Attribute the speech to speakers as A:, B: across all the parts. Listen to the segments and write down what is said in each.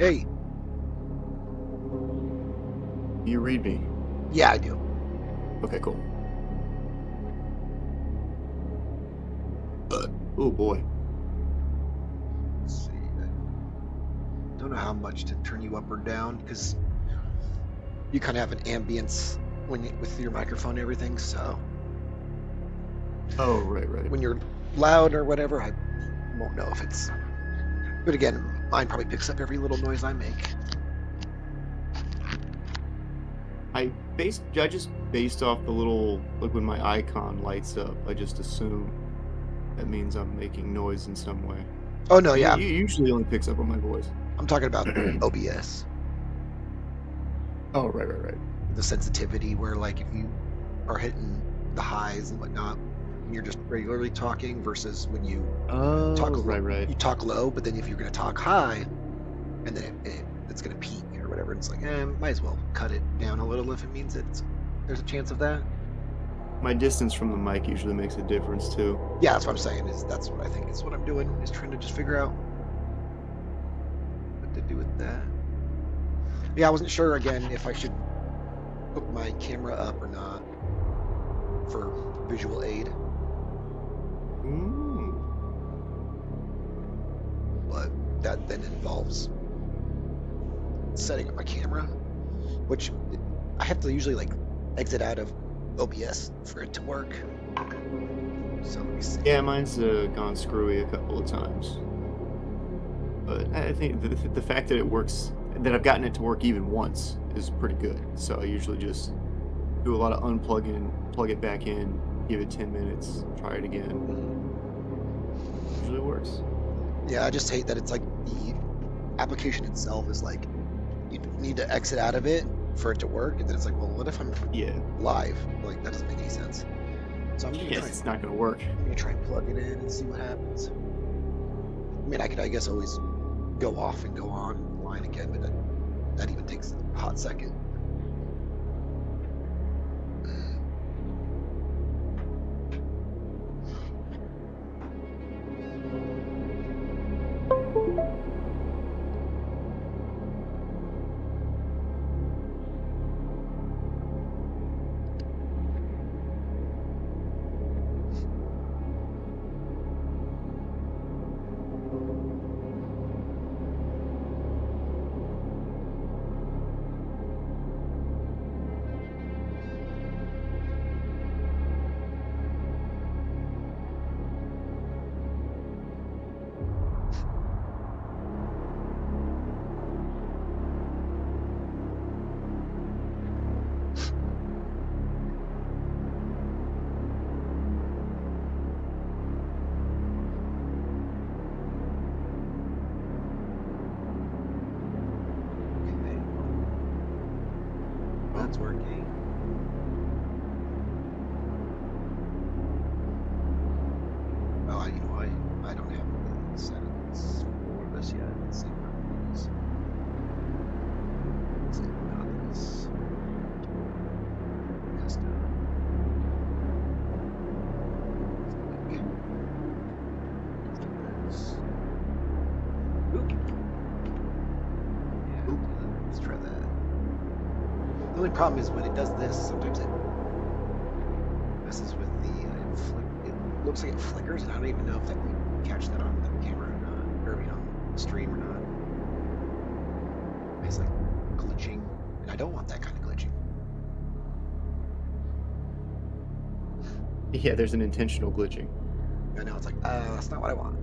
A: Hey,
B: You read me.
A: yeah, I do.
B: Okay, cool. Oh boy.
A: Let's see. I don't know how much to turn you up or down because you kind of have an ambience with your microphone and everything. So
B: Oh, right.
A: when you're loud or whatever, I won't know if it's. But again, mine probably picks up every little noise I make.
B: I just based off the little, like when my icon lights up, I just assume that means I'm making noise in some way.
A: Oh no,
B: It
A: yeah,
B: usually only picks up on my voice.
A: I'm talking about OBS,
B: Oh, right.
A: the sensitivity where like if you are hitting the highs and whatnot, when you're just regularly talking versus when you
B: Oh,
A: talk
B: right.
A: you talk low, but then if you're going to talk high, and then it's going to peak or whatever, it's like, might as well cut it down a little if it means there's a chance of that.
B: My distance from the mic usually makes a difference too.
A: Yeah, that's what I'm saying. That's what I think is what I'm doing, is trying to just figure out what to do with that. Yeah, I wasn't sure again if I should hook my camera up or not for visual aid,
B: Mm.
A: but that then involves setting up my camera, which I have to usually like exit out of OBS for it to work. So let me see.
B: Yeah, mine's gone screwy a couple of times. But I think the fact that it works, that I've gotten it to work even once, is pretty good. So I usually just do a lot of unplugging, plug it back in, give it 10 minutes, try it again. Usually works.
A: Yeah, I just hate that it's like the application itself is like you need to exit out of it for it to work, and then it's like, well, what if I'm live? Like that doesn't make any sense. So I'm gonna
B: it's not gonna work.
A: I'm gonna try and plug it in and see what happens. I mean, I could, I guess, always go off and go on line again, but that even takes a hot second. That's working. Oh, I don't have the settings for this yet. Let's see what these. Let's see how this custom. Oop. Yeah, let's try that. The only problem is when it does this, sometimes it messes with the it looks like it flickers, and I don't even know if that can catch that on the camera or not, or on the stream or not. It's like glitching, and I don't want that kind of glitching.
B: Yeah, there's an intentional glitching.
A: I know, it's like, that's not what I want.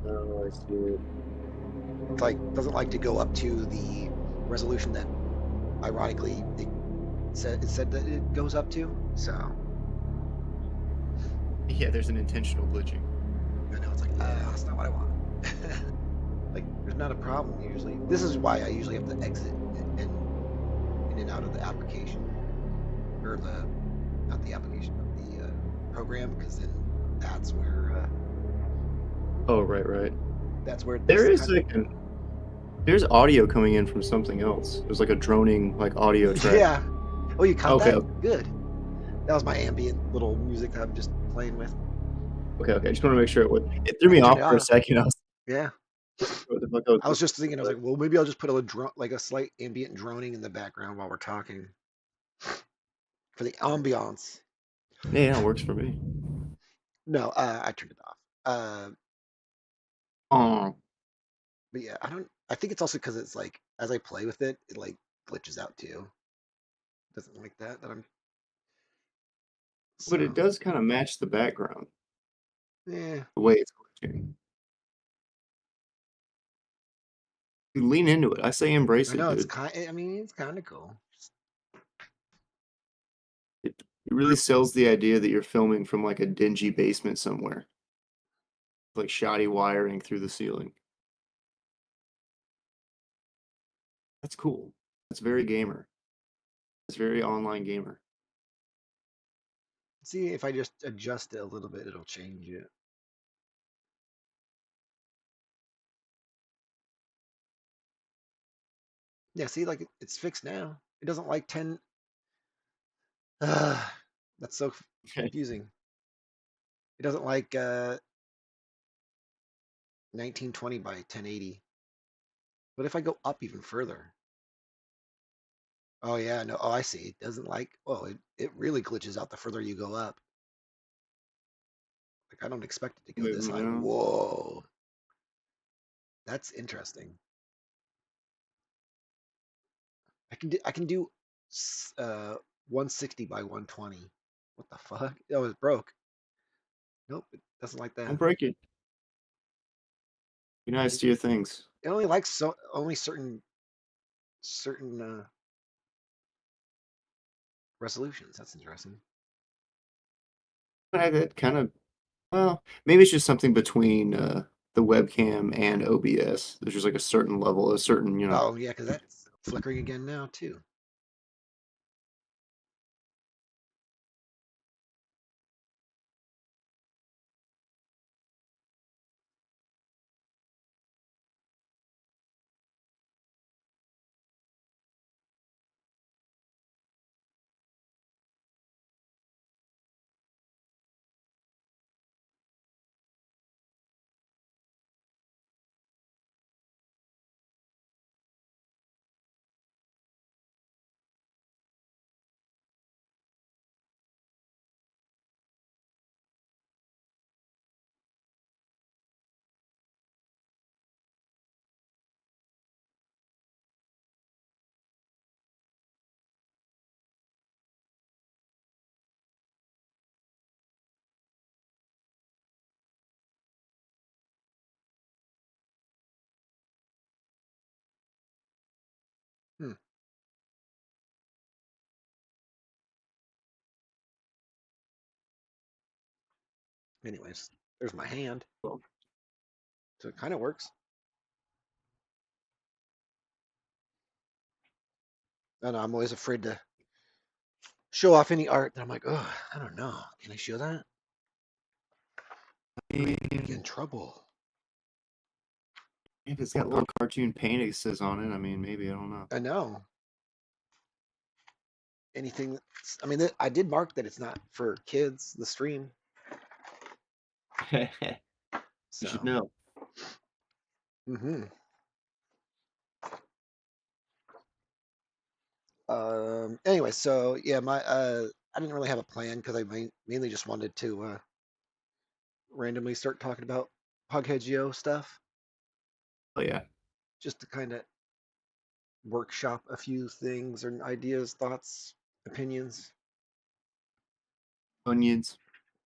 B: Oh, I see it.
A: It's like, doesn't like to go up to the resolution that, ironically, it said that it goes up to, so.
B: Yeah, there's an intentional glitching.
A: I know, it's like, that's not what I want. Like, there's not a problem usually. This is why I usually have to exit and in and out of the application, or not the application, but the program, because then that's where.
B: Oh, right.
A: That's where
B: there is there's audio coming in from something else. There's like a droning audio track.
A: Yeah. Oh, you caught
B: Okay.
A: that? Good. That was my ambient little music that I'm just playing with.
B: Okay, okay. I just want to make sure it threw
A: I
B: me
A: turned
B: off
A: it
B: for a
A: off.
B: second. I was
A: Yeah.
B: like, what the fuck I was
A: I was
B: listening
A: just thinking, I was
B: to,
A: like, well, maybe I'll just put like a slight ambient droning in the background while we're talking for the ambiance.
B: but yeah, it works for me.
A: No, I turned it off.
B: Oh,
A: But yeah, I think it's also because it's like as I play with it, it like glitches out too. Doesn't like that I'm
B: but
A: so
B: it does kind of match the background,
A: yeah.
B: the way it's glitching. You lean into it. I say embrace
A: I
B: it,
A: know it's
B: dude.
A: kind. I mean, it's kind of cool.
B: It really sells the idea that you're filming from like a dingy basement somewhere, like shoddy wiring through the ceiling. That's cool. That's very gamer. It's very online gamer.
A: See if I just adjust it a little bit, it'll change it. Yeah, see, like it's fixed now. It doesn't like 10. Uh, that's so
B: Okay.
A: confusing. It doesn't like 1920 by 1080. But if I go up even further, oh yeah, no, oh I see. It doesn't like. Oh, it really glitches out the further you go up. Like I don't expect it to go
B: Move
A: this
B: them
A: high.
B: around.
A: Whoa, that's interesting. I can do 160 by 120. What the fuck? Oh, it broke. Nope, it doesn't like that.
B: Don't break it. Be nice
A: It,
B: to your things.
A: it only likes only certain resolutions. That's interesting.
B: That kind of, well, maybe it's just something between the webcam and OBS. There's just like a certain level, a certain,
A: Oh yeah, because that's flickering again now too. Hmm. Anyways, there's my hand,
B: well,
A: so it kind of works. I know I'm always afraid to show off any art. And I'm like, oh, I don't know. Can I show that? Get in trouble.
B: if it's got little cartoon penises on it, I mean, maybe, I don't know.
A: I know. Anything. I mean, I did mark that it's not for kids. The stream.
B: You should
A: So.
B: know.
A: Hmm. Anyway, so yeah, I didn't really have a plan because I mainly just wanted to randomly start talking about Hoghead Geo stuff,
B: Oh yeah,
A: just to kind of workshop a few things or ideas, thoughts, opinions,
B: Funyuns.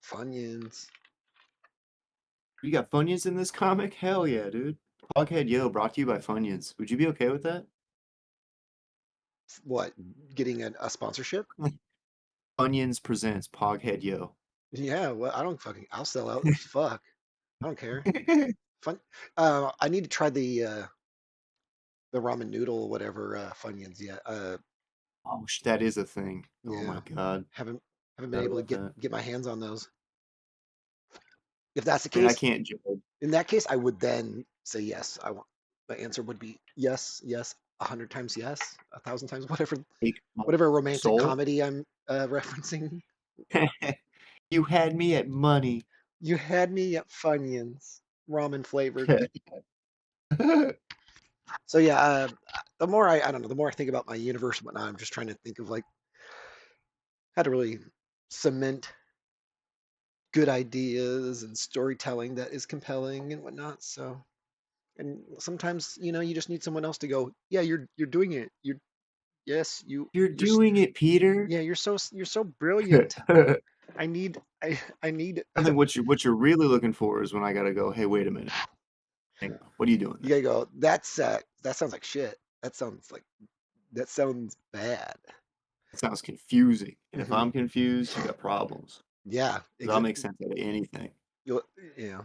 A: funyuns.
B: You got Funyuns in this comic? Hell yeah, dude. Hoghead Yo brought to you by Funyuns. Would you be okay with that?
A: What? Getting a sponsorship?
B: Funyuns presents Poghead Yo.
A: Yeah. Well, I don't fucking. I'll sell out. Fuck. I don't care. Fun. I need to try the ramen noodle whatever funyuns yet.
B: Oh, that is a thing. Oh
A: Yeah.
B: my god.
A: Haven't been
B: Forgot
A: able to
B: about that.
A: get my hands on those. If that's the
B: And I
A: case,
B: can't judge.
A: in that case, I would then say yes. I want. My answer would be yes, yes, 100 times yes, 1,000 times,
B: Take my
A: whatever romantic
B: soul.
A: comedy I'm referencing.
B: You had me at money.
A: You had me at Funyuns, ramen flavored. So yeah, the more I don't know, the more I think about my universe and whatnot, I'm just trying to think of like how to really cement good ideas and storytelling that is compelling and whatnot. So, and sometimes you just need someone else to go, yeah, you're doing it. You're yes,
B: You're
A: you're
B: doing it, Peter.
A: yeah, you're so brilliant.
B: I
A: I need
B: think what you're really looking for is when I gotta go, hey, wait a minute. Hang on. What are you doing
A: you
B: there?
A: gotta go. That sounds like shit. That sounds bad.
B: It sounds confusing. And if
A: Hmm.
B: I'm confused, you got problems.
A: Yeah,
B: Because I'll make
A: exactly.
B: sense out of anything.
A: You yeah.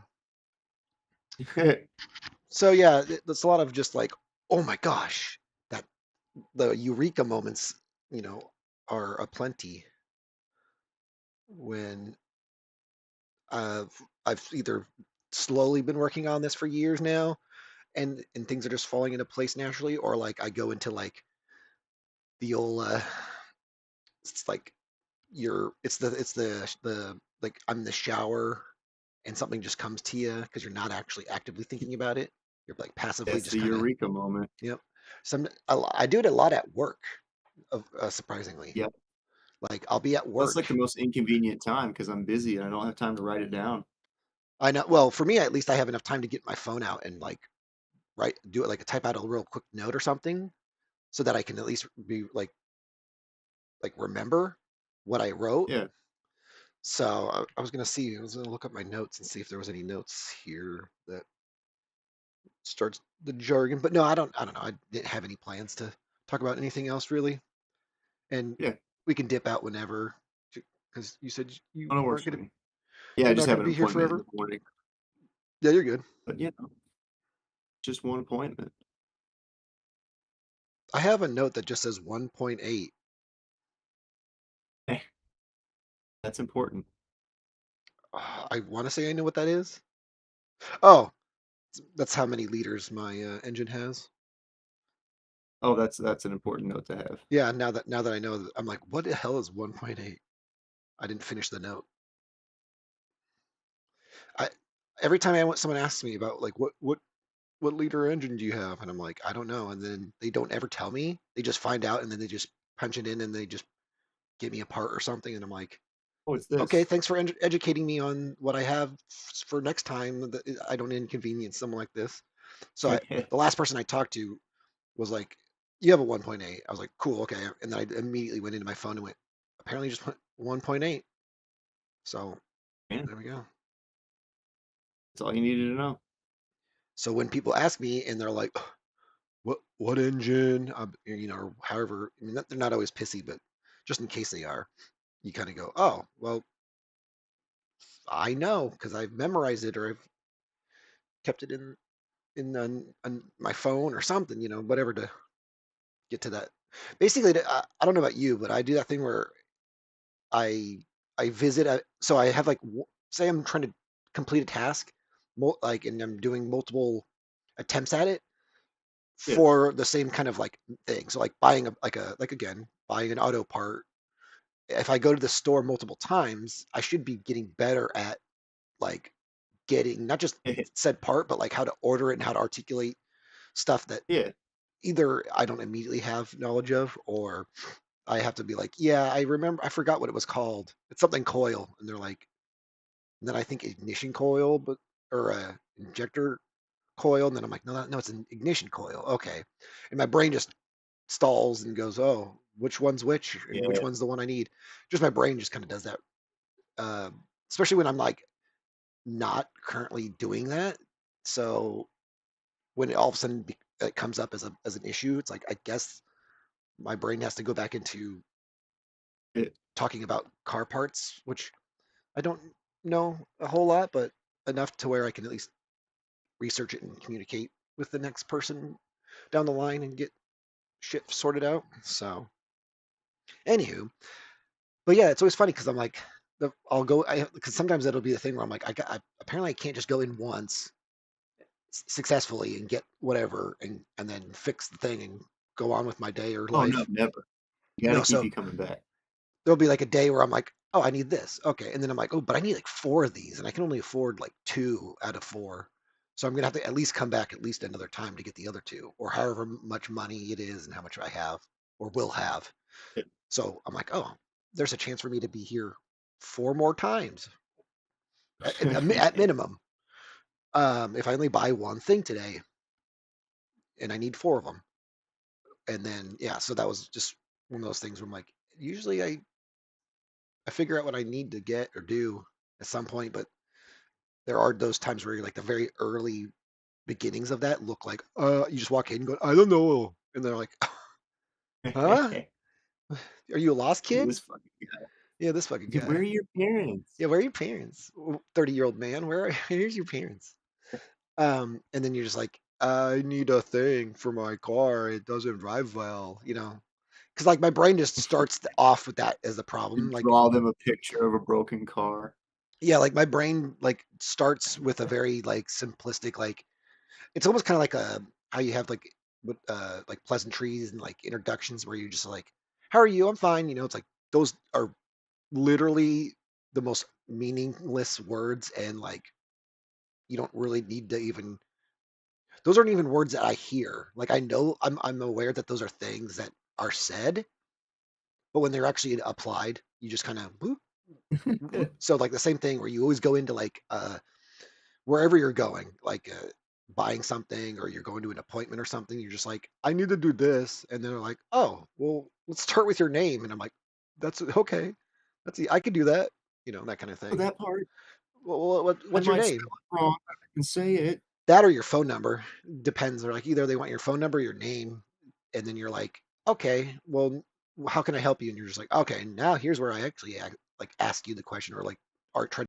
A: So yeah, it's a lot of just like, oh my gosh, that the eureka moments, you know, are aplenty when I've either slowly been working on this for years now, and things are just falling into place naturally, or like I go into like the old, it's like it's the like I'm in the shower and something just comes to you because you're not actually actively thinking about it. You're like passively
B: That's
A: just
B: the
A: kind of,
B: eureka moment.
A: yep. I do it a lot at work, surprisingly.
B: Yeah.
A: Like I'll be at
B: That's
A: work.
B: like the most inconvenient time because I'm busy and I don't have time to write it down.
A: I know. Well, for me, at least, I have enough time to get my phone out and like do it, like type out a real quick note or something, so that I can at least be like remember what I wrote.
B: Yeah.
A: So I was gonna see. I was gonna look up my notes and see if there was any notes here that starts the jargon. But no, I don't know. I didn't have any plans to talk about anything else really. And
B: Yeah.
A: we can dip out whenever, because you said you
B: Oh, that works
A: weren't
B: for
A: gonna
B: me. Yeah, I
A: you're
B: just
A: not
B: have
A: gonna
B: an
A: be here
B: appointment in
A: forever.
B: the morning.
A: Yeah, you're good.
B: But just one appointment.
A: I have a note that just says 1.8.
B: Hey, that's important.
A: I want to say I know what that is. Oh, that's how many liters my engine has.
B: Oh, that's an important note to have.
A: Yeah, now that I know that, I'm like, what the hell is 1.8? I didn't finish the note. I Every time someone asks me about like what liter engine do you have, and I'm like, I don't know, and then they don't ever tell me. They just find out, and then they just punch it in, and they just give me a part or something, and I'm like,
B: Oh, it's
A: okay,
B: this.
A: thanks for educating me on what I have for next time that I don't inconvenience someone like this. So the last person I talked to was like, "You have a 1.8." I was like, "Cool, okay." And then I immediately went into my phone and went, "Apparently, just went 1.8." So
B: Man,
A: there we go.
B: that's all you needed to know.
A: So when people ask me and they're like, "What engine?" Or however, I mean, they're not always pissy, but just in case they are, you kind of go, "Oh, well, I know because I've memorized it or I've kept it in on my phone or something, whatever to get to that." Basically, I don't know about you, but I do that thing where I I visit. So I have like, say I'm trying to complete a task, like, and I'm doing multiple attempts at it
B: Yeah.
A: for the same kind of like thing. So like buying like again buying an auto part. If I go to the store multiple times, I should be getting better at like getting not just said part, but like how to order it and how to articulate stuff that
B: Yeah.
A: either I don't immediately have knowledge of, or I have to be like, yeah, I remember, I forgot what it was called. It's something coil, and they're like, and then I think ignition coil, but or injector coil, and then I'm like, no, no, it's an ignition coil. Okay, and my brain just stalls and goes, oh, which one's which, and which
B: Yeah.
A: one's the one I need. Just my brain just kind of does that, especially when I'm like not currently doing that. So when it all of a sudden it comes up as an issue, it's like I guess my brain has to go back into
B: Yeah.
A: talking about car parts, which I don't know a whole lot, but enough to where I can at least research it and communicate with the next person down the line and get shit sorted out. So, anywho, but yeah, it's always funny because I'm like, I'll go, because sometimes it'll be the thing where I'm like, apparently I can't just go in once successfully and get whatever and then fix the thing and go on with my day or
B: Oh no,
A: life.
B: never. You got to
A: No,
B: keep
A: so
B: you coming back.
A: there'll be like a day where I'm like, oh, I need this. Okay. And then I'm like, oh, but I need like four of these, and I can only afford like two out of four. So I'm gonna have to at least come back at least another time to get the other two, or however much money it is and how much I have or will have. So I'm like, oh, there's a chance for me to be here four more times at minimum. If I only buy one thing today and I need four of them. And then, yeah, so that was just one of those things where I'm like, usually I figure out what I need to get or do at some point, but there are those times where you're like the very early beginnings of that look like, you just walk in and go, I don't know. And they're like, huh? Are you a lost kid?
B: This fucking guy.
A: Yeah, this fucking
B: Where are
A: guy.
B: your parents?
A: Yeah, where are your parents? 30-year-old man, here's your parents. And then you're just like, I need a thing for my car. It doesn't drive well, because like my brain just starts off with that as the
B: You
A: problem. Like,
B: draw them a picture of a broken car.
A: yeah, like my brain like starts with a very like simplistic, like it's almost kind of like a how you have like pleasantries and like introductions where you're just like, how are you? I'm fine. It's like those are literally the most meaningless words, and like you don't really need to even those aren't even words that I hear. Like I know I'm aware that those are things that are said, but when they're actually applied, you just kind of whoop, whoop. So like the same thing where you always go into like wherever you're going, like buying something or you're going to an appointment or something, you're just like, I need to do this, and they're like, oh, well, let's start with your name, and I'm like, that's okay, I can do that, that kind of
B: Oh,
A: thing.
B: that part.
A: Well,
B: I
A: what's your
B: might spell
A: name?
B: it wrong, but I can say it.
A: That or your phone number depends. They're like either they want your phone number, your name, and then you're like, okay, well, how can I help you? And you're just like, okay, now here's where I actually like ask you the question or like or try.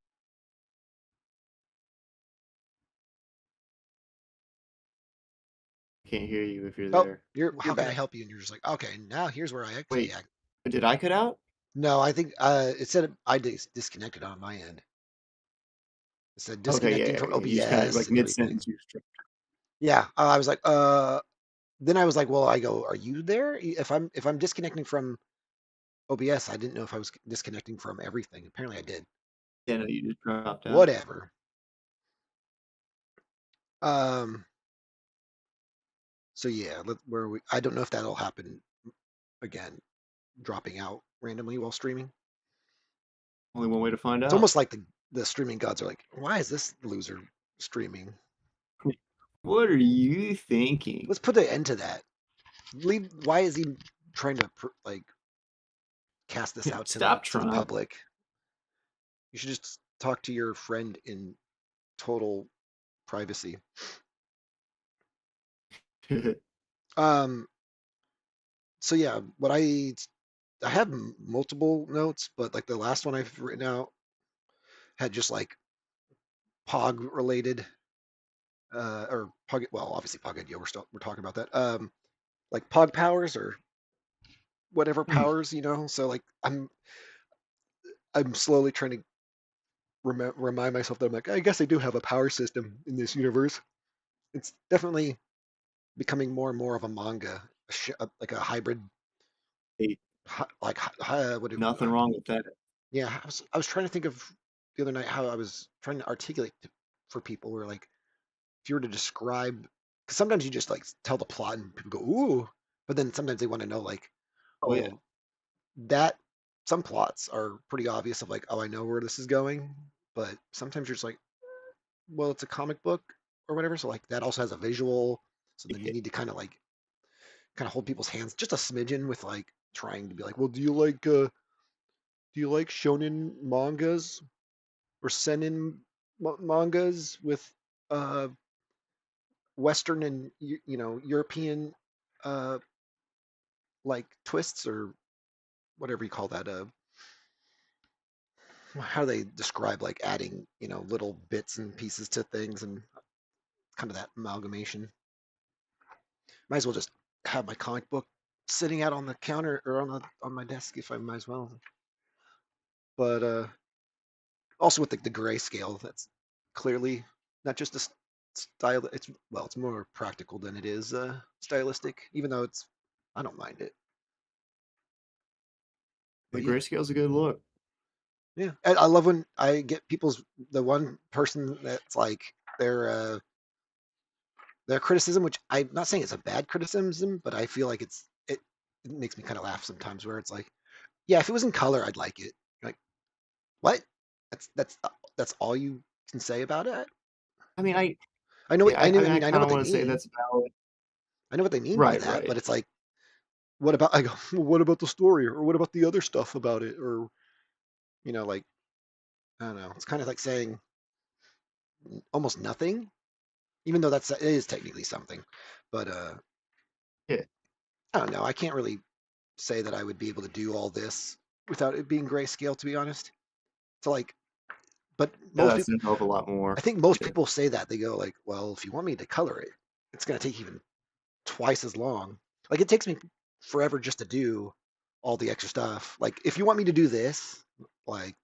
B: Can't hear you if you're
A: Oh,
B: there.
A: you're
B: You're
A: how can I
B: back.
A: help you? And you're just like, okay, now here's where I actually
B: Wait, did I cut out?
A: No, I think it said I disconnected on my end. It said
B: Okay,
A: disconnecting from
B: yeah. You just kind of
A: OBS
B: like
A: and
B: mid
A: everything.
B: sentence. You just
A: Yeah, I was like, then I was like, well, I go, are you there? If I'm disconnecting from OBS, I didn't know if I was disconnecting from everything. Apparently, I did.
B: yeah, no, you just dropped out.
A: Whatever. Um. So yeah, where we? I don't know if that'll happen again, dropping out randomly while streaming.
B: Only one way to find
A: It's
B: out.
A: almost like the streaming gods are like, why is this loser streaming?
B: What are you thinking?
A: Let's put an end to that. Leave. Why is he trying to like cast this out to the
B: Stop
A: to the
B: trying.
A: public? You should just talk to your friend in total privacy. Um. So yeah, what I have multiple notes, but like the last one I've written out had just like Pog related, or Pog. Well, obviously Pog. Yeah, we're talking about that. Like Pog powers or whatever
B: Hmm.
A: powers, So like I'm slowly trying to remind myself that I'm like, I guess I do have a power system in this universe. It's definitely becoming more and more of a manga, like a hybrid,
B: Hey,
A: like what do,
B: nothing wrong with that.
A: yeah. I was trying to think of the other night how I was trying to articulate for people where like if you were to describe, because sometimes you just like tell the plot and people go ooh, but then sometimes they want to know like,
B: Oh yeah.
A: well, that some plots are pretty obvious of like, oh, I know where this is going, but sometimes you're just like, well, it's a comic book or whatever, so like that also has a visual, so then you
B: Yeah.
A: need to kind of hold people's hands just a smidgen with like trying to be like, well, do you like shonen mangas or seinen mangas with uh Western and European uh like twists or whatever you call that, how do they describe like adding little bits and pieces to things and kind of that amalgamation. Might as well just have my comic book sitting out on the counter or on my desk if I might as well. But also with the grayscale, that's clearly not just a style. It's more practical than it is stylistic. Even though I don't mind it.
B: The
A: But yeah,
B: grayscale's a good look.
A: Yeah, I love when I get the one person that's like their uh, their criticism, which I'm not saying it's a bad criticism, but I feel like it makes me kind of laugh sometimes, where it's like, yeah, if it was in color, I'd like it. Like, what? That's all you can say about it.
B: I mean, I
A: I know what
B: yeah,
A: I know. I
B: I
A: mean, I know
B: kind
A: what
B: of
A: they
B: want to say
A: mean.
B: that's valid.
A: I know what they mean by
B: Right,
A: that,
B: right.
A: but it's like, what about? I go, well, what about the story, or what about the other stuff about it, or like I don't know. It's kind of like saying almost nothing, even though it is technically something. But
B: Yeah,
A: I don't know. I can't really say that I would be able to do all this without it being grayscale, to be honest. So like, but
B: yeah,
A: most
B: that's
A: people,
B: a hell of a lot
A: I
B: more.
A: think most
B: Yeah.
A: people say that they go like, well, if you want me to color it, it's going to take even twice as long. Like it takes me forever just to do all the extra stuff. Like if you want me to do this, like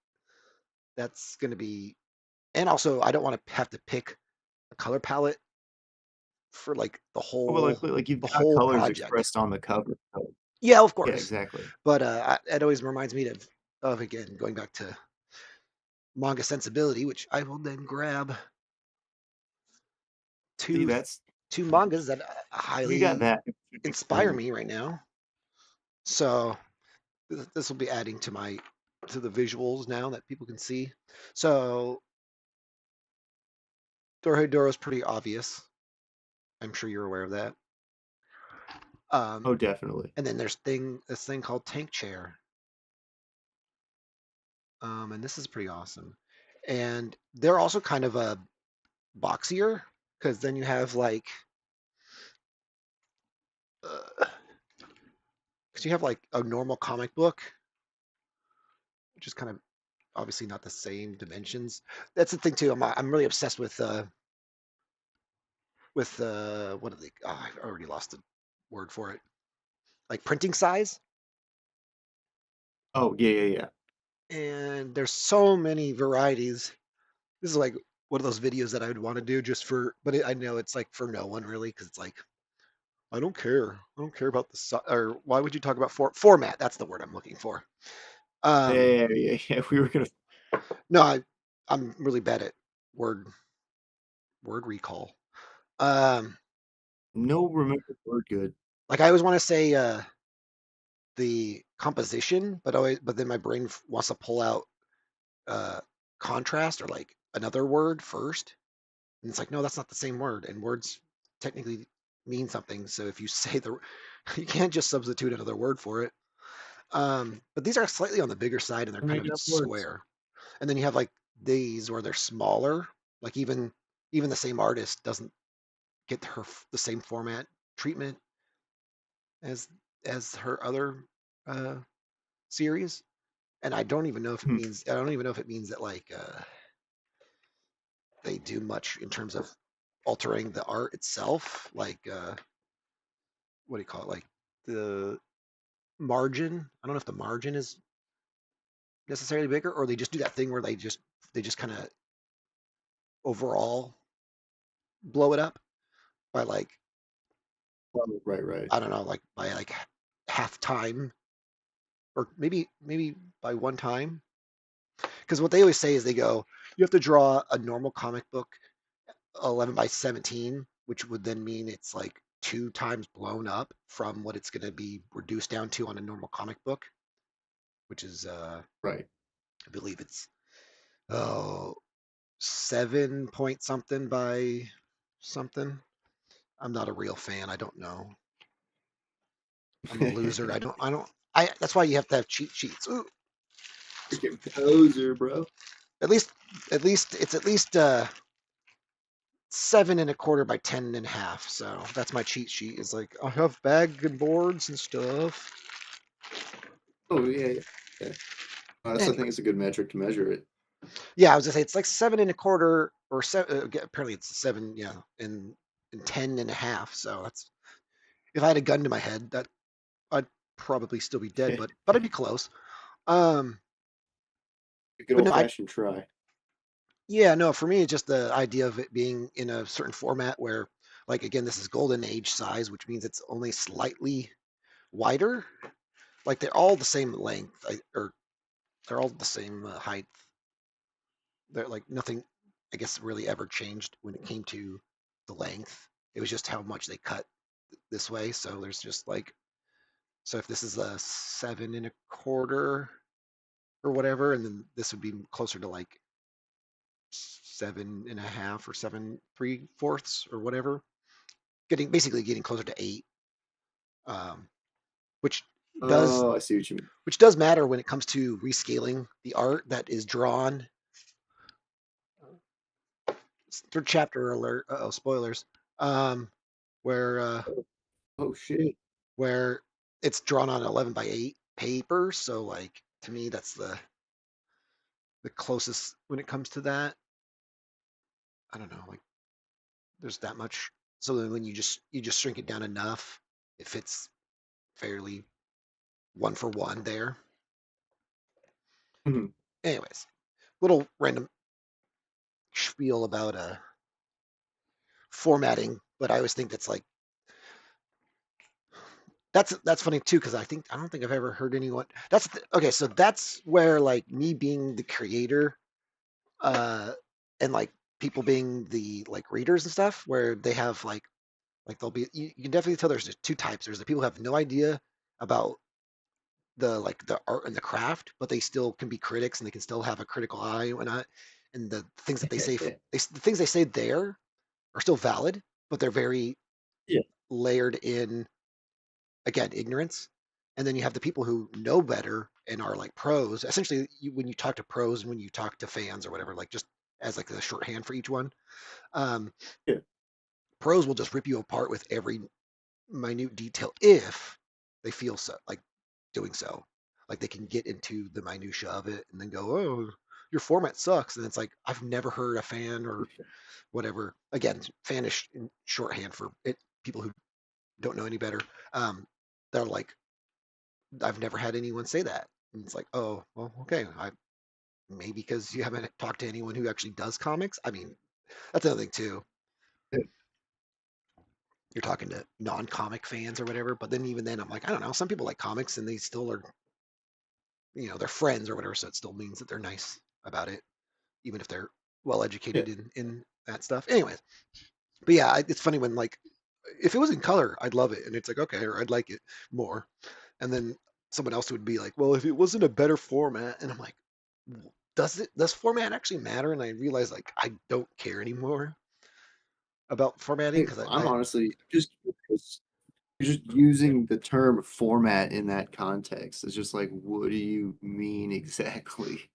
A: that's going to be, and also I don't want to have to pick a color palette for like
B: Oh, but like you've
A: the
B: got
A: whole
B: colors
A: project.
B: expressed on the cover. So,
A: Yeah, of
B: yeah,
A: course.
B: exactly.
A: But it always reminds me of again going back to manga sensibility, which I will then grab
B: See,
A: two
B: that's
A: two mangas that
B: you got
A: highly
B: that. It should be
A: inspire
B: clean.
A: me right now. So this will be adding to the visuals now that people can see. So Dorohedoro is pretty obvious. I'm sure you're aware of that.
B: Oh,
A: Um,
B: definitely.
A: and then there's this thing called Tank Chair, and this is pretty awesome. And they're also kind of a boxier because then you have like because you have like a normal comic book, which is kind of obviously not the same dimensions. That's the thing too. I'm really obsessed with what are they? Oh, I already lost the word for it. Like printing size,
B: Oh, yeah, yeah, yeah.
A: and there's so many varieties. This is like one of those videos that I would want to do just for, but I know it's like for no one really because it's like I don't care. I don't care about or why would you talk about format? That's the word I'm looking for.
B: Yeah,
A: Um,
B: yeah, yeah, yeah. We were gonna
A: no, I'm really bad at word word recall. Um,
B: no remember the word good.
A: like I always want to say the composition, but then my brain wants to pull out uh, contrast or like another word first, and it's like no, that's not the same word, and words technically mean something. So if you say you can't just substitute another word for it. But these are slightly on the bigger side, and they're
B: I
A: kind
B: made
A: of
B: up words.
A: square. And then you have like these where they're smaller. Like even the same artist doesn't get the same format treatment as her other uh, series. And
B: Hmm.
A: I don't even know if it means that like they do much in terms of altering the art itself. Like what do you call it? Like the margin. I don't know if the margin is necessarily bigger, or they just do that thing where they just kind of overall blow it up by like
B: Oh, right, right.
A: I don't know, like by like half time, or maybe by one time. Because what they always say is they go, you have to draw a normal comic book 11 by 17, which would then mean it's like two times blown up from what it's going to be reduced down to on a normal comic book, which is
B: Right.
A: I believe it's oh 7 point something by something. I'm not a real fan. I don't know. I'm a loser. I that's why you have to have cheat sheets. Ooh,
B: Freaking poser, bro.
A: at least it's at least 7 1/4 by 10 1/2. So that's my cheat sheet. Is like I have bag and boards and stuff.
B: Oh, yeah, yeah. Yeah. I think
A: Anyway,
B: it's a good metric to measure it.
A: yeah, I was gonna say it's like 7 1/4 or seven. Apparently it's seven. Yeah, and 10 1/2. So that's if I had a gun to my head, that I'd probably still be dead, but I'd be close. Um,
B: A good
A: but
B: old
A: no, I
B: fashioned try.
A: yeah, no, for me, it's just the idea of it being in a certain format where, like, again, this is golden age size, which means it's only slightly wider. Like, they're all the same length, or they're all the same height. They're like nothing, I guess, really ever changed when it came to the length. It was just how much they cut this way. So there's just like, so if this is a 7 1/4 or whatever, and then this would be closer to like 7 1/2 or 7 3/4 or whatever, basically getting closer to 8, um, which does
B: Oh, I see what you mean.
A: which does matter when it comes to rescaling the art that is drawn. Third chapter alert. Oh, spoilers. Um, where
B: Oh shit.
A: where it's drawn on 11 by 8 paper. So like to me, that's the closest when it comes to that. I don't know, like there's that much. So then when you just shrink it down enough, it fits fairly one for one there.
B: Mhm.
A: Anyways, little random spiel about formatting, but I always think that's like that's funny too because I don't think I've ever heard anyone. Okay. So that's where like me being the creator, uh, and like people being the like readers and stuff, where they have like they'll be you can definitely tell there's two types. There's the people who have no idea about the art and the craft, but they still can be critics and they can still have a critical eye and whatnot. And the things that they say, the things they say there are still valid, but they're very
B: Yeah.
A: layered in, again, ignorance. And then you have the people who know better and are like pros. Essentially, when you talk to pros and when you talk to fans or whatever, like just as like the shorthand for each one, um,
B: Yeah.
A: pros will just rip you apart with every minute detail if they feel so like doing so. Like they can get into the minutia of it and then go, "Oh, your format sucks." And it's like I've never heard a fan or whatever. Again, fanish in shorthand for it, people who don't know any better. Um, they're like, I've never had anyone say that. And it's like, oh, well, okay. Maybe because you haven't talked to anyone who actually does comics. I mean, that's another thing too.
B: Yeah.
A: You're talking to non-comic fans or whatever, but then even then, I'm like, I don't know. Some people like comics and they still are, they're friends or whatever. So it still means that they're nice about it, even if they're well
B: Yeah.
A: educated in that stuff. Anyways, but yeah, it's funny when like if it was in color, I'd love it, and it's like okay, or I'd like it more. And then someone else would be like, well, if it wasn't a better format, and I'm like, does format actually matter? And I realize like I don't care anymore about formatting because
B: I'm
A: I
B: honestly just curious. You're just using the term format in that context. It's just like, what do you mean exactly?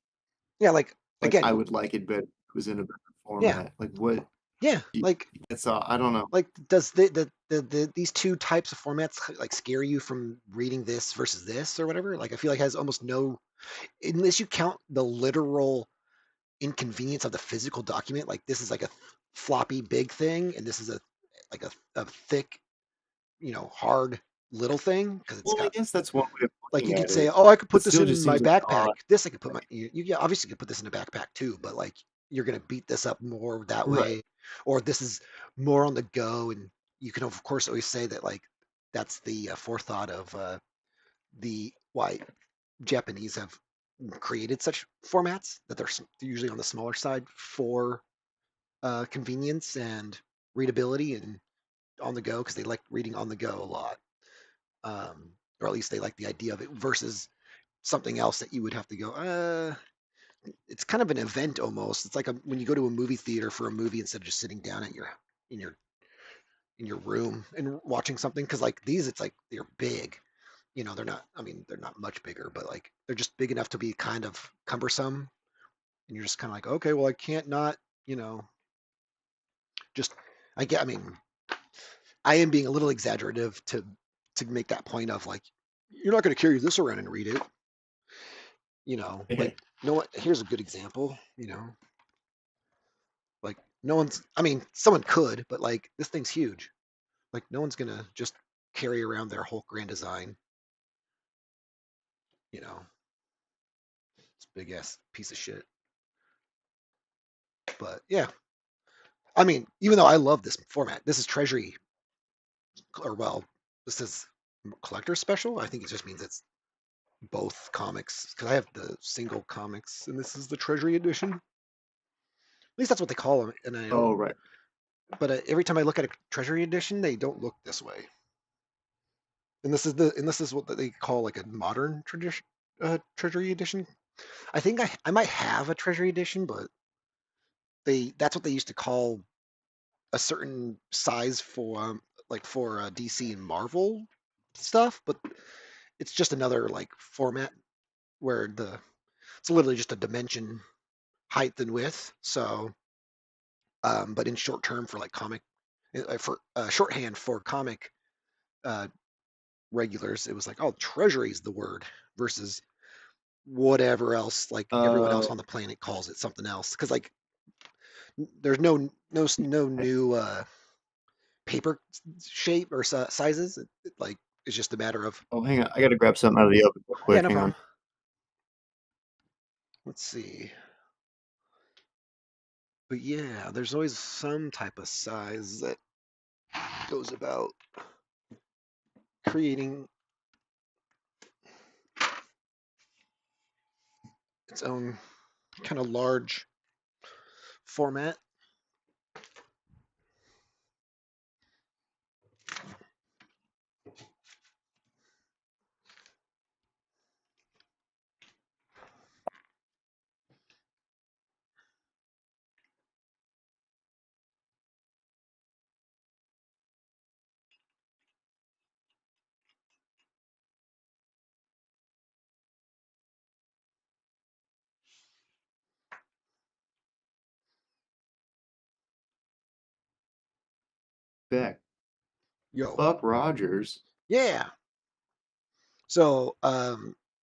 A: yeah, like
B: Like, I
A: again,
B: would like it better if it was in a better
A: yeah,
B: format. Like, what?
A: yeah,
B: That's all. I don't know.
A: does these two types of formats like scare you from reading this versus this or whatever? Like I feel like it has almost no, unless you count the literal inconvenience of the physical document. Like this is like a floppy big thing, and this is a thick, hard little thing because it's
B: Well, I
A: got
B: guess that's one way of
A: like you
B: looking
A: could
B: at
A: say,
B: it.
A: oh, I could
B: It
A: put this
B: still
A: in
B: just
A: my
B: seems like
A: backpack.
B: odd.
A: This I could put
B: Like,
A: you yeah, obviously could put this in a backpack too, but like you're gonna beat this up more that
B: right.
A: way, or this is more on the go, and you can of course always say that like that's the forethought of the why Japanese have created such formats that they're usually on the smaller side for convenience and readability and on the go because they like reading on the go a lot, or at least they like the idea of it versus something else that you would have to go. It's kind of an event almost. It's like when you go to a movie theater for a movie instead of just sitting down at in your in your room and watching something. Because like these, it's like they're big. They're not. I mean, they're not much bigger, but like they're just big enough to be kind of cumbersome. And you're just kind of like, okay, well, I can't not. You know, just I get. I mean, I am being a little exaggerative to make that point of like, you're not going to carry this around and read it.
B: Yeah.
A: Like, what? Here's a good example. Like no one's. I mean, someone could, but like this thing's huge. Like no one's gonna just carry around their whole grand design. You know, it's a big ass piece of shit. But yeah, I mean, even though I love this format, this is Treasury, or well, this is collector special. I think it just means it's both comics because I have the single comics, and this is the Treasury edition. At least that's what they call them. And I don't.
B: Oh, right.
A: But every time I look at a Treasury edition, they don't look this way. And this is what they call like a modern tradition Treasury edition. I think I might have a Treasury edition, but that's what they used to call a certain size for like for DC and Marvel stuff. But it's just another like format where the it's literally just a dimension height and width. So, but in short term for like comic for shorthand for comic uh, regulars, it was like, oh, treasury is the word versus whatever else like everyone else
B: Uh,
A: on the planet calls it something else. Because like there's no new paper shape or sizes. Like it's just a matter of
B: oh, hang on. I gotta grab something out of the oven real
A: yeah,
B: quick.
A: no
B: Hang
A: problem.
B: on.
A: Let's see. But yeah, there's always some type of size that goes about creating its own kind of large format.
B: Back.
A: Yo,
B: Buck Rogers.
A: yeah. So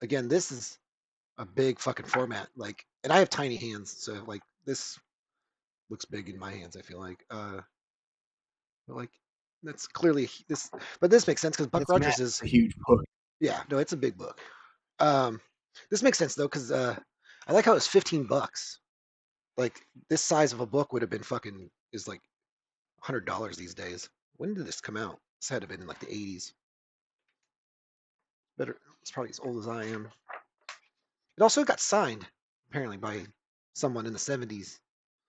A: again, this is a big fucking format. Like, and I have tiny hands, so like this looks big in my hands. I feel like, but like that's clearly this, but this makes sense because Buck
B: That's Matt.
A: Rogers is
B: A huge book.
A: yeah, no, it's a big book. Um, this makes sense though because I like how it's $15. Like this size of a book would have been fucking is like $100 these days. When did this come out? This had to have been in like the 80s. Better, it's probably as old as I am. It also got signed apparently by someone in the 70s.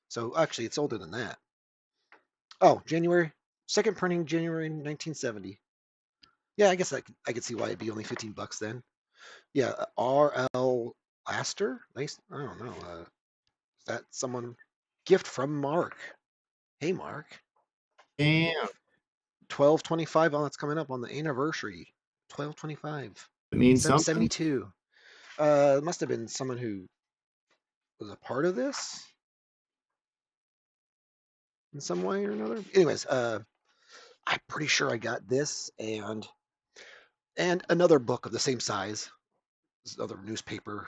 A: So actually, it's older than that. Oh, January second printing, January 1970. Yeah, I guess I could see why it'd be only $15 then. Yeah, R.L. Laster. Nice. I don't know. Is that someone? Gift from Mark. Hey, Mark.
B: Damn.
A: 12/25. Oh, that's coming up on the anniversary. 12/25.
B: It means something.
A: 772. It must have been someone who was a part of this in some way or another. Anyways, I'm pretty sure I got this and another book of the same size. This other newspaper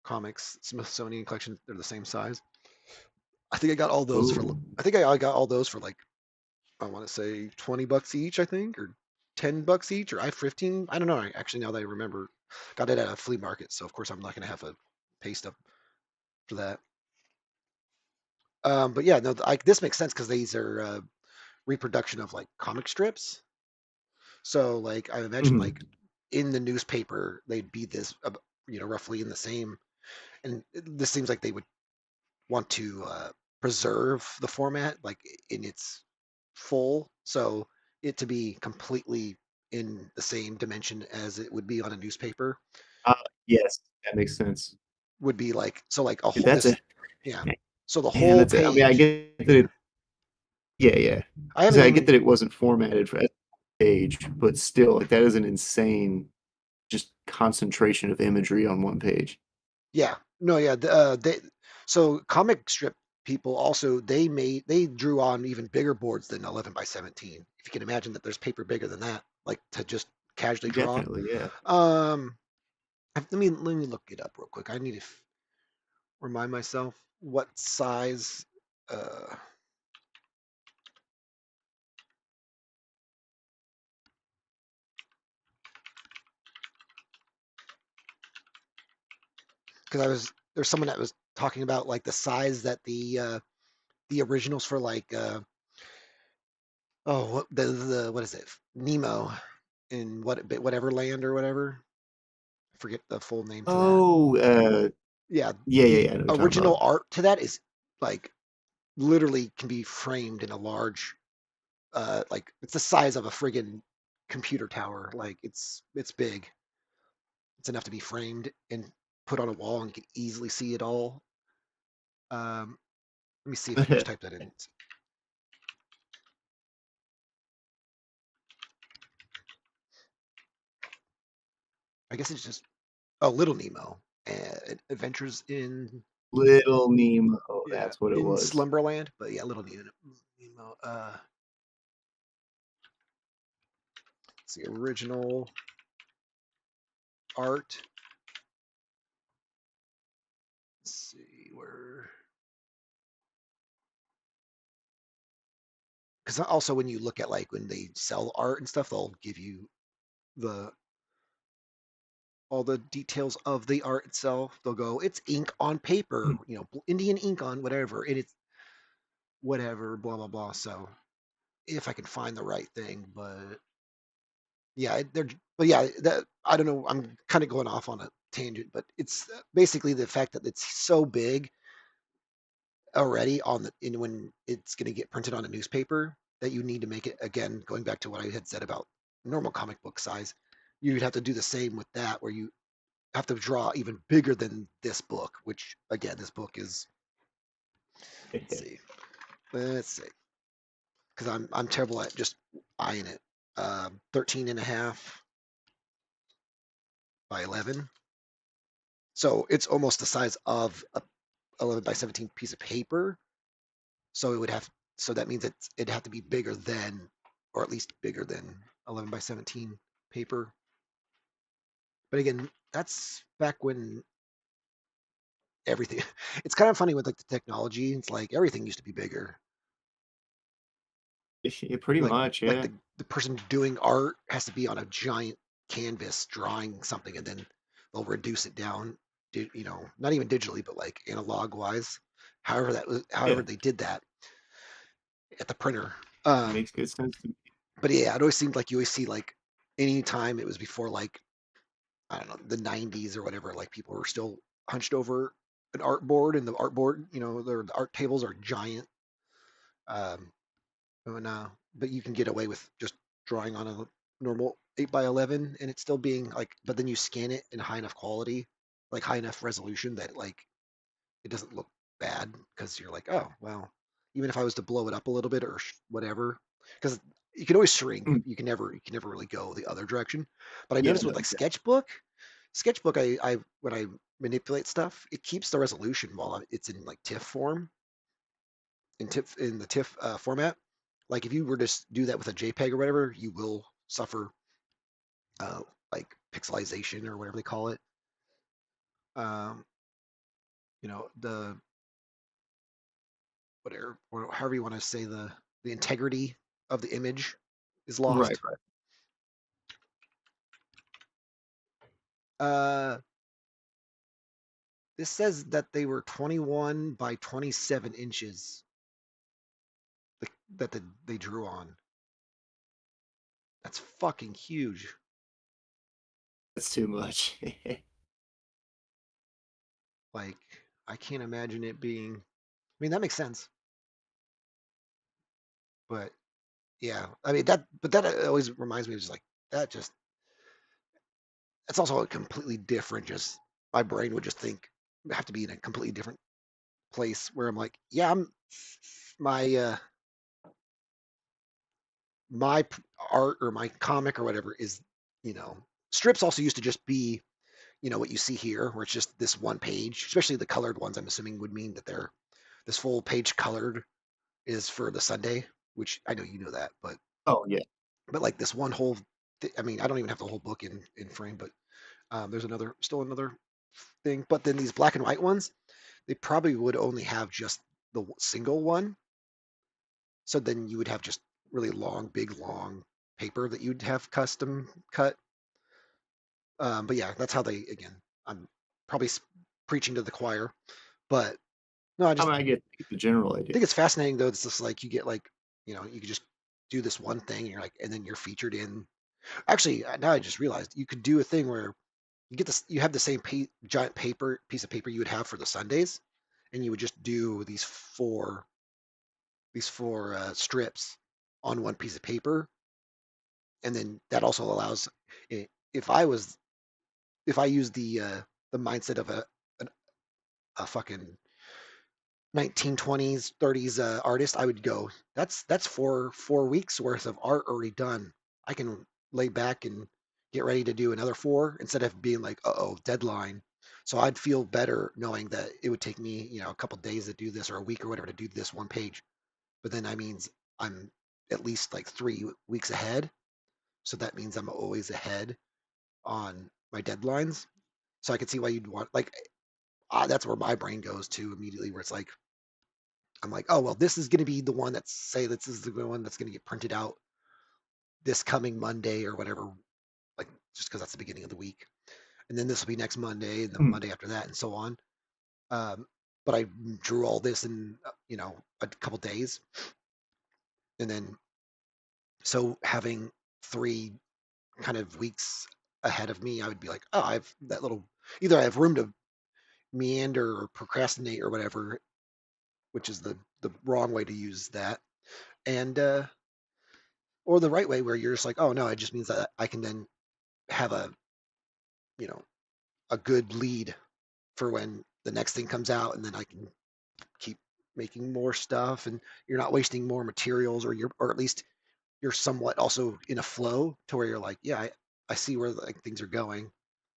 A: comics, Smithsonian collection. They're the same size. I think I got all those for.
B: Oh.
A: I think I got all those for like I want to say $20 each. I think or $10 each or I 15. I don't know. Actually, now that I remember, got it at a flea market. So of course I'm not gonna have a pay stub for that. But yeah, no, this makes sense because these are reproduction of like comic strips. So like I imagine like
B: Mhm.
A: in the newspaper they'd be this roughly in the same. And this seems like they would want to preserve the format like in its full, so it to be completely in the same dimension as it would be on a newspaper
B: Uh, yes, that makes sense.
A: would be like so like a whole
B: That's
A: this
B: a
A: yeah so the
B: man.
A: whole
B: That's a. I mean, I
A: page.
B: get that it. Yeah, yeah.
A: I haven't
B: I get
A: even
B: that it wasn't formatted for as a page, but still, like that is an insane just concentration of imagery on one page.
A: yeah no yeah they so comic strip people also they drew on even bigger boards than 11 by 17 if you can imagine that there's paper bigger than that like to just casually draw.
B: Definitely, yeah.
A: um let me look it up real quick. I need to remind myself what size uh because there's someone that was talking about like the size that the originals for like oh what the what is it Nemo in whatever land or whatever Forget the full name to that.
B: Oh,
A: Yeah,
B: yeah,
A: the
B: I know what you're talking
A: original
B: about.
A: art to that is like literally can be framed in a large, like it's the size of a friggin' computer tower. Like it's big. It's enough to be framed and put on a wall and you can easily see it all. Um, Let me see if I can just type that in. I guess it's just Little Nemo. Adventures in
B: Little Nemo,
A: yeah
B: that's what it
A: in
B: was.
A: Slumberland, but yeah, Little Nemo. Nemo. It's the original art. Let's see where. Because also when you look at like when they sell art and stuff, they'll give you the all the details of the art itself. They'll go, it's ink on paper, Indian ink on whatever, and it's whatever, blah blah blah. So if I can find the right thing, but yeah, but yeah, that I don't know. I'm kind of going off on a tangent, but it's basically the fact that it's so big already when it's going to get printed on a newspaper that you need to make it again. Going back to what I had said about normal comic book size, you'd have to do the same with that, where you have to draw even bigger than this book. Which again, this book is let's see, let's see, because I'm terrible at just eyeing it. 13 and a half by 11. So it's almost the size of a 11 by 17 piece of paper. So it would have, so that means it'd have to be bigger than, or at least bigger than 11 by 17 paper. But again, that's back when everything, it's kind of funny with like the technology. It's like everything used to be bigger.
B: Yeah, pretty
A: Like,
B: much,
A: like
B: yeah.
A: the person doing art has to be on a giant canvas drawing something and then they'll reduce it down, not even digitally, but like analog wise. However
B: Yeah,
A: they did that at the printer.
B: makes good sense to me.
A: But yeah, it always seemed like you always see like any time it was before like I don't know the 90s or whatever, like people were still hunched over an art board, and the art board, the art tables are giant. Um, but you can get away with just drawing on a normal 8 by 11 and it's still being like, but then you scan it in high enough quality, like high enough resolution that like it doesn't look bad because you're like, oh, well, even if I was to blow it up a little bit or whatever, because you can always shrink.
B: Mm.
A: You can never really go the other direction. But I
B: Yeah,
A: noticed with
B: no,
A: like
B: yeah.
A: sketchbook, I when I manipulate stuff, it keeps the resolution while it's in like TIFF form, in the TIFF format. Like if you were to do that with a JPEG or whatever, you will suffer uh, like pixelization or whatever they call it. Um, the whatever, or however you want to say the integrity of the image is
B: Right,
A: lost.
B: right.
A: Uh, this says that they were 21 by 27 inches that they drew on. That's fucking huge.
B: That's too much.
A: Like I can't imagine it being. I mean that makes sense, but yeah, I mean that. But that always reminds me of just like that. Just it's also a completely different. Just my brain would just think have to be in a completely different place where I'm like, yeah, my uh my art or my comic or whatever is, strips also used to just be, what you see here, where it's just this one page, especially the colored ones. I'm assuming would mean that they're this full page colored is for the Sunday, which I know you know that,
B: Oh, yeah.
A: but like this one whole, I mean, I don't even have the whole book in frame, but there's still another thing. But then these black and white ones, they probably would only have just the single one. So then you would have just really long, big, long paper that you'd have custom cut. But yeah, that's how they, again, I'm probably preaching to the choir, but no, I
B: I
A: just
B: mean, I get the general idea.
A: think it's fascinating though. It's just like you get like, you could just do this one thing and you're like, and then you're featured in, actually, now I just realized you could do a thing where You get this. You have the same giant paper piece of paper you would have for the Sundays, and you would just do these four strips on one piece of paper, and then that also allows. If I was if I used the mindset of a fucking 1920s 30s artist, I would go, that's four weeks worth of art already done. I can lay back and get ready to do another four instead of being like, uh-oh, deadline. So I'd feel better knowing that it would take me, a couple days to do this or a week or whatever to do this one page. But then that means I'm at least like 3 weeks ahead. So that means I'm always ahead on my deadlines. So I could see why you'd want, like, that's where my brain goes to immediately, where it's like, I'm like, oh well, this is going to be the one that's say this is the one that's going to get printed out this coming Monday or whatever, like just because that's the beginning of the week, and then this will be next Monday and the
B: Hmm.
A: Monday after that and so on. But I drew all this in a couple days, and then so having 3 kind of weeks ahead of me, I would be like, oh, I've that little either I have room to meander or procrastinate or whatever, which is the wrong way to use that, and or the right way where you're just like, oh no, it just means that I can then have you know a good lead for when the next thing comes out, and then I can keep making more stuff, and you're not wasting more materials, or at least you're somewhat also in a flow to where you're like, yeah, I see where like things are going,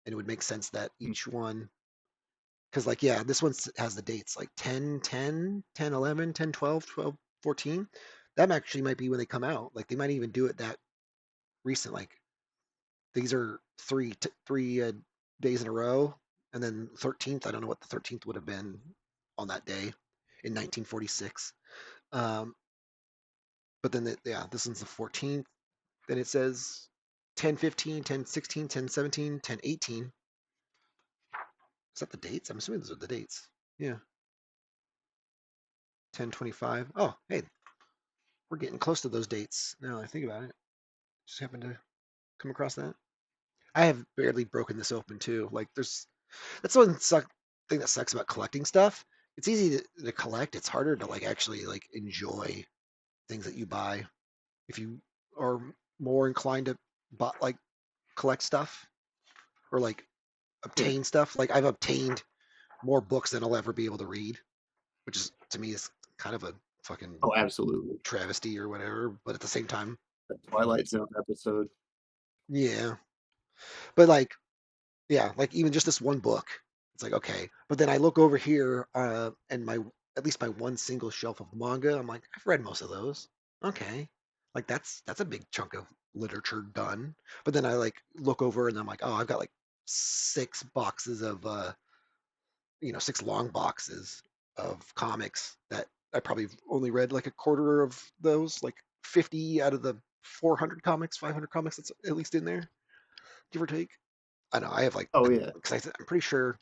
A: and it would make sense that
B: Hmm.
A: each one, because like yeah, this one has the dates like 10, 10, 10, 11, 10, 12, 12, 14. That actually might be when they come out. Like they might even do it that recent. Like these are three days in a row, and then 13th. I don't know what the 13th would have been on that day in 1946. Um, but then yeah, this one's the 14th. Then it says 10, 15, 10, 16, 10, 17, 10, 18. Is that the dates? I'm assuming those are the dates. Yeah, 10, 25. Oh, hey, we're getting close to those dates now that I think about it. Just happened to come across that. I have barely broken this open too. Like that's one thing that sucks about collecting stuff. It's easy to collect. It's harder to like actually like enjoy things that you buy. If you are more inclined to like collect stuff or like
B: Yeah.
A: obtain stuff, like I've obtained more books than I'll ever be able to read, which is to me is kind of a fucking
B: Oh, absolutely.
A: travesty or whatever. But at the same time,
B: That Twilight Zone episode.
A: yeah. But like yeah, like even just this one book, it's like okay. But then I look over here, and my at least my one single shelf of manga. I'm like, I've read most of those. Okay, like that's a big chunk of literature done. But then I like look over and I'm like, oh, I've got like 6 boxes of 6 long boxes of comics that I probably only read like a quarter of those, like 50 out of the 400 comics, 500 comics that's at least in there, give or take. I know I have like
B: Oh yeah.
A: because I'm pretty sure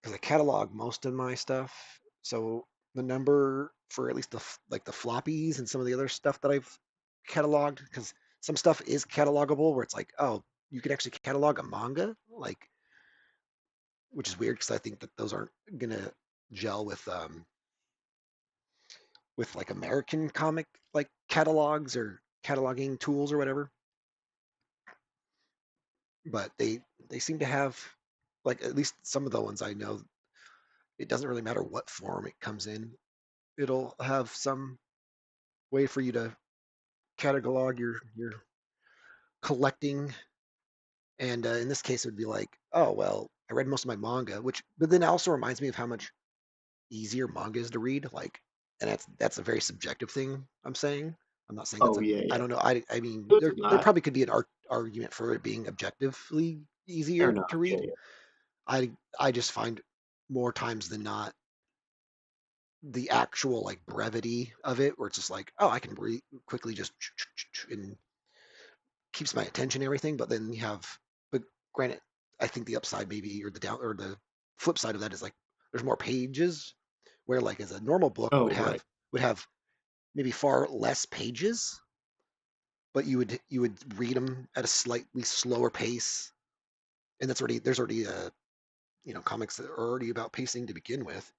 A: because I catalog most of my stuff. So the number for at least like the floppies and some of the other stuff that I've cataloged, because some stuff is catalogable where it's like, oh, you can actually catalog a manga, like which is weird because I think that those aren't gonna gel with like American comic like catalogs or cataloging tools or whatever. But they seem to have like at least some of the ones I know. It doesn't really matter what form it comes in. It'll have some way for you to catalog your collecting. And in this case, it would be like, oh well, I read most of my manga, which but then it also reminds me of how much easier manga is to read. Like, and that's a very subjective thing. I'm saying. I'm not saying that's
B: Oh
A: a.
B: yeah,
A: I
B: yeah.
A: don't know. I mean,
B: It's
A: there
B: not
A: probably could be an argument for it being objectively
B: fair
A: easier
B: enough.
A: to
B: Yeah,
A: read.
B: yeah.
A: I just find more times than not the actual like brevity of it, where it's just like, oh, I can quickly just and keeps my attention and everything. But then you have, but granted, I think the upside maybe or the down or the flip side of that is like there's more pages, where like as a normal book
B: Oh
A: would
B: right.
A: have maybe far less pages, but you would read them at a slightly slower pace and there's already comics that are already about pacing to begin with.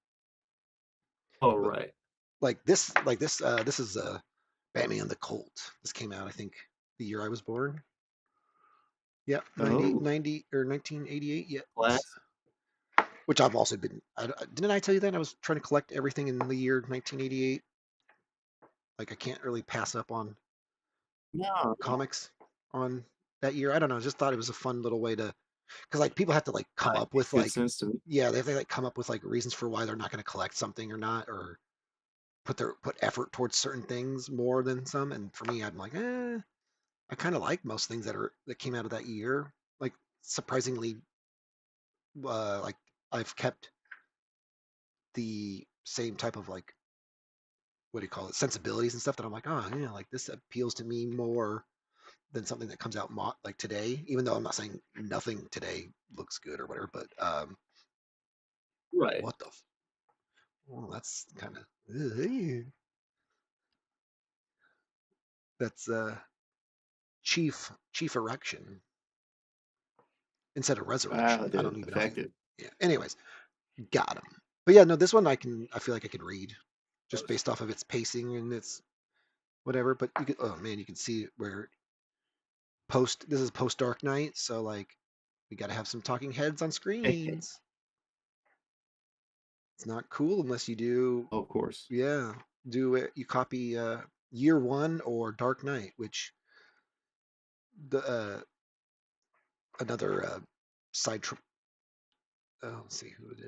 B: Oh,
A: But
B: right.
A: this is Batman the Colt. This came out, I think, the year I was born. Yep,
B: Oh,
A: 90 or 1988. Yes,
B: class.
A: which I've also been. Didn't I tell you that I was trying to collect everything in the year 1988? Like I can't really pass up on
B: No, no,
A: comics on that year. I don't know. I just thought it was a fun little way to, because like people have to like come
B: it
A: up
B: makes
A: with
B: good
A: like,
B: sense to me.
A: yeah, they have to like come up with like reasons for why they're not going to collect something or not, or put effort towards certain things more than some. And for me, I'm like, I kind of like most things that came out of that year. Like surprisingly, like I've kept the same type of like, what do you call it, sensibilities and stuff that I'm like, oh yeah, like this appeals to me more than something that comes out like today. Even though I'm not saying nothing today looks good or whatever, but
B: Right.
A: what the? Well, that's kind of that's chief erection instead of
B: Wow,
A: resurrection. I don't
B: dude,
A: even know how you.
B: effective.
A: Yeah. Anyways, got him. But yeah, no, this one I feel like I could read just
B: Those.
A: based off of its pacing and its whatever. But you could, oh man, you can see where this is post Dark Knight, so like we got to have some talking heads on screens. It's not cool unless you do,
B: Of course.
A: yeah, do it. You copy Year One or Dark Knight, which the another side. Let's see who it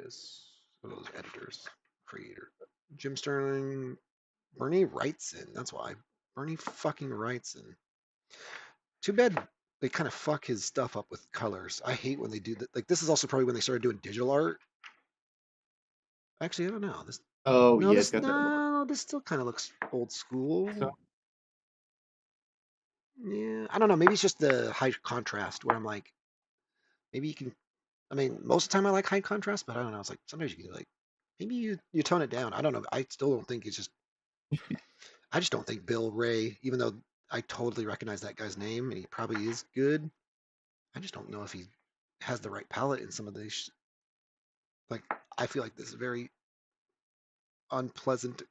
A: is. One of those editors, creator, Jim Sterling, Bernie Wrightson. That's why Bernie fucking Wrightson. Too bad they kind of fuck his stuff up with colors. I hate when they do that. Like this is also probably when they started doing digital art. Actually, I don't know.
B: Oh, yeah, it's got that look.
A: No, this still kind of looks old
B: So,
A: school. Yeah, I don't know. Maybe it's just the high contrast where I'm like, maybe you can. I mean, most of the time I like high contrast, but I don't know. It's like sometimes you can like, maybe you tone it down. I don't know. I still don't think it's just. I just don't think Bill Ray, even though I totally recognize that guy's name and he probably is good. I just don't know if he has the right palette in some of these. Like, I feel like this is very unpleasant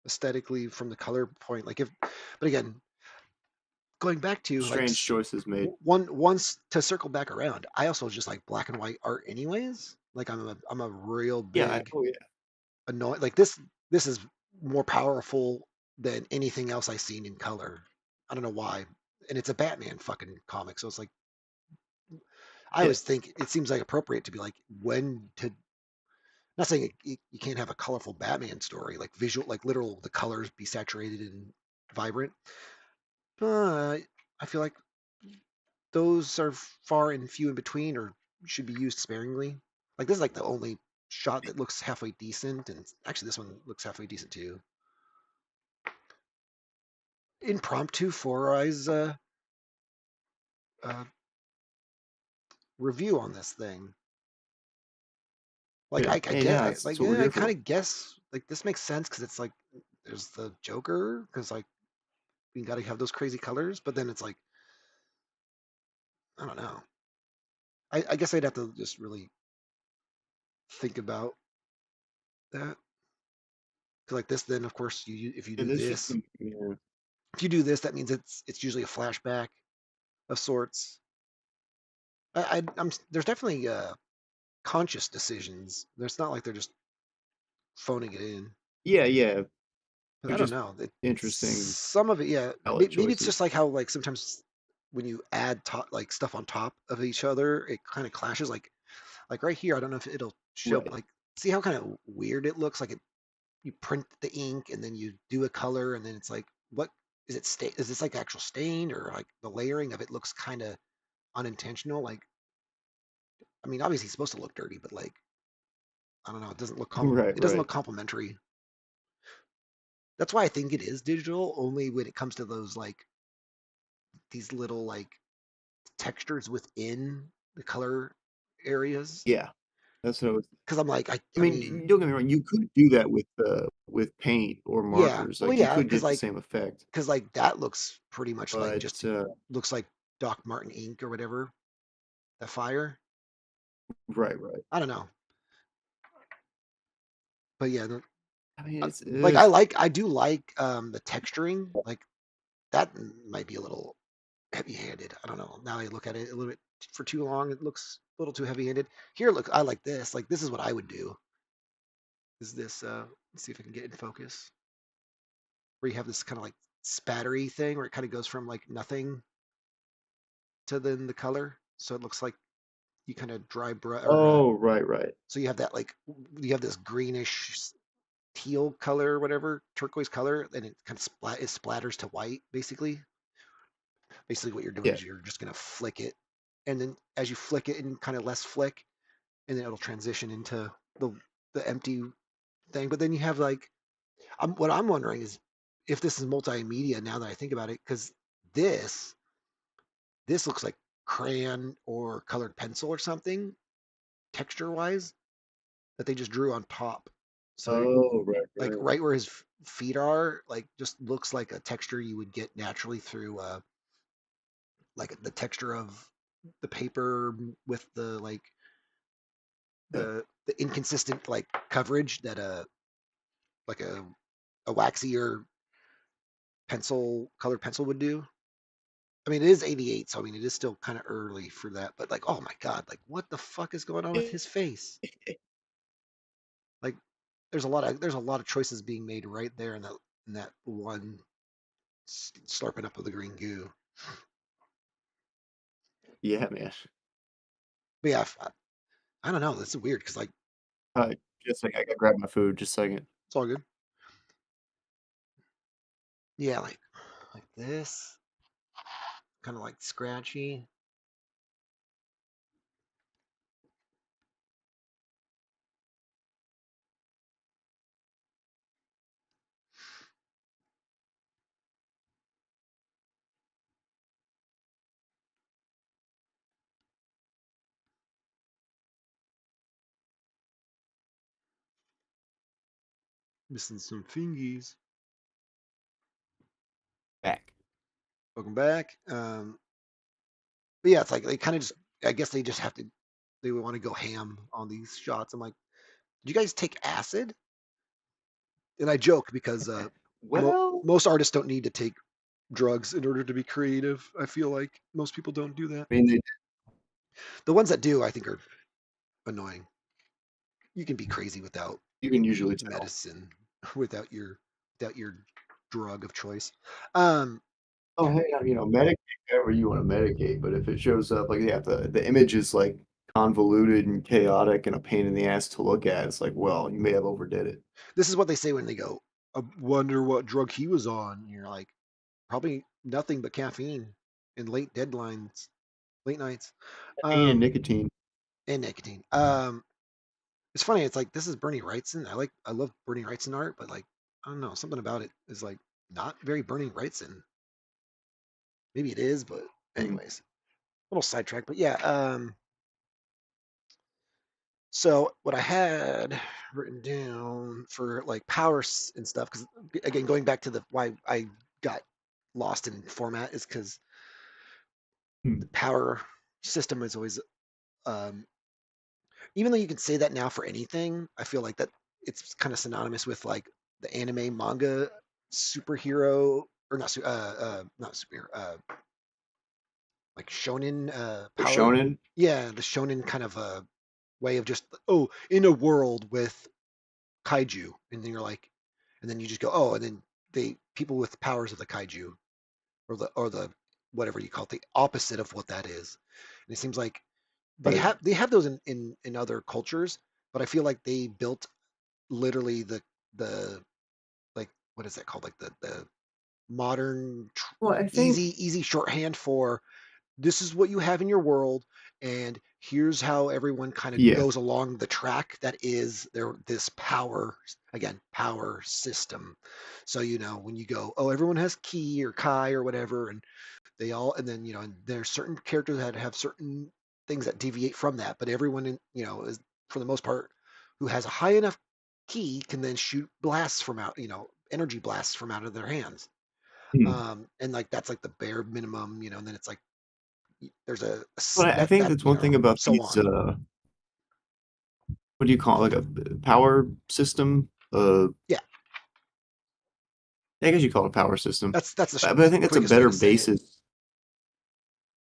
A: aesthetically from the color point. Like, but again, going back to like
B: strange choices made.
A: once to circle back around, I also just like black and white art anyways. Like I'm a real
B: Yeah,
A: big
B: oh, yeah.
A: annoying like this is more powerful than anything else I've seen in color. I don't know why. And it's a Batman fucking comic, so it's like I
B: Yeah.
A: always think it seems like appropriate to be like when to, not saying you can't have a colorful Batman story, like visual, like literal, the colors be saturated and vibrant. But I feel like those are far and few in between, or should be used sparingly. Like this is like the only shot that looks halfway decent, and actually this one looks halfway decent too. Impromptu Foureyes uh, review on this thing. Like I
B: Good. Hey,
A: get
B: now
A: I
B: that's,
A: like
B: that's what we're
A: yeah, I
B: here
A: kind
B: for.
A: of guess like this makes sense because it's like there's the Joker because like you got to have those crazy colors, but then it's like I don't know. I guess I'd have to just really think about that. Cause like this, then of course if you
B: Yeah,
A: do
B: this just,
A: this,
B: yeah.
A: if you do this, that means it's usually a flashback of sorts. I'm there's definitely conscious decisions. There's not like they're just phoning it in.
B: Yeah, yeah.
A: But
B: They're
A: I don't
B: just
A: know.
B: interesting
A: Some of it, yeah.
B: palette
A: Maybe it's
B: choices.
A: just like how like sometimes when you add like stuff on top of each other, it kind of clashes. Like right here, I don't know if it'll show.
B: Right.
A: Like see how kind of weird it looks. Like you print the ink and then you do a color and then it's like what is it stain, is this like actual stain or like the layering of it looks kind of unintentional, like I mean obviously it's supposed to look dirty but like I don't know,
B: Right,
A: it doesn't
B: right.
A: look complimentary. That's why I think it is digital only when it comes to those like these little like textures within the color areas
B: Yeah. That's what I was.
A: because I'm like
B: I
A: I mean
B: mean, don't get me wrong, you could do that with paint or
A: yeah
B: markers,
A: well
B: like, you
A: yeah
B: could get the same effect,
A: because like that looks pretty much like
B: but,
A: just looks like Doc Martin ink or whatever. the fire.
B: Right, right.
A: I don't know, but yeah,
B: I mean, it's
A: like I do like the texturing. Like that might be a little heavy-handed. I don't know. Now I look at it a little bit for too long, it looks a little too heavy-handed. Here, look, I like this. Like this is what I would do. Is this? Let's see if I can get in focus. Where you have this kind of like spattery thing, where it kind of goes from like nothing to then the color, so it looks like you kind of dry brush or
B: oh, right, right.
A: so you have that like you have this greenish teal color, or whatever turquoise color, and it kind of it splatters to white basically. Basically, what you're doing
B: Yeah.
A: is you're just gonna flick it, and then as you flick it and kind of less flick, and then it'll transition into the empty thing. But then you have like what I'm wondering is if this is multimedia now that I think about it, because this this looks like crayon or colored pencil or something texture wise that they just drew on top. So
B: Oh, right,
A: like
B: right.
A: right where his feet are, like just looks like a texture you would get naturally through like the texture of the paper with the like
B: Yeah.
A: the inconsistent like coverage that like a waxier pencil colored pencil would do. I mean, it is 88, so I mean, it is still kind of early for that. But like, oh my god, like what the fuck is going on with his face? Like, there's a lot of choices being made right there in that one slurping up of the green goo.
B: Yeah, man.
A: But yeah, I don't know. This is weird because like
B: Uh, just like I gotta grab my food. Just a second.
A: it's all good. Yeah, like this, kind of like scratchy. Missing some fingies.
B: Back.
A: Welcome back. But yeah, it's like they kind of just. I guess they just have to. They would want to go ham on these shots. I'm like, do you guys take acid? And I joke because
B: Well,
A: most artists don't need to take drugs in order to be creative. I feel like most people don't do that.
B: I mean,
A: The ones that do, I think, are annoying. You can be crazy without
B: you can usually tell.
A: medicine, without your drug of choice. Um,
B: Oh, hey, medicate however you want to medicate, but if it shows up like, yeah, the image is like convoluted and chaotic and a pain in the ass to look at, it's like, well, you may have overdid it.
A: this is what they say when they go, "I wonder what drug he was on." And you're like, probably nothing but caffeine and late deadlines, late nights,
B: And
A: um,
B: nicotine.
A: and nicotine. It's funny. It's like this is Bernie Wrightson. I love Bernie Wrightson art, but like I don't know, something about it is like not very Bernie Wrightson. Maybe it is, but
B: Mm.
A: anyways, a little sidetrack. But yeah, so what I had written down for like and stuff, because again, going back to the why I got lost in format is because the
B: Hmm.
A: power system is always um, even though you can say that now for anything, I feel like that it's kind of synonymous with like the anime manga superhero or not superhero like shonen
B: The
A: power.
B: shonen?
A: Yeah, the shonen kind of way of just in a world with kaiju, and then you're like, and then you just go and then they people with powers of the kaiju or the whatever you call it, the opposite of what that is. And it seems like
B: Right.
A: they have those in other cultures, but I feel like they built literally the like what is that called, like the modern
B: Well, I think,
A: easy shorthand for this is what you have in your world, and here's how everyone kind of
B: yeah.
A: goes along the track that is their this power, again, power system. So when you go, oh, everyone has ki or kai or whatever, and they all, and then and there's certain characters that have certain things that deviate from that, but everyone is for the most part who has a high enough ki can then shoot blasts from out, energy blasts from out of their hands.
B: Hmm.
A: And like that's like the bare minimum, and then it's like there's
B: But I think
A: that
B: that's one thing about
A: so
B: these,
A: on.
B: what do you call it, like a power system?
A: Yeah,
B: I guess you call it a power system.
A: that's the
B: But I think that's a
A: quickest way
B: better
A: to say it.
B: basis.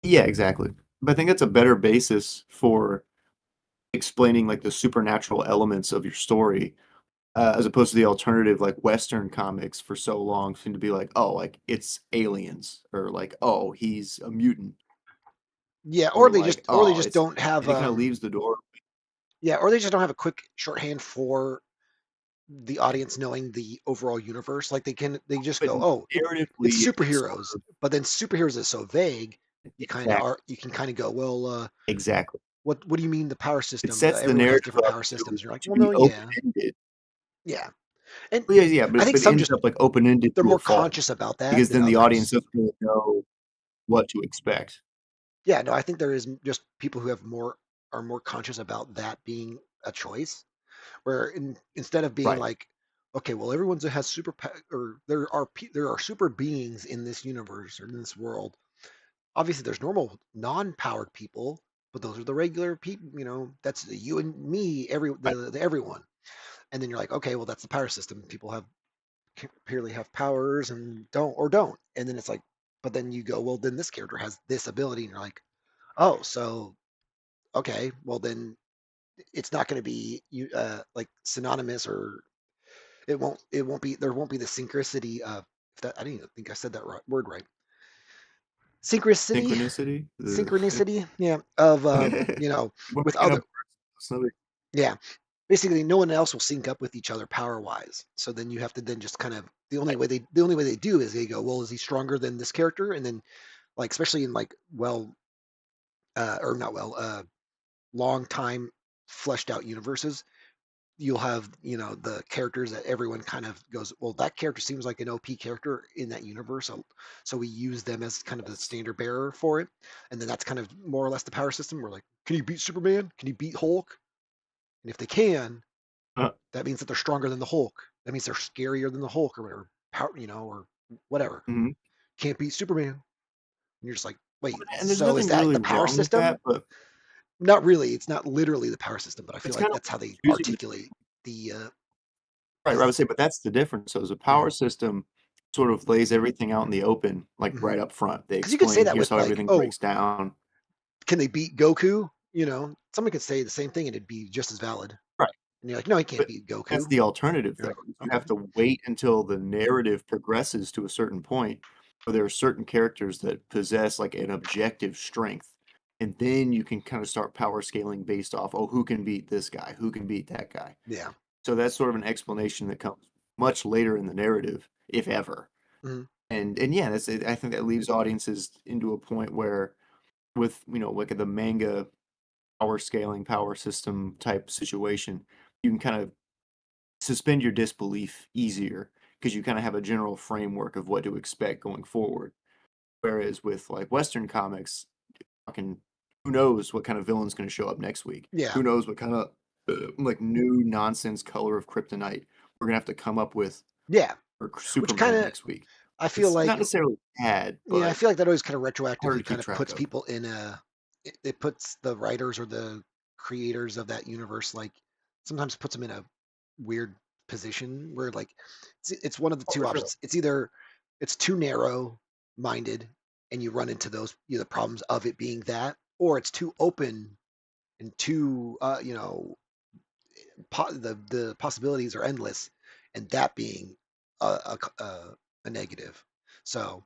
B: Yeah, exactly. But I think that's a better basis for explaining like the supernatural elements of your story, as opposed to the alternative, like Western comics for so long seem to be like, oh, like it's aliens, or like, oh, he's a mutant,
A: Yeah,
B: or like,
A: or they
B: oh,
A: just
B: it's,
A: don't have
B: and it kind of leaves the door.
A: yeah, or they just don't have a quick shorthand for the audience knowing the overall universe. Like they just
B: But
A: go, "Oh, it's
B: narratively, it's sort
A: superheroes."
B: of
A: But then superheroes is so vague,
B: exactly,
A: you can kind of go, "Well,
B: exactly.
A: what do you mean the power
B: It
A: system?
B: sets the
A: Everyone has
B: narrative
A: different
B: up
A: power systems." And you're like,
B: to
A: "Well,
B: be
A: no,
B: open
A: yeah.
B: ended.
A: Yeah." And
B: Yeah, yeah,
A: I think
B: but it
A: some
B: ends
A: just
B: up like open ended
A: they're
B: to a
A: more
B: fault
A: conscious about that
B: because
A: than
B: then the audience
A: others.
B: doesn't really know what to expect.
A: Yeah, no, I think there is just people who have more are more conscious about that being a choice. Where instead of being
B: Right.
A: like, okay, well, everyone has or there are super beings in this universe or in this world. Obviously, there's normal non-powered people, but those are the regular people. You know, that's the you and me,
B: Right.
A: the everyone. And then you're like, okay, well, that's the power system. People have purely have powers and don't. And then it's like, but then you go, well, then this character has this ability, and you're like, oh, so okay, well then it's not going to be you like synonymous or it won't be there won't be the synchronicity of if that I didn't even think I said that word right. Synchronicity,
B: Synchronicity.
A: synchronicity, yeah, of you know,
B: We're
A: with
B: making
A: other
B: up words. It's another
A: yeah. Basically no one else will sync up with each other power wise. So then you have to then just kind of
B: right.
A: the only way they do is they go, well, is he stronger than this character? And then like especially in like or not long time fleshed out universes, you'll have the characters that everyone kind of goes, well, that character seems like an OP character in that universe, so we use them as kind of the
B: Yes.
A: standard bearer for it, and then that's kind of more or less the power system. We're like, can you beat Superman? Can you beat Hulk? And if they can,
B: Uh,
A: that means that they're stronger than the Hulk. That means they're scarier than the Hulk or whatever, or whatever.
B: mhm.
A: Can't beat Superman. And you're just like, wait,
B: And there's
A: so is
B: nothing
A: that
B: really
A: the power
B: wrong with
A: system?
B: that, but
A: Not really. It's not literally the power system, but I feel
B: it's
A: like
B: kind of
A: that's how they
B: confusing to me.
A: articulate the
B: Right, I
A: the
B: would say, but that's the difference. So the
A: yeah.
B: power system sort of lays everything out in the open, like
A: Mhm.
B: right up front. They
A: Because you could say
B: explain,
A: that
B: here's
A: with
B: how
A: like,
B: everything
A: oh,
B: breaks down.
A: can they beat Goku? Someone could say the same thing and it'd be just as valid.
B: Right.
A: And you're like, no, he can't
B: But
A: beat
B: that's
A: Goku.
B: the alternative,
A: You're
B: though,
A: like,
B: is you
A: okay,
B: have to wait until the narrative progresses to a certain point where there are certain characters that possess like an objective strength. And then you can kind of start power scaling based off, oh, who can beat this guy? Who can beat that guy?
A: yeah,
B: So that's sort of an explanation that comes much later in the narrative, if ever.
A: mhm,
B: And yeah, that's I think that leaves audiences into a point where with, like the manga power scaling, power system type situation, you can kind of suspend your disbelief easier because you kind of have a general framework of what to expect going forward. Whereas with like Western comics, fucking who knows what kind of villain's going to show up next week?
A: yeah,
B: Who knows what kind of like new nonsense color of kryptonite we're gonna have to come up with
A: yeah.
B: for
A: Which kind
B: Superman
A: of
B: next week?
A: I feel
B: It's not
A: like,
B: necessarily bad,
A: yeah, I
B: but
A: feel like that always kind of
B: harder
A: retroactively
B: to
A: kind
B: keep
A: of
B: track
A: puts
B: of.
A: people in it puts the writers or the creators of that universe like sometimes puts them in a weird position where like it's one of the
B: Oh,
A: two
B: for sure.
A: options. It's either it's too narrow minded and you run into those the problems of it being that, or it's too open and too the possibilities are endless, and that being a negative. So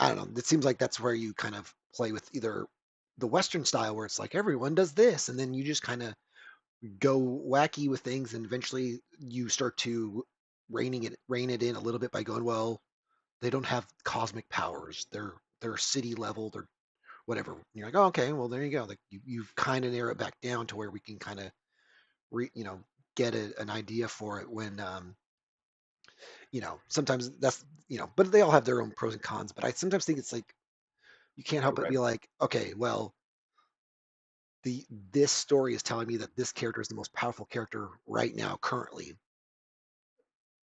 A: I don't know. It seems like that's where you kind of play with either the Western style, where it's like everyone does this, and then you just kind of go wacky with things, and eventually you start to rein it in a little bit by going, well, they don't have cosmic powers. They're city level. They're whatever. And you're like, oh, okay, well, there you go. Like you've kind of narrowed it back down to where we can kind of you know get an idea for it when sometimes that's but they all have their own pros and cons, but I sometimes think it's like you can't
B: Right,
A: help but
B: right.
A: be like, okay, well, this story is telling me that this character is the most powerful character right now currently,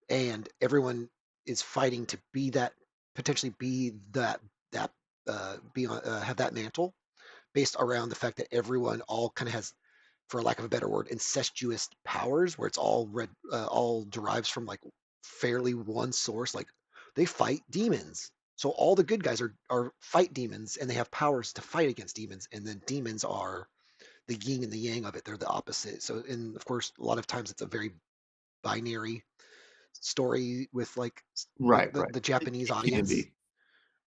A: and everyone is fighting to be that potentially be that be on have that mantle based around the fact that everyone all kind of has, for lack of a better word, incestuous powers, where it's all derives from like fairly one source. Like they fight demons, so all the good guys are fight demons, and they have powers to fight against demons, and then demons are the yin and the yang of it. They're the opposite. So, and of course, a lot of times it's a very binary story with like
B: Right,
A: the
B: right.
A: Japanese
B: It can
A: audience.
B: be.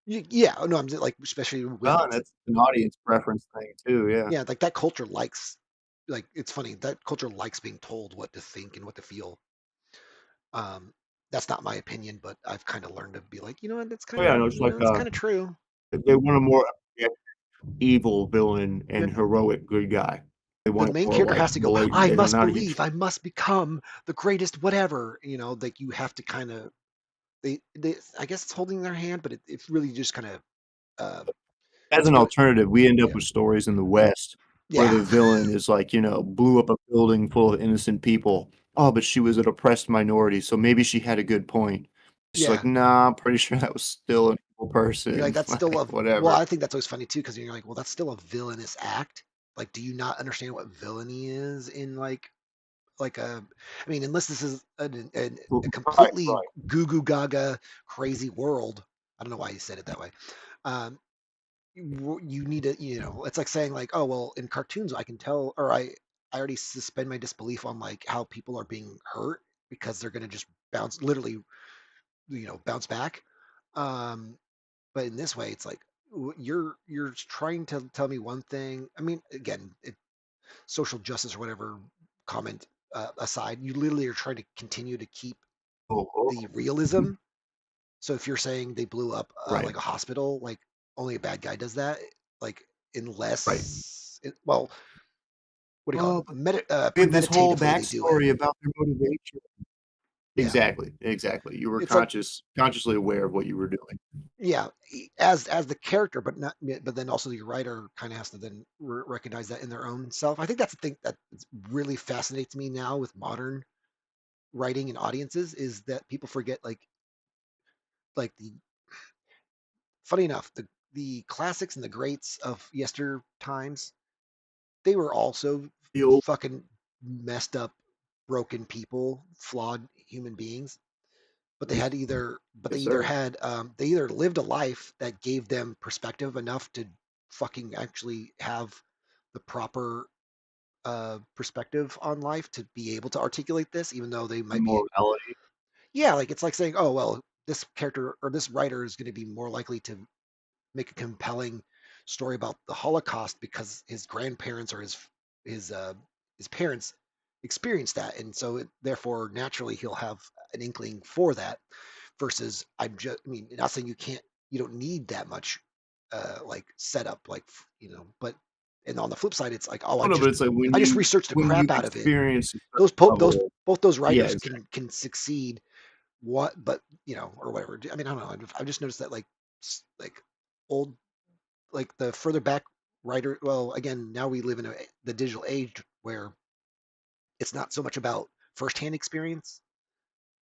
A: Yeah, no, I'm like especially with
B: Well, and that's an audience preference thing too, yeah.
A: yeah, like that culture likes, like it's funny that culture likes being told what to think and what to feel. Um, that's not my opinion, but I've kind of learned to be like, you know what, that's
B: Oh,
A: kind
B: yeah, no,
A: of,
B: it's like,
A: it's kind of true.
B: they want a more objective evil villain and
A: Yep.
B: heroic good guy. They
A: The
B: want it
A: main
B: more
A: character
B: like
A: has to go,
B: blatant.
A: I
B: They don't know
A: must
B: how to get
A: believe, I must become the greatest whatever. Like you have to kind of, they I guess it's holding their hand, but it's really just kind of, uh,
B: as
A: it's
B: an
A: really,
B: alternative, we end up
A: yeah,
B: with stories in the West where
A: yeah,
B: the villain is like, blew up a building full of innocent people. Oh, but she was an oppressed minority, so maybe she had a good point. She's like,
A: yeah.
B: nah, I'm pretty sure that was still an evil
A: You're like,
B: person.
A: that's still
B: Like,
A: a, well,
B: whatever.
A: I think that's always funny too, because you're like, well, that's still a villainous act. Like, do you not understand what villainy is in like I mean, unless this is a
B: Right,
A: completely
B: right.
A: goo goo gaga crazy world. I don't know why you said it that way. Um, you need to, it's like saying like, oh, well, in cartoons, I can tell, or I already suspend my disbelief on like how people are being hurt because they're going to just bounce, literally, bounce back. Um, but in this way, it's like you're trying to tell me one thing. I mean, again, social justice or whatever comment aside, you literally are trying to continue to keep
B: Oh, oh,
A: the realism. So if you're saying they blew up
B: right,
A: like a hospital, like only a bad guy does that, like
B: right.
A: well, what do you call it?
B: Oh, but we have this whole
A: Premeditatively, they do it.
B: backstory about their motivation.
A: Yeah,
B: Exactly, exactly. You were
A: it's like
B: consciously aware of what you were doing.
A: yeah, as the character, but not, but then also the writer kind of has to then recognize that in their own self. I think that's the thing that really fascinates me now with modern writing and audiences is that people forget the funny enough the classics and the greats of yester times, they were also
B: The old
A: fucking messed up, broken people, flawed human beings, but
B: yes,
A: they either
B: sir.
A: had they either lived a life that gave them perspective enough to fucking actually have the proper perspective on life to be able to articulate this, even though they
B: The
A: might be,
B: morality.
A: yeah, like it's like saying, oh well, this character or this writer is going to be more likely to make a compelling story about the Holocaust because his grandparents or his uh, his parents experienced that, and so therefore naturally he'll have an inkling for that. Versus, I mean, not saying you don't need that much like setup, like but and on the flip side, it's like, oh,
B: Oh, no, but it's like
A: I just researched the
B: when you
A: crap out of it.
B: experience a certain
A: Those
B: level.
A: both those
B: Yeah,
A: writers
B: exactly.
A: can succeed what but or whatever. I mean, I don't know, I've just noticed that like like old, like the further back writer, well, again, now we live in the digital age where it's not so much about firsthand experience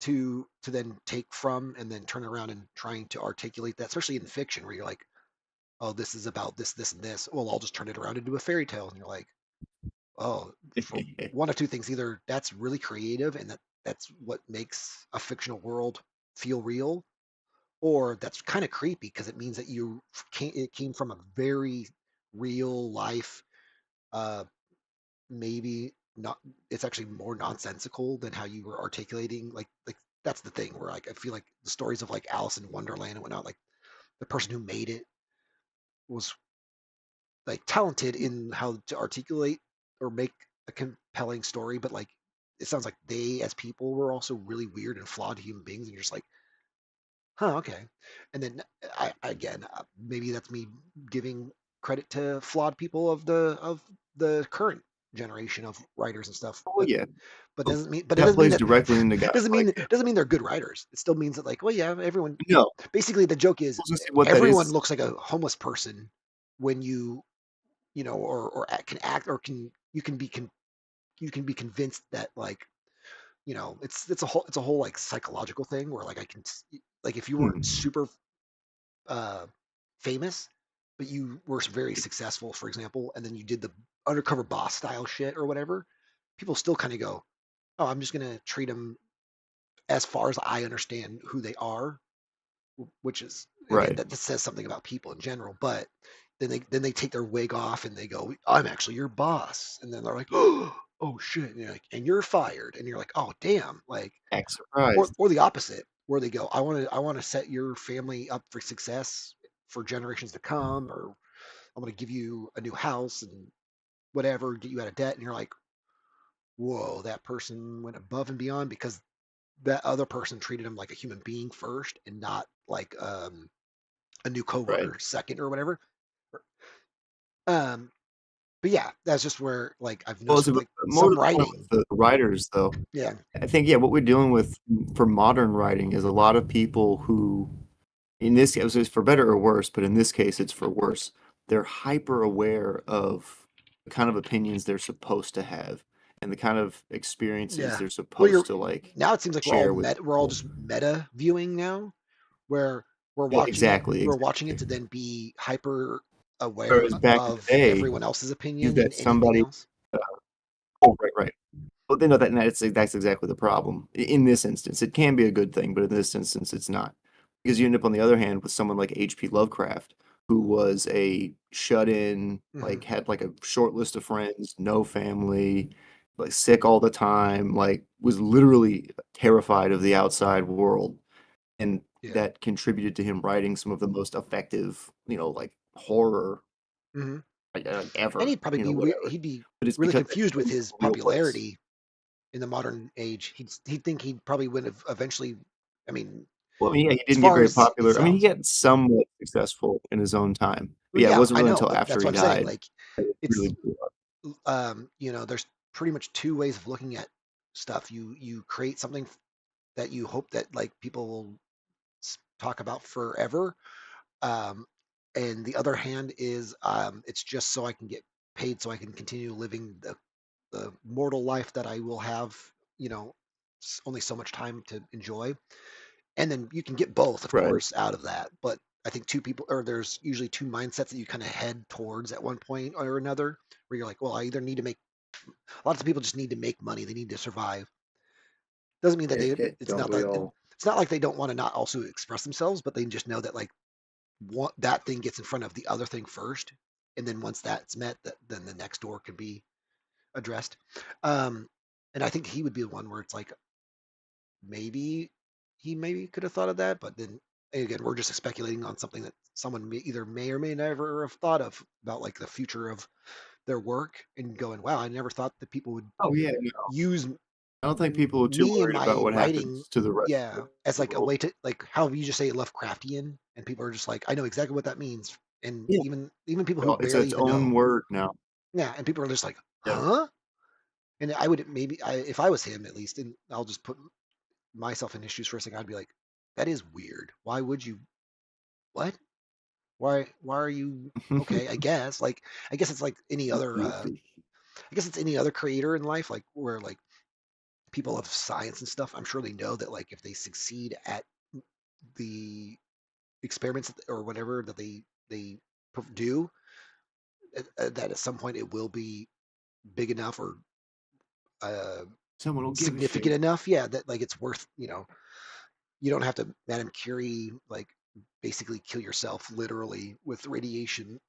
A: to then take from and then turn around and trying to articulate that, especially in fiction where you're like, oh, this is about this and this, well, I'll just turn it around into a fairy tale, and you're like, oh, for one of two things: either that's really creative and that's what makes a fictional world feel real, or that's kind of creepy because it means that it came from a very real life, uh maybe not, it's actually more nonsensical than how you were articulating, like that's the thing where like I feel like the stories of like Alice in Wonderland and whatnot, like the person who made it was like talented in how to articulate or make a compelling story, but like it sounds like they as people were also really weird and flawed human beings, and you're just like, huh, okay. And then again, maybe that's me giving credit to flawed people of the current generation of writers and stuff,
B: Oh, yeah. Look,
A: but it
B: that
A: doesn't mean
B: plays
A: that
B: directly into guys like him.
A: doesn't mean they're good writers. It still means that like, well, yeah, everyone,
B: No, I
A: basically the joke is
B: was gonna say what that
A: everyone
B: is.
A: looks like a homeless person when or can act, or you can be convinced that like, it's a whole like psychological thing where like like if you weren't
B: Hmm.
A: super uh famous, but you were very successful, for example, and then you did the undercover boss style shit or whatever, people still kind of go, "Oh, I'm just gonna treat them as far as I understand who they are," which is again
B: Right.
A: that says something about people in general. But then they take their wig off and they go, "I'm actually your boss," and then they're like, "Oh shit," and you're like, "And you're fired," and you're like, "Oh damn," like,
B: Act
A: or
B: surprised.
A: or the opposite, where they go, "I want to set your family up for success for generations to come," or "I'm going to give you a new house and whatever, get you out of debt," and you're like, "Whoa, that person went above and beyond because that other person treated him like a human being first and not like a new
B: Right.
A: coworker second or whatever." Um, but yeah, that's just where like I've
B: Well,
A: noticed
B: it's
A: with
B: a
A: like
B: more to
A: some
B: the point
A: writing.
B: with the writers, though.
A: Yeah,
B: I think, yeah, what we're dealing with for modern writing is a lot of people who, in this case, it's for better or worse, but in this case, it's for worse. They're hyper aware of the kind of opinions they're supposed to have and the kind of experiences
A: yeah.
B: they're
A: Well,
B: supposed
A: you're
B: to like
A: now it seems like
B: share with
A: we're all
B: people.
A: just meta viewing now, where we're
B: Yeah,
A: watching it
B: exactly,
A: we're watching it
B: exactly.
A: to then be hyper aware
B: Whereas back in the
A: of
B: day,
A: everyone else's
B: you've
A: opinion
B: got
A: and anything
B: somebody.
A: else.
B: uh, Oh, right, right. Well, they know that, and that's exactly the problem. In this instance, it can be a good thing, but in this instance, it's not. Because you end up, on the other hand, with someone like H.P. Lovecraft, who was a shut-in,
A: Hmm.
B: like had like a short list of friends, no family, like sick all the time, like was literally terrified of the outside world, and
A: Yeah.
B: that contributed to him writing some of the most effective, like horror,
A: Hmm.
B: like
A: And
B: ever,
A: he'd probably be
B: whatever.
A: he'd be
B: But it's
A: really
B: because it
A: confused with
B: comes
A: his
B: from a real place.
A: popularity in the modern age. He'd think he probably would have eventually. I mean,
B: Well, I mean, yeah, he
A: as
B: didn't get
A: far
B: very
A: as it
B: popular. I mean, he
A: sounds.
B: got somewhat successful in his own time. But
A: Well,
B: yeah, it
A: yeah,
B: wasn't
A: I
B: really
A: know,
B: until
A: but
B: after
A: that's what
B: he
A: I'm saying.
B: died
A: Like,
B: that it
A: it's
B: really blew up.
A: there's pretty much two ways of looking at stuff. You create something that you hope that like people will talk about forever, um, and the other hand is it's just so I can get paid, so I can continue living the mortal life that I will have. You know, only so much time to enjoy, and then you can get both, of
B: Right.
A: course, out of that. But I think two people, or there's usually two mindsets that you kind of head towards at one point or another, where you're like, well, I either need to make. Lots of people just need to make money; they need to survive. Doesn't mean that they. It's
B: Don't
A: not
B: we
A: that.
B: all?
A: It's not like they don't want to not also express themselves, but they just know that like that thing gets in front of the other thing first, and then once that's met, then the next door can be addressed. Um, and I think he would be the one where it's like maybe he maybe could have thought of that, but then again, we're just speculating on something that someone either may or may never have thought of about like the future of their work and going, wow, I never thought that people would
B: Oh yeah, no.
A: use
B: I don't think people are too
A: me and
B: worried about
A: my
B: what
A: writing,
B: happens to the rest of
A: yeah, as
B: the
A: like a
B: world.
A: way to like how you just say Lovecraftian, and people are just like, I know exactly what that means, and
B: Yeah.
A: even people who
B: Well, it's
A: barely
B: its
A: even
B: own
A: know,
B: word now.
A: yeah, and people are just like,
B: Yeah.
A: huh? And I would maybe, if I was him at least, and I'll just put myself in issues for a second, I'd be like, that is weird. Why would you? What? Why are you? Okay, I guess. Like, I guess it's like any other.
B: Goofy.
A: I guess it's any other creator in life, like where like people of science and stuff. I'm sure they know that like if they succeed at the experiments or whatever that they do, that at some point it will be big enough or uh,
B: Someone will give a
A: significant
B: shit.
A: enough, yeah, that like it's worth. You don't have to Madame Curie like basically kill yourself literally with radiation,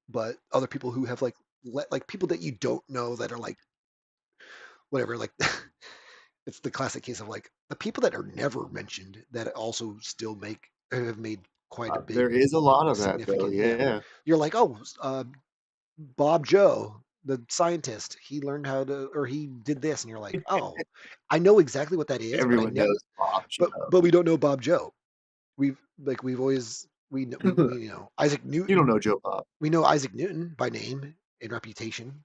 A: but other people who have like like people that you don't know that are like whatever, like it's the classic case of like the people that are never mentioned that also still have made quite a big
B: There is a lot of that, though.
A: significant, yeah.
B: Yeah.
A: You're like, oh, Bob Joe, the scientist, he learned how to, or he did this, and you're like, oh, I know exactly what that is, but I
B: Everyone
A: never,
B: knows Bob
A: but we don't know Bob Joe. We've always we
B: Joe.
A: know Isaac
B: You don't
A: Newton.
B: know Joe Bob.
A: We know Isaac Newton by name and reputation,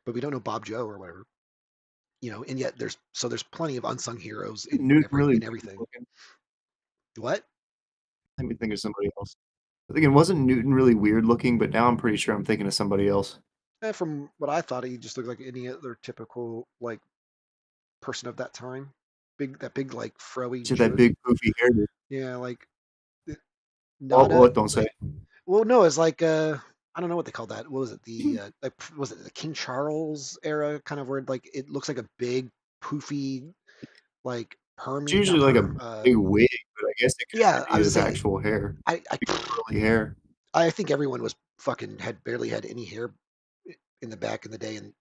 A: but we don't know Bob Joe or whatever. And yet there's plenty of unsung heroes
B: Newton really
A: in
B: weird
A: everything.
B: looking.
A: What?
B: Let me think of somebody else. Again, wasn't Newton really weird looking? But now I'm pretty sure I'm thinking of somebody else.
A: From what I thought, he just looked like any other typical like person of that time. Big like froey
B: To that big poofy hairdo.
A: yeah, like eh,
B: Oh,
A: not a
B: what? Don't say.
A: like
B: It.
A: Well, no, it's like I don't know what they call that. What was it? The like was it the King Charles era kind of where like it looks like a big poofy like
B: It's
A: permy,
B: usually
A: not
B: like
A: perm.
B: a big wig, but I guess it
A: Yeah,
B: could
A: I
B: be
A: was
B: his
A: just saying.
B: actual hair,
A: I I
B: big curly hair.
A: I think everyone was fucking had barely had any hair in the back in the day, and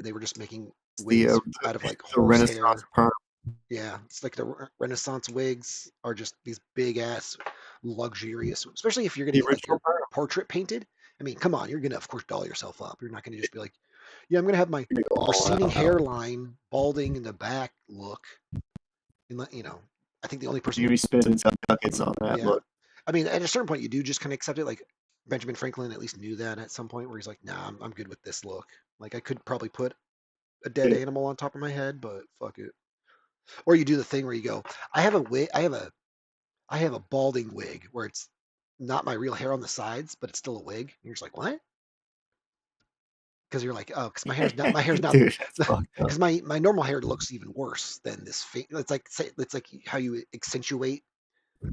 A: they were just making
B: It's
A: wigs out of like
B: the Renaissance
A: horsehair.
B: perm.
A: Yeah, it's like the Renaissance wigs are just these big ass, luxurious. Especially if you're gonna
B: The
A: get like
B: original
A: your
B: perm.
A: portrait painted. I mean, come on, you're gonna of course doll yourself up. You're not gonna just be like, yeah, I'm gonna have my
B: You're gonna go all
A: receding
B: out.
A: hairline, balding in the back look. And I think the only person
B: You're gonna
A: who,
B: be spending some ducats on that
A: yeah,
B: look.
A: I mean, at a certain point, you do just kind of accept it. Like Benjamin Franklin at least knew that at some point, where he's like, nah, I'm good with this look. Like I could probably put a dead
B: Yeah.
A: animal on top of my head, but fuck it. Or you do the thing where you go, I have a wig, I have a balding wig where it's not my real hair on the sides, but it's still a wig. And you're just like, what? Because you're like, oh, because my hair's not,
B: Dude, that's fucked up.
A: because my normal hair looks even worse than this. It's like how you accentuate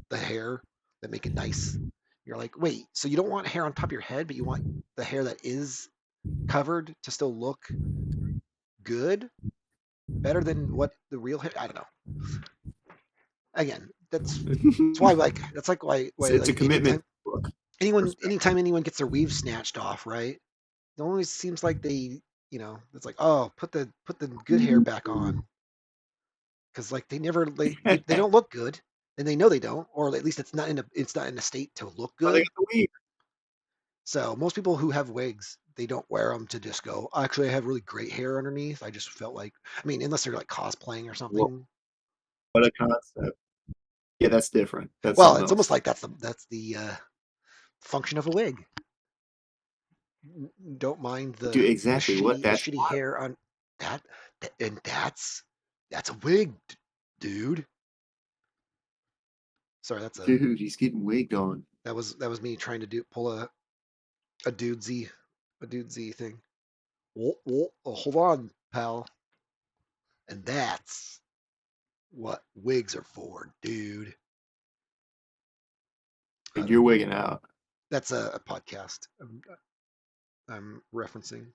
A: the hair that make it nice. You're like, wait, so you don't want hair on top of your head, but you want the hair that is covered to still look good, better than what the real hair. I don't know. Again, that's why like that's like why
B: It's a
A: like
B: commitment book. Respect it.
A: anytime anyone gets their weave snatched off, right? It always seems like it's like, oh, put the good hair back on, because like they never they don't look good, and they know they don't, or at least it's not in a state to look
B: Oh, they
A: good.
B: got the weave.
A: So most people who have wigs, they don't wear them to just go, actually, I have really great hair underneath. I just felt like, I mean, unless they're like cosplaying or
B: What
A: something.
B: a concept. Yeah, that's different. That's
A: Well,
B: something
A: it's almost
B: else.
A: like that's the function of a wig. Don't mind
B: Dude, exactly. What?
A: the
B: That's
A: shitty
B: wild.
A: hair on that, and that's a wig, dude. Sorry,
B: Dude, he's getting wigged on.
A: that was me trying to pull a dudesy thing. Hold on, pal. And that's what wigs are for, dude. I
B: Dude,
A: don't
B: you're
A: know.
B: wigging out.
A: That's a podcast I'm referencing.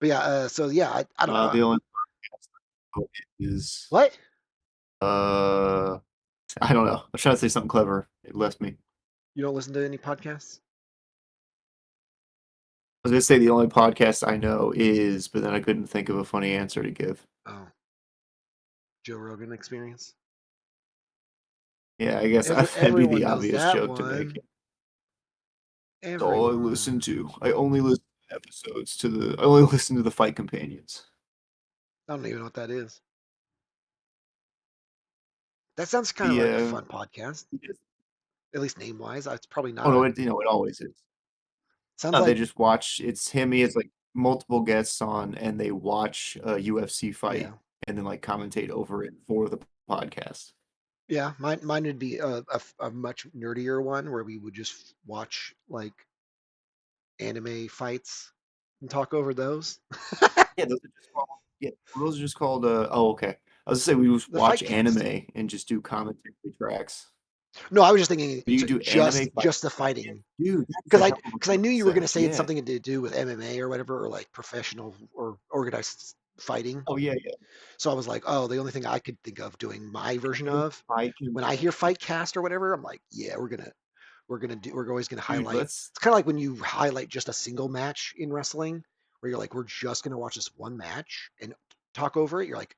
A: But yeah, so yeah, I don't know.
B: The only podcast I know is
A: What?
B: uh I don't know. I was trying to say something clever. It left me.
A: You don't listen to any podcasts?
B: I was gonna say the only podcast I know is, but then I couldn't think of a funny answer to give.
A: Oh, Joe Rogan Experience.
B: Yeah, I guess that'd be the
A: Everyone knows
B: obvious
A: that
B: joke to make.
A: one.
B: That's all I
A: Everyone.
B: listen to. I only listen to episodes to the. I only listen to the Fight Companions.
A: I don't even know what that is. That sounds kind of
B: The
A: like a fun podcast,
B: yes.
A: at least name wise. It's probably
B: Oh
A: not
B: no,
A: a.
B: it always is.
A: Sounds
B: No, they
A: like,
B: just watch. It's him. He has like multiple guests on, and they watch a UFC fight
A: yeah,
B: and then like commentate over it for the podcast.
A: yeah. Mine would be a much nerdier one where we would just watch like anime fights and talk over those.
B: Yeah, those are just called. Yeah, those are just called. Oh, okay. I was gonna say we just
A: The
B: watch
A: fight cast.
B: anime and just do commentary tracks.
A: No, I was just thinking
B: But you
A: it's
B: could do anime
A: just
B: fight.
A: the
B: Yeah,
A: fighting,
B: dude, that's a hell of a
A: because I knew you were going to
B: concept.
A: say it's
B: Yeah.
A: something to do with MMA or whatever, or like professional or organized fighting.
B: Oh yeah, yeah.
A: So I was like, oh, the only thing I could think of doing my version
B: Anime
A: of
B: fight
A: when I hear fight
B: convention.
A: cast or whatever, I'm like, yeah, we're always gonna
B: Dude,
A: highlight.
B: let's.
A: It's kind of like when you highlight just a single match in wrestling, where you're like, we're just gonna watch this one match and talk over it. You're like,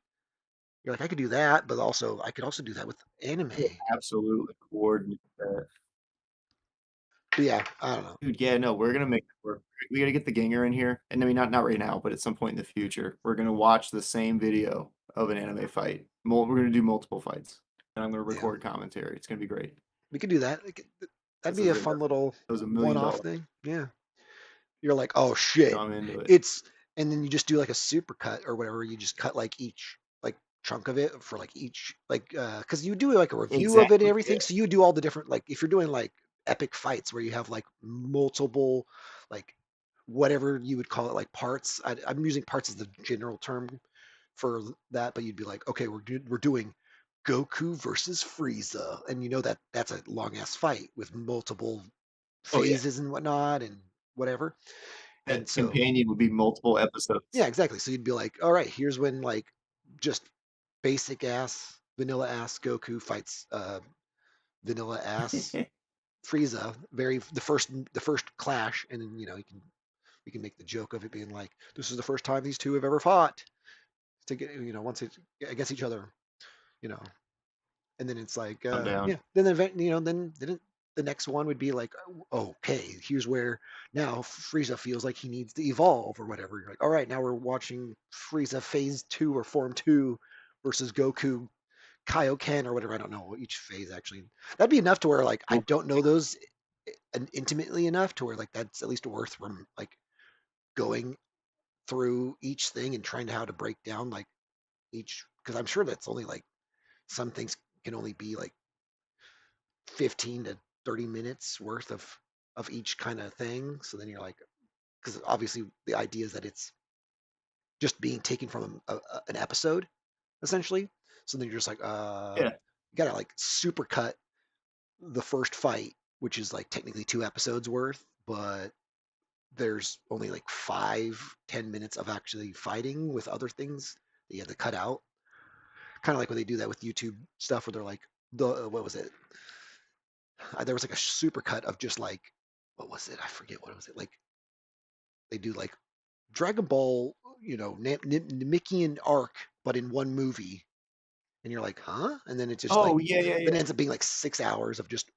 A: I could do that, but also I could also do that with anime.
B: Absolutely coordinate that.
A: But yeah, I don't know.
B: Dude, yeah, no, we're gonna make it work. We gotta get the Ginger in here, and I mean, not right now, but at some point in the future, we're gonna watch the same video of an anime fight. We're gonna do multiple fights, and I'm gonna
A: Yeah,
B: record commentary. It's gonna be great.
A: we could do that. That'd
B: This
A: be
B: is
A: a
B: a
A: fun
B: that
A: little
B: was $1 million.
A: one-off thing. Yeah, you're like, oh shit,
B: I'm into it.
A: it's, and then you just do like a super cut or whatever. You just cut like each like chunk of it for like each like because you do like a review of it and
B: Exactly.
A: everything.
B: Yeah.
A: So you do all the different like if you're doing like epic fights where you have like multiple like whatever you would call it like parts. I'm using parts as the general term for that, but you'd be like, okay, we're doing Goku versus Frieza, and you know that that's a long ass fight with multiple
B: Oh yeah,
A: phases and whatnot and whatever. And
B: that
A: so
B: companion would be multiple episodes.
A: yeah, exactly. So you'd be like, all right, here's when like just basic ass vanilla ass Goku fights vanilla ass Frieza, very the first clash, and then we can make the joke of it being like this is the first time these two have ever fought to get once it's against each other, you know, and then it's like
B: I'm down.
A: yeah, then the event the next one would be like okay, here's where now Frieza feels like he needs to evolve or whatever. You're like all right, now we're watching Frieza phase 2 or form 2 versus Goku Kaioken or whatever. I don't know each phase actually. That'd be enough to where like I
B: Well,
A: don't know those intimately enough to where like that's at least worth from like going through each thing and trying to how to break down like each because I'm sure that's only like some things can only be like 15 to 30 minutes worth of each kind of thing. So then you're like, because obviously the idea is that it's just being taken from an episode essentially. So then you're just like,
B: yeah.
A: you gotta like super cut the first fight, which is like technically 2 episodes worth, but there's only like 5-10 minutes of actually fighting with other things that you have to cut out. Kind of like when they do that with YouTube stuff, where they're like, the what was it? There was like a super cut of just like, what was it? I forget what was it like. They do like Dragon Ball, Namekian arc, but in one movie, and you're like, huh? And then it just like
B: Oh yeah, yeah,
A: then
B: yeah.
A: it ends up being like 6 hours of just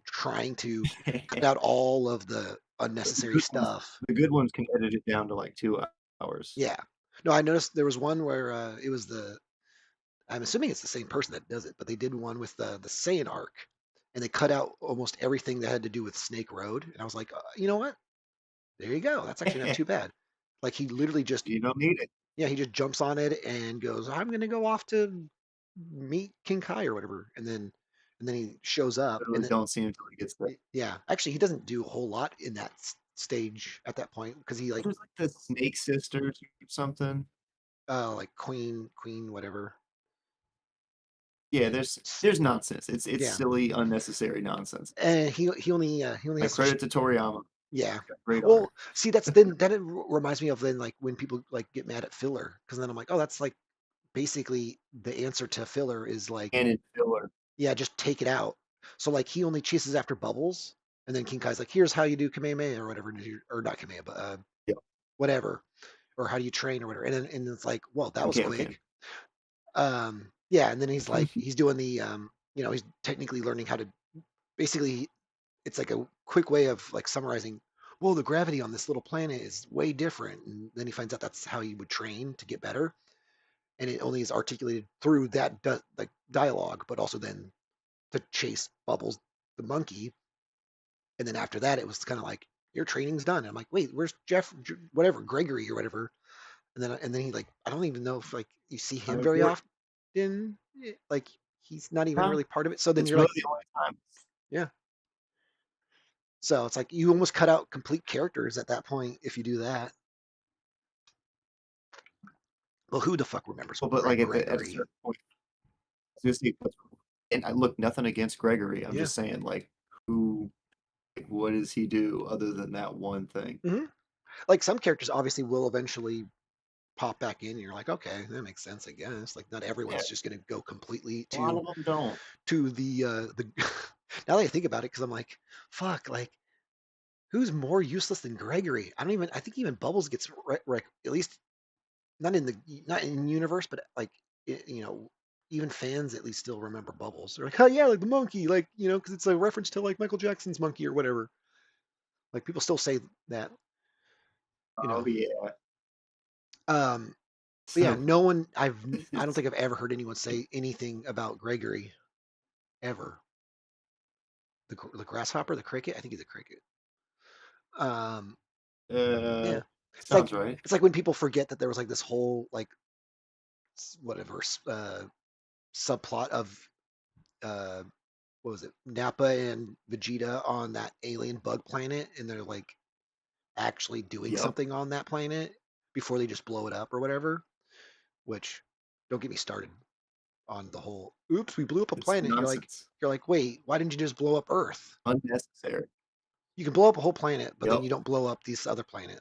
A: trying to cut out all of the
B: The
A: unnecessary
B: good ones,
A: stuff.
B: the good ones can edit it down to like 2 hours.
A: Yeah. No, I noticed there was one where it was the. I'm assuming it's the same person that does it, but they did one with the Saiyan arc, and they cut out almost everything that had to do with Snake Road. And I was like, you know what? There you go. That's actually not too bad. Like he literally just
B: You don't need it.
A: yeah, he just jumps on it and goes, "I'm gonna go off to meet King Kai or whatever," and then he shows up,
B: Literally
A: and then
B: don't see him until he gets there.
A: yeah, actually he doesn't do a whole lot in that stage at that point because he
B: There's like the Snake Sisters or something.
A: like Queen whatever,
B: Yeah,
A: and
B: there's nonsense. It's
A: yeah,
B: silly, unnecessary nonsense.
A: and he only
B: Like
A: has to
B: credit to Toriyama.
A: yeah.
B: Got great art.
A: Well, see then it reminds me of then like when people like get mad at filler because then I'm like, oh, that's like basically the answer to filler is like
B: Canon filler.
A: yeah, just take it out. So like he only chases after bubbles, and then King Kai's like, here's how you do Kamehameha or whatever, or not Kamehameha, but
B: Yep.
A: whatever, or how do you train or whatever. And it's like, well, that was
B: Okay, okay.
A: quick. Yeah, and then he's like, he's doing the, he's technically learning how to basically. It's like a quick way of like summarizing. Well, the gravity on this little planet is way different, and then he finds out that's how he would train to get better, and it only is articulated through that like dialogue, but also then to chase Bubbles the monkey. And then after that, it was kind of like your training's done. And I'm like, wait, where's Jeff? Whatever, Gregory or whatever. And then he like I don't even know if like you see him very
B: Report.
A: often. Like he's not even
B: No,
A: really part of it. So then
B: it's
A: you're
B: really
A: like,
B: the only time.
A: yeah. So it's like you almost cut out complete characters at that point if you do that. Well, who the fuck remembers
B: Well, but like at a
A: Gregory?
B: certain point, seriously, and I look nothing against Gregory. I'm
A: Yeah.
B: just saying, like, who, like, what does he do other than that one thing?
A: hmm Like some characters obviously will eventually pop back in. And you're like, okay, that makes sense, I guess. Like not
B: Yeah,
A: everyone's just gonna go completely
B: a lot of them don't.
A: to the now that I think about it, because I'm like, fuck, like who's more useless than Gregory? I don't even. I think even Bubbles gets at least not in universe, but like even fans at least still remember Bubbles. They're like, oh yeah, like the monkey, like because it's a reference to like Michael Jackson's monkey or whatever. Like people still say that, you
B: Oh
A: know.
B: yeah.
A: Um, but yeah,
B: So
A: no one. I don't
B: it's
A: think I've ever heard anyone say anything about Gregory ever. The grasshopper, the cricket. I think he's a cricket. Um,
B: uh
A: yeah, it's like
B: sounds right.
A: it's like when people forget that there was like this whole like whatever subplot of uh, what was it, Nappa and Vegeta on that alien bug planet, and they're like actually doing
B: Yep.
A: something on that planet before they just blow it up or whatever. Which don't get me started. on the whole. Oops, we blew up a
B: It's
A: planet.
B: nonsense.
A: You're like, wait, why didn't you just blow up Earth?
B: Unnecessary.
A: You can blow up a whole planet, but then
B: Yep.
A: you don't blow up this other planet.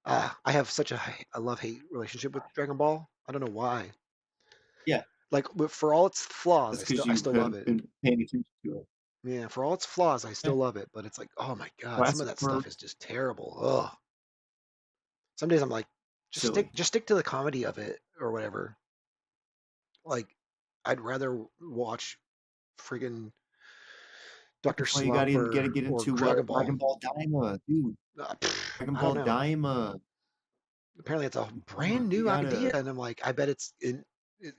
A: I have such a love-hate relationship with Dragon Ball. I don't know why.
B: Yeah.
A: Like for all its flaws,
B: That's because
A: I
B: you
A: still love
B: haven't
A: it.
B: been paying attention to it.
A: Yeah, for all its flaws, I
B: Yeah.
A: still love it. But it's like, oh my God, some of
B: Classic
A: that stuff is
B: works.
A: just terrible. Ugh. Some days I'm like,
B: Silly.
A: just stick to the comedy of it or whatever. Like, I'd rather watch friggin' Dr.
B: That's why you gotta
A: Slump
B: get
A: or
B: into
A: Dragon Ball.
B: Dragon Ball Daima, dude. Dragon
A: I don't
B: Ball
A: know.
B: Daima.
A: Apparently, it's a
B: Come on,
A: brand
B: you
A: new idea,
B: gotta.
A: and I'm like, I bet it's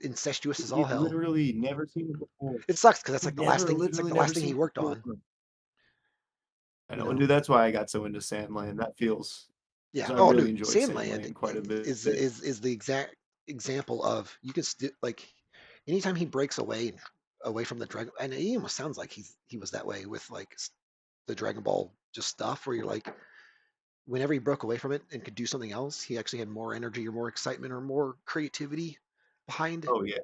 A: incestuous as all
B: You've
A: hell.
B: literally never seen it before.
A: It sucks because that's like
B: You've
A: the last
B: never,
A: thing. It's like
B: literally
A: the
B: never
A: last thing he
B: seen it
A: worked
B: before.
A: on.
B: I
A: You
B: know, and
A: know.
B: dude, that's why I got so into Sandland. That feels,
A: Yeah.
B: because I
A: Oh,
B: really
A: dude,
B: enjoyed
A: Sandland
B: Sandland quite a bit.
A: is the exact example of you can still like anytime he breaks away from the dragon, and he almost sounds like he was that way with like the Dragon Ball just stuff where you're like whenever he broke away from it and could do something else, he actually had more energy or more excitement or more creativity behind
B: Oh yeah,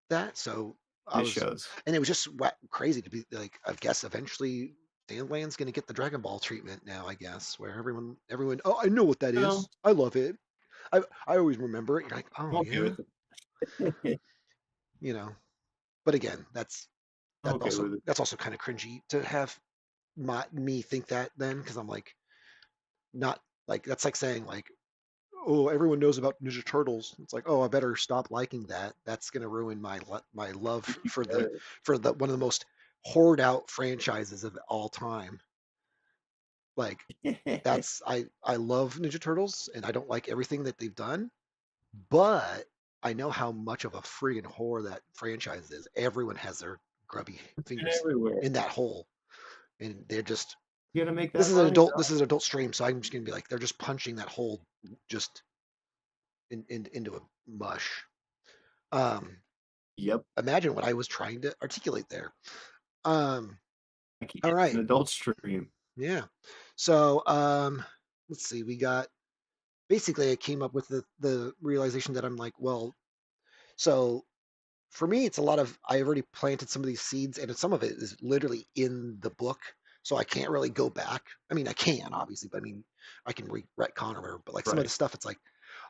A: that. So I
B: it
A: was,
B: shows.
A: and it was just crazy to be like, I guess eventually Sandland's going to get the Dragon Ball treatment now, I guess, where everyone, oh, I know what that
B: No,
A: is. I love it. I always remember it. You're like,
B: I'm
A: oh
B: okay
A: yeah,
B: with it.
A: you know. But again,
B: I'm okay with it.
A: that's also kind of cringy to have me think that then because I'm like not like that's like saying like oh, everyone knows about Ninja Turtles. It's like, oh, I better stop liking that. That's gonna ruin my love for the one of the most hoard out franchises of all time. Like that's I love Ninja Turtles and I don't like everything that they've done, but I know how much of a friggin' whore that franchise is. Everyone has their grubby
B: And
A: fingers
B: everywhere.
A: in that hole, and they're just
B: You gotta make that money,
A: this
B: bro.
A: is an adult stream, so I'm just gonna be like they're just punching that hole just into a mush. Um,
B: Yep.
A: Imagine what I was trying to articulate there. Um,
B: I can't.
A: all
B: It's an
A: right.
B: adult stream.
A: Yeah. So let's see. We got basically I came up with the realization that I'm like, well, so for me, it's a lot of I've already planted some of these seeds, and some of it is literally in the book. So I can't really go back. I mean, I can obviously, but I mean, I can retcon or whatever. But like some of the
B: Right.
A: stuff, it's like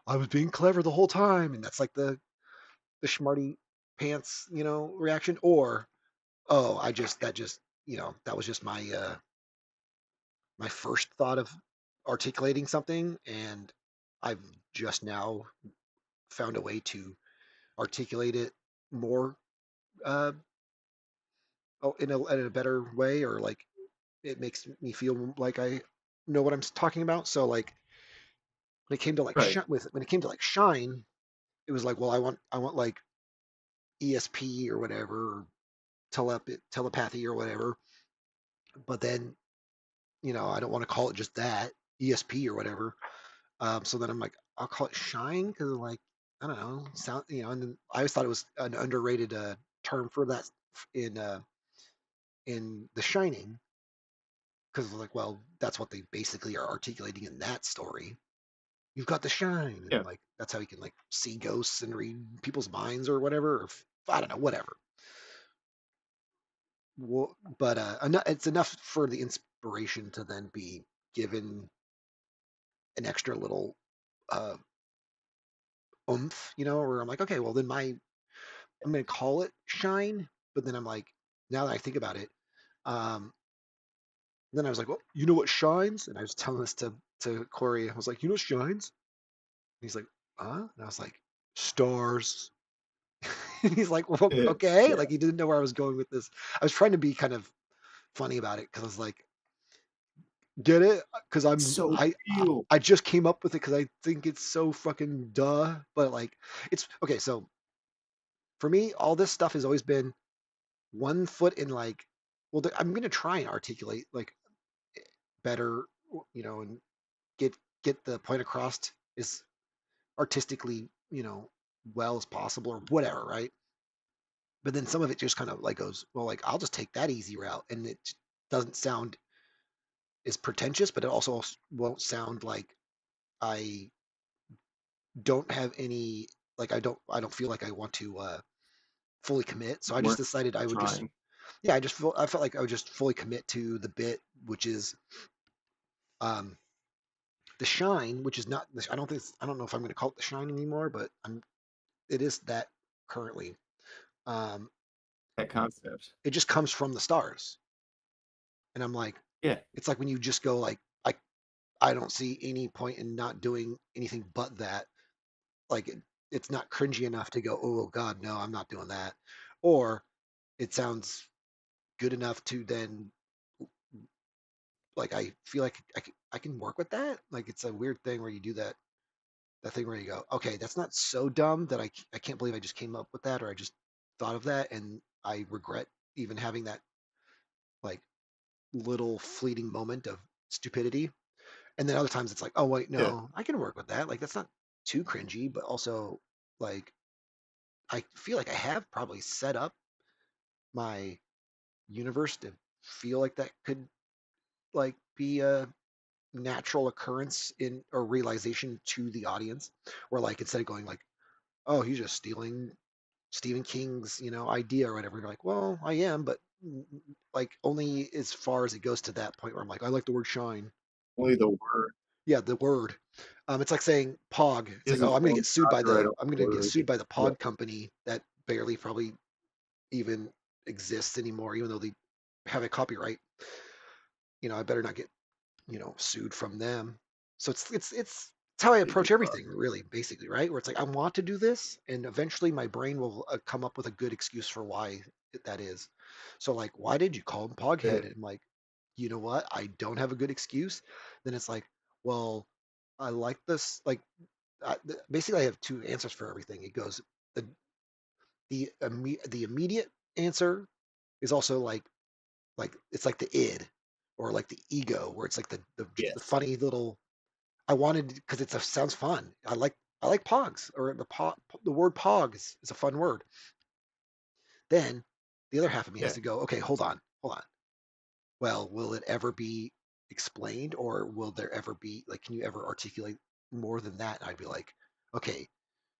A: I was being clever the whole time, and that's like the schmarty pants, reaction. Or oh, that just that was just my first thought of articulating something, and I've just now found a way to articulate it more uh in a better way, or like it makes me feel like I know what I'm talking about. So like when it came to like
B: Right.
A: when it came to like shine, it was like, well, I want like ESP or whatever, or telepathy or whatever, but then I don't want to call it just that ESP or whatever. So then I'm like, I'll call it shine because like I don't know, sound And then I always thought it was an underrated term for that in The Shining because like, well, that's what they basically are articulating in that story. You've got the shine, and
B: Yeah.
A: like that's how you can like see ghosts and read people's minds or whatever. Or I don't know, whatever. Well, but it's enough for the inspiration to then be given an extra little uh, oomph, where I'm like, okay, well then I'm gonna call it shine, but then I'm like, now that I think about it, um, then I was like, well, you know what shines? And I was telling this to Corey. I was like, you know what shines? And he's like, huh? And I was like, stars. And he's like, well,
B: Yeah.
A: okay.
B: Yeah.
A: Like he didn't know where I was going with this. I was trying to be kind of funny about it because I was like, get it? Because
B: So real.
A: I just came up with it because I think it's so fucking duh. But like, it's okay. So for me, all this stuff has always been one foot in like, well, I'm gonna try and articulate like better, and get the point across as artistically, well as possible or whatever, right? But then some of it just kind of like goes, well, like I'll just take that easy route, and it doesn't sound as pretentious, but it also won't sound like I don't have any like I don't feel like I want to fully commit. So I just
B: weren't
A: decided I would just,
B: trying.
A: yeah, I felt like I would just fully commit to the bit, which is um, the shine, which is not, I don't know if I'm going to call it the shine anymore, but it is that currently. Um,
B: That concept.
A: it just comes from the stars. And I'm like,
B: Yeah.
A: it's like when you just go like, I don't see any point in not doing anything but that. Like it's not cringy enough to go, oh God, no, I'm not doing that. Or it sounds good enough to then like I feel like I can work with that. Like it's a weird thing where you do that thing where you go, okay, that's not so dumb that I can't believe I just came up with that or I just thought of that and I regret even having that like little fleeting moment of stupidity. And then other times it's like, oh wait,
B: Yeah.
A: no, I can work with that. Like that's not too cringy, but also like I feel like I have probably set up my universe to feel like that could like be a natural occurrence in or realization to the audience where like instead of going like, oh, he's just stealing Stephen King's, idea or whatever, you're like, well, I am, but like only as far as it goes to that point where I'm like, I like the word shine.
B: Only the word.
A: Yeah, the word. It's like saying Pog. It's
B: He
A: like,
B: has
A: oh,
B: his own copyright on
A: I'm
B: the
A: gonna get
B: word.
A: sued by the
B: Yeah.
A: Pog company that barely probably even exists anymore, even though they have a copyright. I better not get, sued from them. So it's how I
B: They do
A: approach everything,
B: probably.
A: really, basically, right? Where it's like I want to do this, and eventually my brain will come up with a good excuse for why that is. So like, why did you call him
B: Yeah.
A: Poghead? And I'm like, you know what? I don't have a good excuse. Then it's like, well, I like this. Like, basically, I have two answers for everything. It goes the the immediate answer is also like it's like the id or like the ego, where it's like the
B: Yes.
A: funny little. I wanted because sounds fun. I like pogs or the word pogs is a fun word. Then the other half of me has
B: Yeah.
A: to go, okay, hold on. Well, will it ever be explained or will there ever be like can you ever articulate more than that? And I'd be like, okay,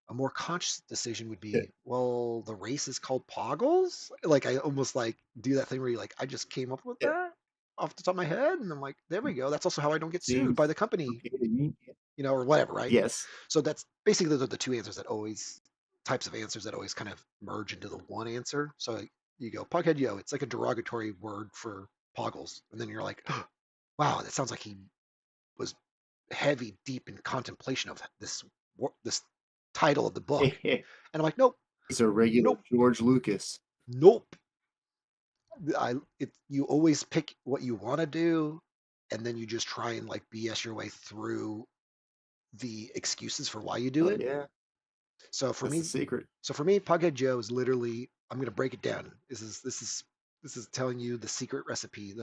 A: a more conscious decision would
B: Yeah.
A: be, well, the race is called Poggles. Like I almost like do that thing where you like, I just came up with
B: Yeah.
A: that off the top of my head, and I'm like, there we go. That's also how I don't get sued by
B: Seems
A: the company,
B: okay to me.
A: or whatever, right?
B: Yes.
A: So that's basically the two answers that always types of answers that always kind of merge into the one answer. So you go Pughead Yo. It's like a derogatory word for Poggles, and then you're like, wow, that sounds like he was heavy, deep in contemplation of this title of the book.
B: He's
A: And I'm like, nope,
B: a regular
A: nope,
B: George Lucas.
A: nope. You always pick what you want to do, and then you just try and like BS your way through the excuses for why you do
B: Oh
A: it.
B: yeah.
A: So for
B: That's the
A: me,
B: secret.
A: Pughead Joe is literally. I'm gonna break it down. This is telling you the secret recipe.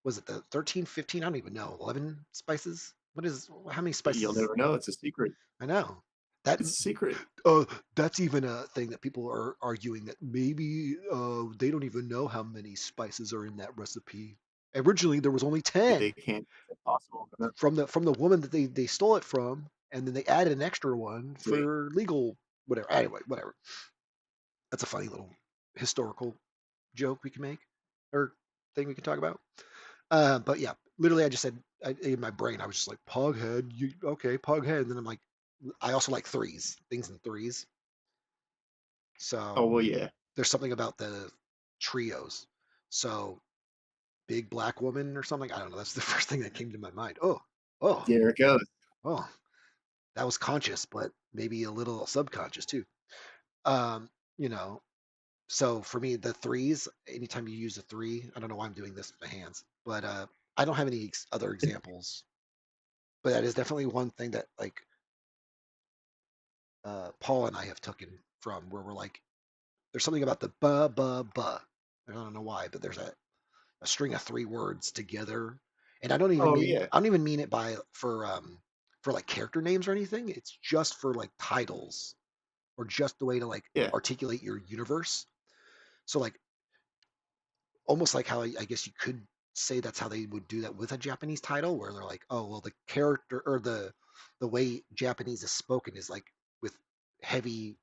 A: Was it the 13, 15? I don't even know. 11 spices. What is how many
B: You'll
A: spices?
B: never know. It's a secret.
A: I know. That
B: It's a secret.
A: that's even a thing that people are arguing that maybe they don't even know how many spices are in that recipe. Originally, there was only
B: They
A: 10
B: can't. It's impossible to remember.
A: from the woman that they stole it from, and then they added an extra one
B: Sweet.
A: for legal whatever. Anyway, whatever. That's a funny little historical joke we can make or thing we can talk about. But yeah, literally, I just said in my brain, I was just like Pughead. You okay, Pughead? And then I'm like, I also like threes, things in threes.
B: Oh
A: So
B: well, yeah.
A: there's something about the trios. So big black woman or something. I don't know. That's the first thing that came to my mind. Oh,
B: There it goes.
A: oh. That was conscious, but maybe a little subconscious too. Um, you know. So for me, the threes. Anytime you use a three, I don't know why I'm doing this with my hands, but I don't have any other examples. But that is definitely one thing that like Paul and I have taken from where we're like, there's something about the ba. I don't know why, but there's a string of three words together. And
B: Oh yeah.
A: I don't even mean it by for like character names or anything. It's just for like titles or just the way to like
B: Yeah.
A: articulate your universe. So like almost like how I guess you could say that's how they would do that with a Japanese title where they're like, oh well the character or the way Japanese is spoken is like with heavy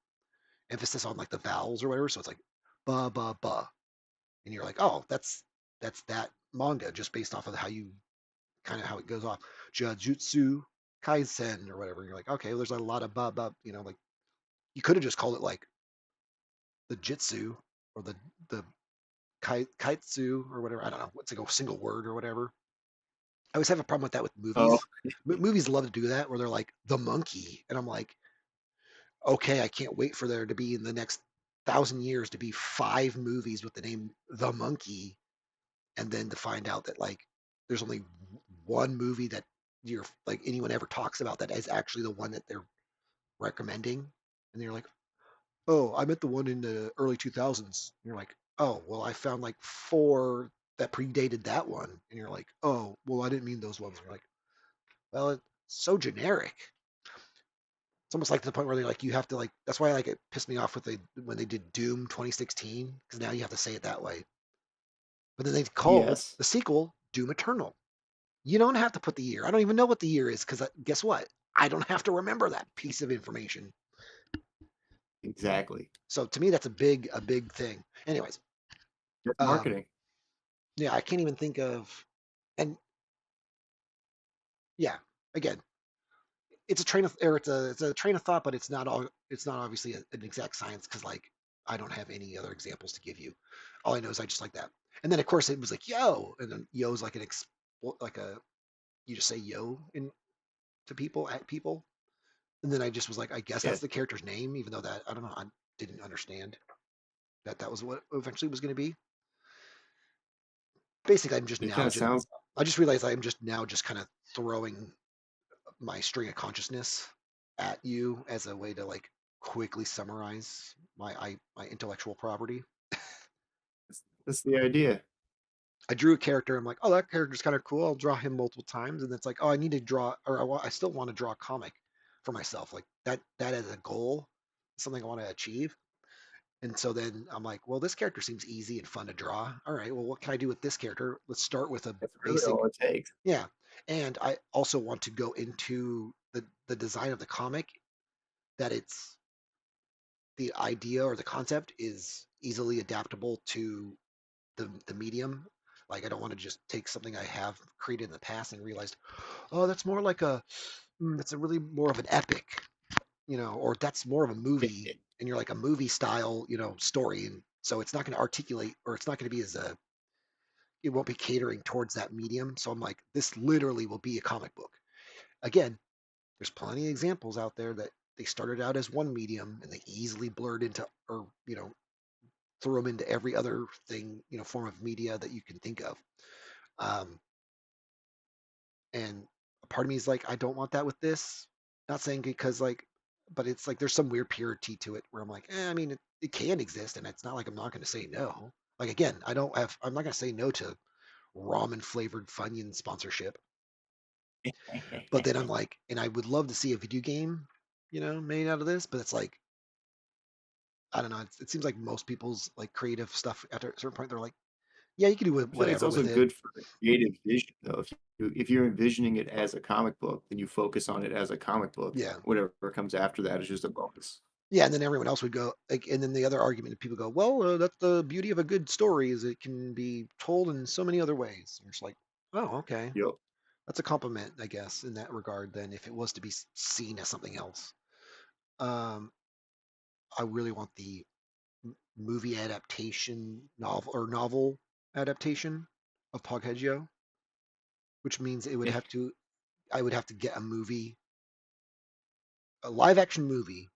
A: emphasis on like the vowels or whatever. So it's like ba ba ba, and you're like, oh, that's that manga just based off of how you kind of how it goes off. Jujutsu Kaisen or whatever. And you're like, okay, well, there's a lot of ba ba. Like you could have just called it like the jitsu or the kaitsu or whatever. I don't know. What's like a single word or whatever. I always have a problem with that with
B: Oh,
A: movies. Movies love to do that where they're like the monkey, and I'm like, okay, I can't wait for there to be in the next 1,000 years to be 5 movies with the name the monkey, and then to find out that like there's only one movie that you're like anyone ever talks about that is actually the one that they're recommending, and you're like, oh, I meant the one in the early 2000s. And you're like, oh, well, I found like 4 that predated that one, and you're like, oh, well, I didn't mean those ones. And you're like, well, it's so generic. It's almost like to the point where they're like, you have to like. That's why like it pissed me off with when they did Doom 2016 because now you have to say it that way. But then they called
B: yes,
A: the sequel Doom Eternal. You don't have to put the year. I don't even know what the year is because guess what? I don't have to remember that piece of information.
B: exactly.
A: So to me, that's a big thing. Anyways,
B: That's
A: um,
B: marketing.
A: yeah, I can't even think of. And yeah, again, it's a train of or it's a train of thought, but it's not obviously an exact science because like I don't have any other examples to give you. All I know is I just like that. And then of course it was like yo, and then yo is like like a you just say yo in to people at people, and then I just was like I guess
B: Yeah,
A: that's the character's name, even though that I don't know I didn't understand that that was what eventually was going to be. Basically,
B: it kind of sounds.
A: I just realized I'm just now just kind of throwing my string of consciousness at you as a way to like quickly summarize my intellectual property.
B: That's the idea.
A: I drew a character. I'm like, oh, that character's kind of cool. I'll draw him multiple times, and it's like, oh, I need to draw, or I still want to draw a comic for myself, like that as a goal, something I want to achieve. And so then I'm like, well, this character seems easy and fun to draw. All right, well, what can I do with this character? Let's start with a
B: That's really
A: basic,
B: all it takes.
A: yeah. And I also want to go into the design of the comic that it's the idea or the concept is easily adaptable to the medium. Like I don't want to just take something I have created in the past and realized, oh, that's more like that's a really more of an epic, or that's more of a movie, and you're like a movie style, story, and so it's not going to articulate or it's not going to be it won't be catering towards that medium. So I'm like, this literally will be a comic book. Again, there's plenty of examples out there that they started out as one medium and they easily blurred into or threw them into every other thing, form of media that you can think of. Um, and a part of me is like, I don't want that with this. Not saying because like, but it's like there's some weird purity to it where I'm like, I mean, it can exist, and it's not like I'm not going to say no. Like again, I'm not going to say no to ramen flavored Funyun sponsorship. But then I'm like, and I would love to see a video game, made out of this. But it's like, I don't know. It seems like most people's like creative stuff at a certain point, they're like, yeah, you can do
B: I feel like it's
A: whatever
B: also
A: with it.
B: good for the creative vision, though. If you're envisioning it as a comic book, then you focus on it as a comic book.
A: Yeah.
B: Whatever comes after that is just a bonus.
A: Yeah, and then everyone else would go like, and then the other argument people go, well, that's the beauty of a good story is it can be told in so many other ways. And it's like, oh, okay,
B: Yep.
A: that's a compliment, I guess, in that regard. Then if it was to be seen as something else, um, I really want the movie adaptation novel adaptation of Pogheggio, which means I would have to get a live action movie,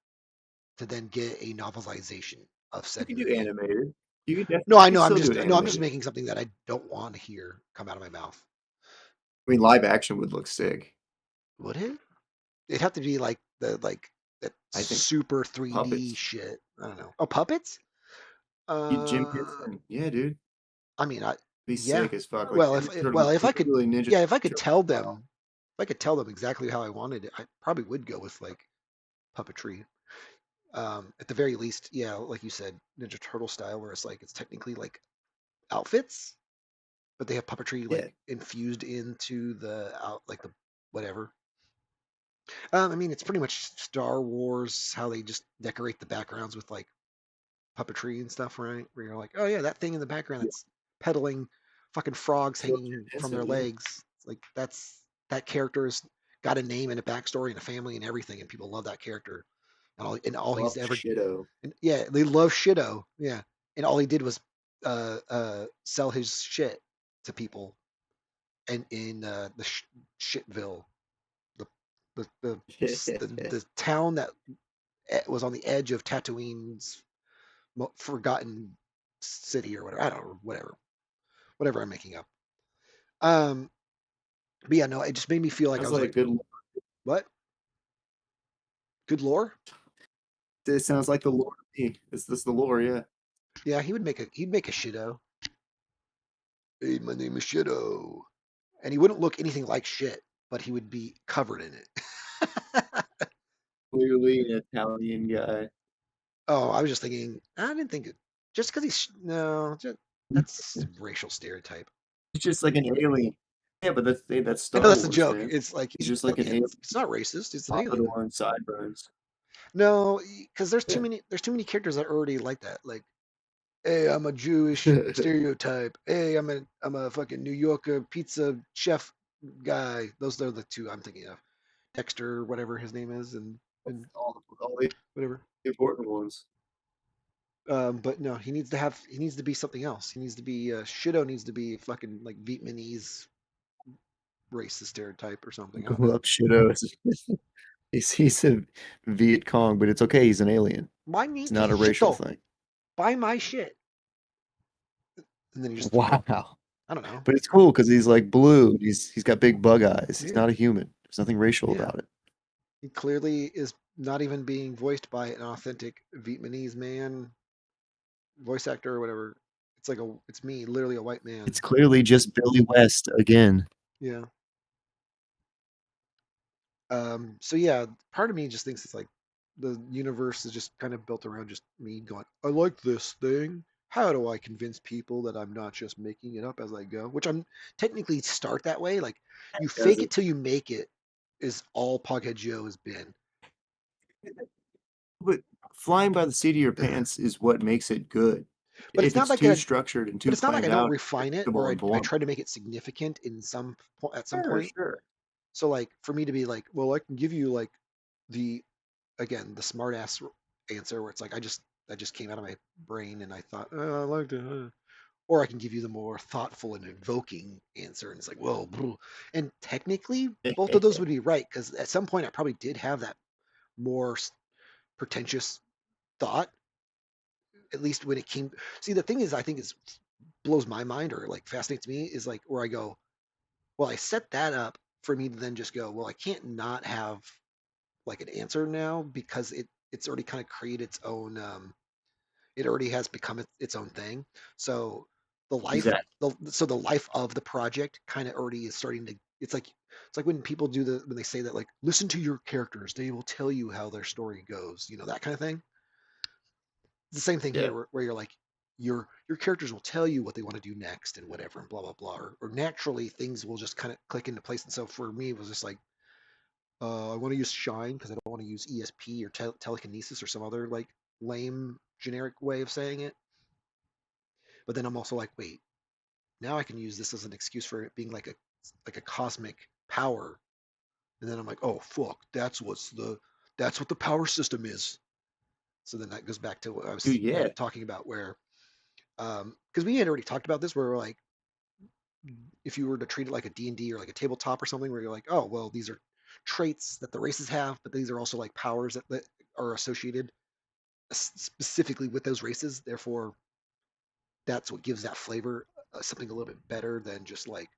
A: to then get a novelization of
B: You
A: said
B: can do
A: movie.
B: animated. You can
A: No,
B: definitely,
A: I
B: you can
A: know.
B: still do it
A: I'm just
B: animated.
A: making something that I don't want to hear come out of my mouth.
B: I mean, live action would look sick.
A: Would it? It'd have to be like that
B: I think
A: super 3D
B: puppets.
A: shit. I don't know. Oh, puppets?
B: Jim
A: Uh,
B: Henson. Yeah, dude.
A: I mean,
B: Be
A: yeah.
B: sick as fuck. Like
A: Well,
B: sort of
A: if I could,
B: literally Ninja
A: yeah, if I could
B: Turtle
A: tell
B: style.
A: them, if I could tell them exactly how I wanted it, I probably would go with like puppetry. At the very least, yeah, like you said, Ninja Turtle style, where it's like it's technically like outfits, but they have puppetry
B: Yeah.
A: like infused into the out like the whatever. I mean, it's pretty much Star Wars, how they just decorate the backgrounds with like puppetry and stuff, right? Where you're like, oh yeah, that thing in the background
B: Yeah,
A: that's pedaling fucking frogs
B: it's
A: hanging from their
B: expensive, yeah.
A: legs. Like that character's got a name and a backstory and a family and everything, and people love that character. And all
B: Love
A: he's ever,
B: Shido.
A: and yeah, they love Shido. Yeah, and all he did was sell his shit to people, and in the Shitville, the the town that was on the edge of Tatooine's forgotten city or whatever. I don't know, whatever I'm making up. Um, but yeah, no, it just made me feel like I
B: Sounds
A: was
B: like
A: like,
B: good.
A: what? Good lore?
B: It sounds like the lore to me. Is this the lore? Yeah.
A: Yeah, he'd make a Shido. Hey, my name is Shido, and he wouldn't look anything like shit, but he would be covered in it.
B: Clearly an Italian guy.
A: Oh, I was just thinking. I didn't think it. Just because he's no, that's racial stereotype.
B: He's just like an alien. Yeah, but that's
A: I know
B: Star
A: that's the
B: Wars,
A: joke.
B: man.
A: It's like
B: He's
A: he's
B: just like an alien.
A: aliens. It's not racist. It's an alien.
B: Pompadour and sideburns.
A: No, because
B: Yeah.
A: there's too many characters that are already like that. Like, hey, I'm a Jewish stereotype. Hey, I'm a fucking New Yorker pizza chef guy. Those are the two I'm thinking of. Dexter, whatever his name is, and
B: All the
A: whatever.
B: important ones.
A: But no, he needs to be something else. He needs to be Shido needs to be fucking like Vietnamese racist stereotype or something. I don't
B: Go
A: know.
B: up Shido. He's a Viet Cong, but it's okay. He's an alien.
A: Buy me
B: It's
A: piece
B: not a
A: of shit
B: racial
A: though.
B: thing.
A: Buy my shit, and then he just throw.
B: Wow.
A: I don't know.
B: But it's cool because he's like blue. He's got big bug eyes. He's
A: Yeah,
B: not a human. There's nothing racial
A: yeah.
B: about it.
A: He clearly is not even being voiced by an authentic Vietnamese man, voice actor or whatever. It's me, literally a white man.
B: It's clearly just Billy West again.
A: Yeah. So yeah, part of me just thinks it's like the universe is just kind of built around just me going, I like this thing. How do I convince people that I'm not just making it up as I go? Which I'm technically start that way. Like you
B: Does
A: fake
B: it?
A: it till you make it is all Pughead Joe has been.
B: But flying by the seat of your pants is what makes it good.
A: But it's
B: If
A: not
B: it's
A: like
B: too
A: a
B: structured and
A: but
B: too
A: it's not like
B: planned
A: I don't
B: out, it's
A: refine it
B: predictable
A: or
B: and
A: I
B: boring.
A: try to make it significant at some
B: Sure,
A: point.
B: sure.
A: So like for me to be like, well, I can give you like the again the smart ass answer where it's like I just came out of my brain and I thought oh, I liked it, or I can give you the more thoughtful and invoking answer and it's like whoa, and technically both of those would be right because at some point I probably did have that more pretentious thought at least when it came. See, the thing is, I think is blows my mind or like fascinates me is like where I go, well, I set that up for me to then just go, well, I can't not have like an answer now because it's already kind of created its own it already has become its own thing. So
B: Exactly.
A: the life of the project kind of already is starting to it's like when people do when they say that like listen to your characters, they will tell you how their story goes, that kind of thing. It's the same thing
B: Yeah.
A: here where you're like your characters will tell you what they want to do next and whatever and blah blah blah or naturally things will just kind of click into place. And so for me it was just like I want to use Shine because I don't want to use ESP or telekinesis or some other like lame generic way of saying it. But then I'm also like, wait, now I can use this as an excuse for it being like a cosmic power. And then I'm like, oh fuck, that's what the power system is. So then that goes back to what I was
B: Dude, yeah.
A: talking about where because we had already talked about this where we're like if you were to treat it like a D&D or like a tabletop or something where you're like, oh, well, these are traits that the races have, but these are also like powers that are associated specifically with those races. Therefore, that's what gives that flavor something a little bit better than just like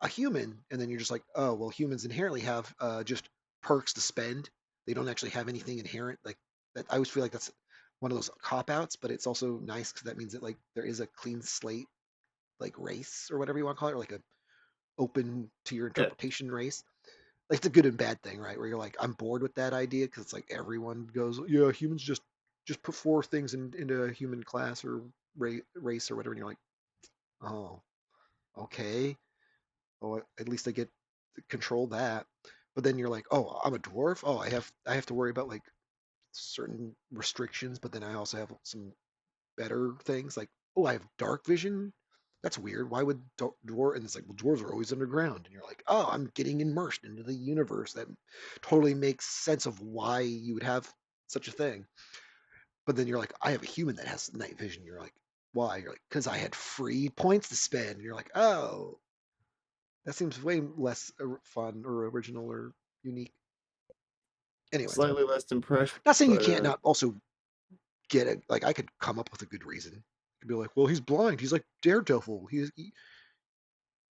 A: a human. And then you're just like, oh, well, humans inherently have just perks to spend. They don't actually have anything inherent like that. I always feel like that's one of those cop outs, but it's also nice because that means that like there is a clean slate like race or whatever you want to call it, or like a open to your
B: Yeah.
A: interpretation race. Like it's a good and bad thing, right? Where you're like, I'm bored with that idea because it's like everyone goes, yeah, humans just put four things into a human class or race or whatever, and you're like, oh, okay, well at least I get to control that. But then you're like, oh, I'm a dwarf. Oh, I have to worry about like certain restrictions, but then I also have some better things like, oh, I have dark vision. That's weird. Why would dwarf? And it's like, well, dwarves are always underground, and you're like, oh, I'm getting immersed into the universe. That totally makes sense of why you would have such a thing. But then you're like, I have a human that has night vision. You're like, why? You're like, because I had free points to spend. And you're like, oh, that seems way less fun or original or unique. Anyways,
B: Slightly less impressed,
A: not saying you
B: but
A: can't not also get it. Like I could come up with a good reason. I'd be like, well, he's blind. He's like Daredevil.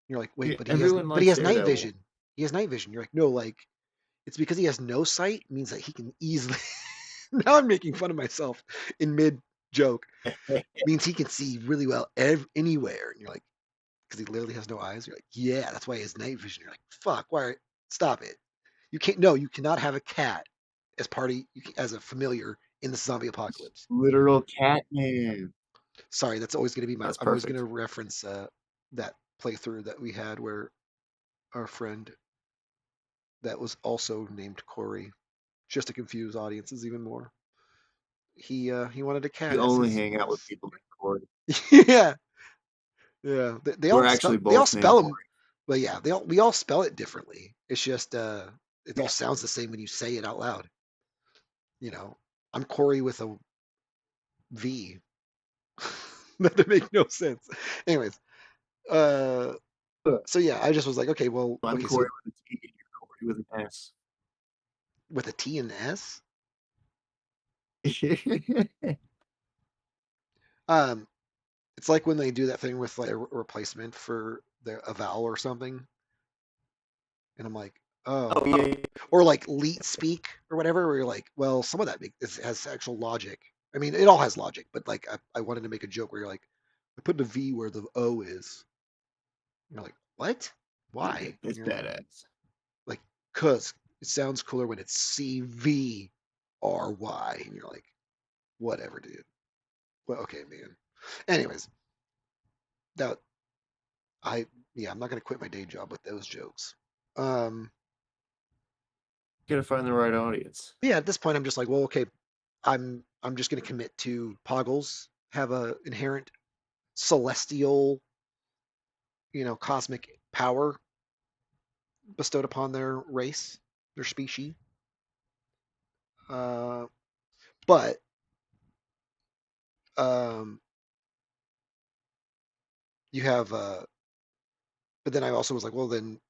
A: You're like, wait,
B: yeah, everyone
A: but he
B: likes
A: has night
B: Daredevil.
A: vision. He has night vision. You're like, no, like it's because he has no sight means that he can easily. Now I'm making fun of myself in mid joke. Means he can see really well anywhere. And you're like, because he literally has no eyes. You're like, yeah, that's why he has night vision. You're like, fuck, why? Stop it. You can't. No, you cannot have a cat as as a familiar in the zombie apocalypse.
B: Literal Catman.
A: Sorry, that's always going to be my.
B: That's
A: I'm always going to
B: perfect.
A: reference that playthrough that we had where our friend that was also named Corey, just to confuse audiences even more. He wanted a cat
B: You
A: as
B: only
A: his.
B: hang out with people named Corey.
A: Yeah, yeah.
B: We're actually
A: They all
B: both named
A: spell
B: Corey.
A: them, but yeah, we all spell it differently. It's just it all
B: Yeah.
A: sounds the same when you say it out loud. You know, I'm Corey with a V. That make no sense. Anyways, uh, so yeah, I just was like, okay, well,
B: I'm
A: okay, so
B: Corey with a T and you're Corey with an S.
A: with a T and S, um, it's like when they do that thing with like a replacement for a vowel or something, and I'm like,
B: Oh
A: oh,
B: yeah.
A: or like leet speak or whatever, where you're like, well, some of that has actual logic. I mean, it all has logic, but like I wanted to make a joke where you're like, I put the V where the O is. You're like, what?
B: Yeah,
A: Why? And
B: it's
A: you're like,
B: badass.
A: like, cause it sounds cooler when it's CVRY, and you're like, whatever, dude. Well, okay, man. Anyways, that I yeah, I'm not gonna quit my day job with those jokes. Um,
B: Gotta find the right audience.
A: yeah, at this point, I'm just like, well, okay, I'm just gonna commit to Poggles have a inherent celestial, cosmic power bestowed upon their race, their species. Uh, but um, you have, but then I also was like, well, then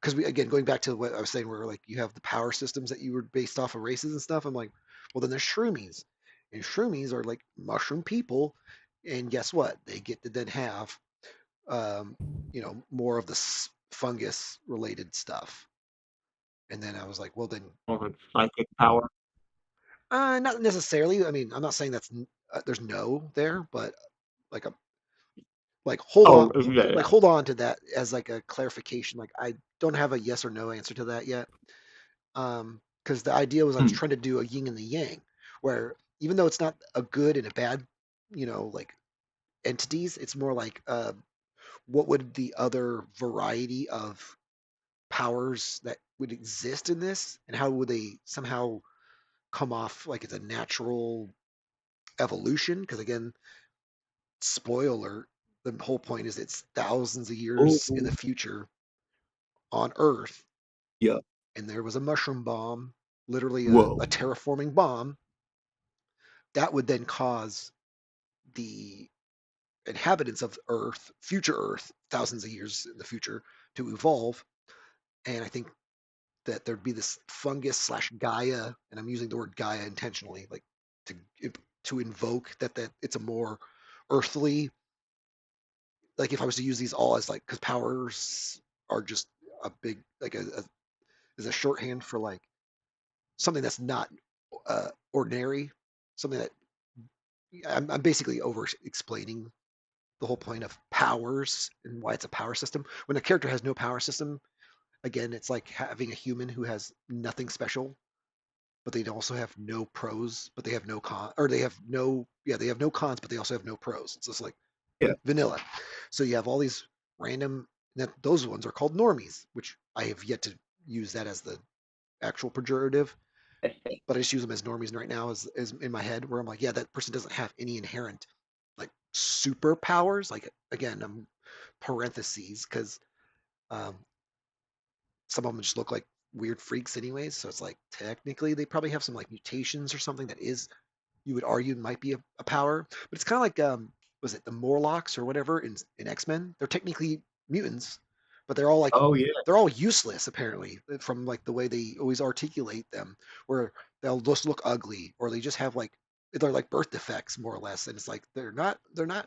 A: because we again going back to what I was saying, where like you have the power systems that you were based off of races and stuff. I'm like, well, then there's shroomies, and shroomies are like mushroom people, and guess what? They get to then have, um, more of the fungus related stuff. And then I was like, well, then,
B: All the psychic power.
A: not necessarily. I mean, I'm not saying there's no there, but like a like hold on,
B: Oh yeah.
A: like hold on to that as like a clarification. Like I don't have a yes or no answer to that yet. Because the idea was I was
B: Hmm.
A: trying to do a yin and the yang, where even though it's not a good and a bad, like entities, it's more like what would the other variety of powers that would exist in this, and how would they somehow come off like it's a natural evolution? Because again, spoiler, the whole point is it's thousands of
B: Oh
A: years in the future on Earth,
B: yeah.
A: and there was a mushroom bomb, literally a
B: Whoa.
A: terraforming bomb that would then cause the inhabitants of Earth, future Earth, thousands of years in the future, to evolve. And I think that there'd be this fungus slash Gaia, and I'm using the word Gaia intentionally, like to to invoke that it's a more earthly. Like if I was to use these all as like, because powers are just a big like is a shorthand for like something that's not ordinary, something that I'm basically over explaining the whole point of powers and why it's a power system. When a character has no power system, again, it's like having a human who has nothing special, but they also have no pros, but they have no con, or they have no, yeah, they have no cons, but they also have no pros. It's just like
B: Yeah.
A: vanilla. So you have all these random, those ones are called normies, which I have yet to use that as the actual pejorative, but I just use them as normies right now as in my head where I'm like, yeah, that person doesn't have any inherent like superpowers. Like again, I'm parentheses because um, some of them just look like weird freaks anyways. So it's like technically they probably have some like mutations or something that is you would argue might be a power. But it's kind of like was it the Morlocks or whatever in X-Men? They're technically mutants, but
B: Oh yeah.
A: they're all useless apparently from like the way they always articulate them, where they'll just look ugly or they just have like they're like birth defects more or less, and it's like they're not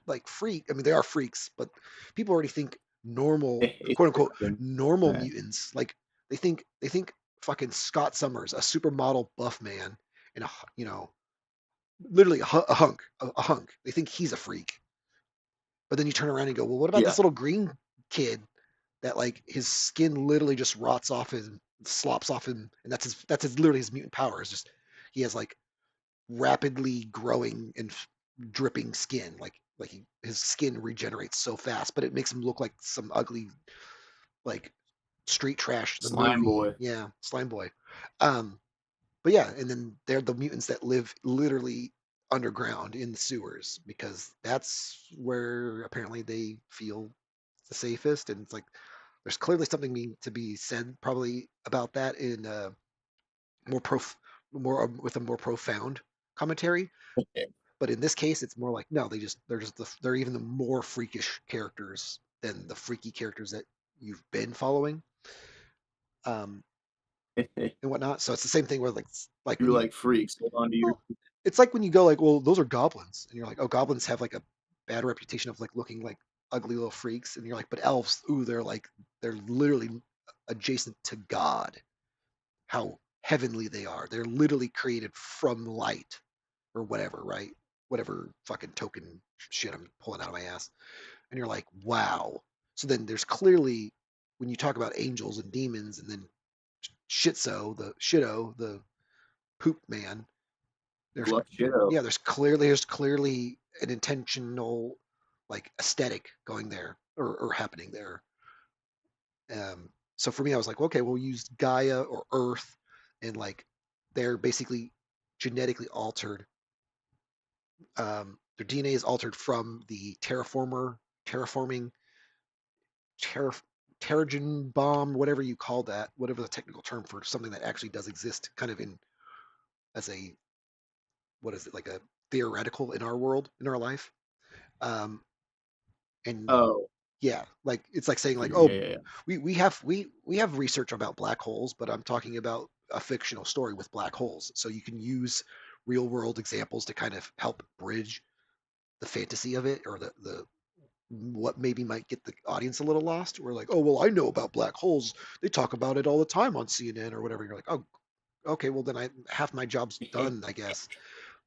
A: like freak. I mean, they are freaks, but people already think normal,
B: It's
A: quote unquote,
B: different.
A: normal
B: Right.
A: mutants. Like they think fucking Scott Summers, a supermodel buff man, and literally a hunk, a hunk. They think he's a freak. But then you turn around and go, well, what about this
B: Yeah.
A: little green kid that like his skin literally just rots off and slops off him, and that's literally his mutant power. Is just he has like rapidly growing and dripping skin, his skin regenerates so fast, but it makes him look like some ugly like street trash. The
B: Slime
A: movie,
B: boy.
A: yeah, slime boy. Um, but yeah, and then they're the mutants that live literally underground in the sewers because that's where apparently they feel the safest. And it's like there's clearly something to be said probably about that in more prof more with a more profound commentary. But in this case, it's more like no, they're even the more freakish characters than the freaky characters that you've been following. Um, and whatnot. So it's the same thing where like when
B: You
A: you
B: like freaks. Hold on to your.
A: well, it's like when you go like, well, those are goblins, and you're like, oh, goblins have like a bad reputation of like looking like ugly little freaks, and you're like, but elves, ooh, they're literally adjacent to God. How heavenly they are. They're literally created from light or whatever, right? Whatever fucking token shit I'm pulling out of my ass. And you're like, wow. So then there's clearly when you talk about angels and demons and then shitso, the poop man, there's
B: Love Shadow.
A: yeah, there's clearly an intentional like aesthetic going there or happening there. So for me, I was like, okay, we'll use Gaia or Earth, and like they're basically genetically altered. Their DNA is altered from the terraforming ter, Terrigen bomb, whatever you call that, whatever the technical term for something that actually does exist, kind of in as a what is it like a theoretical in our world in our life. Um, and
B: Oh,
A: yeah, like it's like
B: I
A: saying like,
B: figured. Yeah,
A: oh,
B: yeah, yeah.
A: we have research about black holes, but I'm talking about a fictional story with black holes. So you can use real world examples to kind of help bridge the fantasy of it or the what maybe might get the audience a little lost. We're like, oh well, I know about black holes. They talk about it all the time on CNN or whatever. You're like, oh, okay, well then I half my job's done, I guess.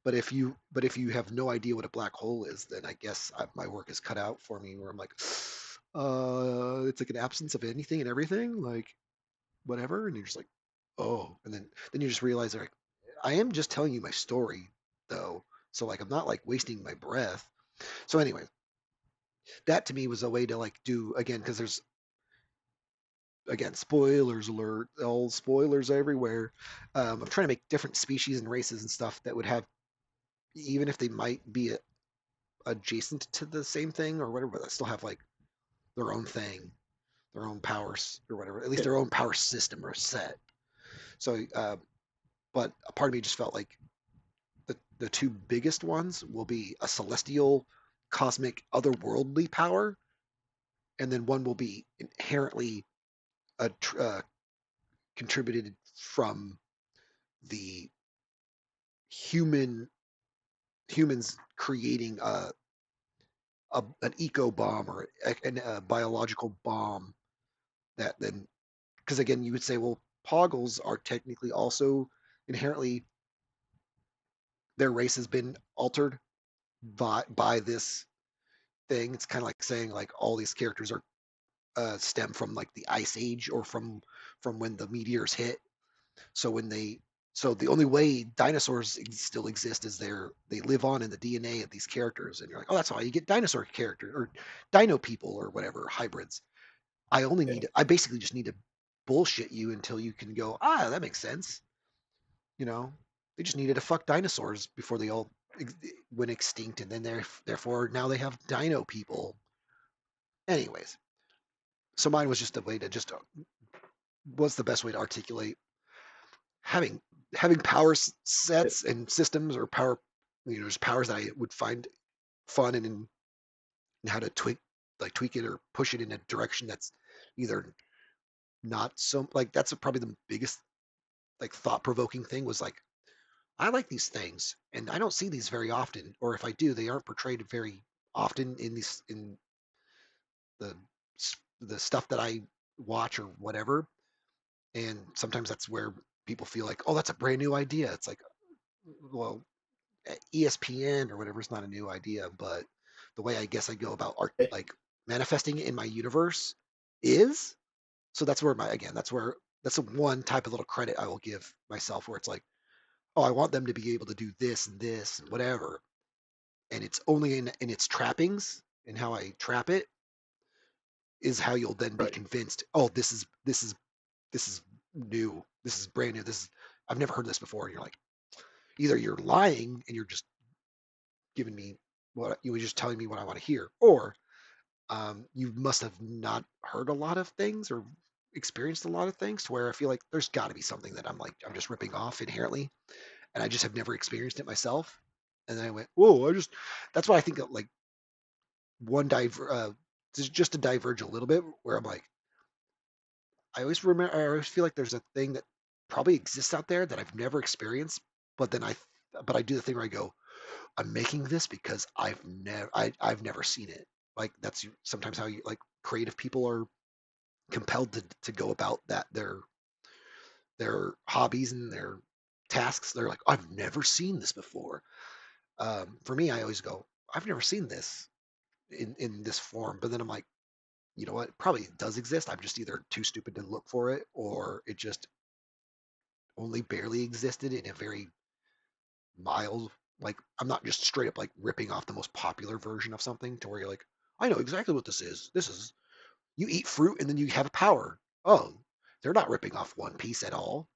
A: But if you have no idea what a black hole is, then I guess my work is cut out for me. Where I'm like, it's like an absence of anything and everything, like whatever, and you're just like, oh, and then you just realize like, I am just telling you my story though, so like I'm not like wasting my breath. So anyway, that to me was a way to like do again because there's again spoilers alert, all spoilers everywhere. I'm trying to make different species and races and stuff that would have even if they might be adjacent to the same thing or whatever, but they still have like their own thing, their own powers or whatever, at least
B: Yeah.
A: their own power system or set. So, but a part of me just felt like the two biggest ones will be a celestial, cosmic, otherworldly power, and then one will be inherently contributed from the human humans creating an eco bomb or a biological bomb that then because again, you would say, well, Poggles are technically also inherently their race has been altered by this thing. It's kind of like saying like all these characters are stem from like the ice age or from when the meteors hit. So when they so the only way dinosaurs still exist is they live on in the DNA of these characters, and you're like, oh, that's why you get dinosaur characters or dino people or whatever hybrids. I
B: Yeah.
A: basically just need to bullshit you until you can go, ah, that makes sense. You know, they just needed to fuck dinosaurs before they all went extinct, and then therefore now they have dino people. Anyways, so mine was just a way to just what's the best way to articulate having power sets and systems or power, just powers that I would find fun and how to tweak it or push it in a direction that's either not so like that's probably the biggest like thought provoking thing was like I like these things and I don't see these very often, or if I do, they aren't portrayed very often in the the stuff that I watch or whatever. And sometimes that's where people feel like, oh, that's a brand new idea. It's like, well, ESPN or whatever is not a new idea, but the way I guess I go about art, like manifesting it in my universe is. So that's where that's the one type of little credit I will give myself where it's like, oh, I want them to be able to do this and this and whatever. And it's only in its trappings and how I trap it is how you'll then be
B: Right.
A: convinced, oh, this is new. This is brand new. This is I've never heard this before. And you're like, either you're lying and you're just giving me what you were just telling me what I want to hear, or you must have not heard a lot of things or experienced a lot of things to where I feel like there's got to be something that I'm just ripping off inherently, and I just have never experienced it myself. And then I went, whoa! That's why I think like one diver, just to diverge a little bit, where I'm like, I always feel like there's a thing that probably exists out there that I've never experienced, but then but I do the thing where I go, I'm making this because I've never seen it. Like that's sometimes how you like creative people are compelled to go about their hobbies and their tasks. They're like, I've never seen this before. For me, I always go, I've never seen this in this form. But then I'm like, you know what? It probably does exist. I'm just either too stupid to look for it, or it just only barely existed in a very mild. Like I'm not just straight up like ripping off the most popular version of something to where you're like, I know exactly what this is. This is you eat fruit and then you have power. Oh, they're not ripping off One Piece at all.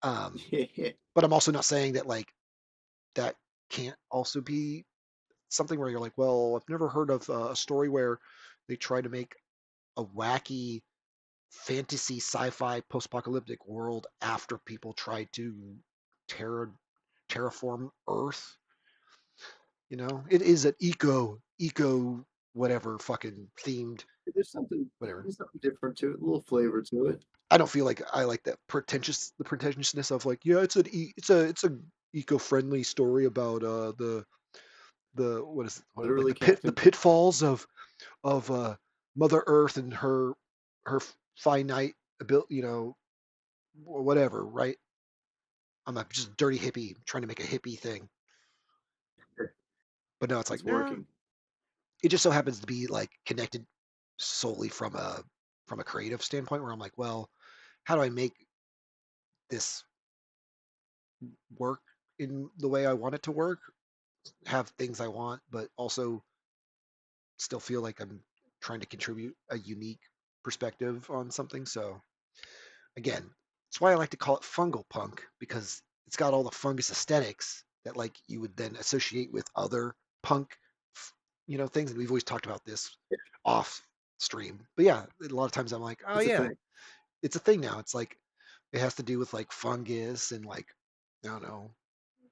A: Um,
B: Yeah.
A: but I'm also not saying that like that can't also be something where you're like, well, I've never heard of a story where they try to make a wacky fantasy sci-fi post-apocalyptic world after people tried to terra terraform Earth. It is an eco whatever fucking themed
B: There's something
A: whatever.
B: there's something different to it, a little flavor to it.
A: I don't feel like I like the pretentiousness of like, yeah, it's a eco-friendly story about the what is it, like
B: Literally,
A: the
B: Captain.
A: pitfalls of Mother Earth and her finite ability, whatever, right? I'm a just dirty hippie trying to make a hippie thing, but no, it's like
B: It's
A: nah.
B: working.
A: It just so happens to be like connected solely from a creative standpoint where I'm like, well, how do I make this work in the way I want it to work? Have things I want, but also still feel like I'm trying to contribute a unique perspective on something. So again, that's why I like to call it fungal punk because it's got all the fungus aesthetics that like you would then associate with other punk, things. And we've always talked about this off stream. But yeah, a lot of times I'm like, oh
B: It's a
A: yeah,
B: thing.
A: it's a thing now. It's like it has to do with like fungus and like I don't know.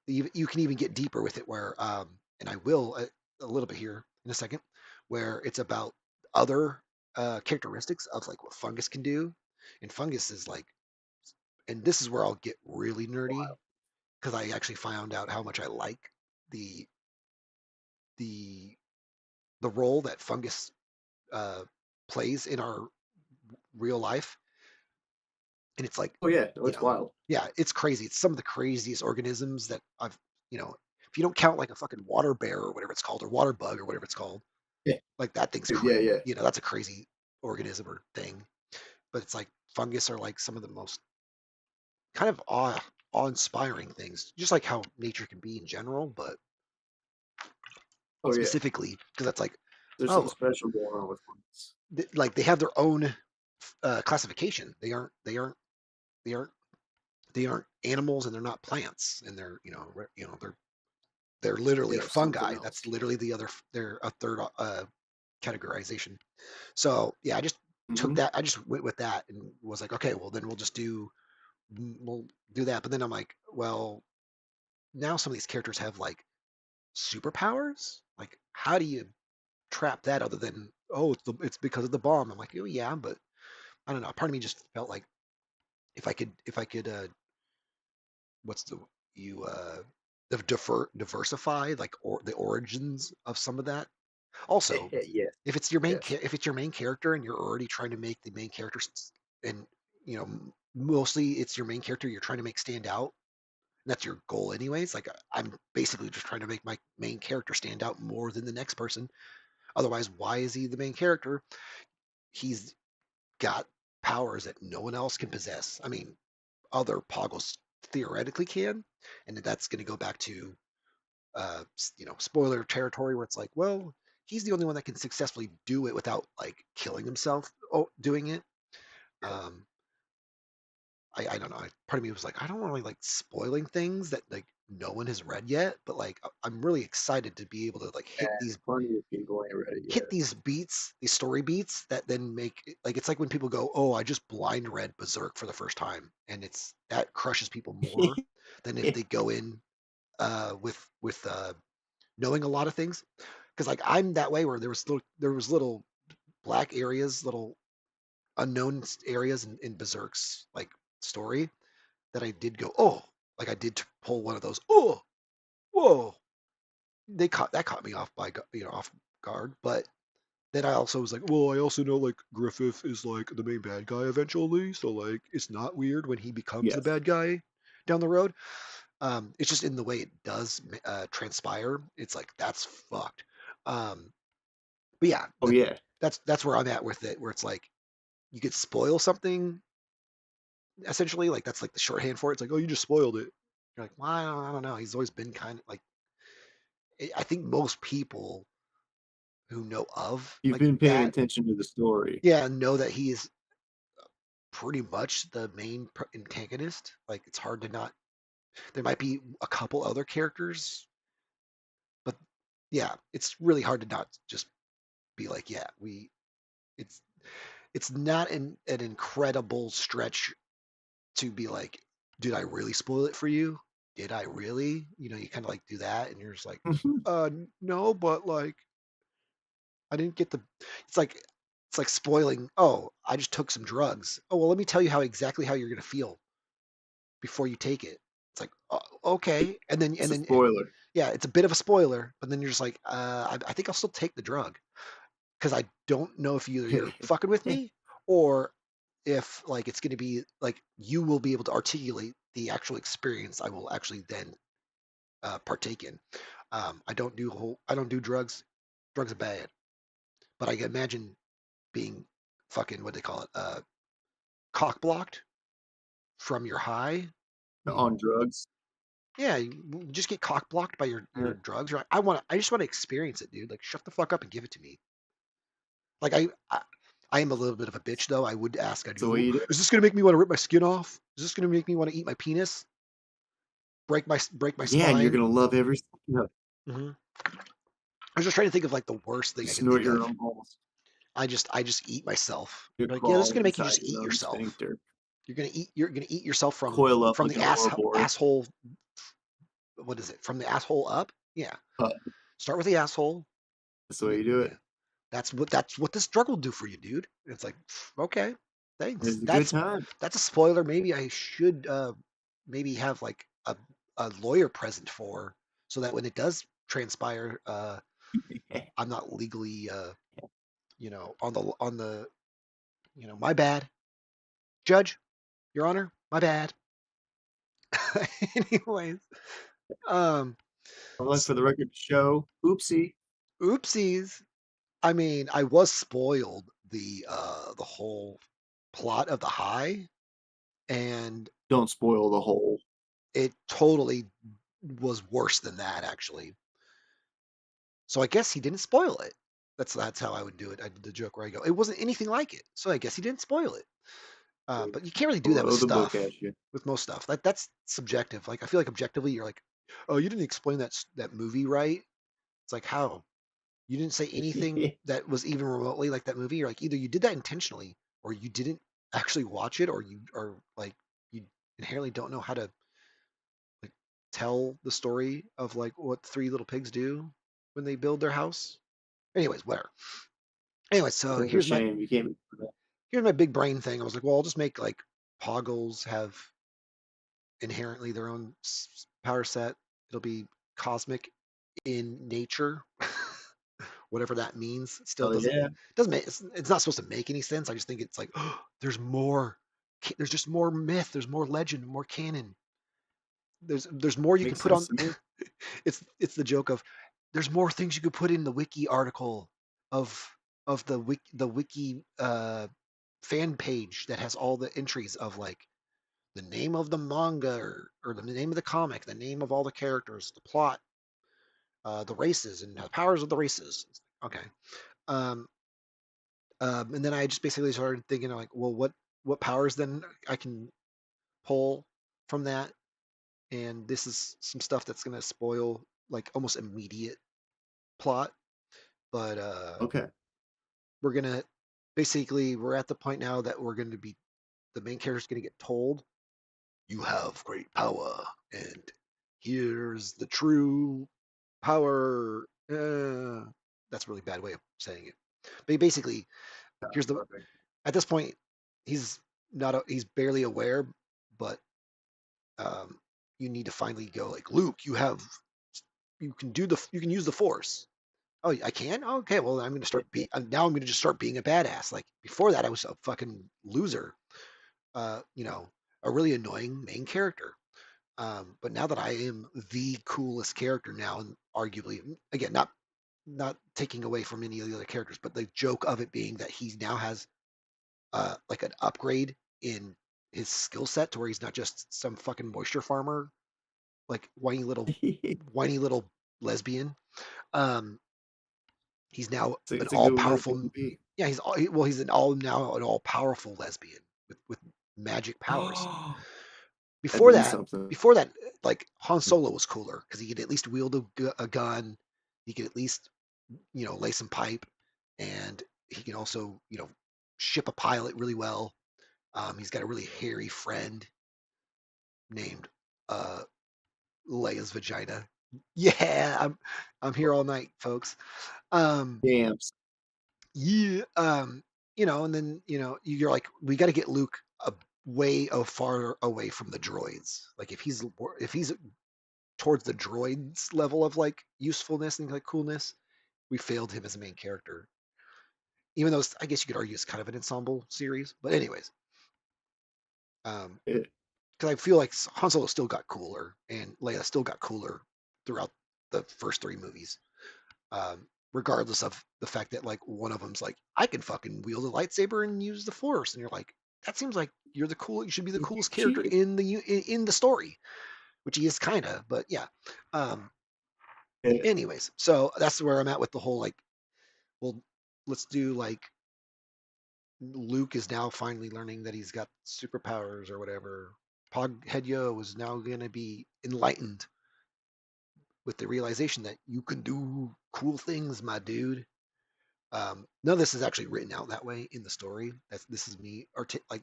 A: You can even get deeper with it where and I will a little bit here in a second where it's about other characteristics of like what fungus can do. And fungus is like, and this is where I'll get really nerdy because I actually found out how much I like the the the role that fungus uh, plays in our real life. And it's like,
B: Oh yeah, no,
A: you
B: it's
A: know,
B: wild.
A: yeah, it's crazy. It's some of the craziest organisms that you know, if you don't count like a fucking water bear or whatever it's called, or water bug or whatever it's called,
B: Yeah,
A: like that thing's
B: yeah,
A: crazy.
B: yeah.
A: That's a crazy organism or thing. But it's like fungus are like some of the most kind of awe-inspiring things, just like how nature can be in general, but
B: Oh yeah.
A: specifically because that's like,
B: There's something
A: oh,
B: special going on with ones.
A: like they have their own. classification. They aren't they aren't animals, and they're not plants, and they're they're literally
B: Yeah, something
A: fungi. That's
B: else.
A: literally they're a third categorization. So yeah, I just took
B: Hmm.
A: that. I just went with that and was like, okay, well then we'll do that. But then I'm like, well, now some of these characters have like superpowers. Like, how do you trap that other than, oh, it's because of the bomb? I'm like, oh yeah, but I don't know. Part of me just felt like if I could what's the you diversify like or the origins of some of that. Also,
B: Yes, yes.
A: if it's your main character and you're already trying to make the main character and mostly it's your main character you're trying to make stand out. And that's your goal anyways. Like I'm basically just trying to make my main character stand out more than the next person. Otherwise, why is he the main character? He's got powers that no one else can possess. I mean, other Poggles theoretically can, and that's going to go back to spoiler territory where it's like, well, he's the only one that can successfully do it without like killing himself doing it.
B: Yeah.
A: Um, I don't know. Part of me was like, I don't really like spoiling things that like no one has read yet, but like I'm really excited to be able to like
B: And plenty of people ain't read it
A: hit
B: yet.
A: these beats, these story beats that then make like it's like when people go, "Oh, I just blind read Berserk for the first time," and it's that crushes people more than if they go in with knowing a lot of things. Because like I'm that way where there was little black areas, little unknown areas in Berserk's like story that I did go, oh, like I did pull one of those, oh, whoa, that caught me off by off guard, but then I also was like, well, I also know like Griffith is like the main bad guy eventually, so like it's not weird when he becomes the
B: Yes.
A: bad guy down the road. It's just in the way it does transpire. It's like that's fucked. Um, but yeah,
B: Oh yeah.
A: that's where I'm at with it, where it's like you could spoil something essentially, like that's like the shorthand for it. It's like, oh, you just spoiled it. You're like, well, I don't know. He's always been kind of like I think most people who know of
B: You've
A: like
B: been paying
A: that,
B: attention to the story.
A: yeah, know that he is pretty much the main antagonist. Like it's hard to not. There might be a couple other characters, but yeah, it's really hard to not just be like, yeah, we. It's it's not an incredible stretch to be like, did I really spoil it for you? Did I really? You kind of like do that, and you're just like, no, but like I didn't get the. It's like it's like spoiling. Oh, I just took some drugs. Oh well, let me tell you how you're gonna feel before you take it. It's like, okay,
B: It's a spoiler.
A: yeah, it's a bit of a spoiler, but then you're just like, I think I'll still take the drug because I don't know if either you're fucking with me or if like it's gonna be like you will be able to articulate the actual experience I will actually then partake in. I don't do drugs. Drugs are bad, but I can imagine being fucking what they call it, cock blocked from your high. Hmm.
B: On drugs.
A: Yeah, you just get cock blocked by your
B: Uh,
A: drugs. Right? I just want to experience it, dude. Like, shut the fuck up and give it to me. Like, I am a little bit of a bitch, though. I would ask. I'd
B: That's
A: go,
B: the way
A: "Ooh,
B: you do
A: is
B: it.
A: this gonna make me want to rip my skin off? Is this gonna make me want to eat my penis? Break my
B: Yeah, and you're
A: spine?"
B: gonna love every second of it.
A: Hmm. I was just trying to think of like the worst thing
B: You
A: I can
B: snort
A: think
B: your
A: of.
B: own balls.
A: I just eat myself.
B: You
A: Like, yeah, this is
B: crawl
A: gonna make you
B: inside
A: just eat
B: your own
A: yourself.
B: sphincter.
A: You're gonna eat yourself
B: Coil up
A: from
B: like
A: the
B: an Ouroboros.
A: asshole. What is it? From the asshole up? Yeah.
B: Uh,
A: Start with the asshole.
B: that's the way you do
A: Yeah.
B: it.
A: That's what this drug will do for you, dude. It's like, okay, thanks.
B: It's a good time.
A: That's a spoiler. Maybe I should maybe have like a lawyer present for so that when it does transpire, I'm not legally on the my bad, Judge, Your Honor, my bad. Anyways, um,
B: I would like for the record to show. Oopsie.
A: oopsies. I mean, I was spoiled the whole plot of the high, and
B: Don't spoil the whole.
A: it totally was worse than that actually. So I guess he didn't spoil it. That's how I would do it. I did the joke where I go, it wasn't anything like it, so I guess he didn't spoil it. But you can't really do that with
B: Throw the book
A: stuff.
B: at you.
A: With most stuff, that's subjective. Like I feel like objectively, you're like, oh, you didn't explain that movie right. It's like how you didn't say anything that was even remotely like that movie. You're like either you did that intentionally or you didn't actually watch it, or you are like you inherently don't know how to like tell the story of like what three little pigs do when they build their house. Anyways, whatever. Anyway, so
B: That's a shame. You can't.
A: here's my big brain thing. I was like, well, I'll just make like Poggles have inherently their own power set. It'll be cosmic in nature, whatever that means. It still
B: Oh yeah,
A: doesn't make it's not supposed to make any sense. I just think it's like oh, there's more. There's just more myth. There's more legend. More canon. There's more you can
B: makes
A: put
B: sense
A: on.
B: to me.
A: It's the joke of there's more things you could put in the wiki article of the wiki fan page that has all the entries of like the name of the manga or the name of the comic, the name of all the characters, the plot, the races, and the powers of the races. Okay. Um, and then I just basically started thinking like, well, what powers then I can pull from that, and this is some stuff that's gonna spoil like almost immediate plot, but
B: Okay.
A: we're gonna basically we're at the point now that we're going to be the main character's going to get told you have great power and here's the true power. That's a really bad way of saying it. But basically, here's the
B: Perfect.
A: at this point he's not he's barely aware, but um, you need to finally go like Luke. You can use the Force. Oh, I can. Oh, okay, well, I'm gonna start be now. I'm gonna just start being a badass. Like before that, I was a fucking loser. You know, a really annoying main character. But now that I am the coolest character now, and arguably, again, not taking away from any of the other characters, but the joke of it being that he now has like an upgrade in his skill set to where he's not just some fucking moisture farmer, like whiny little lesbian. Um, he's now an
B: It's a
A: all
B: good way
A: powerful.
B: to be.
A: Yeah, well, he's an all now an all powerful lesbian with magic powers.
B: Oh, that
A: Before
B: means
A: that,
B: something.
A: before that, like Han Solo was cooler because he could at least wield a gun. He could at least lay some pipe, and he can also ship a pilot really well. He's got a really hairy friend named uh, Leia's vagina. Yeah, I'm here all night, folks. Um,
B: Damn.
A: yeah, and then you're like, we got to get Luke a way far away from the droids. Like if he's towards the droids level of like usefulness and like coolness, we failed him as a main character. Even though I guess you could argue it's kind of an ensemble series, but anyways, um,
B: It,
A: because I feel like Han Solo still got cooler and Leia still got cooler throughout the first three movies, regardless of the fact that like one of them's like, I can fucking wield a lightsaber and use the Force, and you're like, that seems like you should be the coolest character
B: she,
A: in the story, which he is kind of, but yeah. Um,
B: it,
A: anyways, so that's where I'm at with the whole like, well, let's do like Luke is now finally learning that he's got superpowers or whatever. Pog Headyo is now going to be enlightened with the realization that you can do cool things, my dude. None of this is actually written out that way in the story. This is me like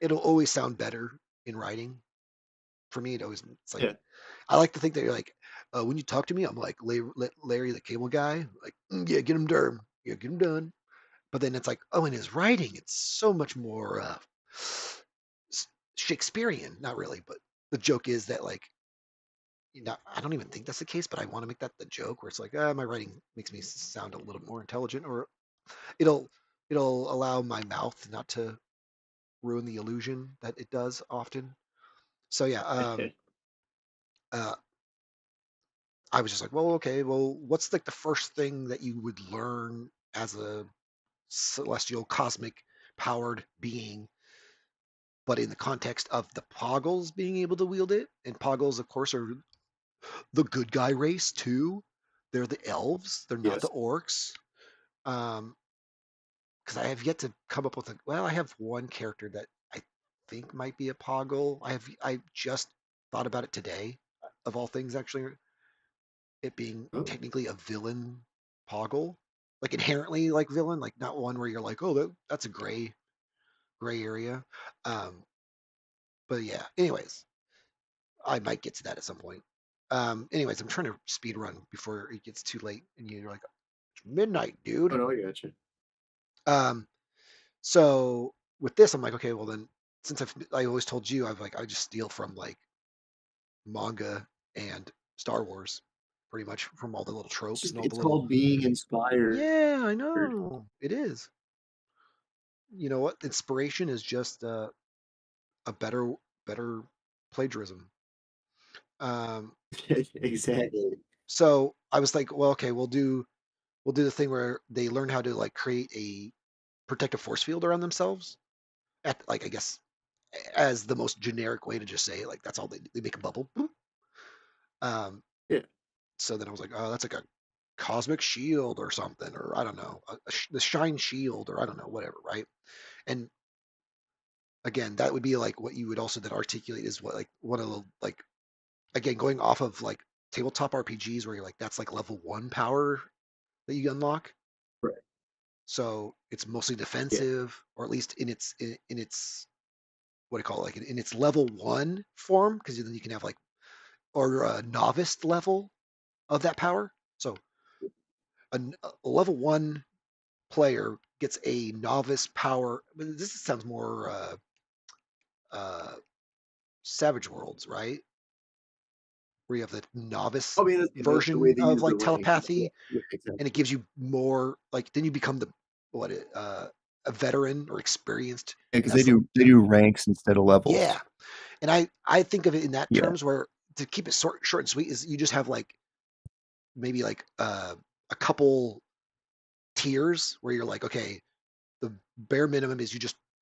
A: it'll always sound better in writing. For me, it's like
B: yeah.
A: I like to think that you're like when you talk to me, I'm like Larry the Cable Guy, like yeah, get him done, yeah, get him done. But then it's like, oh, in his writing, it's so much more Shakespearean. Not really, but the joke is that like, I don't even think that's the case, but I want to make that the joke where it's like, my writing makes me sound a little more intelligent, or it'll it'll allow my mouth not to ruin the illusion that it does often. So yeah, uh, I was just like, well, okay, well, what's like the first thing that you would learn as a celestial cosmic powered being, but in the context of the Poggles being able to wield it? And Poggles, of course, are the good guy race too. They're the elves. They're not the
B: Yes.
A: orcs. Um, because I have yet to come up with a. Well, I have one character that I think might be a Poggle. I just thought about it today, of all things, actually, it being
B: Oh,
A: technically a villain Poggle, like inherently like villain, like not one where you're like, oh, that's a gray area. Um, but yeah. Anyways, I might get to that at some point. Anyways, I'm trying to speed run before it gets too late, and you're like, it's midnight,
B: oh
A: dude.
B: no, I got you.
A: Um, so with this, I'm like, okay, well then, since I always told you, I just steal from like manga and Star Wars, pretty much from all the little
B: It's
A: tropes
B: just
A: and all the
B: it's
A: little.
B: called being inspired.
A: Yeah, I know it is. You know what? Inspiration is just a better plagiarism. Um,
B: Exactly.
A: so I was like, well, okay, we'll do the thing where they learn how to like create a protective force field around themselves. At like I guess as the most generic way to just say it, like that's all they make a bubble. Um,
B: Yeah.
A: so then I was like, oh, that's like a cosmic shield or something, or I don't know, the shine shield, or I don't know, whatever, right? And again, that would be like what you would also then articulate is what like one of the like again going off of like tabletop RPGs where you're like that's like level one power that you unlock.
B: Right.
A: So it's mostly
B: Yeah.
A: defensive, or at least in its what do you call it, like in its level one form, because then you can have like or a novice level of that power. So a level one player gets a novice power. This sounds more uh, Savage Worlds, right? Where you have the novice
B: I mean, that's the way
A: version
B: they
A: of
B: use the
A: like
B: rankings. Yeah.
A: telepathy,
B: Yeah.
A: and it
B: Exactly.
A: gives you more like then you become the what a veteran or experienced
B: Yeah, because
A: as
B: they do ranks instead of
A: yeah.
B: levels.
A: And I think of it in that
B: Yeah.
A: terms where to keep it short and sweet is you just have like maybe like a couple tiers where you're like okay the bare minimum is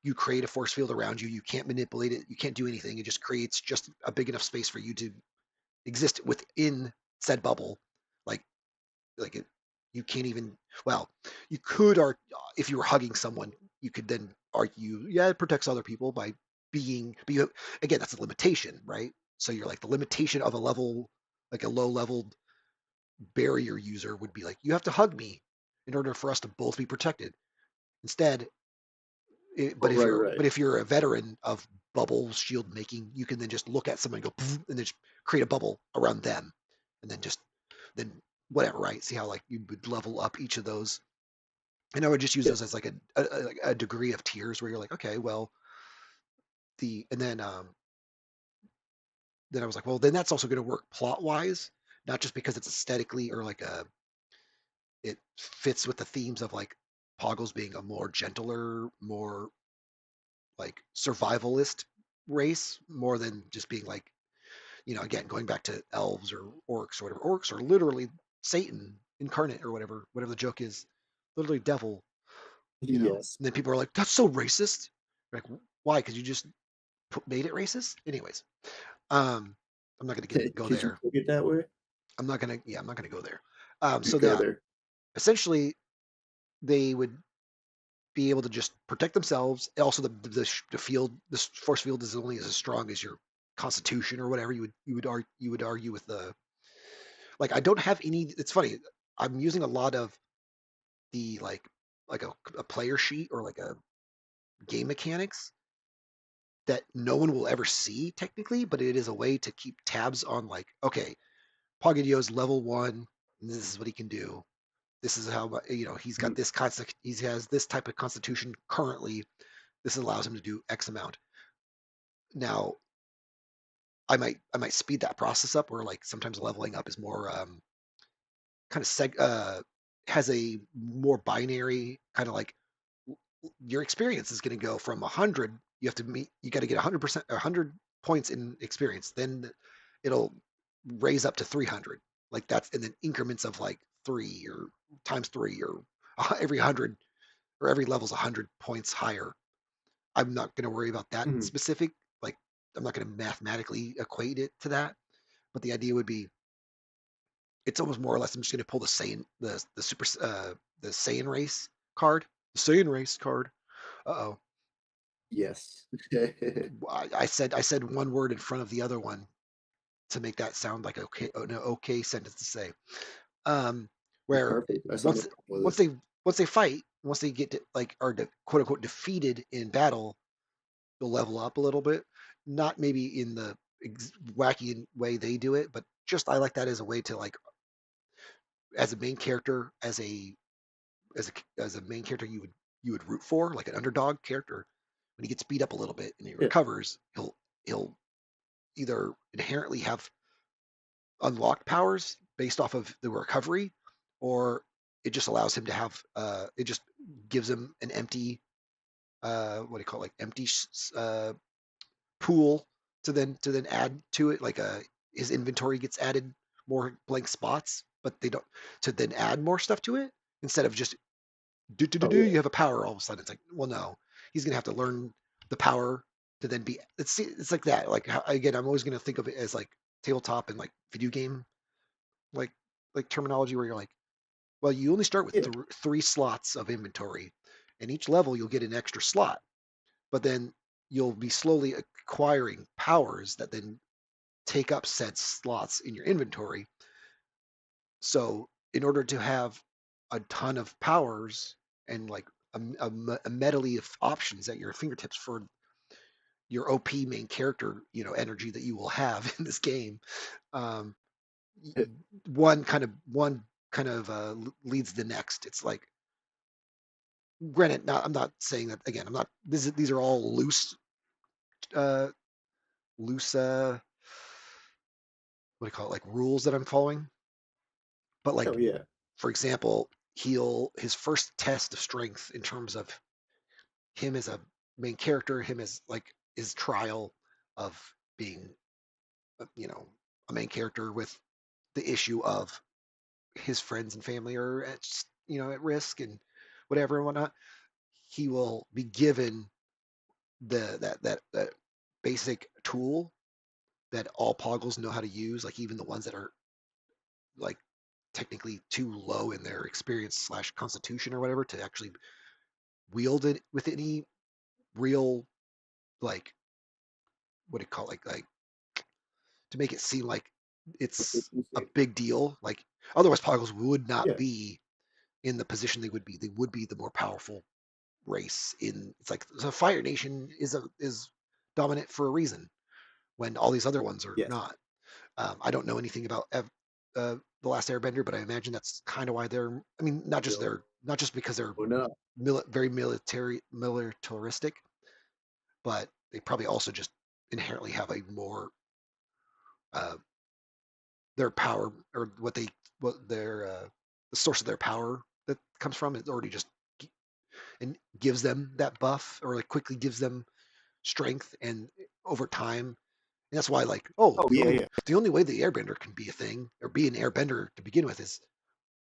A: you create a force field around you. You can't manipulate it. You can't do anything. It just creates just a big enough space for you to exist within said bubble. Like like it, you can't even. Well, you could, or if you were hugging someone, you could then argue, yeah, it protects other people by being. But you, again, that's a limitation, right? So you're like the limitation of a level, like a low level barrier user would be like, you have to hug me in order for us to both be protected. Instead,
B: Oh, right. Right.
A: but if you're a veteran of bubble shield making, you can then just look at someone and go and then just create a bubble around them, and then just then whatever, right? See how like you would level up each of those, and I would just use
B: Yeah.
A: those as like a degree of tiers where you're like, okay, well and then I was like, well then that's also going to work plot wise, not just because it's aesthetically or like a it fits with the themes of like Poggles being a more gentler, more like survivalist race more than just being like again going back to elves or orcs or whatever. Orcs are literally Satan incarnate or whatever the joke is, literally devil.
B: Yes.
A: And then people are like, that's so racist. Like, why? Because you just made it racist. Anyways, um, I'm not gonna go
B: Could you
A: there.
B: put it that way?
A: I'm not gonna go there.
B: You
A: So
B: go
A: yeah,
B: there.
A: essentially they would be able to just protect themselves. Also, the field, this force field is only as strong as your constitution or whatever. You would argue with the like. I don't have any. It's funny. I'm using a lot of the like a player sheet or like a game mechanics that no one will ever see technically, but it is a way to keep tabs on like okay, Pogidio's level one. And this is what he can do. This is how he's got
B: Mhm.
A: this concept. He has this type of constitution currently. This allows him to do X amount. Now, I might speed that process up where like sometimes leveling up is more kind of has a more binary kind of like your experience is going to go from 100 you got to get 100% 100 points in experience, then it'll raise up to 300, like that's and then increments of like 3 or times 3 or every 100 or every level's 100 points higher. I'm not going to worry about that
B: Mhm.
A: specific. Like, I'm not going to mathematically equate it to that. But the idea would be it's almost more or less I'm just gonna pull the super the Saiyan race card. The Saiyan race card. Uh-oh.
B: Yes.
A: I said one word in front of the other one to make that sound like okay, an okay sentence to say. Um,
B: That's
A: where
B: perfect. I signed
A: once
B: up for
A: once
B: this.
A: they once they fight, once they get to, like are quote unquote defeated in battle, they'll level up a little bit. Not maybe in the wacky way they do it, but just I like that as a way to like as a main character, as a main character you would root for, like an underdog character. When he gets beat up a little bit and he
B: Yeah.
A: recovers, he'll either inherently have unlocked powers based off of the recovery, or it just allows him to have it just gives him an empty what do you call it, like empty pool to then add to it, like his inventory gets added more blank spots, but they don't to then add more stuff to it instead of just
B: Oh
A: you
B: yeah.
A: have a power all of a sudden. It's like, well, no, he's gonna have to learn the power to then be. It's like that. Like again, I'm always gonna think of it as like tabletop and like video game like terminology where you're like, well, you only start with
B: Yeah.
A: three slots of inventory, and each level you'll get an extra slot, but then you'll be slowly acquiring powers that then take up said slots in your inventory. So in order to have a ton of powers and like a medley of options at your fingertips for your OP main character, energy that you will have in this game, um, one kind of leads the next. It's like, granted, I'm not saying that again. I'm not. These are all uh, loose. What do you call it? Like rules that I'm following. But like,
B: Oh yeah.
A: for example, his first test of strength in terms of him as a main character, him as like his trial of being, you know, a main character with the issue of his friends and family are at at risk and whatever and whatnot. He will be given that basic tool that all poggles know how to use, like even the ones that are like technically too low in their experience slash constitution or whatever to actually wield it with any real like what do you call it, like to make it seem like it's a
B: Proficiency.
A: big deal. Like otherwise, poggles would not
B: Yeah.
A: be in the position they would be. They would be the more powerful race. In it's like the Fire Nation is dominant for a reason when all these other ones are
B: Yes.
A: not. I don't know anything about the Last Airbender, but I imagine that's kind of why they're. I mean,
B: Yo.
A: not just because they're
B: Oh no.
A: very militaristic, but they probably also just inherently have a more uh, their power or what their the source of their power that comes from it already just and gives them that buff or like quickly gives them strength and over time. And that's why like
B: Oh yeah, yeah.
A: the only way the airbender can be a thing or be an airbender to begin with is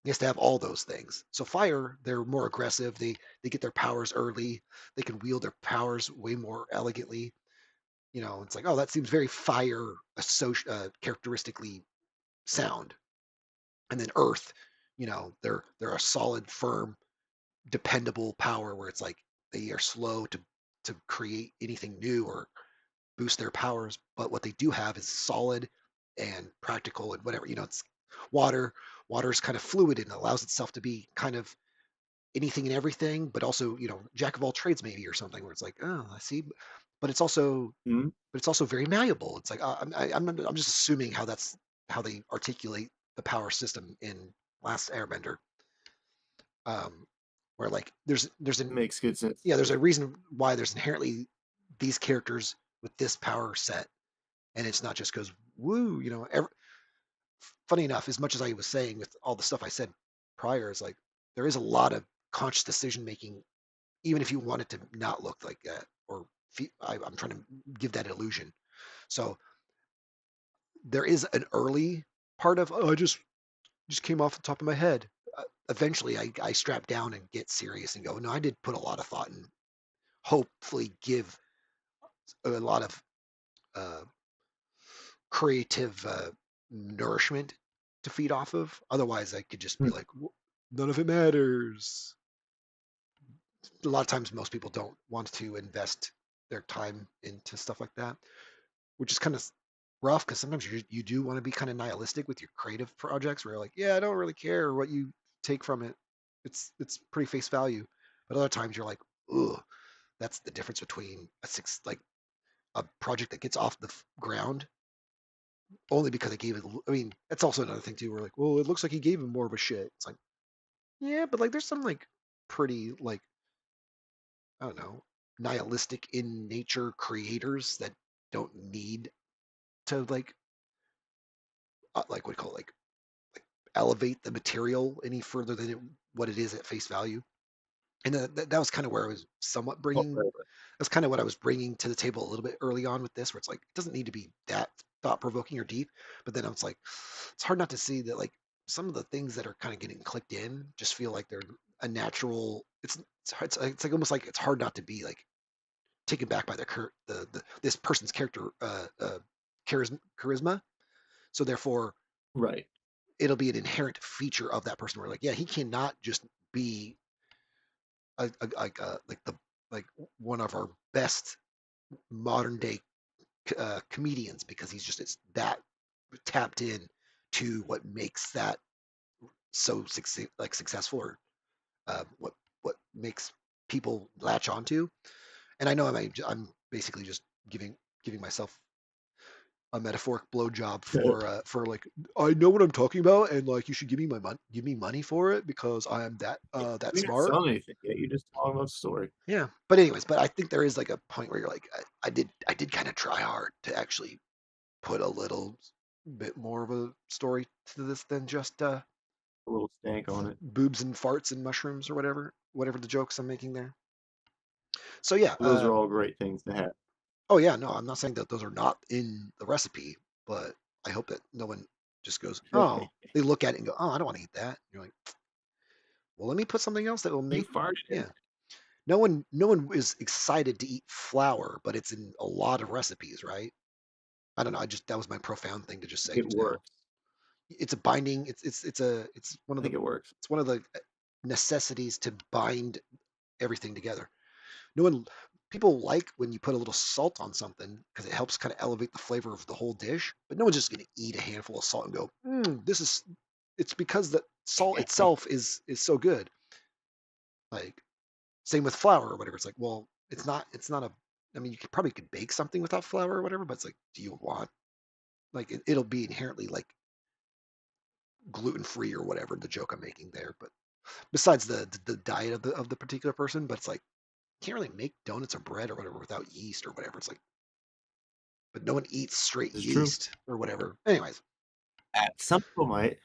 A: he has to have all those things. So fire, they're more aggressive. They get their powers early. They can wield their powers way more elegantly. It's like, oh, that seems very fire characteristically sound. And then earth, they're a solid, firm, dependable power where it's like they are slow to create anything new or boost their powers, but what they do have is solid and practical and whatever. It's water. Water is kind of fluid and allows itself to be kind of anything and everything, but also, jack of all trades maybe or something where it's like, oh, I see, but
B: Mhm.
A: it's also very malleable. It's like I'm just assuming how they articulate the power system in Last Airbender, um, where like
B: Makes good sense.
A: there's a reason why there's inherently these characters with this power set, and it's not just because woo, funny enough, as much as I was saying with all the stuff I said prior, is like there is a lot of conscious decision making, even if you want it to not look like that, or I'm trying to give that illusion. So there is an early part of, oh, I just came off the top of my head. Eventually, I strap down and get serious and go, no, I did put a lot of thought and hopefully give a lot of uh, creative nourishment to feed off of. Otherwise, I could just be
B: Hmm.
A: like, none of it matters. A lot of times, most people don't want to invest their time into stuff like that, which is kind of rough because sometimes you do want to be kind of nihilistic with your creative projects where you're like, yeah, I don't really care what you take from it. It's pretty face value. But other times you're like, ugh, that's the difference between like a project that gets off the ground only because I gave it. I mean, that's also another thing too. We're like, well, it looks like he gave him more of a shit. It's like, yeah, but like, there's some like pretty like I don't know, nihilistic in nature creators that don't need to like what do you call it, like elevate the material any further than what it is at face value. And that was kind of where I was somewhat
B: Oh,
A: bringing.
B: right, right.
A: That's kind of what I was bringing to the table a little bit early on with this, where it's like it doesn't need to be that thought provoking or deep, but then it's like it's hard not to see that like some of the things that are kind of getting clicked in just feel like they're a natural. It's like almost like it's hard not to be like taken back by the this person's character charisma. So therefore,
B: Right.
A: it'll be an inherent feature of that person. Where like, yeah, he cannot just be like the like one of our best modern day comedians because he's just it's that tapped in to what makes that so successful or what makes people latch onto. And I know I'm basically just giving myself a metaphoric blowjob for like I know what I'm talking about and like you should give me money for it because I am that
B: You're not
A: smart.
B: selling anything yet. You're just telling a story.
A: Yeah. But anyways, but I think there is like a point where you're like I did kind of try hard to actually put a little bit more of a story to this than just
B: A little stank on it.
A: boobs and farts and mushrooms or whatever the jokes I'm making there. So yeah,
B: Those are all great things to have.
A: oh yeah, no, I'm not saying that those are not in the recipe, but I hope that no one just goes, oh, they look at it and go, oh, I don't want to eat that. You're like, well, let me put something else that will
B: You
A: make,
B: farted in
A: yeah. No one is excited to eat flour, but it's in a lot of recipes, right? I don't know. That was my profound thing to just say
B: it. It
A: just now.
B: works.
A: It's a binding. It's one
B: I
A: of the
B: think it works.
A: it's one of the necessities to bind everything together. No one People like when you put a little salt on something because it helps kind of elevate the flavor of the whole dish. But no one's just going to eat a handful of salt and go, this is. It's because the salt itself is so good. Like same with flour or whatever. It's like, well, it's not a. I mean, you could bake something without flour or whatever, but it's like, do you want like it'll be inherently like gluten free or whatever the joke I'm making there. But besides the diet of the particular person, but it's like you can't really make donuts or bread or whatever without yeast or whatever. It's like, but no one eats straight
B: It's true.
A: yeast or whatever. Anyways,
B: Some people might.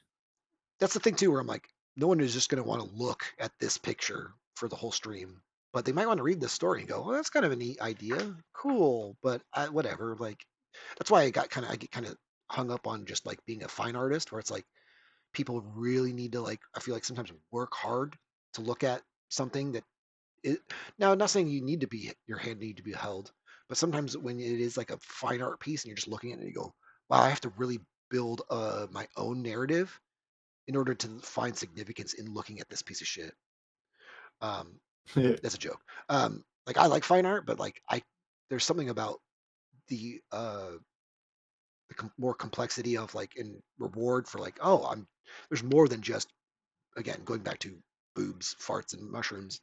A: that's the thing too, where I'm like, no one is just going to want to look at this picture for the whole stream, but they might want to read this story and go, well, that's kind of a neat idea, cool, but whatever. Like, that's why I get kind of hung up on just like being a fine artist, where it's like people really need to like, I feel like sometimes work hard to look at something that it, now, I'm not saying your hand need to be held, but sometimes when it is like a fine art piece and you're just looking at it and you go, wow, I have to really build my own narrative in order to find significance in looking at this piece of shit. Um, that's a joke. Like I like fine art, but like there's something about the more complexity of like in reward for like, oh, there's more than just again going back to boobs, farts, and mushrooms.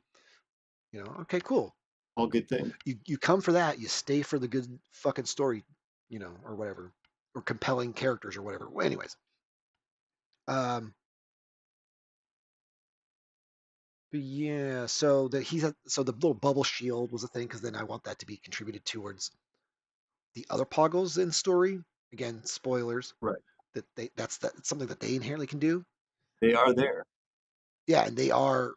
A: Okay, cool.
B: All good things.
A: You come for that, you stay for the good fucking story, or whatever, or compelling characters or whatever. Well, anyways, um, but yeah, so the little bubble shield was a thing because then I want that to be contributed towards the other poggles in story. Again, spoilers
B: Right.
A: that's something that they inherently can do.
B: They are there.
A: Yeah, and they are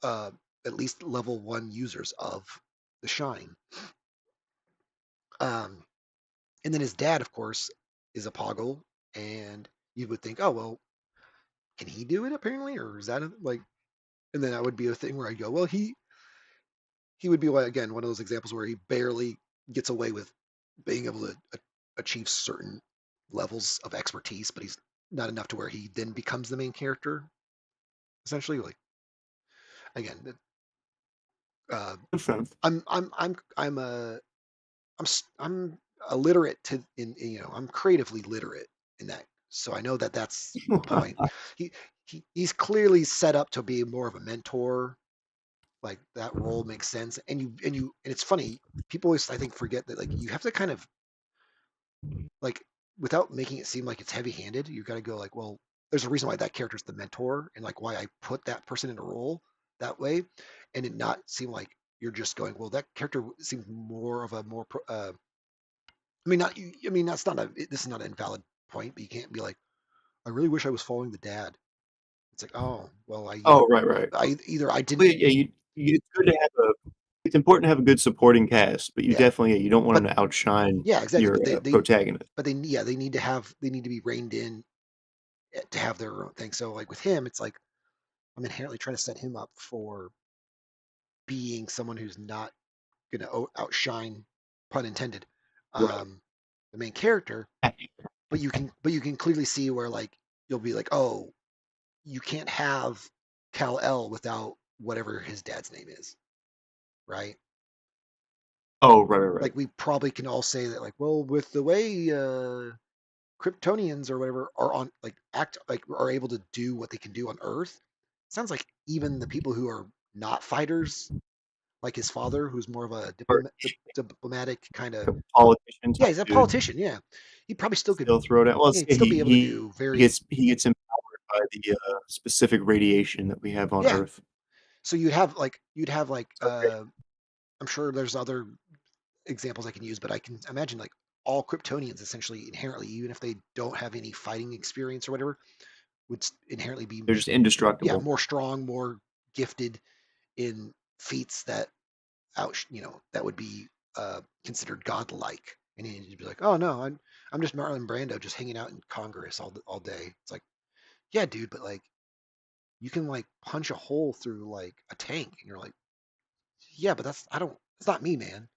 A: uh, at least level one users of the shine. Um, and then his dad, of course, is a poggle, and you would think, oh well, can he do it apparently, or is that like? And then that would be a thing where I go, well, he would be again one of those examples where he barely gets away with being able to achieve certain levels of expertise, but he's not enough to where he then becomes the main character. Essentially, like again, uh,
B: Good friend.
A: I'm illiterate I'm creatively literate in that. So I know that that's the point. He he's clearly set up to be more of a mentor. Like that role makes sense. And it's funny. People always I think forget that like you have to kind of like without making it seem like it's heavy-handed, you got to go like, well, there's a reason why that character's the mentor and like why I put that person in a role that way, and it not seem like you're just going, well, that character seems more of a more I mean, not. I mean, that's not a. This is not an invalid point, but you can't be like, I really wish I was following the dad. It's like, oh, well,
B: Oh, right, right.
A: I
B: Well,
A: didn't.
B: yeah, it's good to have a. It's important to have a good supporting cast, but you
A: Yeah,
B: definitely you don't want
A: but
B: them to outshine
A: yeah, exactly.
B: your
A: But
B: protagonist.
A: yeah, they need to be reined in to have their own thing. So like with him, it's like I'm inherently trying to set him up for being someone who's not going to outshine, pun intended,
B: Right.
A: um, the main character. But you can clearly see where like you'll be like, oh, you can't have Kal El without whatever his dad's name is, right?
B: Oh, right, right, right.
A: Like we probably can all say that, like, well, with the way Kryptonians or whatever are on, like, act like are able to do what they can do on Earth, it sounds like even the people who are not fighters, like his father, who's more of a
B: Or
A: diplomatic kind of,
B: a politician
A: yeah,
B: type
A: he's a
B: dude.
A: politician, yeah, he probably still could,
B: Still throw down. Well,
A: yeah,
B: see,
A: he'd still be able to do very,
B: he gets empowered by the specific radiation that we have on
A: yeah.
B: Earth.
A: So you'd have like
B: Okay.
A: I'm sure there's other examples I can use, but I can imagine like all Kryptonians essentially inherently, even if they don't have any fighting experience or whatever, would inherently be
B: They're
A: just,
B: just
A: yeah,
B: indestructible.
A: more strong, more gifted in feats that that would be considered godlike. And he'd be like, oh no, I'm just Marlon Brando just hanging out in Congress all day. It's like, yeah, dude, but like you can like punch a hole through like a tank, and you're like, yeah, but that's I don't. It's not me, man.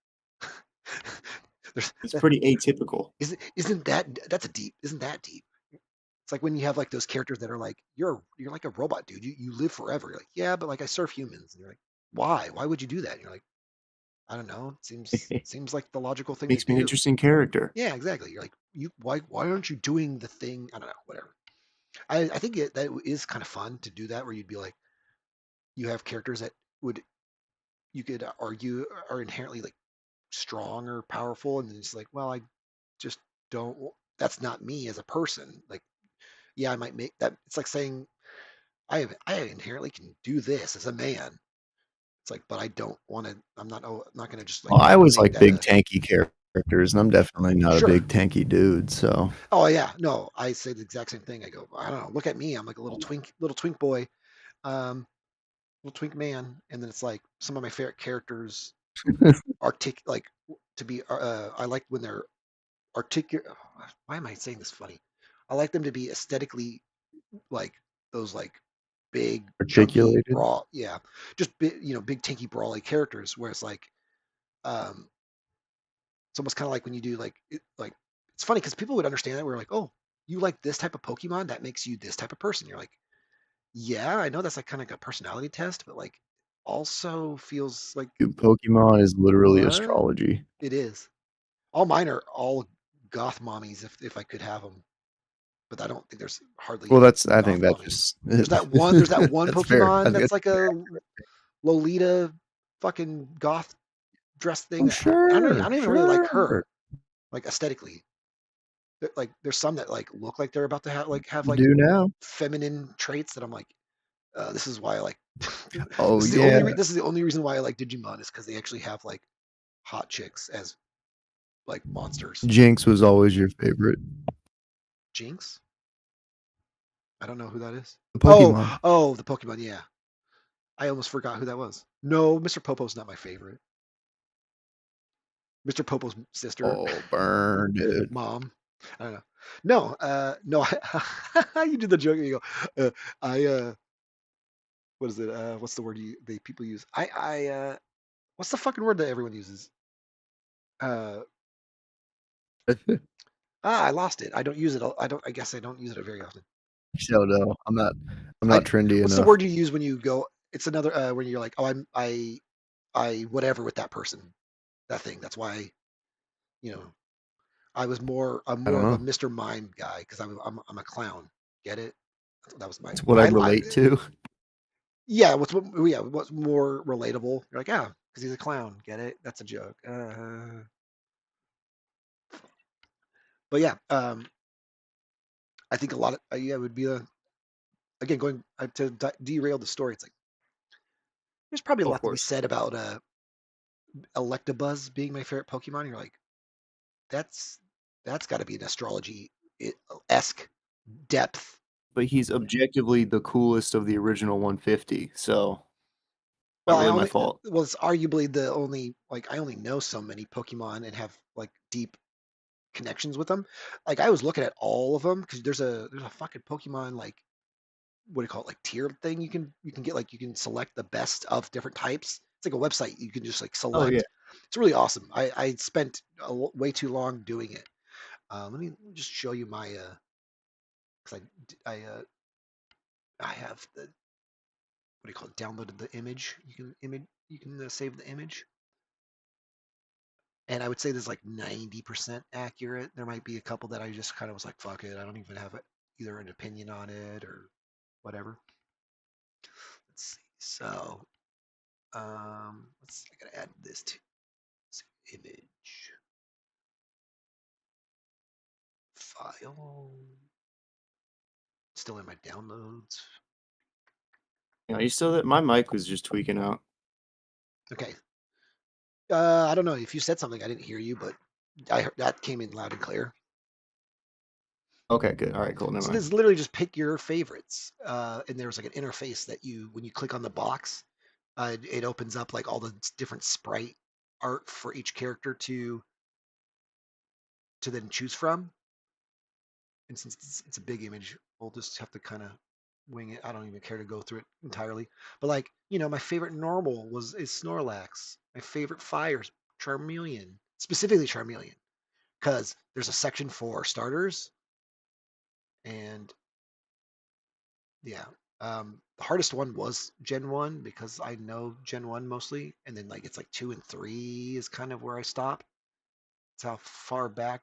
A: There's
B: It's pretty atypical.
A: isn't that that's a deep isn't that deep? It's like when you have like those characters that are like you're like a robot, dude. You live forever. You're like, yeah, but like I serve humans, and you're like, why? Why would you do that? And you're like, I don't know. It seems like the logical thing to
B: Makes me an
A: do.
B: interesting character.
A: Yeah, exactly. You're like, why aren't you doing the thing? I don't know. Whatever. I think that is kind of fun to do that, where you'd be like, you have characters that would you could argue are inherently like strong or powerful, and then it's like, well, I just don't. That's not me as a person. Like, yeah, I might make that. It's like saying I inherently can do this as a man. It's like, but I don't want to. I'm not going to just like
C: Well, I always
A: make
C: like
A: that
C: big
A: a
C: tanky characters, and I'm definitely not a
A: sure.
C: big tanky dude. So
A: Oh yeah, no, I say the exact same thing. I go, I don't know. Look at me. I'm like a little twink boy, um, little twink man. And then it's like some of my favorite characters like to be. I like when they're articulate. Why am I saying this funny? I like them to be aesthetically like those like big chunky
C: articulated.
A: brawl, yeah, just big, big tanky brawly characters where it's like um it's almost kind of like when you do like it's funny because people would understand that we're like, oh, you like this type of Pokemon, that makes you this type of person. You're like, yeah, I know that's like kind of like a personality test, but like also feels like
C: Dude, Pokemon is literally
A: what
C: astrology.
A: it is. All mine are all goth mommies if I could have them, but I don't think there's hardly
C: Well,
A: any
C: that's I think
A: goth
C: that's
A: mommies.
C: just
A: There's that one
C: that's fair.
A: Pokemon that's like a Lolita fucking goth dress
C: Oh,
A: thing. I
C: sure,
A: don't even really like
C: sure.
A: her, like aesthetically. Like there's some that like look like they're about to have
C: You
A: like
C: do now.
A: feminine traits that I'm like, this is why I like.
C: Oh yeah,
A: This is the only reason why I like Digimon is because they actually have like hot chicks as like monsters.
C: Jinx was always your favorite.
A: Jinx? I don't know who that is.
C: The Pokemon.
A: Oh, the Pokemon. Yeah, I almost forgot who that was. No, Mr. Popo's not my favorite. Mr. Popo's sister,
C: Oh, burn, dude.
A: mom. I don't know. No, no. You do the joke. And you go, I what is it? What's the word they people use? What's the fucking word that everyone uses? Uh, Ah, I lost it. I don't use it. I don't. I guess I don't use it very often.
C: So no, I'm not. I'm
A: I.
C: not trendy
A: What's the
C: enough.
A: word you use when you go? It's another when you're like, oh, I whatever with that person, that thing. That's why you know I'm
C: I don't
A: more of a
C: know.
A: Mr. Mime guy because I'm a clown. Get it? That was my
C: It's what I relate to.
A: yeah. What's more relatable? You're like, yeah, because he's a clown. Get it? That's a joke. But yeah, I think a lot of yeah would be a again going to derail the story. It's like there's probably a
B: Of
A: lot to be
B: course.
A: said about Electabuzz being my favorite Pokemon. You're like, that's that's got to be an astrology esque depth.
B: But he's objectively the coolest of the original 150, so
A: Well,
B: not
A: I
B: really my
A: only
B: fault.
A: well, it's arguably the only like I only know so many Pokemon and have like deep connections with them. Like I was looking at all of them because there's a fucking Pokemon like what do you call it like tier thing you can get like you can select the best of different types. It's like a website you can just like
B: Oh yeah.
A: select. It's really awesome. I spent way too long doing it. Let me just show you my because I have the what do you call it downloaded the image. You can save the image. And I would say this is like 90% accurate. There might be a couple that I just kind of was like, fuck it. I don't even have either an opinion on it or whatever. Let's see. So, let's see. I gotta add this to this image file. Still in my downloads.
B: You still that my mic was just tweaking out.
A: Okay. I don't know if you said something. I didn't hear you, but I heard that came in loud and clear.
B: Okay, good. All right, cool. Never
A: So
B: mind.
A: this is literally just pick your favorites, and there's like an interface that when you click on the box, it opens up like all the different sprite art for each character to then choose from. And since it's a big image, we'll just have to kind of wing it. I don't even care to go through it entirely. But like, my favorite normal is Snorlax. My favorite fire is Charmeleon, specifically Charmeleon, because there's a section for starters, and yeah. The hardest one was Gen 1 because I know Gen 1 mostly, and then like it's like 2 and 3 is kind of where I stop. It's how far back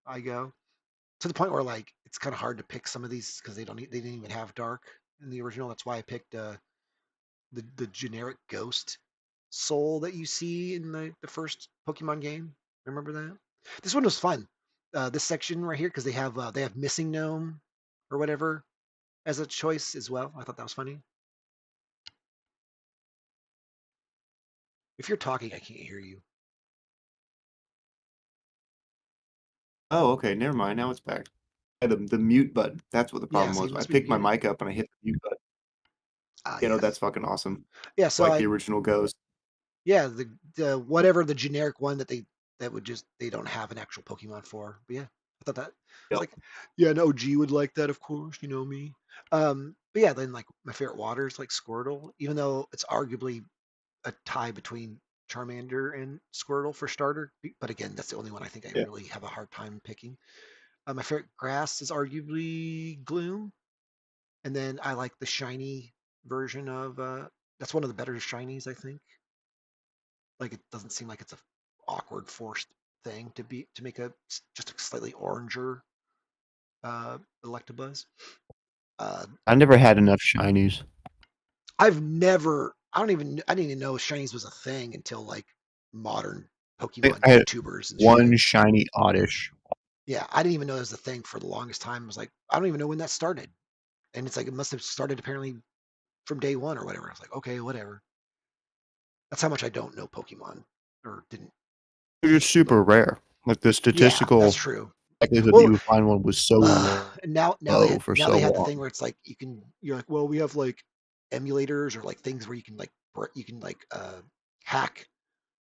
A: I go. To the point where like it's kind of hard to pick some of these because they didn't even have dark in the original. That's why I picked the generic ghost soul that you see in the first Pokemon game. Remember that? This one was fun. This section right here because they have missing gnome or whatever as a choice as well. I thought that was funny. If you're talking, I can't hear you.
B: Oh, okay, never mind. Now it's back. Yeah, the mute button. That's what the
A: Yeah,
B: problem
A: so you
B: was. I
A: must be
B: picked my
A: muted.
B: mic up and I hit the mute button.
A: Ah,
B: You know,
A: yes.
B: that's fucking awesome.
A: Yeah, so
B: Like the original Ghost.
A: yeah, the whatever the generic one that would just they don't have an actual Pokemon for. But yeah, I thought that I was
B: Yep.
A: like, yeah, an OG would like that, of course, you know me. But yeah, then like my favorite water is like Squirtle, even though it's arguably a tie between Charmander and Squirtle for starter. But again, that's the only one I think I
B: Yeah.
A: really have a hard time picking. My favorite grass is arguably Gloom, and then I like the shiny version of that's one of the better shinies, I think. Like it doesn't seem like it's a awkward forced thing to make just a slightly oranger Electabuzz. Uh,
C: I never had enough shinies.
A: I didn't even know shinies was a thing until like modern
C: I
A: Pokemon
C: I had
A: YouTubers and shit.
C: one shiny Oddish.
A: Yeah, I didn't even know it was a thing for the longest time. I was like, I don't even know when that started, and it's like it must have started apparently from day one or whatever. I was like, okay, whatever. That's how much I don't know Pokemon or didn't.
C: They're just
A: But
C: super rare. Like the
A: yeah, that's
C: statistical
A: true.
C: likelihood that
A: Well,
C: you would find one was so
A: and
C: low for
A: now
C: so
A: they have the
C: long.
A: thing where it's like you're like, well, we have like emulators or like things where you can like hack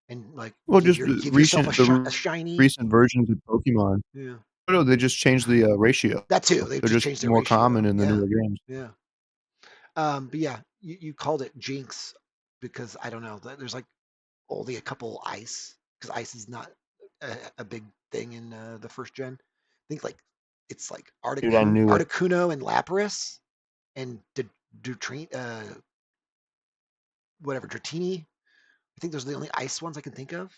A: and like
C: Well, just the
A: give yourself
C: recent
A: a shiny.
C: recent versions of Pokemon.
A: Yeah,
C: Oh, no, they just changed the ratio.
A: that too. They've
C: They're
A: just
C: just
A: changed their
C: more common
A: ratio.
C: in the
A: Yeah,
C: newer games.
A: yeah. But yeah, you called it Jinx because I don't know. There's like only a couple ice because ice is not a big thing in the first gen. I think like it's like
C: Dude, I knew it.
A: Articuno and Lapras and Dutrini, whatever Dratini. I think those are the only ice ones I can think of.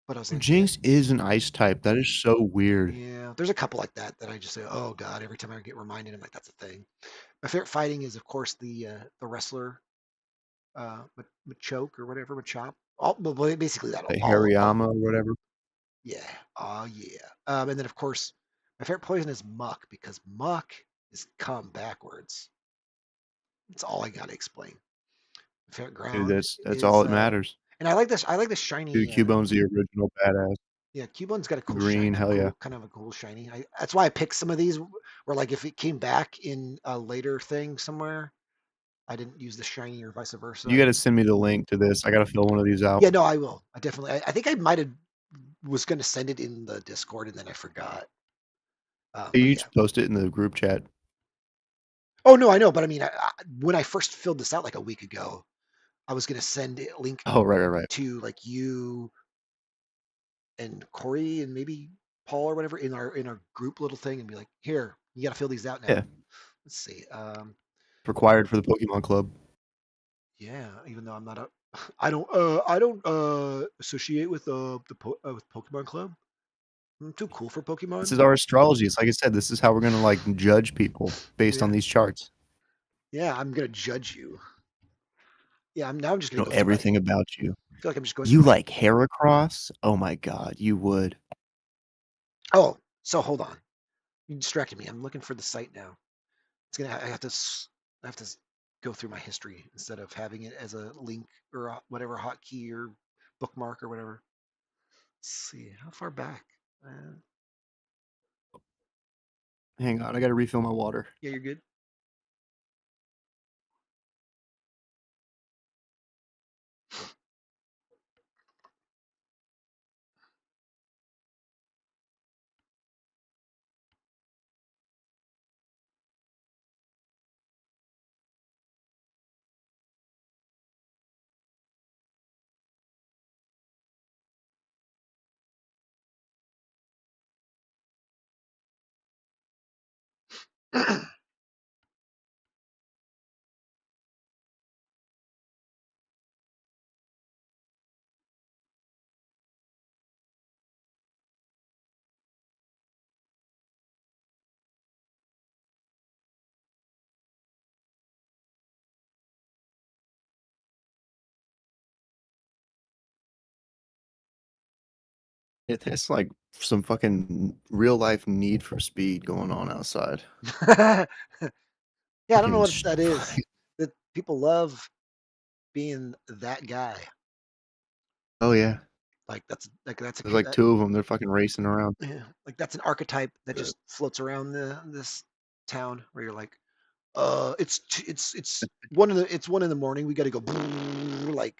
A: But I was like, yeah,
C: Jinx is an ice type. That is so weird.
A: yeah. There's a couple like that that I just say, oh god, every time I get reminded, I'm like, that's a thing. My favorite fighting is, of course, the wrestler, Machoke or whatever, Machop. Well, basically that.
C: Like
A: All
C: Hariyama or whatever.
A: yeah, oh yeah. And then of course, my favorite poison is Muck because Muck is come backwards. That's all I gotta explain. My favorite
C: Dude,
A: ground
C: that's all
A: is,
C: that matters.
A: and I like this. I like the
C: Dude,
A: shiny.
C: Cubone's the original badass.
A: Yeah, Cubone's got a cool
C: Green,
A: shiny,
C: hell yeah.
A: kind of a cool shiny. That's why I picked some of these. Where like if it came back in a later thing somewhere, I didn't use the shiny or vice versa.
C: You got to send me the link to this. I got to fill one of these out.
A: Yeah, no, I will. I definitely. I think I might have was going to send it in the Discord and then I forgot. But
C: You
A: yeah.
C: just post it in the group chat.
A: Oh no, I know, but I mean, when I first filled this out like a week ago, I was going to send a link
C: Oh, right.
A: to like you and Corey and maybe Paul or whatever in our group little thing and be like, here, you got to fill these out now.
C: Yeah.
A: Let's see.
C: Required for the Pokemon Club.
A: Yeah, even though I'm not a, I don't associate with with Pokemon Club. I'm too cool for
C: This
A: Pokemon.
C: is our astrology. It's like I said, this is how we're going to like judge people based on
A: Yeah,
C: these charts.
A: yeah, I'm gonna judge you. Yeah, I'm just gonna
C: Know
A: go through my.
C: everything about you.
A: I feel like I'm just going through
C: You
A: my.
C: like Heracross? Oh my god, you would.
A: Oh, so hold on. You distracted me. I'm looking for the site now. It's gonna. I have to go through my history instead of having it as a link or whatever hotkey or bookmark or whatever. Let's see how far back. Uh,
C: Hang on, I got to refill my water.
A: yeah, you're good.
C: It's like some fucking real life need for speed going on outside.
A: Yeah, I don't know
C: Fucking
A: what that is. That people love being that guy.
C: oh yeah,
A: Like that's
C: there's like two of them. They're fucking racing around.
A: yeah, like that's an archetype that just floats around this town where you're like, it's 1 in the morning. We got to go like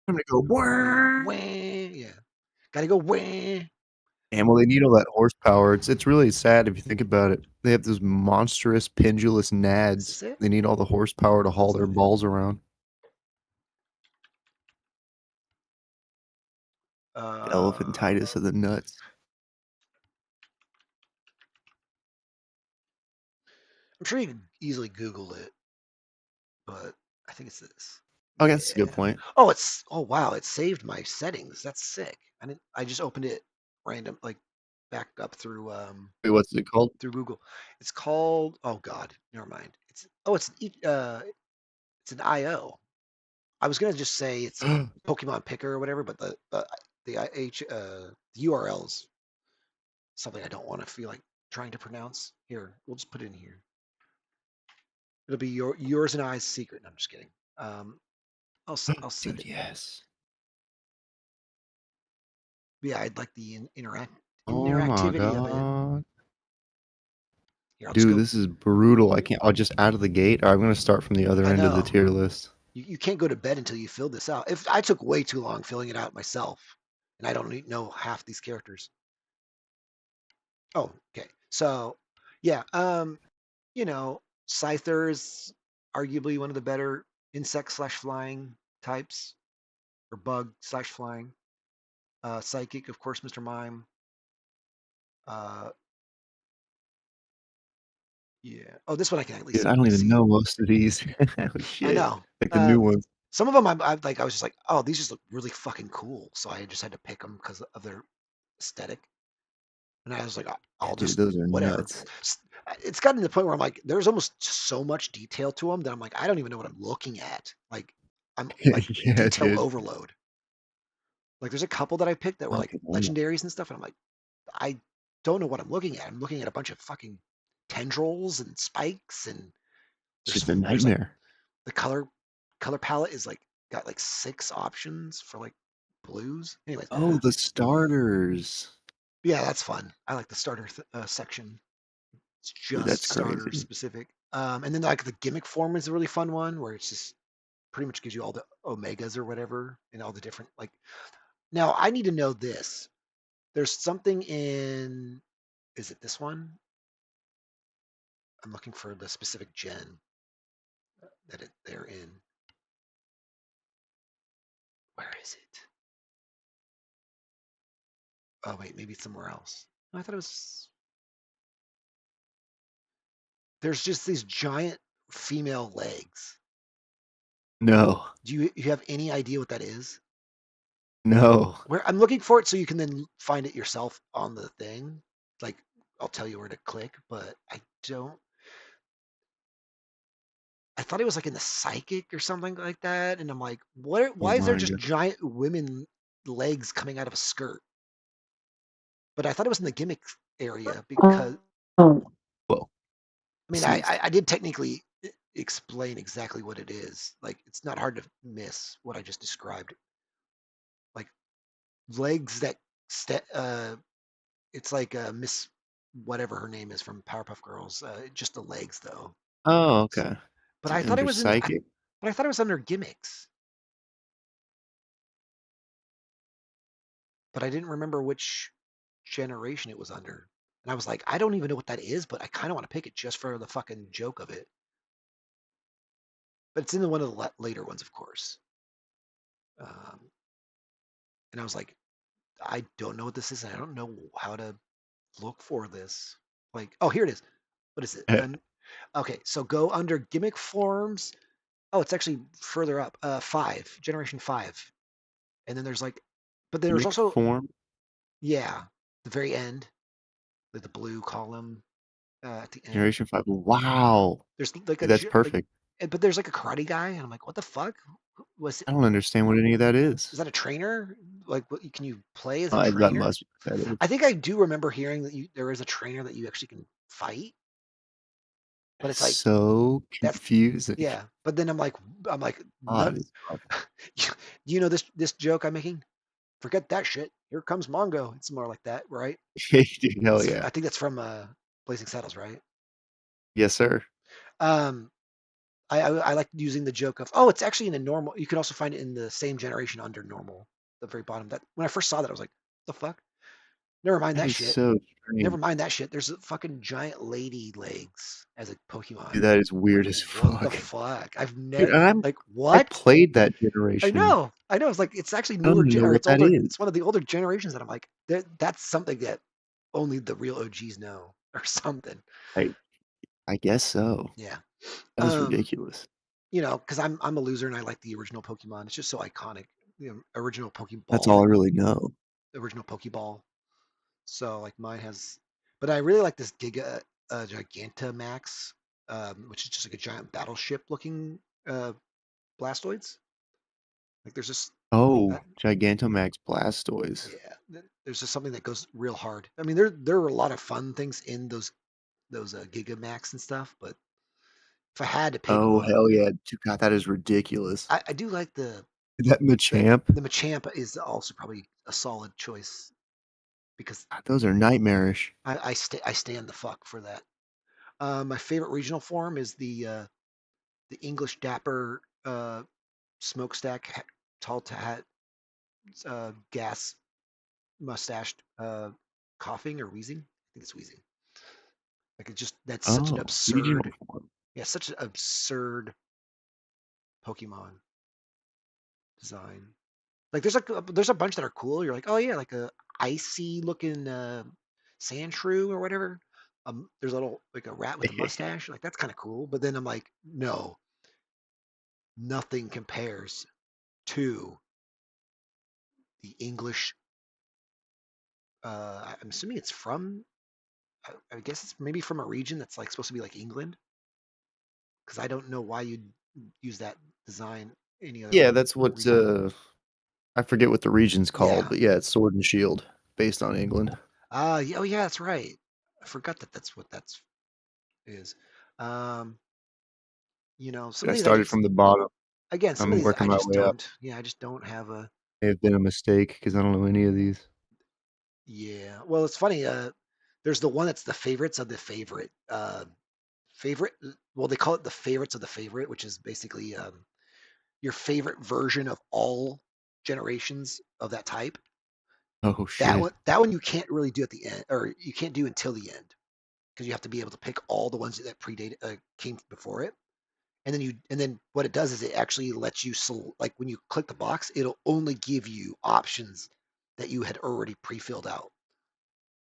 C: I'm gonna go. Wah!
A: wah, yeah, got to go wah.
C: And well, they need all that horsepower. It's really sad if you think about it. They have those monstrous pendulous
A: Is this
C: nads.
A: it?
C: They need all the horsepower to haul
A: It's
C: their
A: not it.
C: balls around. The elephantitis of the nuts.
A: I'm sure you can easily Google it, but I think it's this.
C: Oh, that's a good point.
A: Oh, oh wow, it saved my settings. That's sick. I just opened it random like back up through
C: Wait, what's it called?
A: through Google. It's called oh god, never mind. It's an IO. I was gonna just say it's a Pokemon Picker or whatever, but the URL's something I don't want to feel like trying to pronounce. Here, we'll just put it in here. It'll be yours and I's secret. No, I'm just kidding. I'll send
C: Dude,
A: it.
C: yes.
A: Yeah, I'd like the
C: Oh my
A: interactivity of it.
C: god.
A: Here, I'll just
C: Dude,
A: go.
C: this is brutal. I can't. I'll just out of the gate. I'm gonna start from the other
A: I
C: end of the
A: know.
C: tier list.
A: You can't go to bed until you fill this out. If I took way too long filling it out myself, and I don't know half these characters. Oh, okay. So, yeah, Scyther is arguably one of the better insect slash flying types, or bug slash flying. Psychic, of course, Mr. Mime. Uh, yeah. Oh, this one I can at
C: Dude,
A: least
C: I don't even
A: see.
C: know most of these. Oh
A: I
C: shit.
A: know.
C: Like the new ones.
A: Some of them, I was just like, oh, these just look really fucking cool. So I just had to pick them because of their aesthetic. And I was like,
C: Yeah,
A: I'll
C: dude,
A: just
C: those are
A: whatever.
C: nuts.
A: It's gotten to the point where I'm like, there's almost so much detail to them that I'm like, I don't even know what I'm looking at. Like, I'm like
C: Yeah,
A: detail
C: dude.
A: overload. Like, there's a couple that I picked that were like
C: Fucking hell.
A: legendaries and stuff, and I'm like, I don't know what I'm looking at. I'm looking at a bunch of fucking tendrils and spikes, and
C: It's
A: there's
C: just a
A: there's like
C: nightmare.
A: the color palette is like got like 6 options for like blues. Anyways,
C: Oh, the starters.
A: yeah, that's fun. I like the starter section. It's
C: Dude,
A: just
C: that's
A: starter
C: crazy.
A: specific. And then like the gimmick form is a really fun one where it's just pretty much gives you all the omegas or whatever and all the different like. Now I need to know this. There's something in. Is it this one? I'm looking for the specific gen that they're in. Where is it? Oh wait, maybe it's somewhere else. No, I thought it was. There's just these giant female legs.
C: No.
A: Do you have any idea what that is?
C: No.
A: Where I'm looking for it so you can then find it yourself on the thing. Like I'll tell you where to click, but I don't. I thought it was like in the psychic or something like that, and I'm like, what? Why
C: Hold
A: is there
C: on,
A: just giant women legs coming out of a skirt? But I thought it was in the gimmick area because
C: whoa,
A: I mean
C: sneezed.
A: I did technically explain exactly what it is. Like it's not hard to miss what I just described. Like legs that it's like Miss whatever her name is from Powerpuff Girls. Just the legs though.
C: Oh, okay.
A: But I thought it
C: Under
A: was in.
C: psychic.
A: But I thought it was under gimmicks. But I didn't remember which generation it was under. And I was like, I don't even know what that is, but I kind of want to pick it just for the fucking joke of it. But it's in one of the later ones, of course. Um, and I was like, I don't know what this is. And I don't know how to look for this. Like, oh, here it is. What is it? Okay, so go under gimmick forms. Oh, it's actually further up. 5, generation 5. And then there's like, but there's
C: Gimmick
A: also,
C: form.
A: yeah, the very end, like the blue column at the end.
C: Generation 5. Wow.
A: There's like
C: Dude, that's
A: like,
C: perfect.
A: but there's like a karate guy, and I'm like, what the fuck? Was it?
C: I don't understand what any of that
A: Is
C: is.
A: that a trainer? Like, what can you play as a
C: That
A: trainer?
C: must be what that is.
A: I think I do remember hearing that there is a trainer that you actually can fight, but it's like
C: So
A: that's
C: confusing.
A: yeah. But then I'm like,
C: God,
A: none.
C: it's fuck.
A: You know this joke I'm making? Forget that shit. Here comes Mongo. It's more like that, right?
C: Dude, hell yeah.
A: I think that's from Blazing Saddles, right?
C: Yes, sir.
A: Um, I like using the joke of, oh, it's actually in a normal. You can also find it in the same generation under normal, the very bottom. That when I first saw that, I was like, the fuck? Never mind
C: That
A: that
C: is
A: shit.
C: so
A: Never
C: strange.
A: mind that shit. There's a fucking giant lady legs as a Pokemon.
C: Dude, that is
A: I'm like,
C: weird as
A: what the
C: fuck.
A: fuck? I've
C: Dude,
A: never
C: and
A: like
C: I
A: what?
C: played that
A: I
C: generation.
A: know. I know. It's like it's actually
C: I don't
A: newer
C: even know
A: or
C: what
A: it's
C: that
A: older.
C: is.
A: It's one of the older generations that I'm like, that's something that only the real OGs know or something.
C: I I guess so.
A: Yeah.
C: That is
A: Um,
C: ridiculous.
A: because I'm a loser and I like the original Pokemon. It's just so iconic. Original
C: That's
A: Pokeball,
C: all I
A: like
C: really know.
A: the original Pokeball. So like mine has, but I really like this Giga Gigantamax, which is just like a giant battleship looking Blastoids. Like there's just
C: Oh,
A: that,
C: Gigantamax Blastoise.
A: yeah. There's just something that goes real hard. I mean, there are a lot of fun things in those Gigamax and stuff, but if I had to pick
C: Oh,
A: one,
C: hell yeah. Dude, God, that is ridiculous.
A: I do like
C: That Machamp?
A: the Machamp is also probably a solid choice because
C: God, those are nightmarish.
A: I stand the fuck for that. My favorite regional form is the English Dapper smokestack tall hat gas mustached coughing or wheezing. I think it's wheezing. Like it's just that's such an
C: Oh, regional
A: absurd,
C: form.
A: yeah, such an absurd Pokemon design. Like there's a bunch that are cool. You're like, oh yeah, like a icy looking sand shrew or whatever. There's a little like a rat with a mustache. Like that's kind of cool. But then I'm like, no, nothing compares to the English. I'm assuming it's from. I guess it's maybe from a region that's like supposed to be like England, because I don't know why you'd use that design any other
C: Yeah, that's what
A: region.
C: I forget what the region's called,
A: Yeah.
C: but yeah, it's Sword and Shield based on England.
A: Yeah, oh yeah, that's right. I forgot that that's what that's is. Um, some of
C: I
A: these I
C: started
A: just
C: from the bottom.
A: again, some of
C: I'm
A: these
C: working
A: I
C: my
A: just
C: way up.
A: don't. Yeah, I just don't have a.
C: May have been a mistake because I don't know any of these.
A: Yeah. Well, it's funny. There's the one that's the favorites of the favorite. Favorite. Well, they call it the favorites of the favorite, which is basically your favorite version of all generations of that type.
C: Oh
A: That
C: shit.
A: one, that one you can't really do at the end, or you can't do until the end because you have to be able to pick all the ones that predate came before it. And then what it does is it actually lets you like when you click the box, it'll only give you options that you had already pre-filled out,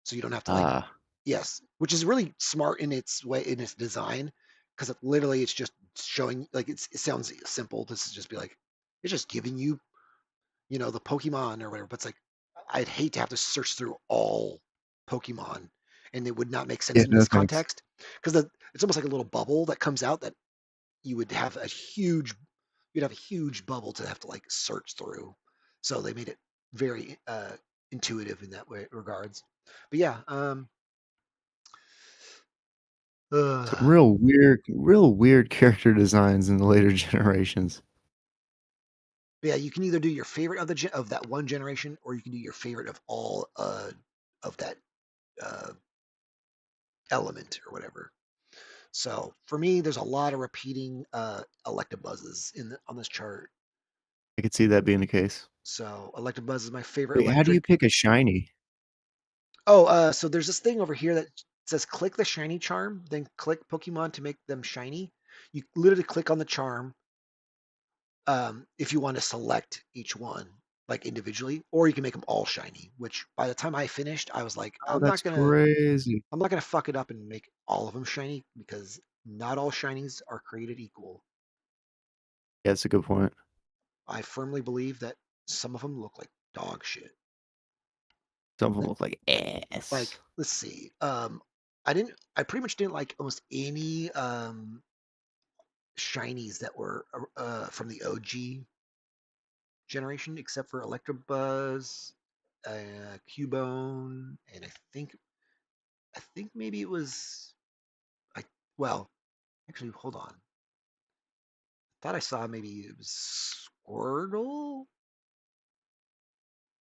A: so you don't have to like
C: Ah,
A: yes, which is really smart in its way in its design because literally it's just showing like it sounds simple. This is just be like it's just giving you the Pokemon or whatever. But it's like I'd hate to have to search through all Pokemon, and it would not make sense
C: yeah,
A: in
C: no
A: this
C: thanks.
A: context because it's almost like a little bubble that comes out that you would have a huge you'd have a huge bubble to have to like search through. So they made it very intuitive in that way regards. But yeah,
C: Some
A: uh,
C: real weird character designs in the later generations.
A: yeah, you can either do your favorite of of that one generation, or you can do your favorite of all of that uh, element or whatever. So for me, there's a lot of repeating Electabuzzes on this chart.
C: I could see that being the case.
A: So Electabuzz is my favorite
C: Wait, how do you
A: electric.
C: pick a shiny?
A: Oh, so there's this thing over here that says click the shiny charm, then click Pokemon to make them shiny. You literally click on the charm if you want to select each one like individually, or you can make them all shiny. Which by the time I finished, I was like,
C: Oh, that's crazy.
A: I'm not gonna fuck it up and make all of them shiny because not all shinies are created equal.
C: Yeah, that's a good point.
A: I firmly believe that some of them look like dog shit.
C: Some of them
A: Like,
C: look like ass.
A: let's see. I pretty much didn't like almost any shinies that were from the OG generation, except for Electabuzz, Cubone, and I think maybe it was I. Well, actually, hold on. Thought I saw maybe it was Squirtle.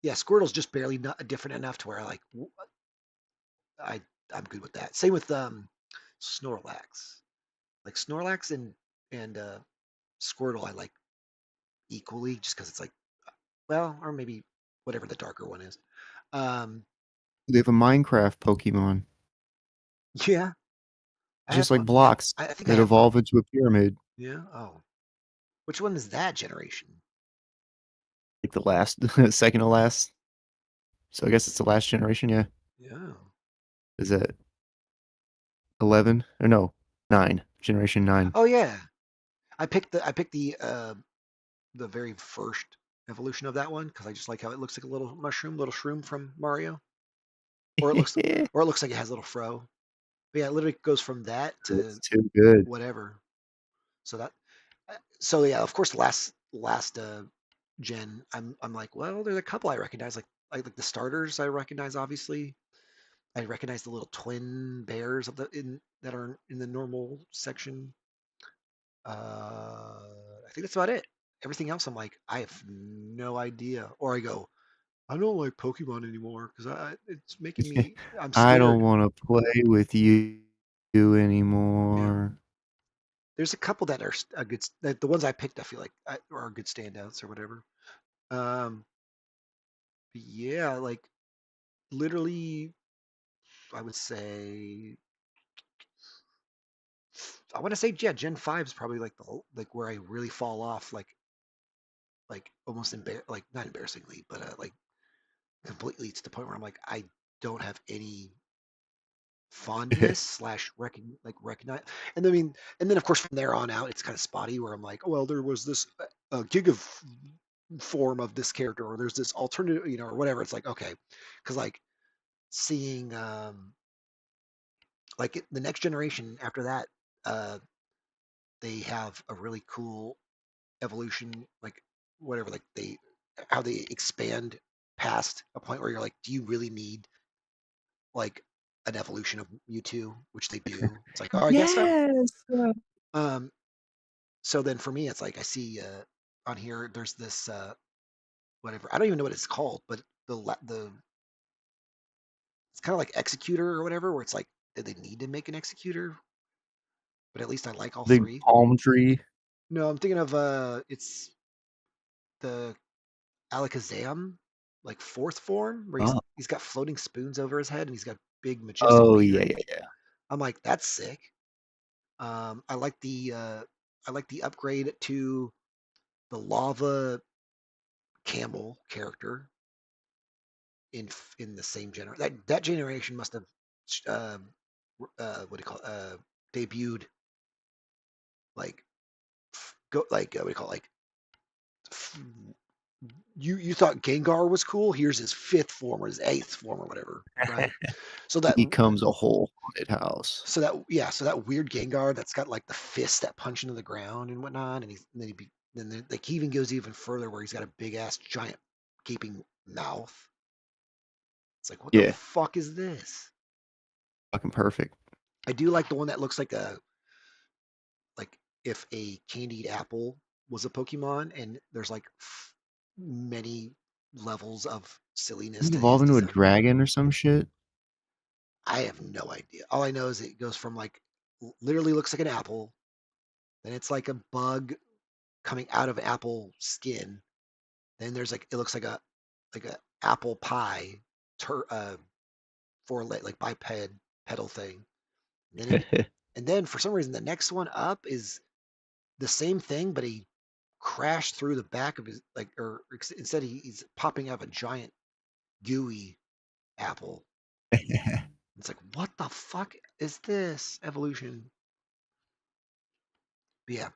A: Yeah, Squirtle's just barely not different enough to where I I'm good with that. Same with Snorlax. Like Snorlax and Squirtle I like equally just because it's like well, or maybe whatever the darker one is. Um,
C: They have a Minecraft Pokemon.
A: yeah, I
C: It's
A: have
C: just like
A: one.
C: blocks
A: I think I
C: that
A: have one.
C: evolve into a pyramid.
A: Yeah. Oh, which one is that generation?
C: Like the last, second to last. So I guess it's the last generation. Yeah,
A: Yeah.
C: is it 11 or no 9? Generation 9.
A: Oh yeah. I picked the very first evolution of that one because I just like how it looks like a little mushroom, little shroom from Mario, or it looks or it looks like it has a little fro. But yeah, it literally goes from that
C: It's
A: to
C: too good.
A: whatever. So that so yeah, of course, last gen, I'm like, well, there's a couple I recognize, like the starters I recognize. Obviously, I recognize the little twin bears of the in that are in the normal section. I think that's about it. Everything else, I'm like, I have no idea. Or I go, I don't like Pokemon anymore because it's making me. I'm
C: I don't
A: scared.
C: want to play with you
A: Yeah.
C: anymore.
A: There's a couple that are a good. The ones I picked, I feel like are good standouts or whatever. Um, yeah, like literally, I would say I want to say yeah, Gen 5 is probably like the like where I really fall off. Like like almost like not embarrassingly, but like completely to the point where I'm like, I don't have any fondness slash recognize. And I mean, and then of course from there on out, it's kind of spotty where I'm like, oh, well, there was this gig of form of this character, or there's this alternative, or whatever. It's like, okay, because like seeing the next generation after that, uh, they have a really cool evolution, like whatever, like how they expand past a point where you're like, do you really need like an evolution of Mewtwo, which they do? It's like, oh, I guess so.
C: Yes.
A: Um, so then for me, it's like I see on here there's this whatever, I don't even know what it's called, but the it's kind of like Executor or whatever, where it's like, did they need to make an Executor? But at least I like all
C: Big
A: three.
C: palm tree.
A: No, I'm thinking of it's the Alakazam, like fourth form, where
C: Oh.
A: he's got floating spoons over his head and he's got big majestic
C: Oh yeah,
A: beard.
C: yeah, yeah.
A: I'm like, that's sick. I like the upgrade to the lava camel character in the same generation. That generation must have what do you call it? Debuted like go like what do you call it? Like you thought Gengar was cool. Here's his fifth form or his eighth form or whatever, right? So
C: He
A: that
C: becomes a whole haunted house.
A: so that weird Gengar that's got like the fists that punch into the ground and whatnot, and like he even goes even further where he's got a big ass giant gaping mouth. It's like, what the
C: Yeah,
A: fuck is this?
C: fucking perfect.
A: I do like the one that looks like if a candied apple was a Pokemon, and there's like many levels of silliness
C: Didn't he
A: to
C: evolve
A: his
C: into a
A: design.
C: dragon or some shit?
A: I have no idea. All I know is it goes from like literally looks like an apple, then it's like a bug coming out of apple skin. Then there's like it looks like a apple pie for like biped pedal thing. And then for some reason the next one up is the same thing, but he crashed through the back of his instead he's popping out of a giant gooey apple. It's like, what the fuck is this evolution? But yeah,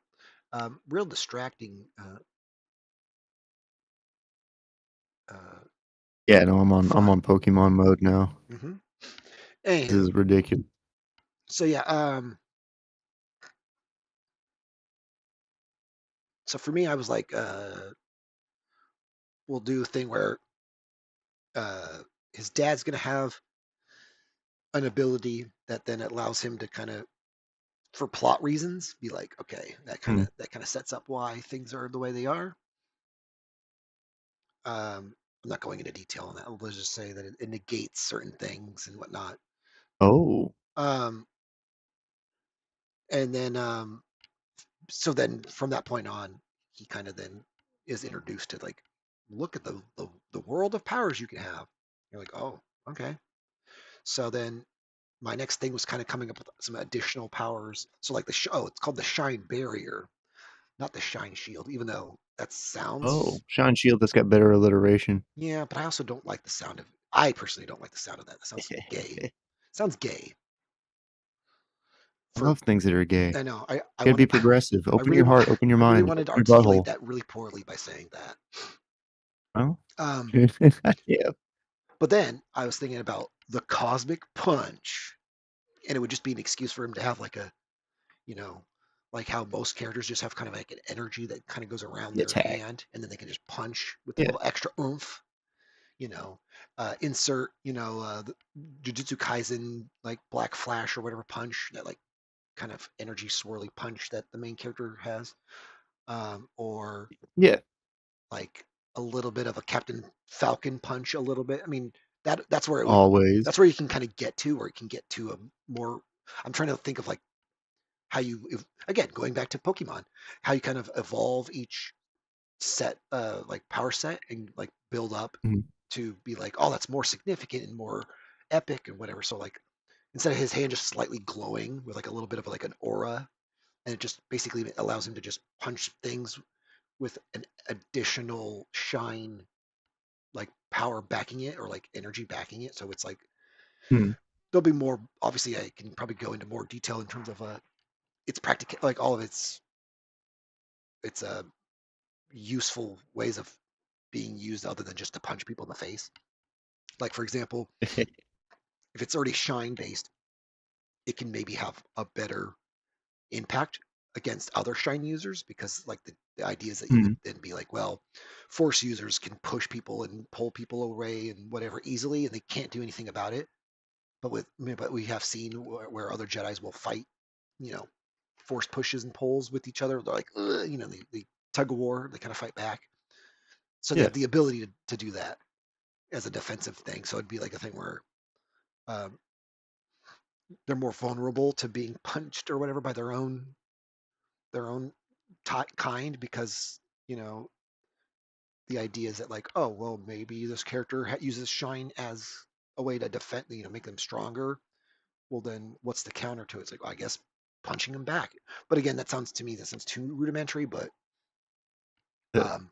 A: real distracting. Uh,
C: Yeah, no, I'm
A: fun.
C: on Pokemon mode now.
A: hmm
C: This
A: Anywho,
C: is ridiculous.
A: so yeah, so for me, I was like, we'll do a thing where uh, his dad's gonna have an ability that then allows him to kind of, for plot reasons, be like, okay,
C: Hmm.
A: that kind of sets up why things are the way they are. I'm not going into detail on that. Let's just say that it negates certain things and whatnot.
C: Oh,
A: Um, and then, so then from that point on, he kind of then is introduced to like, look at the world of powers you can have. You're like, oh, okay. So then my next thing was kind of coming up with some additional powers. So like it's called the Shine Barrier, not the Shine Shield, even though that
C: oh,
A: sounds,
C: Shine Shield that's got better alliteration.
A: yeah, but I also don't like the sound of it. I personally don't like the sound of that. That sounds gay.
C: I
A: Sounds gay. For
C: love things that are gay.
A: I know I
C: You gotta be
A: wanted
C: progressive.
A: I
C: Open
A: really
C: your heart, open your
A: I really
C: mind,
A: wanted to
C: open your
A: articulate
C: butthole.
A: that really poorly by saying that.
C: Oh,
A: Um,
C: yeah.
A: but then I was thinking about the Cosmic Punch, and it would just be an excuse for him to have like a, you know, like how most characters just have kind of like an energy that kind of goes around
C: The
A: their
C: attack.
A: hand, and then they can just punch with a
C: Yeah.
A: little extra oomph. You know, insert the Jujutsu Kaisen like Black Flash or whatever punch, that like kind of energy swirly punch that the main character has, or
C: Yeah.
A: like a little bit of a Captain Falcon punch, a little bit. I mean, that's where it would
C: Always.
A: that's where you can kind of get to, where it can get to a more. I'm trying to think of like how again, going back to Pokemon, how you kind of evolve each set, like power set, and like build up
C: Mhm.
A: to be like, oh, that's more significant and more epic and whatever. So like instead of his hand just slightly glowing with like a little bit of like an aura, and it just basically allows him to just punch things with an additional shine like power backing it or like energy backing it. So it's like
C: Hmm.
A: there'll be more. Obviously, I can probably go into more detail in terms of its practical, like all of its useful ways of being used other than just to punch people in the face. Like for example, if it's already shine based, it can maybe have a better impact against other shine users because like the idea is that you would
C: Hmm.
A: then be like, well, force users can push people and pull people away and whatever easily, and they can't do anything about it. But we have seen where other Jedi's will fight, you know, force pushes and pulls with each other. They're like, ugh, you know, they tug of war. They kind of fight back. So they
C: Yeah.
A: have the ability to do that as a defensive thing. So it'd be like a thing where um, they're more vulnerable to being punched or whatever by their own kind because you know the idea is that like, oh well, maybe this character uses shine as a way to defend, you know, make them stronger. Well, then what's the counter to it? It's like, well, I guess punching them back. But again, that sounds too rudimentary. But um,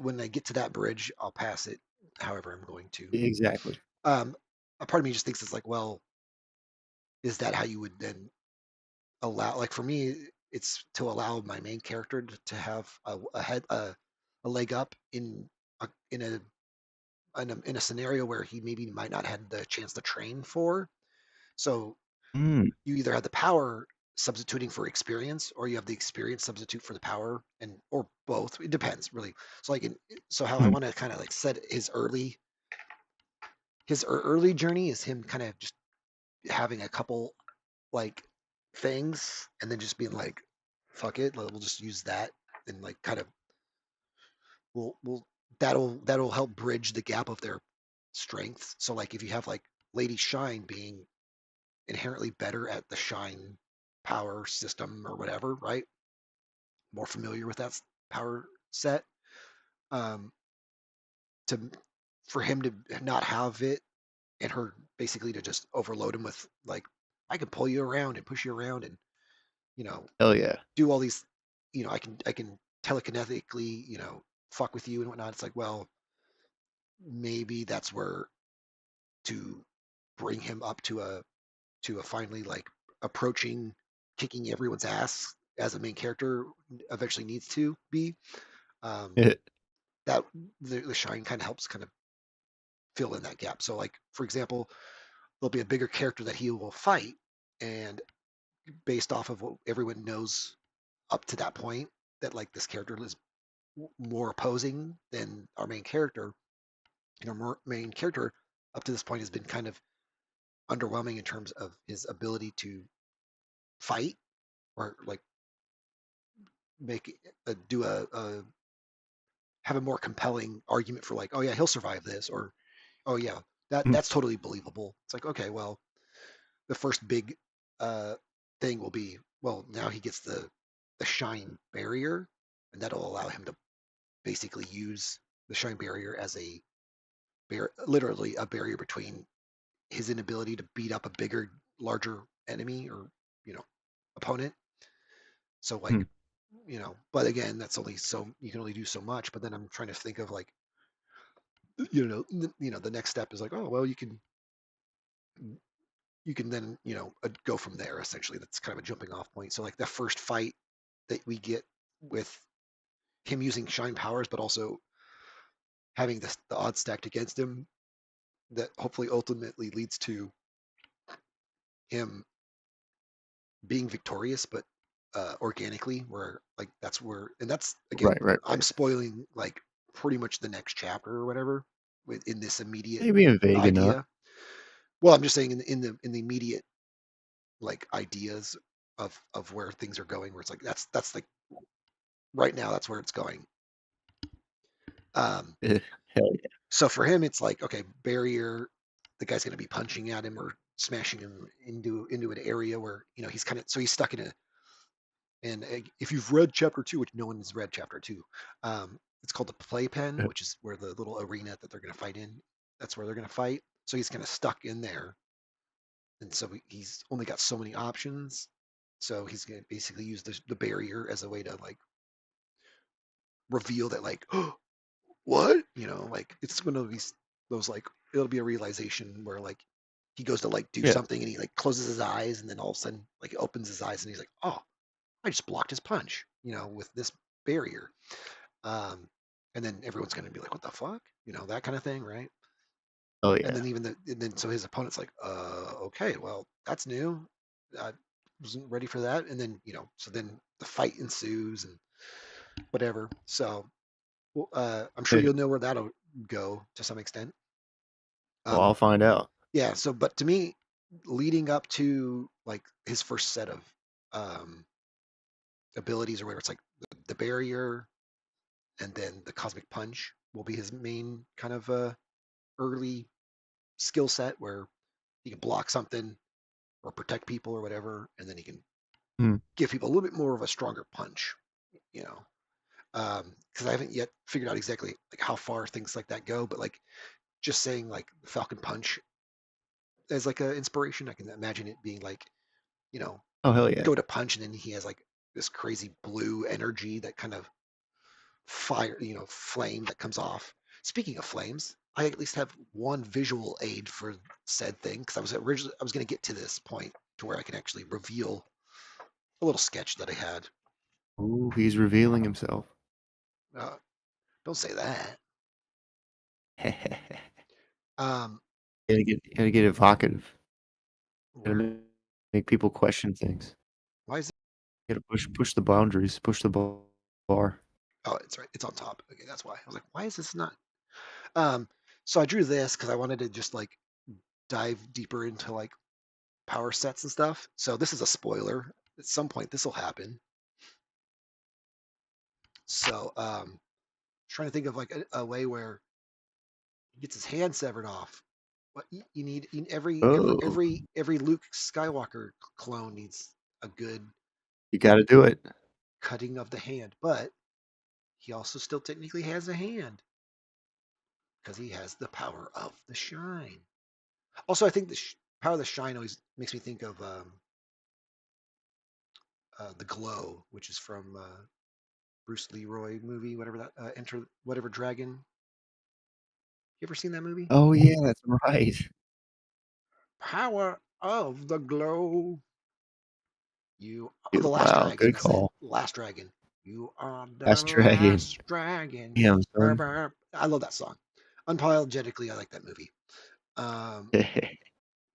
A: when I get to that bridge, I'll pass it. However, I'm going to.
C: Exactly.
A: Um, a part of me just thinks it's like, well, is that how you would then allow? Like for me, it's to allow my main character to have a leg up a, in a in a scenario where he maybe might not have the chance to train for. So
C: Mm.
A: you either have the power substituting for experience, or you have the experience substitute for the power, and or both. It depends really. So like, so how I
C: Mm.
A: want to kind of like set his early journey is him kind of just having a couple like things, and then just being like, fuck it, we'll just use that, and like kind of we'll that'll help bridge the gap of their strengths. So like if you have like Lady Shine being inherently better at the shine power system or whatever, right? More familiar with that power set. Um, to for him to not have it and her basically to just overload him with like, I can pull you around and push you around and you know
C: Hell yeah.
A: do all these, I can telekinetically fuck with you and whatnot. It's like, well, maybe that's where to bring him up to a finally like approaching kicking everyone's ass as a main character eventually needs to be. Um, that the shine kind of helps kind of fill in that gap. So like for example, there'll be a bigger character that he will fight, and based off of what everyone knows up to that point, that like this character is more opposing than our main character. Our main character up to this point has been kind of underwhelming in terms of his ability to fight or like make do a have a more compelling argument for like, oh yeah, he'll survive this, or oh yeah,
C: Mm.
A: that's totally believable. It's like, okay, well, the first big uh, thing will be, well, now he gets the shine barrier, and that'll allow him to basically use the shine barrier as literally a barrier between his inability to beat up a bigger, larger enemy or you know opponent. So like,
C: Mm.
A: but again, that's only so you can only do so much. But then I'm trying to think of like, the next step is like, oh well, you can then go from there. Essentially, that's kind of a jumping off point. So like the first fight that we get with him using shine powers, but also having the odds stacked against him, that hopefully ultimately leads to him being victorious, but organically, where like that's where, and that's again,
C: Right. Right.
A: I'm
C: Right.
A: spoiling like pretty much the next chapter or whatever in this immediate
C: You're being vague enough.
A: idea. Well, I'm just saying in the immediate like ideas of where things are going, where it's like that's like right now that's where it's going. Um,
C: Hell yeah.
A: so for him, it's like, okay, barrier. The guy's going to be punching at him or smashing him into an area where he's kind of, so he's stuck in a. And if you've read chapter two, which no one has read chapter two, it's called the playpen, which is where the little arena that they're going to fight in. That's where they're going to fight. So he's kind of stuck in there, and so he's only got so many options. So he's going to basically use the barrier as a way to like reveal that like, what? Like it's one of those like it'll be a realization where like he goes to like do
C: Yeah.
A: something and he like closes his eyes and then all of a sudden like he opens his eyes and he's like, oh, I just blocked his punch, with this barrier. Um, and then everyone's gonna be like, what the fuck? That kind of thing, right?
C: Oh
A: And
C: yeah.
A: then so his opponent's like, okay, well, that's new. I wasn't ready for that. And then, so then the fight ensues and whatever. So, well, I'm sure you'll know where that'll go to some extent.
C: Well,
A: Um,
C: I'll find out.
A: yeah. So, but to me, leading up to like his first set of um, abilities or whatever, it's like the barrier and then the cosmic punch will be his main kind of early skill set where he can block something or protect people or whatever, and then he can
C: Hmm.
A: give people a little bit more of a stronger punch, you know. Because I haven't yet figured out exactly like how far things like that go, but like just saying like Falcon Punch as like a inspiration, I can imagine it being like, you know,
C: Oh hell yeah.
A: go to punch and then he has like this crazy blue energy that kind of fire, flame that comes off. Speaking of flames, I at least have one visual aid for said thing because I was going to get to this point to where I can actually reveal a little sketch that I had.
C: Ooh, he's revealing himself.
A: Uh, don't say that.
C: Gotta
A: Um,
C: get evocative. Gotta
A: where?
C: make people question things.
A: Why is it?
C: Gotta push the boundaries, push the bar.
A: Oh, it's right. It's on top. Okay, that's why. I was like, why is this not? Um, so I drew this because I wanted to just like dive deeper into like power sets and stuff. So this is a spoiler. At some point, this will happen. So trying to think of like a way where he gets his hand severed off. What you need
C: Oh,
A: every Luke Skywalker clone needs a good
C: you gotta do it.
A: cutting of the hand, but he also still technically has a hand because he has the power of the shine. Also, I think the power of the shine always makes me think of the Glow, which is from Bruce Leroy movie, whatever that Enter whatever Dragon. You ever seen that movie?
C: Oh yeah, that's right.
A: Power of the Glow. The
C: Dude,
A: Last
C: wow,
A: Dragon.
C: good
A: That's it.
C: call.
A: Last Dragon. You are the
C: Last Dragon.
A: last dragon.
C: Damn, son.
A: I love that song. Unapologetically, I like that movie.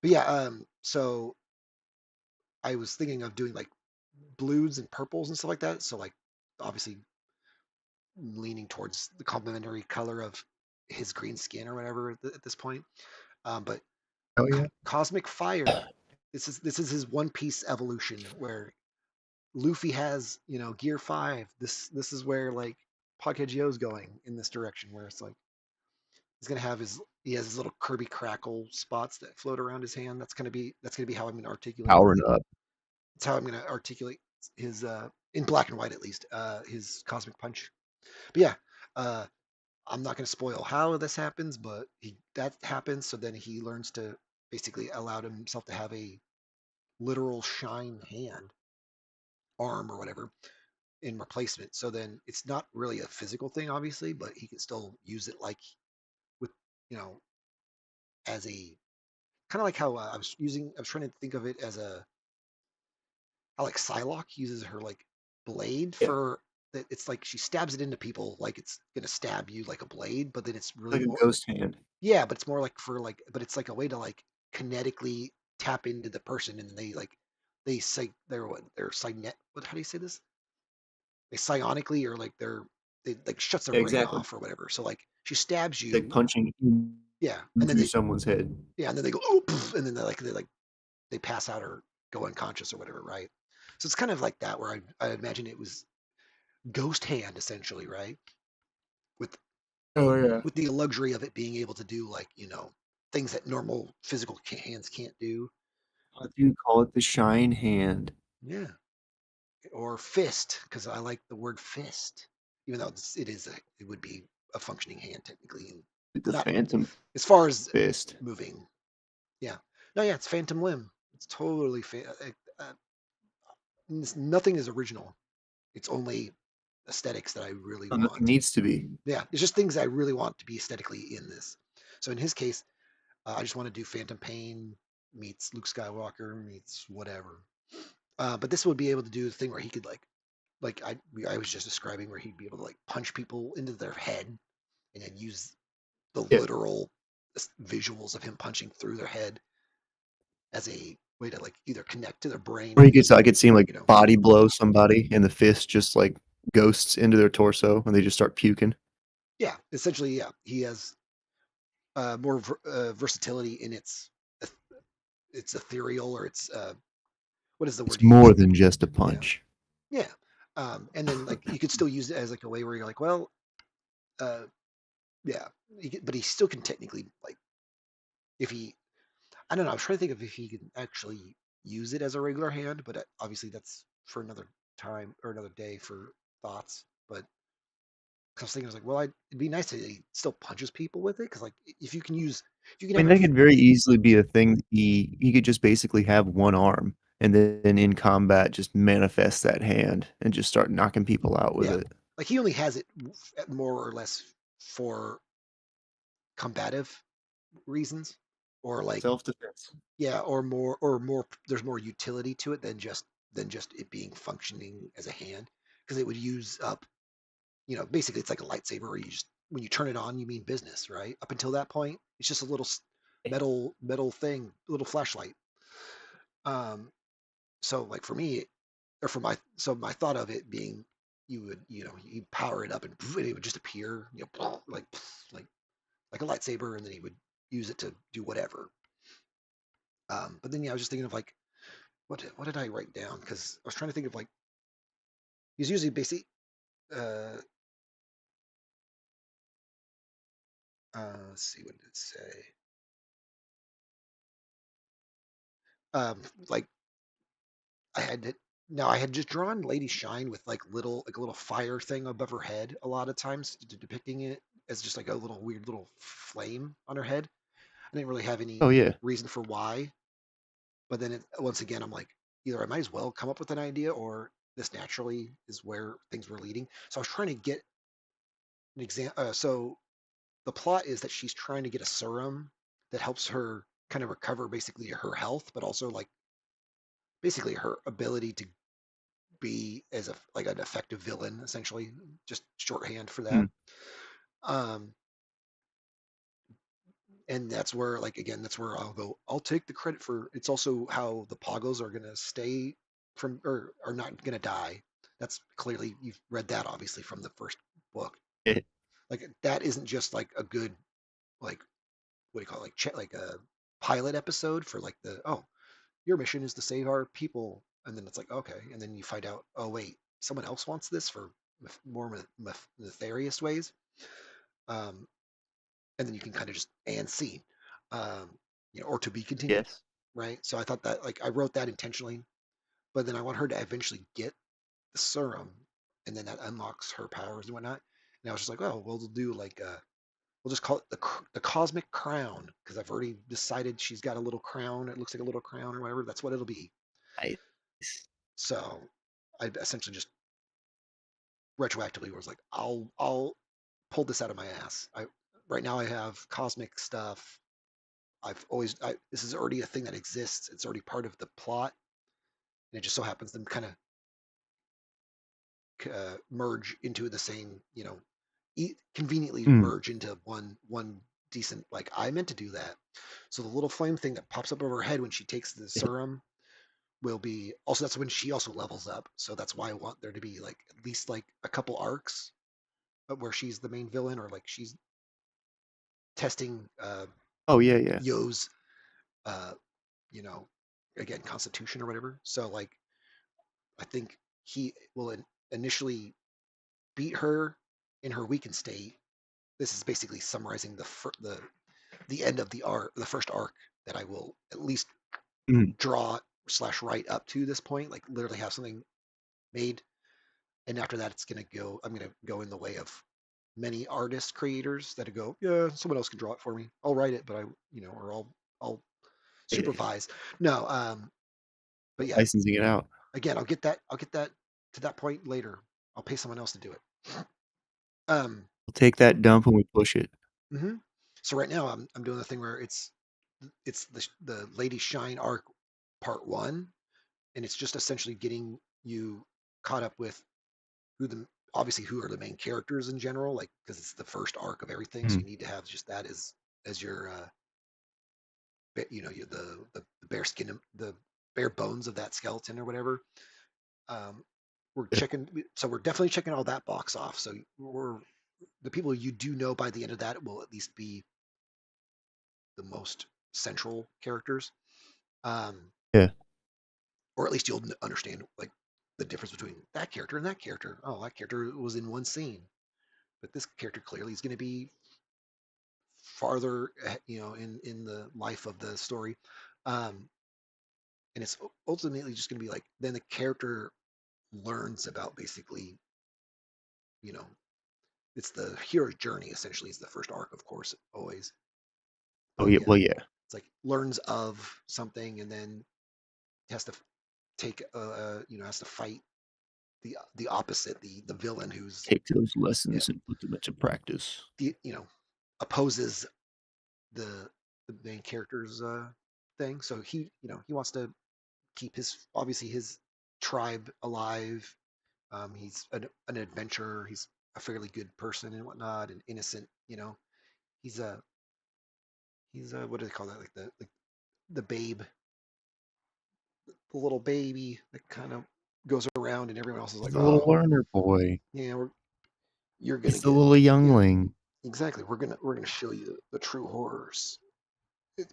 A: But yeah, so I was thinking of doing like blues and purples and stuff like that. So like obviously leaning towards the complementary color of his green skin or whatever at this point. But
C: Oh yeah.
A: Cosmic Fire. This is his One Piece evolution where Luffy has Gear 5. This is where like Podcast Geo's going in this direction where it's like he's gonna have he has his little Kirby Crackle spots that float around his hand. That's gonna be how I'm gonna articulate.
C: Powering up.
A: That's how I'm gonna articulate his in black and white at least his Cosmic Punch. But yeah, uh, I'm not going to spoil how this happens, but that happens. So then he learns to basically allow himself to have a literal shine hand, arm, or whatever in replacement. So then it's not really a physical thing, obviously, but he can still use it like with, you know, as a kind of like how I was trying to think of it as how like Psylocke uses her like blade
C: Yeah.
A: for that. It's like she stabs it into people like it's going to stab you like a blade, but then it's really
C: Like a
A: more.
C: ghost hand.
A: Yeah, but it's more like but it's like a way to like kinetically tap into the person, and they like they say they're signet. What How do you say this? They psionically or like they like shuts their
C: Yeah,
A: brain
C: exactly.
A: off or whatever. So like she stabs
C: It's like
A: you,
C: punching
A: yeah, and then
C: into someone's head.
A: they go oh, and then they pass out or go unconscious or whatever, right? So it's kind of like that where I imagine it was ghost hand essentially, right? With
C: Oh yeah.
A: with the luxury of it being able to do like things that normal physical hands can't do.
C: What do you call it? The shine hand.
A: Yeah, or fist because I like the word fist, even though it would be a functioning hand technically, and
C: The
A: not
C: phantom
A: as far as
C: fist.
A: moving. Yeah, no, yeah, it's phantom limb. It's totally nothing is original. It's only aesthetics that I really
C: Oh, nothing
A: want.
C: needs to be.
A: Yeah, it's just things I really want to be aesthetically in this. So in his case, I just want to do Phantom Pain meets Luke Skywalker meets whatever. But this would be able to do the thing where he could like I was just describing, where he'd be able to like punch people into their head and then use the
C: Yeah.
A: literal visuals of him punching through their head as a way to like either connect to their brain
C: Or
A: and
C: he gets I could see him, like,
A: you know
C: body blow somebody, and the fist just, like, ghosts into their torso, and they just start puking.
A: yeah, essentially, yeah, he has more versatility in its ethereal, or its what is the
C: It's
A: word you
C: more
A: use?
C: than just a
A: Yeah,
C: punch.
A: yeah. And then like you could still use it as like a way where you're like, well, uh, yeah, but he still can technically like if he, I don't know. I was trying to think of if he can actually use it as a regular hand, but obviously that's for another time or another day for thoughts. But 'cause I was thinking, I was like, well, it'd be nice that he still punches people with it, because like if you can use, if you can
C: I mean,
A: have
C: that could very easily be a thing that he could just basically have one arm, and then in combat, just manifest that hand and just start knocking people out with
A: yeah,
C: it.
A: like he only has it more or less for combative reasons, or like
C: Self-defense.
A: yeah, or more. There's more utility to it than just it being functioning as a hand, because it would use up. Basically, it's like a lightsaber where you just when you turn it on, you mean business, right? Up until that point, it's just a little metal thing, little flashlight. Um, so like for me, or for my thought of it being, you power it up and it would just appear, like a lightsaber, and then he would use it to do whatever. But then yeah, I was just thinking of like what did I write down? Because I was trying to think of like he's usually basically uh let's see, what did it say? Like I had it. No, I had just drawn Lady Shine with like a little fire thing above her head a lot of times, depicting it as just like a little weird little flame on her head. I didn't really have any
C: Oh, yeah.
A: reason for why, but then once again, I'm like, either I might as well come up with an idea, or this naturally is where things were leading. So I was trying to get an example. So the plot is that she's trying to get a serum that helps her kind of recover basically her health, but also like basically her ability to be as a like an effective villain, essentially, just shorthand for that.
C: Mm.
A: Um, and that's where, like, again, that's where I'll go. I'll take the credit for. It's also how the Poggos are gonna stay from, or are not gonna die. That's clearly, you've read that obviously from the first book.
C: Eh,
A: Like that isn't just like a good, like, what do you call it, like like a pilot episode for like the, oh, your mission is to save our people, and then it's like, okay, and then you find out, oh wait, someone else wants this for more nefarious ways. um, and then you can kind of just and see, um, or to be continued,
C: yes.
A: right? So I thought that, like, I wrote that intentionally, but then I want her to eventually get the serum, and then that unlocks her powers and whatnot. And I was just like, oh, well, we'll do like we'll just call it the cosmic crown, because I've already decided she's got a little crown. It looks like a little crown or whatever. That's what it'll be.
C: Nice.
A: So I essentially just retroactively was like, I'll pull this out of my ass. I Right now I have cosmic stuff. This is already a thing that exists. It's already part of the plot, and it just so happens them kind of merge into the same, conveniently
C: Mm.
A: merge into one decent. Like, I meant to do that. So the little flame thing that pops up over her head when she takes the serum will be also, that's when she also levels up. So that's why I want there to be like at least like a couple arcs where she's the main villain, or like she's testing
C: Oh, yeah, yeah.
A: Yo's uh you know again, constitution or whatever. So like I think he will initially beat her in her weakened state. This is basically summarizing the end of the first arc that I will at least
C: Mm.
A: draw slash write up to this point, like literally have something made. And after that, I'm gonna go in the way of many artist creators that go, yeah, someone else can draw it for me. I'll write it, but or I'll
C: Yeah.
A: supervise. No, but yeah,
C: Licensing it out.
A: again, I'll get that to that point later. I'll pay someone else to do it. Um,
C: We'll take that dump and we push it.
A: hmm So right now I'm doing the thing where it's the Lady Shine arc part one, and it's just essentially getting you caught up with who the obviously who are the main characters in general, like because it's the first arc of everything, so
C: Mm,
A: you need to have just that as your you know the bare skin, the bare bones of that skeleton or whatever. Um, we're
C: yeah.
A: checking, so we're definitely checking all that box off. So we're the people you do know by the end of that will at least be the most central characters, um,
C: Yeah.
A: or at least you'll understand like the difference between that character and that character. Oh, that character was in one scene, but this character clearly is going to be farther, in the life of the story, um, and it's ultimately just going to be like then the character learns about basically, you know, it's the hero's journey essentially is the first arc, of course, always.
C: Oh
A: But
C: yeah.
A: yeah,
C: Well, yeah.
A: it's like learns of something and then has to take has to fight the opposite, the villain who's
C: Take those
A: yeah
C: lessons and put them into practice.
A: the opposes the the main character's thing. So he wants to keep his obviously his tribe alive. He's an adventurer. He's a fairly good person and whatnot, and innocent. He's a what do they call that? Like the babe, the little baby that kind of goes around, and everyone else is
C: He's
A: like,
C: the little
A: oh,
C: learner boy.
A: yeah, you're gonna
C: He's the
A: get
C: little
A: yeah,
C: youngling.
A: exactly. We're gonna show you the true horrors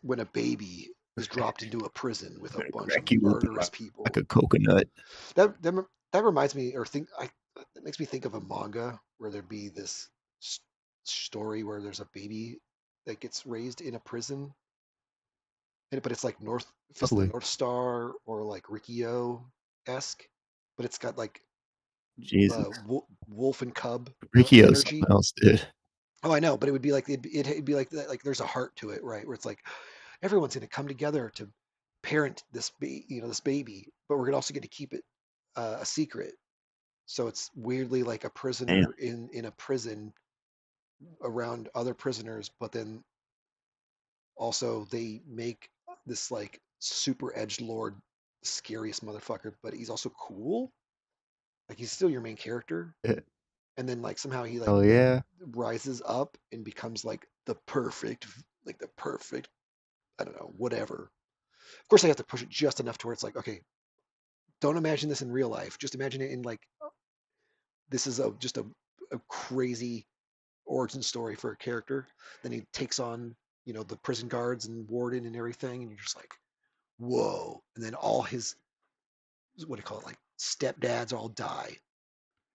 A: when a baby is dropped into a prison with a
C: Gonna
A: bunch of
C: crack you open
A: murderous
C: like
A: people.
C: a coconut.
A: That reminds me, or think I that makes me think of a manga where there'd be this story where there's a baby that gets raised in a prison, but it's like Fist of the
C: Lovely.
A: North Star or like Rikio esque, but it's got like
C: Jesus.
A: wolf and cub
C: Ricchio's
A: energy.
C: something else, dude.
A: Oh, I know, but it would be like it'd be like that. Like there's a heart to it, right? Where it's like everyone's going to come together to parent this baby, but we're also going to keep it a secret. So it's weirdly like a
C: Damn.
A: prisoner in a prison around other prisoners, but then also they make this like super edge lord scariest motherfucker, but he's also cool. Like he's still your main character, and then like somehow he like
C: Hell
A: then
C: yeah.
A: rises up and becomes like the perfect, I don't know, whatever. Of course, I have to push it just enough to where it's like, okay, don't imagine this in real life. Just imagine it in like this is just a crazy origin story for a character. Then he takes on the prison guards and warden and everything, and you're just like, whoa. And then all his what do you call it, like stepdads all die,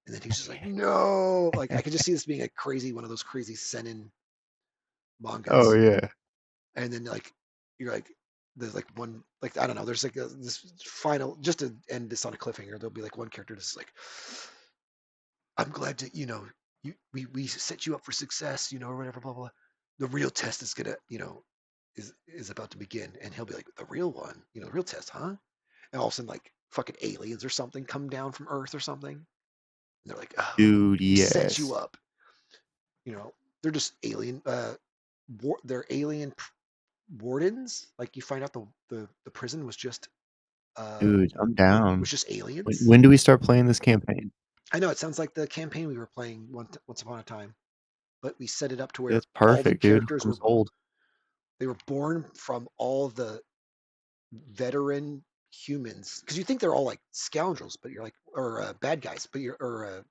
A: and then he's just like, no. Like I could just see this being a crazy one of those crazy seinen
C: Oh
A: mangas,
C: yeah.
A: and then like you're like. There's like one, like I don't know. There's like this final, just to end this on a cliffhanger. There'll be like one character that's like, I'm glad to, we set you up for success, or whatever, blah, blah. The real test is gonna, is about to begin. And he'll be like, the real one, the real test, huh? And all of a sudden, like fucking aliens or something come down from Earth or something. And they're like, oh,
C: Dude,
A: we set you
C: yes.
A: up. You know, they're just alien, they're alien wardens. Like you find out the prison uh,
C: Dude, I'm down.
A: was just
C: When,
A: aliens.
C: when do we start playing this campaign?
A: I know it sounds like the campaign we were playing once upon a time, but we set it up to where
C: That's
A: all the
C: perfect, dude.
A: characters
C: I'm
A: were
C: sold.
A: they were born from all the veteran humans because you think they're all like scoundrels, but you're like or bad guys, but you're or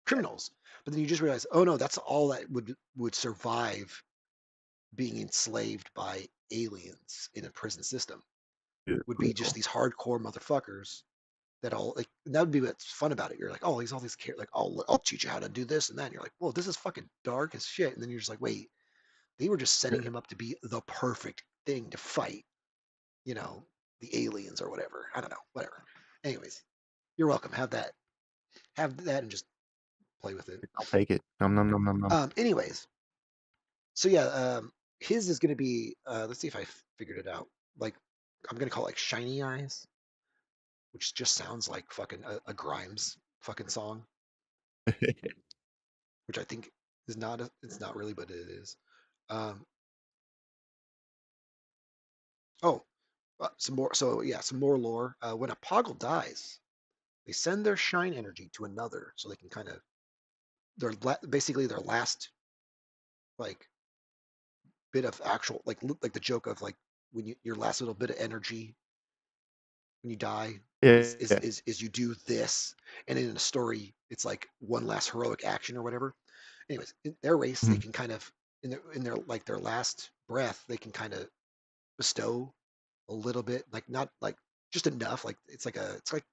A: criminals. But then you just realize, oh no, that's all that would survive being enslaved by aliens in a prison system. Would be just
C: Beautiful.
A: these hardcore motherfuckers that all like that would be what's fun about it. You're like, oh, all these like I'll teach you how to do this and that. And you're like, well, this is fucking dark as shit. And then you're just like, wait, they were just setting him up to be the perfect thing to fight, you know, the aliens or whatever. I don't know, whatever. Anyways, you're welcome. Have that, and just play with it.
C: I'll take it. Nom nom nom nom nom.
A: Anyways, so yeah, his is gonna be. Let's see if I figured it out. Like, I'm gonna call it like Shiny Eyes, which just sounds like fucking a Grimes fucking song. which I think is not it's not really, but it is. Um, oh, some more. So yeah, some more lore. When a Poggle dies, they send their shine energy to another, so they can kind of basically their last like bit of actual like the joke of like when your last little bit of energy when you die
C: Yeah. Yeah.
A: is you do this, and in a story it's like one last heroic action or whatever. Anyways, in their race they
C: Mhm.
A: can kind of in their like their last breath they can kind of bestow a little bit, like not like just enough, like it's like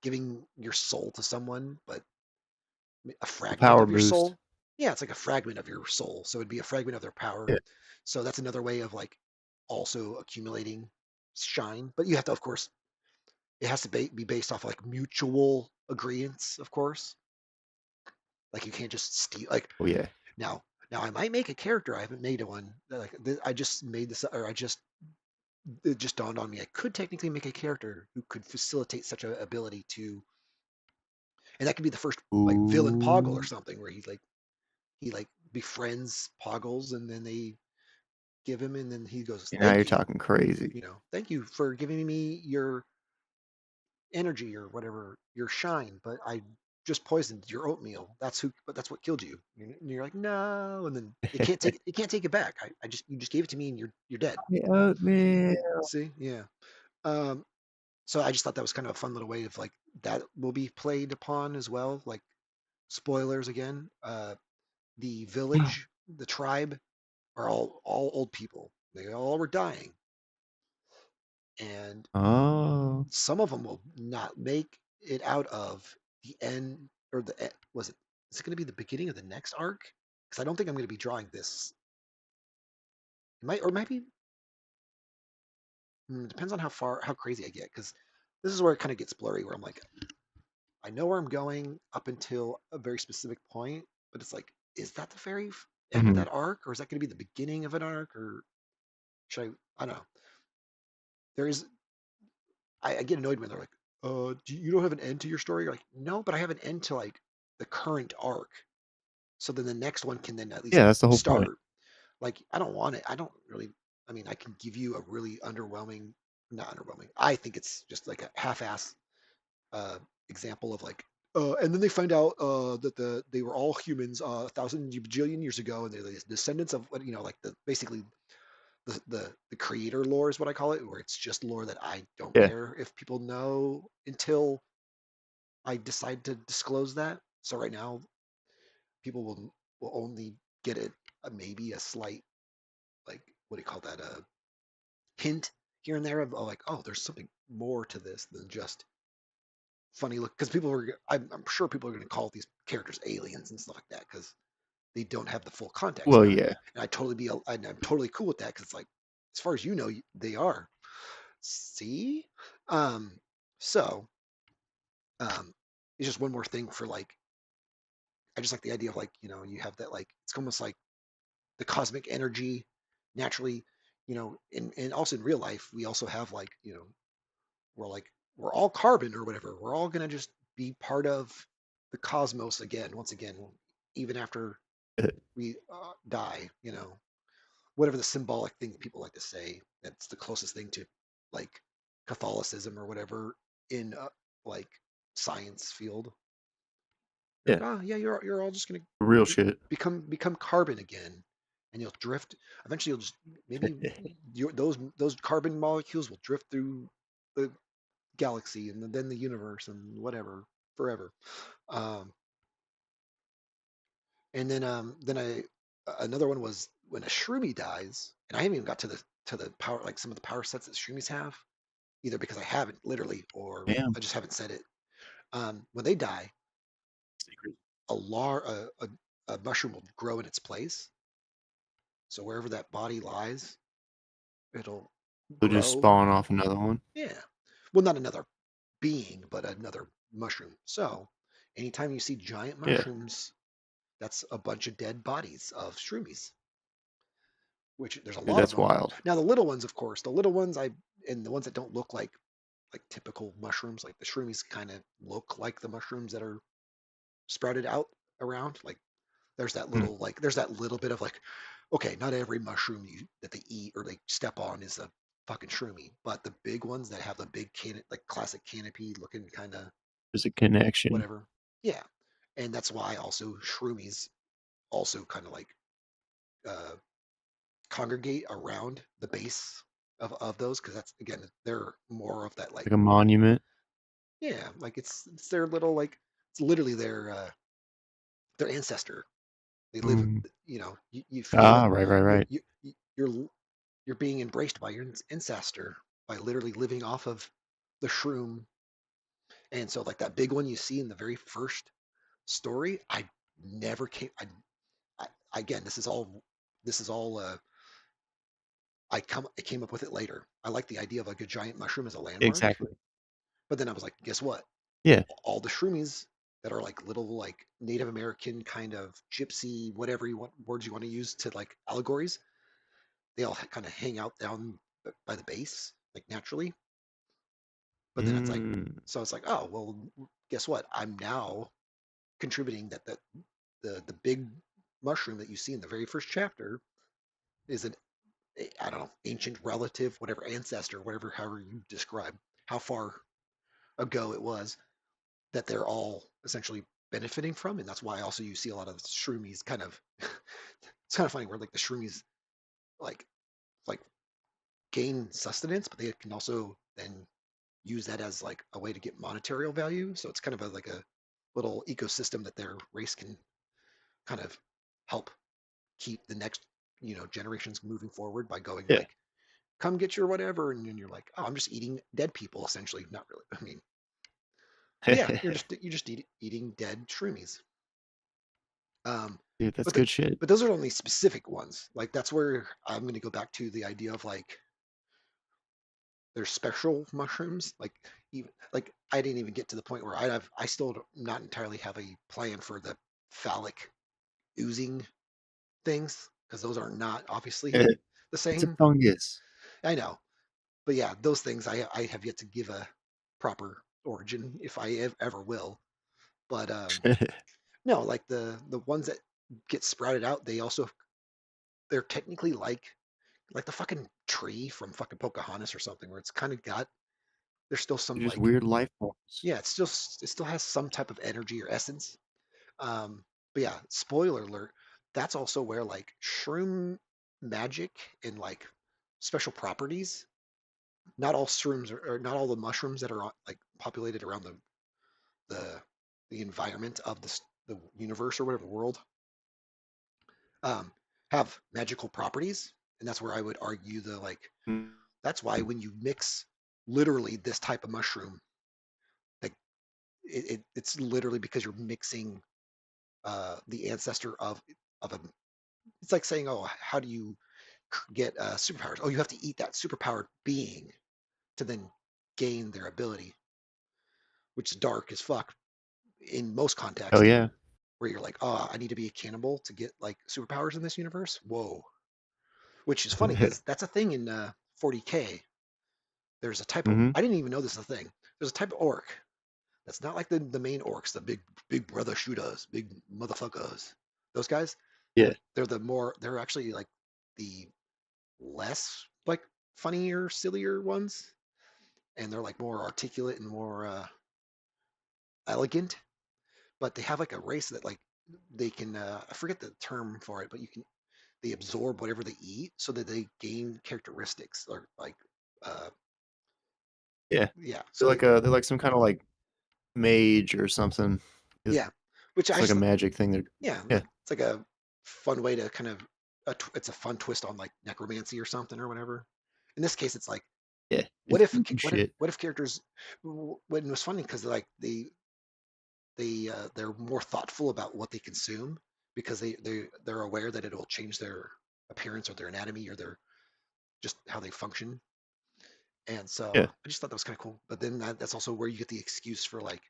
A: giving your soul to someone, but a
C: A
A: fragment
C: power
A: of your
C: boost.
A: soul. Yeah, it's like a fragment of your soul, so it'd be a fragment of their power.
C: Yeah.
A: So that's another way of like also accumulating shine, but you have to, of course, it has to be based off like mutual agreements, of course. Like you can't just steal. Like
C: Oh yeah.
A: now, now I might make a character. I haven't made one. Like I just made this, or I just it just dawned on me. I could technically make a character who could facilitate such an ability to, and that could be the first like villain Poggle or
C: Ooh.
A: something, where he like befriends Poggles, and then they give him, and then he goes,
C: And now you're
A: "Thank you,
C: talking crazy.
A: thank you for giving me your energy or whatever, your shine, but I just poisoned your oatmeal. But that's what killed you." And you're like, no, and then it can't take it back. I just you just gave it to me, and you're dead.
C: The oatmeal.
A: See, yeah. Um, so I just thought that was kind of a fun little way of like that will be played upon as well. Like spoilers again. The village, the tribe are all old people. They all were dying, and
C: Oh.
A: some of them will not make it out of the end or was it is it going to be the beginning of the next arc, because I don't think I'm going to be drawing this. It might, or maybe depends on how crazy I get, because this is where it kind of gets blurry, where I'm like, I know where I'm going up until a very specific point, but it's like, is that the very end of
C: Mhm.
A: that arc, or is that going to be the beginning of an arc, or should I don't know. There is, I get annoyed when they're like, you don't have an end to your story. You're like, no, but I have an end to like the current arc. So then the next one can then at least
C: Yeah, that's the whole point.
A: start. Like, I don't want it. I don't really, I mean, I can give you a really underwhelming, not underwhelming. I think it's just like a half-ass uh, example of like, and then they find out that they were all humans a thousand bajillion years ago, and they're the descendants of what like the basically the creator lore is what I call it, where it's just lore that I don't
C: Yeah.
A: care if people know until I decide to disclose that. So right now, people will only get it maybe a slight like what do you call that a hint here and there of like, oh, there's something more to this than just funny look, because people are I'm sure people are going to call these characters aliens and stuff like that because they don't have the full context
C: Well,
A: behind
C: yeah.
A: it, and I'm totally cool with that because it's like as far as you know they are. See, um, so it's just one more thing for like I just like the idea of like you have that like it's almost like the cosmic energy naturally, and also in real life we also have like we're all carbon or whatever, we're all going to just be part of the cosmos again once again, even after we die, whatever the symbolic thing people like to say, that's the closest thing to like Catholicism or whatever in like science field. You're
C: Yeah.
A: like, oh yeah, you're all just gonna
C: Real shit.
A: become carbon again, and you'll drift. Eventually, you'll just maybe those carbon molecules will drift through the galaxy and then the universe and whatever forever. Um, and then another one was when a shroomy dies, and I haven't even got to the power like some of the power sets that shroomies have, either because I haven't literally or
C: Damn.
A: I just haven't said it. When they die,
C: Secret.
A: a lar a mushroom will grow in its place. So wherever that body lies, it'll
C: So just
A: grow.
C: spawn off another one.
A: Yeah. Well, not another being, but another mushroom. So anytime you see giant
C: Yeah.
A: mushrooms, that's a bunch of dead bodies of shroomies, which there's a
C: Dude,
A: lot of
C: that's
A: them.
C: wild.
A: Now the little ones, of course, the little ones and the ones that don't look like typical mushrooms, like the shroomies kind of look like the mushrooms that are sprouted out around. Like
C: Mm.
A: there's that little bit of like, okay, not every mushroom that they eat or they step on is a fucking shroomy, but the big ones that have the big like classic canopy looking kind of
C: There's a connection.
A: whatever. Yeah, and that's why also shroomies also kind of like uh, congregate around the base of those because that's again they're more of that like
C: Like a monument.
A: yeah like it's their little like it's literally their ancestor. They live,
C: Mm.
A: you feel that
C: Ah, right, right,
A: you're
C: right.
A: you're being embraced by your ancestor by literally living off of the shroom. And so like that big one you see in the very first story, I never came. Again, this is all I came up with it later. I like the idea of like a giant mushroom as a landmark,
C: Exactly.
A: but then I was like, guess what?
C: Yeah.
A: All the shroomies that are like little like Native American kind of gypsy, whatever you want words you want to use to like allegories, they all kind of hang out down by the base like naturally. But then it's like,
C: Mm.
A: so it's like, oh well, guess what? I'm now contributing that the big mushroom that you see in the very first chapter is I don't know, ancient relative, whatever ancestor, whatever however you describe how far ago it was that they're all essentially benefiting from, and that's why also you see a lot of the shroomies kind of it's kind of funny where like the shroomies like like gain sustenance, but they can also then use that as like a way to get monetary value. So it's kind of like a little ecosystem that their race can kind of help keep the next generations moving forward by going
C: Yeah.
A: like come get your whatever, and then you're like, oh, I'm just eating dead people essentially. Not really, I mean, but yeah, you're just eating dead shroomies. um
C: Dude, that's
A: but the
C: good shit.
A: but those are only specific ones. Like that's where I'm going to go back to the idea of like there's special mushrooms. Like even like I didn't even get to the point where I still not entirely have a plan for the phallic oozing things because those are not obviously the
C: It's a
A: same.
C: fungus.
A: I know, but yeah, those things I have yet to give a proper origin if I ever will. But no, like the ones that get sprouted out, they're technically like the fucking tree from fucking Pocahontas or something, where it's kind of got there's still some
C: They're just
A: like
C: weird life forms.
A: yeah, it still has some type of energy or essence. But yeah, spoiler alert, that's also where like shroom magic and like special properties. Not all shrooms or not all the mushrooms that are like populated around the the environment of the universe or whatever world um, have magical properties, and that's where I would argue the like
C: Mm.
A: that's why when you mix literally this type of mushroom, like it's literally because you're mixing the ancestor of a. It's like saying, oh, how do you get superpowers? Oh, you have to eat that superpowered being to then gain their ability, which is dark as fuck in most
C: Oh
A: contexts.
C: yeah.
A: Where you're like, oh, I need to be a cannibal to get like superpowers in this universe. Whoa, which is funny because that's a thing in 40K. There's a type of
C: Hmm.
A: I didn't even know this is a thing. There's a type of orc that's not like the main orcs, the big brother shooters, big motherfuckers. Those guys,
C: Yeah.
A: they're the more they're actually like the less like funnier, sillier ones, and they're like more articulate and more elegant. But they have like a race that like they can I forget the term for it, but you can they absorb whatever they eat so that they gain characteristics or like uh
C: Yeah.
A: yeah so
C: They're
A: they
C: like a they're like some kind of like mage or something. It's
A: yeah which I
C: like a
A: just
C: magic thing. They're
A: yeah
C: yeah.
A: like it's like a fun way to kind of it's a fun twist on like necromancy or something or whatever. In this case it's like
C: Yeah. It's spooky
A: what if
C: shit.
A: characters when it was funny because like they're more thoughtful about what they consume because they're aware that it'll change their appearance or their anatomy or their just how they function. And so
C: Yeah.
A: I just thought that was kind of cool. But then that's also where you get the excuse for like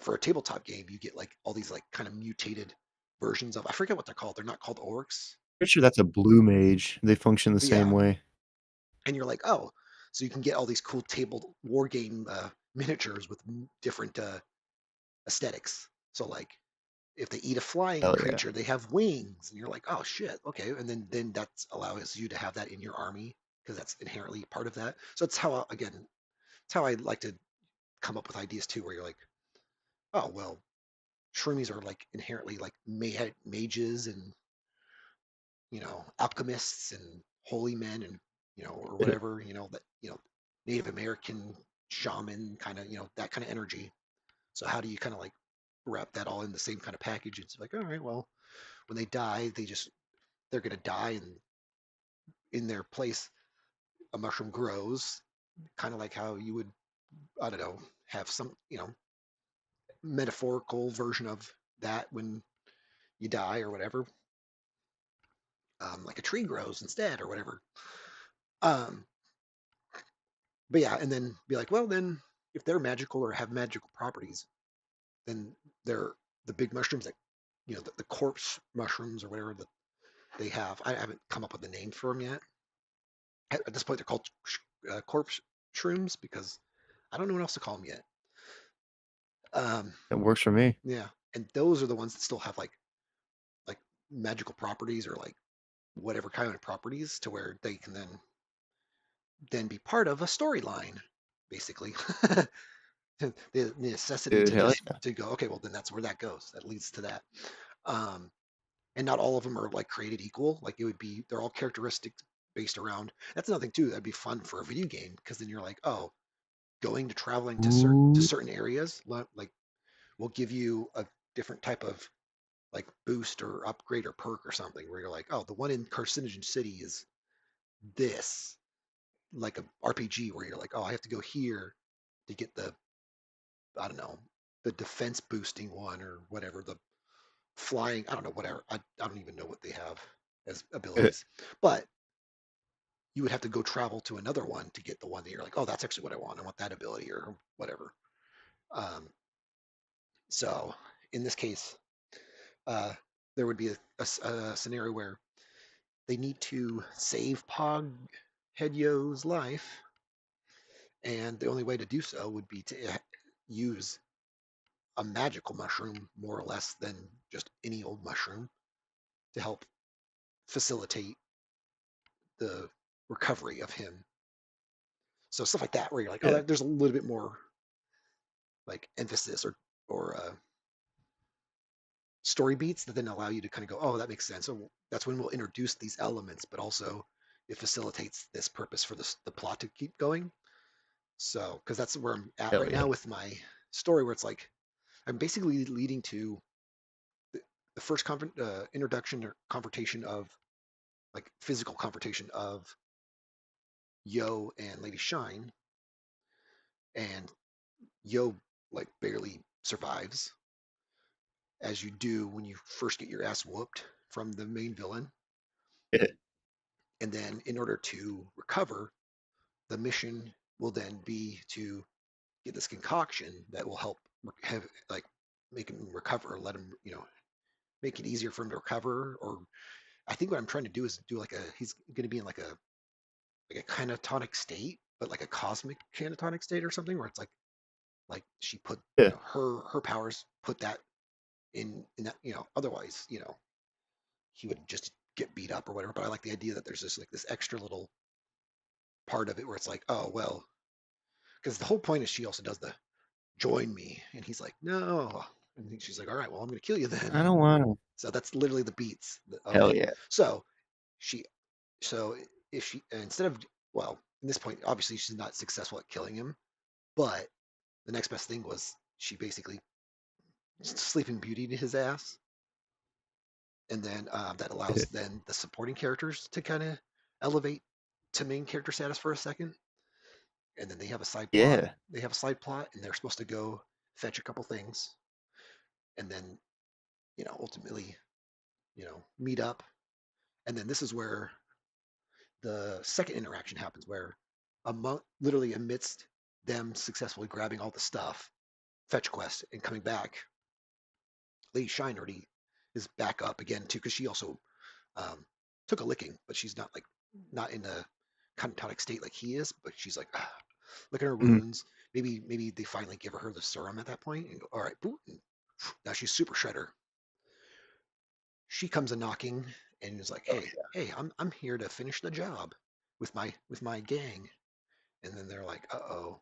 A: for a tabletop game, you get like all these like kind of mutated versions of I forget what they're called. They're not called orcs,
C: Pretty sure that's a blue mage. They function the
A: but
C: same
A: yeah.
C: way.
A: And you're like, oh, so you can get all these cool table war game miniatures with different aesthetics. So like if they eat a flying
C: Hell yeah.
A: creature, they have wings, and you're like, oh shit, okay. And then that allows you to have that in your army because that's inherently part of that. So it's how again, it's how I like to come up with ideas too, where you're like, oh well, shroomies are like inherently like mages and alchemists and holy men and or whatever that Native American shaman kind of that kind of energy. So how do you kind of like wrap that all in the same kind of package? It's like, all right, well, when they die, they're gonna die, and in their place, a mushroom grows, kind of like how you would, I don't know, have some metaphorical version of that when you die or whatever, like a tree grows instead or whatever. Um, but yeah, and then be like, well, then if they're magical or have magical properties, then they're the big mushrooms that the corpse mushrooms or whatever that they have. I haven't come up with a name for them yet. At this point, they're called corpse shrooms because I don't know what else to call them yet.
C: That works for me.
A: Yeah, and those are the ones that still have like magical properties or like whatever kind of properties to where they can then be part of a storyline, basically. The necessity
C: Dude,
A: to
C: hell
A: just
C: yeah.
A: to go, okay, well then that's where that goes. That leads to that. Um, and not all of them are like created equal. Like it would be, they're all characteristics based around. That's another thing too. That'd be fun for a video game because then you're like, oh, going to traveling to
C: Ooh.
A: certain areas like will give you a different type of like boost or upgrade or perk or something where you're like, oh, the one in Carcinogen City is this, like a RPG where you're like, oh, I have to go here to get the, I don't know, the defense boosting one or whatever, the flying, I don't know, whatever. I don't even know what they have as abilities. But you would have to go travel to another one to get the one that you're like, oh, that's actually what I want. I want that ability or whatever. Um, so in this case, uh, there would be a scenario where they need to save Pog Hedyo's life, and the only way to do so would be to use a magical mushroom, more or less, than just any old mushroom to help facilitate the recovery of him. So stuff like that, where you're like, oh,
C: Yeah.
A: there's a little bit more like emphasis or story beats that then allow you to kind of go, oh, that makes sense. So that's when we'll introduce these elements, but also it facilitates this purpose for the plot to keep going. So, because that's where I'm at
C: Hell
A: right
C: yeah.
A: now with my story, where it's like I'm basically leading to the first introduction or confrontation of like physical confrontation of Yo and Lady Shine, and Yo like barely survives, as you do when you first get your ass whooped from the main villain.
C: Yeah.
A: And then in order to recover, the mission will then be to get this concoction that will help have like make him recover, let him, make it easier for him to recover. Or I think what I'm trying to do is do like he's going to be in like a catatonic state, but like a cosmic catatonic state or something, where it's like she put,
C: Yeah.
A: her powers put that in that, otherwise, he would just get beat up or whatever. But I like the idea that there's this extra little part of it where it's like, oh well, because the whole point is she also does the join me, and he's like, no, and she's like, all right, well, I'm gonna kill you then.
C: I don't want to.
A: So that's literally the beats of
C: Hell
A: it.
C: yeah.
A: So she, so if she instead of, well, at this point, obviously she's not successful at killing him, but the next best thing was she basically sleeping beauty to his ass, and then that allows then the supporting characters to kind of elevate to main character status for a second, and then they have a side plot.
C: Yeah.
A: They have a side plot, and they're supposed to go fetch a couple things, and then ultimately meet up. And then this is where the second interaction happens, where literally amidst them successfully grabbing all the stuff, fetch quest, and coming back, Lady Shine already is back up again too, because she also um, took a licking, but she's not in a catatonic state like he is. But she's like, look at her
C: Mhm.
A: wounds. Maybe they finally give her the serum at that point and go, all right, boop, and now she's super shredder. she comes a knocking and is like,
C: Oh
A: hey, I'm here to finish the job with my gang. And then they're like, uh-oh.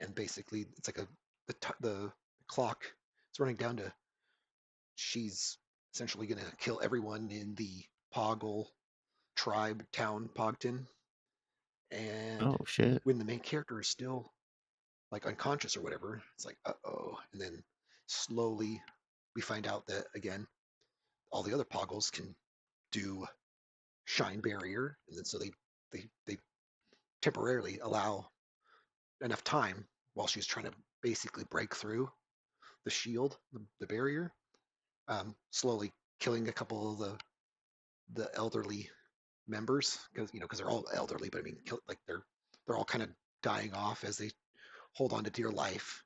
A: And basically it's like the clock is running down to she's essentially going to kill everyone in the Poggle tribe town, Pogton.
C: yeah.
A: And
C: Oh shit.
A: when the main character is still like unconscious or whatever, it's like, uh-oh. And then slowly we find out that, again, all the other Poggles can do Shine Barrier. And then so they temporarily allow enough time while she's trying to basically break through the shield, the barrier, slowly killing a couple of the elderly members because they're all elderly, but I mean, like they're all kind of dying off as they hold on to dear life.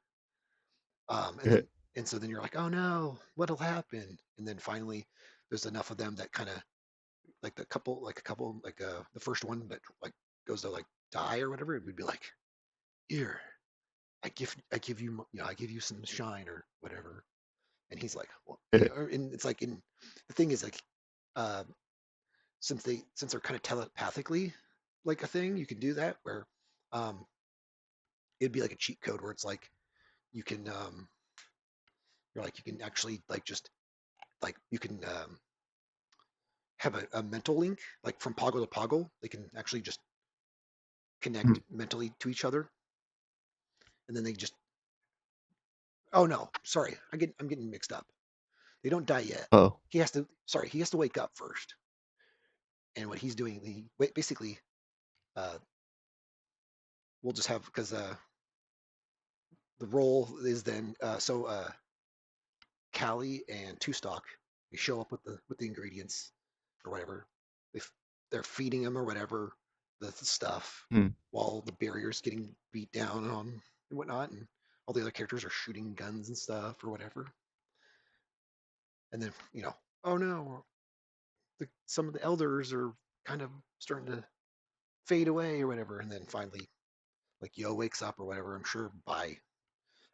A: And
C: Yeah.
A: then and so then you're like, oh no, what'll happen? And then finally, there's enough of them that kind of like the first one that like goes to like die or whatever. It would be like, here, I give you I give you some shine or whatever. And he's like, well,
C: Yeah.
A: and it's like in the thing is like, uh, since they're kind of telepathically like a thing, you can do that where um, it'd be like a cheat code where it's like you can you're like you can actually like just like you can have a mental link like from Poggle to Poggle. They can actually just
C: Hmm.
A: connect mentally to each other, and then they just oh no, sorry, I'm getting mixed up. They don't die yet.
C: Oh.
A: He has to wake up first. And what he's doing, he basically uh, we'll just have because the role is then Callie and Two Stock, they show up with the ingredients or whatever. They they're feeding him or whatever the stuff
C: Hmm.
A: while the barrier's getting beat down on and whatnot, and all the other characters are shooting guns and stuff or whatever. And then oh no, some of the elders are kind of starting to fade away or whatever. And then finally, like Yo wakes up or whatever. I'm sure by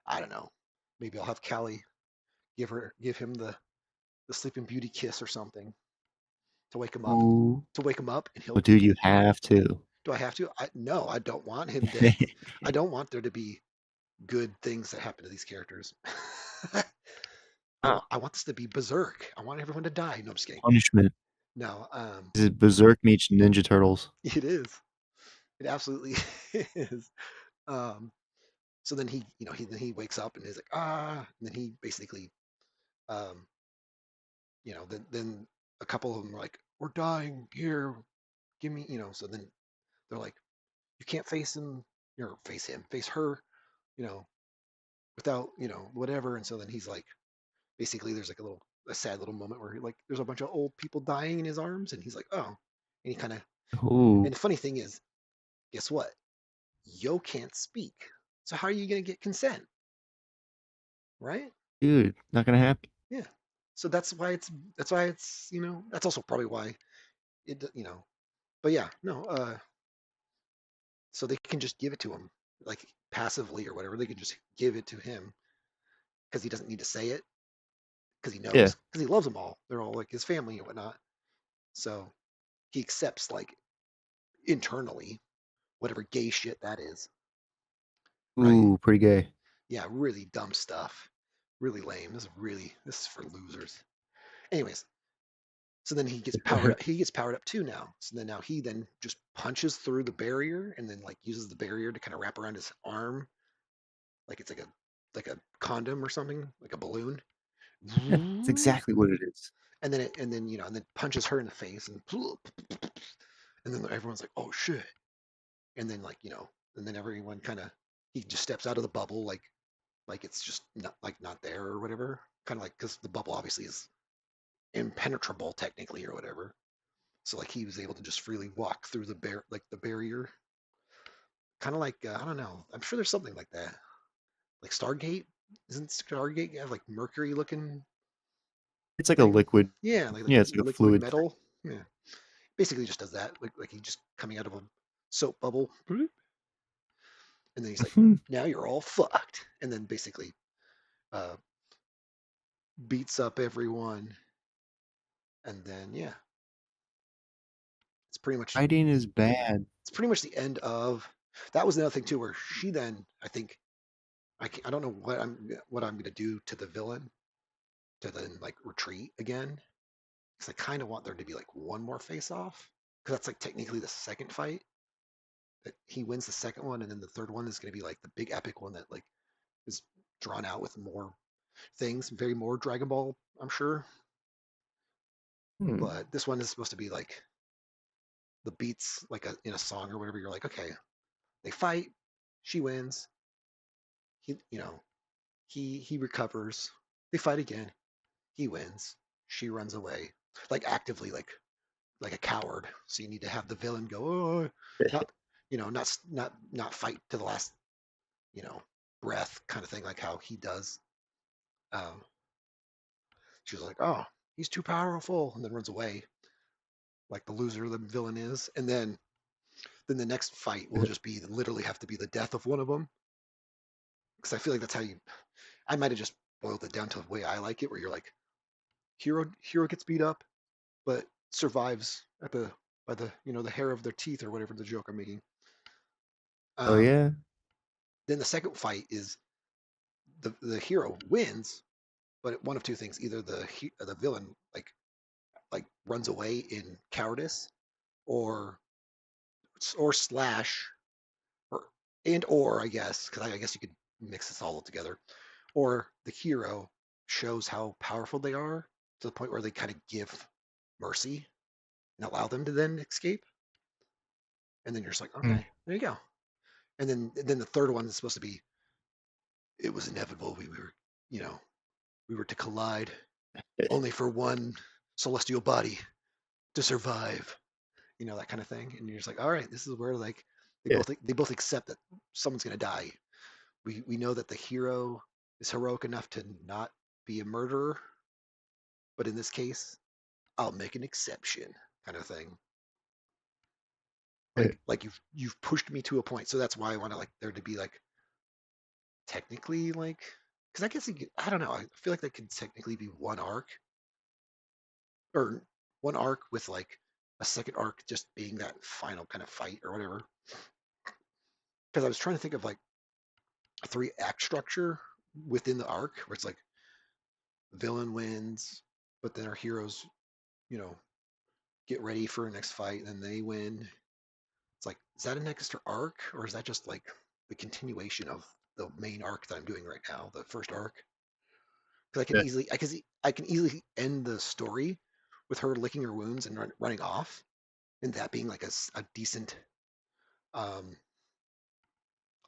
A: I don't know, maybe I'll have Callie give him the Sleeping Beauty kiss or something to wake him up.
C: Ooh.
A: To wake him up, and
C: Oh,
A: he'll.
C: dude, you have to.
A: Do I have to? No, I don't want him to. I don't want there to be good things that happen to these characters.
C: Ah,
A: I want this to be berserk. I want everyone to die. No, I'm just kidding.
C: punishment.
A: No,
C: Is it Berserk meets Ninja Turtles?
A: it is. It absolutely is. Um, so then he wakes up and he's like and then he basically um, then a couple of them are like, we're dying here, give me so then they're like, you can't face him or face her, you know, without whatever. And so then he's like, basically there's like a sad little moment where like there's a bunch of old people dying in his arms, and he's like, oh, and he kind of. And
C: Ooh,
A: the funny thing is, guess what? Yo can't speak, so how are you gonna get consent, right?
C: dude, not gonna happen.
A: Yeah. So that's why it's that's also probably why it. But yeah, no. So they can just give it to him like passively or whatever. They can just give it to him because he doesn't need to say it because he
C: Yeah.
A: knows because he loves them all. They're all like his family and whatnot. So he accepts like internally whatever gay shit that is, right?
C: Ooh, pretty gay.
A: Yeah, really dumb stuff. Really lame. This is for losers. Anyways, so then he gets powered up. He gets powered up too now. So then now he then just punches through the barrier and then like uses the barrier to kind of wrap around his arm like it's like a condom or something, like a balloon.
C: Yeah, that's exactly what it is.
A: And then punches her in the face and then everyone's like, oh shit. And then and then everyone kind of he just steps out of the bubble like it's just not there or whatever. Kind of like because the bubble obviously is impenetrable technically or whatever. So like he was able to just freely walk through the barrier. Kind of like I don't know. I'm sure there's something like that. Like Stargate. Isn't Stargate have like mercury looking
C: It's like a
A: thing?
C: liquid.
A: Yeah, like
C: Yeah, it's like a
A: liquid
C: fluid.
A: metal. Yeah. Basically just does that. Like he just coming out of a soap bubble. And then he's like,
C: Thing.
A: now you're all fucked. And then basically uh, beats up everyone And then yeah, it's pretty much
C: Fighting is bad.
A: it's pretty much the end of. That was another thing too, where she then I think I don't know what I'm gonna do to the villain to then like retreat again because I kind of want there to be like one more face off because that's like technically the second fight that he wins the second one and then the third one is gonna be like the big epic one that like is drawn out with more things, very more Dragon Ball, I'm sure.
C: Hmm.
A: But this one is supposed to be like the beats like in a song or whatever. You're like, okay, they fight, she wins, he recovers, they fight again, he wins, she runs away, like actively like a coward. So you need to have the villain go, oh, not not fight to the last you know breath kind of thing, like how he does. Um, she was like, oh, he's too powerful, and then runs away like the loser the villain is, and then the next fight will just be literally have to be the death of one of them because I feel like that's how you. I might have just boiled it down to the way I like it, where you're like hero gets beat up, but survives at the by the the hair of their teeth or whatever the joke I'm making.
C: Oh
A: Um,
C: yeah.
A: then the second fight is the hero wins, but one of two things: either the villain like runs away in cowardice, or slash or or I guess because I guess you could mix this all together, or the hero shows how powerful they are to the point where they kind of give mercy and allow them to then escape, and then you're just like,
C: Hmm.
A: okay, there you go. And then the third one is supposed to be it was inevitable. You know, we were to collide only for one celestial body to survive. That kind of thing. And you're just like, all right, this is where like
C: Yeah.
A: they both accept that someone's gonna die. We know that the hero is heroic enough to not be a murderer, but in this case, I'll make an exception, kind of thing. Like you've pushed me to a point, so that's why I want to like there to be like technically like because I guess I don't know. I feel like that could technically be one arc or one arc with like a second arc just being that final kind of fight or whatever. Because I was trying to think of like a three act structure within the arc where it's like villain wins, but then our heroes, you know, get ready for a next fight, and then they win. It's like, is that an extra arc, or is that just like the continuation of the main arc that I'm doing right now, the first arc? Because
C: Yeah.
A: I can easily end the story with her licking her wounds and running off, and that being like a decent um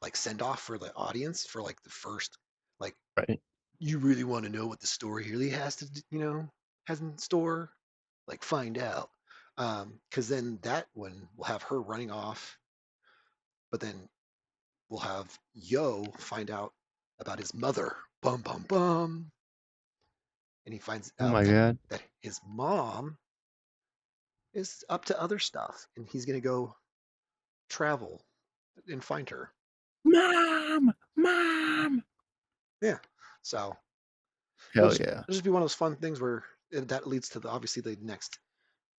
A: like send off for the audience for like the first like
C: Right.
A: you really want to know what the story really has to has in store, like find out. Because then that one will have her running off, but then we'll have Yo find out about his mother. Bum bum bum, and he finds
C: Oh
A: out
C: my god.
A: that his mom is up to other stuff, and he's gonna go travel and find her.
C: Mom! Mom!
A: Yeah. So
C: Hell yeah.
A: it'll just be one of those fun things where that leads to obviously the next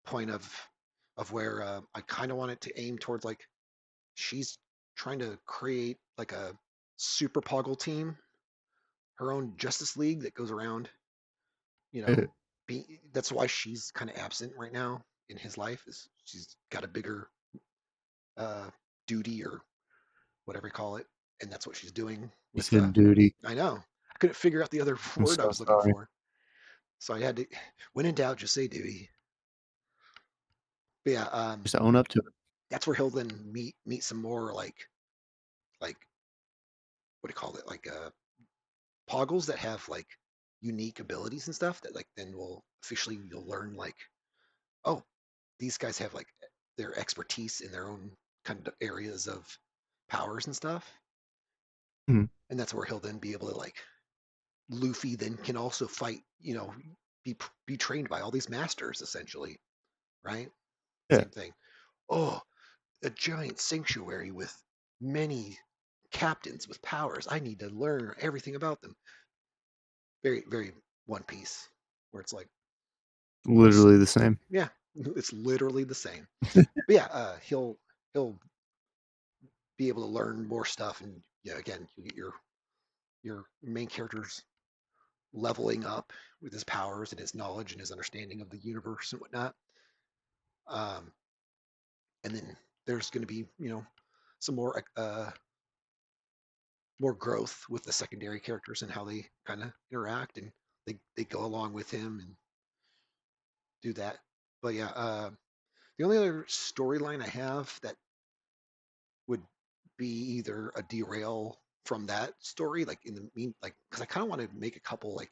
A: point of where I kind of want it to aim towards like she's trying to create like a super Poggle team, her own Justice League that goes around, you know, that's why she's kind of absent right now in his life is she's got a bigger uh, duty or whatever you call it, and that's what she's doing
C: He
A: with.
C: said duty.
A: I know I couldn't figure out the other
C: I'm
A: word I
C: so
A: was looking
C: sorry.
A: for, so I had to. When in doubt, just say duty. But yeah,
C: Just own up to it.
A: that's where he'll then meet some more like what do you call it like Poggles that have like unique abilities and stuff that like then will officially you'll learn like oh these guys have like their expertise in their own kind of areas of powers and stuff,
C: Mhm.
A: and that's where he'll then be able to like Luffy then can also fight, be trained by all these masters essentially, right?
C: Yeah.
A: Same thing. Oh, a giant sanctuary with many captains with powers. I need to learn everything about them. Very, very One Piece, where it's like
C: Literally the same.
A: Yeah, it's literally the same. But yeah, he'll be able to learn more stuff, and yeah, again, you get your main character's leveling up with his powers and his knowledge and his understanding of the universe and whatnot. Um, and then there's going to be some more growth with the secondary characters and how they kind of interact, and they go along with him and do that. But yeah, the only other storyline I have that would be either a derail from that story, like in the mean, like because I kind of want to make a couple like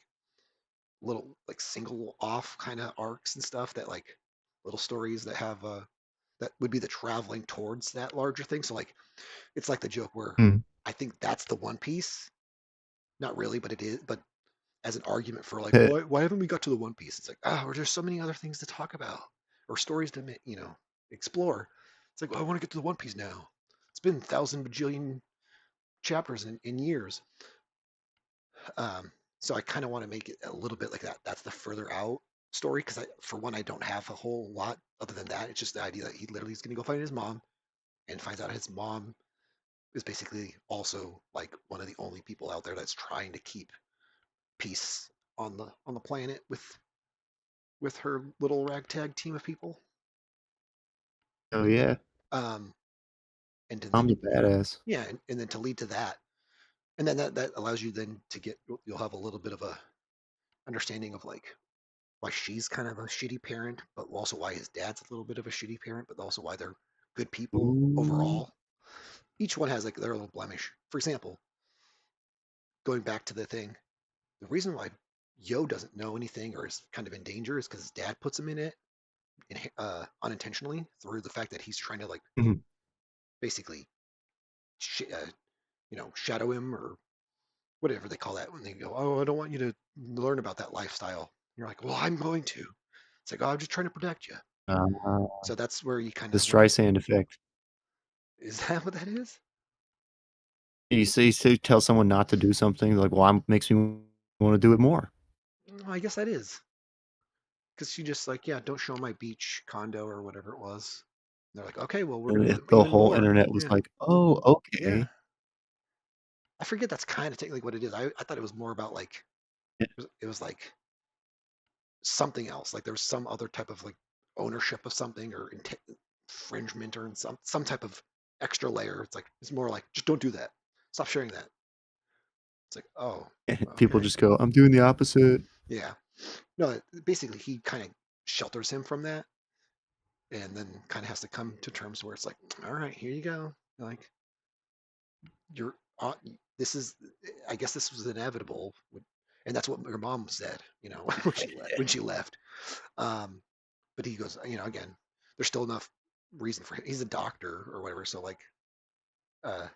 A: little like single off kind of arcs and stuff that like little stories that have that would be the traveling towards that larger thing. So like it's like the joke where
C: Mm.
A: I think that's the One Piece. Not really, but it is. But as an argument for like
C: Eh,
A: why haven't we got to the One Piece? It's like there's so many other things to talk about or stories to explore. It's like I want to get to the One Piece now. It's been thousand bajillion chapters in years. Um, so I kind of want to make it a little bit like that. That's the further out story because for one, I don't have a whole lot other than that. It's just the idea that he literally is going to go find his mom and finds out his mom is basically also like one of the only people out there that's trying to keep peace on the planet with her little ragtag team of people.
C: oh yeah,
A: Um, and
C: I'm
A: then
C: the badass.
A: yeah, and then to lead to that, and then that allows you then to get you'll have a little bit of a understanding of like why she's kind of a shitty parent, but also why his dad's a little bit of a shitty parent, but also why they're good people
C: Ooh.
A: overall. Each one has like their little blemish. For example, going back to the thing, the reason why Yo doesn't know anything or is kind of in danger is because his dad puts him in it unintentionally through the fact that he's trying to like
C: Mhm.
A: basically sh- uh, shadow him or whatever they call that when they go, oh, I don't want you to learn about that lifestyle. You're like, well, I'm going to. It's like, oh, I'm just trying to protect you.
C: Uh,
A: So that's where you kind
C: the
A: of look at.
C: Streisand effect.
A: Is that what that is?
C: You tell someone not to do something, like, well, makes me want to do it more.
A: Well, I guess that is because she just like, yeah, don't show my beach condo or whatever it was. And they're like, okay, well, we're
C: And
A: gonna do
C: the
A: even
C: whole
A: more.
C: internet was
A: Yeah,
C: like, "Oh,
A: yeah.
C: okay."
A: I forget that's kind of technically what it is. I thought it was more about like
C: Yeah,
A: it was like something else. Like there was some other type of like ownership of something or infringement or some type of extra layer. It's like it's more like just don't do that. Stop sharing that. It's like oh
C: people
A: okay
C: just go, "I'm doing the opposite."
A: yeah no. Basically, he kind of shelters him from that, and then kind of has to come to terms where it's like all right, here you go. Like you're this is I guess this was inevitable, and that's what your mom said. When she left. Um, but he goes, again, there's still enough reason for him. He's a doctor or whatever, so like, uh,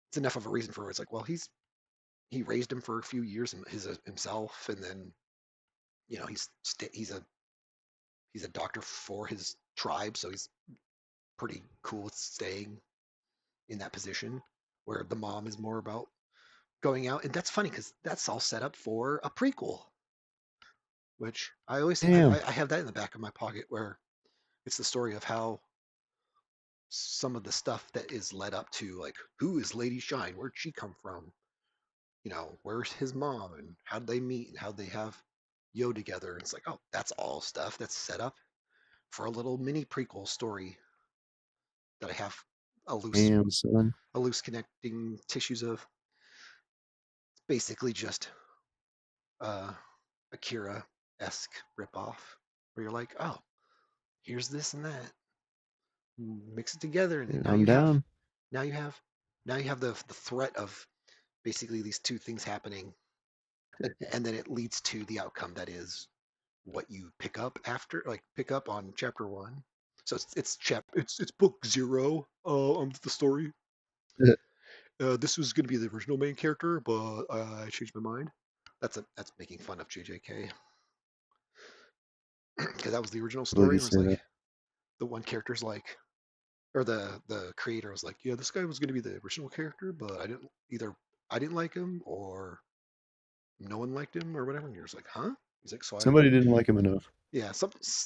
A: it's enough of a reason for it. It's like, well, he raised him for a few years and himself, and then he's a doctor for his tribe, so he's pretty cool with staying in that position. Where the mom is more about going out, and that's funny because that's all set up for a prequel, which I always
C: Damn.
A: I have that in the back of my pocket where it's the story of how some of the stuff that is led up to like who is Lady Shine, where'd she come from, where's his mom and how did they meet and how they have Yo together. And it's like, oh, that's all stuff that's set up for a little mini prequel story that I have a loose
C: Damn, son.
A: a loose connecting tissues of. Basically just uh Akira esque ripoff where you're like, oh, here's this and that, mix it together, and then
C: Dude,
A: now
C: I'm
A: you have
C: down.
A: now you have now you have the threat of basically these two things happening, and then it leads to the outcome that is what you pick up after, like pick up on chapter one. So it's book zero of the story. This was going to be the original main character, but I changed my mind. That's making fun of JJK because that was the original
C: I believe
A: story.
C: you
A: Where it's
C: say
A: like
C: that.
A: the one character's like, or the creator was like, yeah, this guy was going to be the original character, but I didn't like him or no one liked him or whatever. And you're just like, huh? He's like, so I
C: Somebody didn't like him enough.
A: yeah,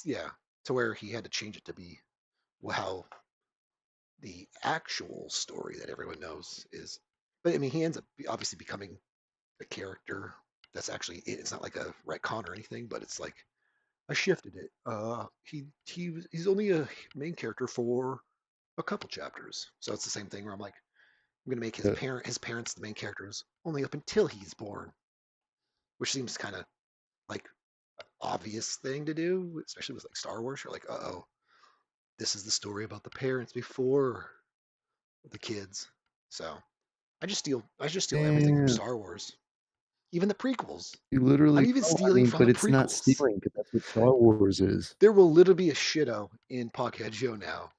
A: yeah, to where he had to change it to be how the actual story that everyone knows is. But I mean, he ends up obviously becoming a character that's actually it's not like a retcon or anything, but it's like I shifted it. He's only a main character for a couple chapters, so it's the same thing where I'm like I'm gonna make
C: Uh,
A: his parents the main characters only up until he's born, which seems kind of like obvious thing to do, especially with like Star Wars. You're like, oh, this is the story about the parents before the kids. So I just steal everything from
C: and
A: Star Wars, even the prequels.
C: you
A: I'm
C: literally,
A: even
C: oh, I
A: stealing
C: mean,
A: from
C: but
A: the
C: it's not
A: prequels.
C: stealing because that's what Star Wars is.
A: There will literally be a shitto in Pocket Joe now.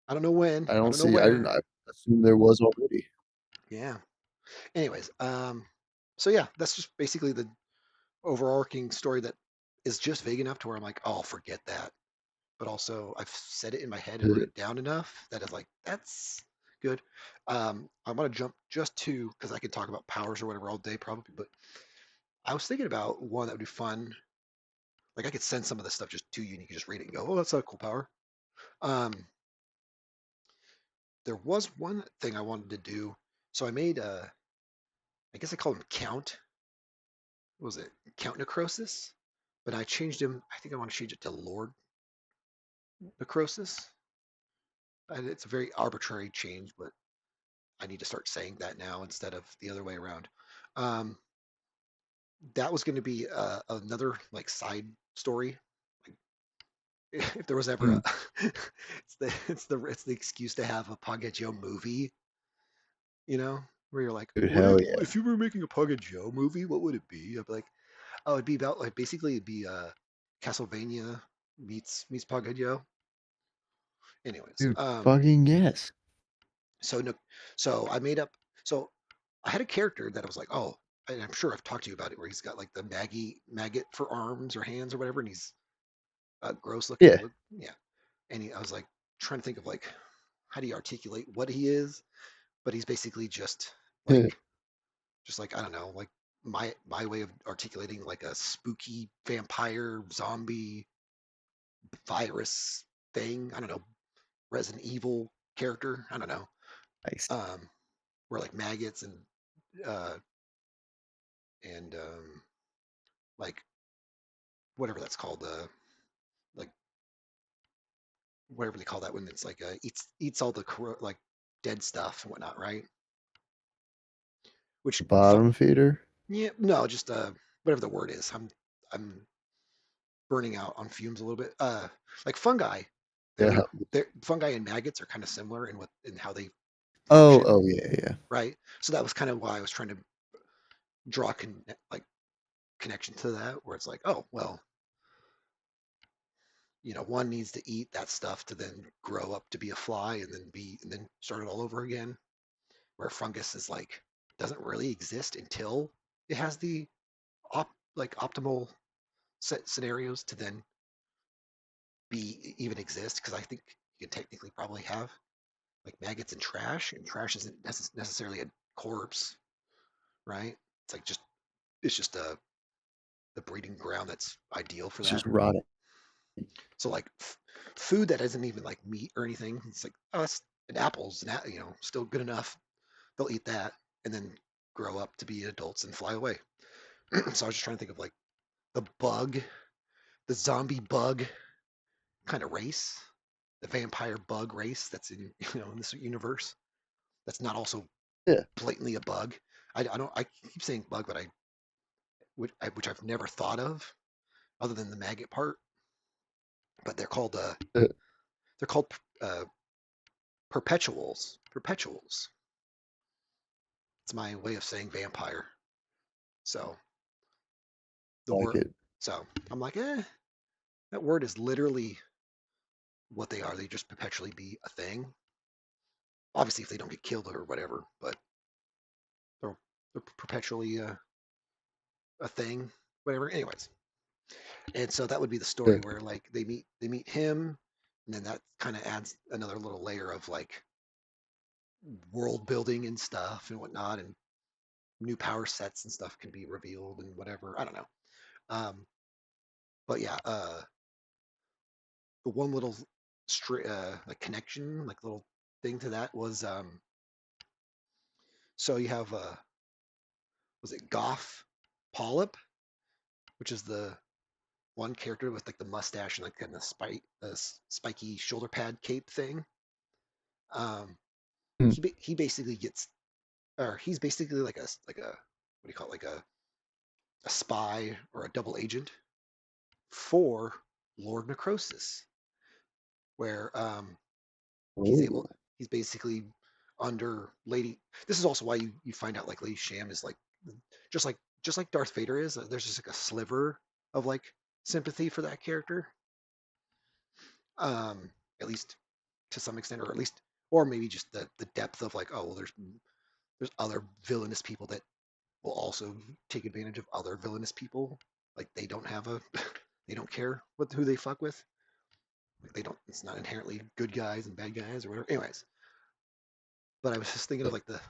A: I don't know when.
C: I
A: I
C: don't
A: don't know
C: see. I
A: where.
C: didn't. I assume there was already.
A: Yeah. Anyways, so yeah, that's just basically the overarching story that is just vague enough to where I'm like, oh, I'll forget that. But also, I've said it in my head and wrote
C: Uh,
A: it down enough that it's like that's good. I want to jump just to because I could talk about powers or whatever all day probably, but I was thinking about one that would be fun. Like I could send some of this stuff just to you, and you can just read it and go, "Oh, that's a cool power." Um, there was one thing I wanted to do, so I made I guess I called him Count. What was it Count Necrosis? But I changed him. I think I want to change it to Lord Necrosis. And it's a very arbitrary change, but I need to start saying that now instead of the other way around. Um, that was going to be another like side story. Like, if there was ever
C: hmm,
A: a, it's the excuse to have a Pocket Joe movie, where you're like,
C: dude,
A: what
C: hell
A: if,
C: yeah,
A: if you were making a Pocket Joe movie, what would it be? I'd be like, oh, it'd be about like basically it'd be Castlevania meets Pocket Joe. Anyways,
C: dude, fucking yes.
A: so no, so I made up. So I had a character that I was like, oh, and I'm sure I've talked to you about it, where he's got like the maggot for arms or hands or whatever, and he's gross looking.
C: Yeah,
A: Yeah, and I was like trying to think of like how do you articulate what he is, but he's basically
C: yeah.
A: just like I don't know, like my way of articulating like a spooky vampire zombie virus thing. I don't know, Resident Evil character. I don't know.
C: Nice.
A: Um, where like maggots uh, and like whatever that's called, like whatever they call that when it's like eats all the like dead stuff and whatnot, right? Which
C: Bottom feeder.
A: yeah, no, just whatever the word is. I'm burning out on fumes a little bit. Like fungi,
C: Yeah.
A: they're fungi and maggots are kind of similar in how they
C: Oh,
A: function,
C: oh yeah, yeah.
A: right? So that was kind of why I was trying to draw like connection to that, where it's like, oh well, one needs to eat that stuff to then grow up to be a fly and then start it all over again. Where fungus is like doesn't really exist until it has the optimal set scenarios to then be even exist. Because I think you can technically probably have like maggots and trash isn't necessarily a corpse, right? It's like it's just the breeding ground that's ideal for
C: It's
A: that.
C: just rotting.
A: So like food that isn't even like meat or anything, it's like oh, that's an apple's still good enough. They'll eat that and then grow up to be adults and fly away. So I was just trying to think of like the bug, the zombie bug kind of race, the vampire bug race that's in in this universe. That's not also
C: Yeah.
A: blatantly a bug. I keep saying bug, but which I've never thought of other than the maggot part. But
C: Uh,
A: they're called uh, perpetuals. Perpetuals. It's my way of saying vampire. So the
C: like
A: word.
C: it.
A: So I'm like, that word is literally what they are. They just perpetually be a thing. Obviously, if they don't get killed or whatever, but they're they're perpetually a thing, whatever. Anyways, and so that would be the story
C: Uh,
A: where like they meet him, and then that kind of adds another little layer of like world building and stuff and whatnot, and new power sets and stuff can be revealed and whatever. I don't know. Um, but yeah, the one little like connection, like little thing to that was so you have was it Goff Polyp, which is the one character with like the mustache and like kind of spiky shoulder pad cape thing. Um,
C: Hmm.
A: he basically gets, or he's basically like a what do you call it, like a spy or a double agent for Lord Necrosis, where he's
C: Oh.
A: able, he's basically under Lady. This is also why you find out like Lady Sham is like just like just like Darth Vader is. There's just like a sliver of like sympathy for that character, um, at least to some extent, or at least, or maybe just the depth of like, oh well, there's other villainous people that will also take advantage of other villainous people. Like they don't have a, they don't care what who they fuck with. Like they don't. It's not inherently good guys and bad guys or whatever. Anyways, but I was just thinking of like the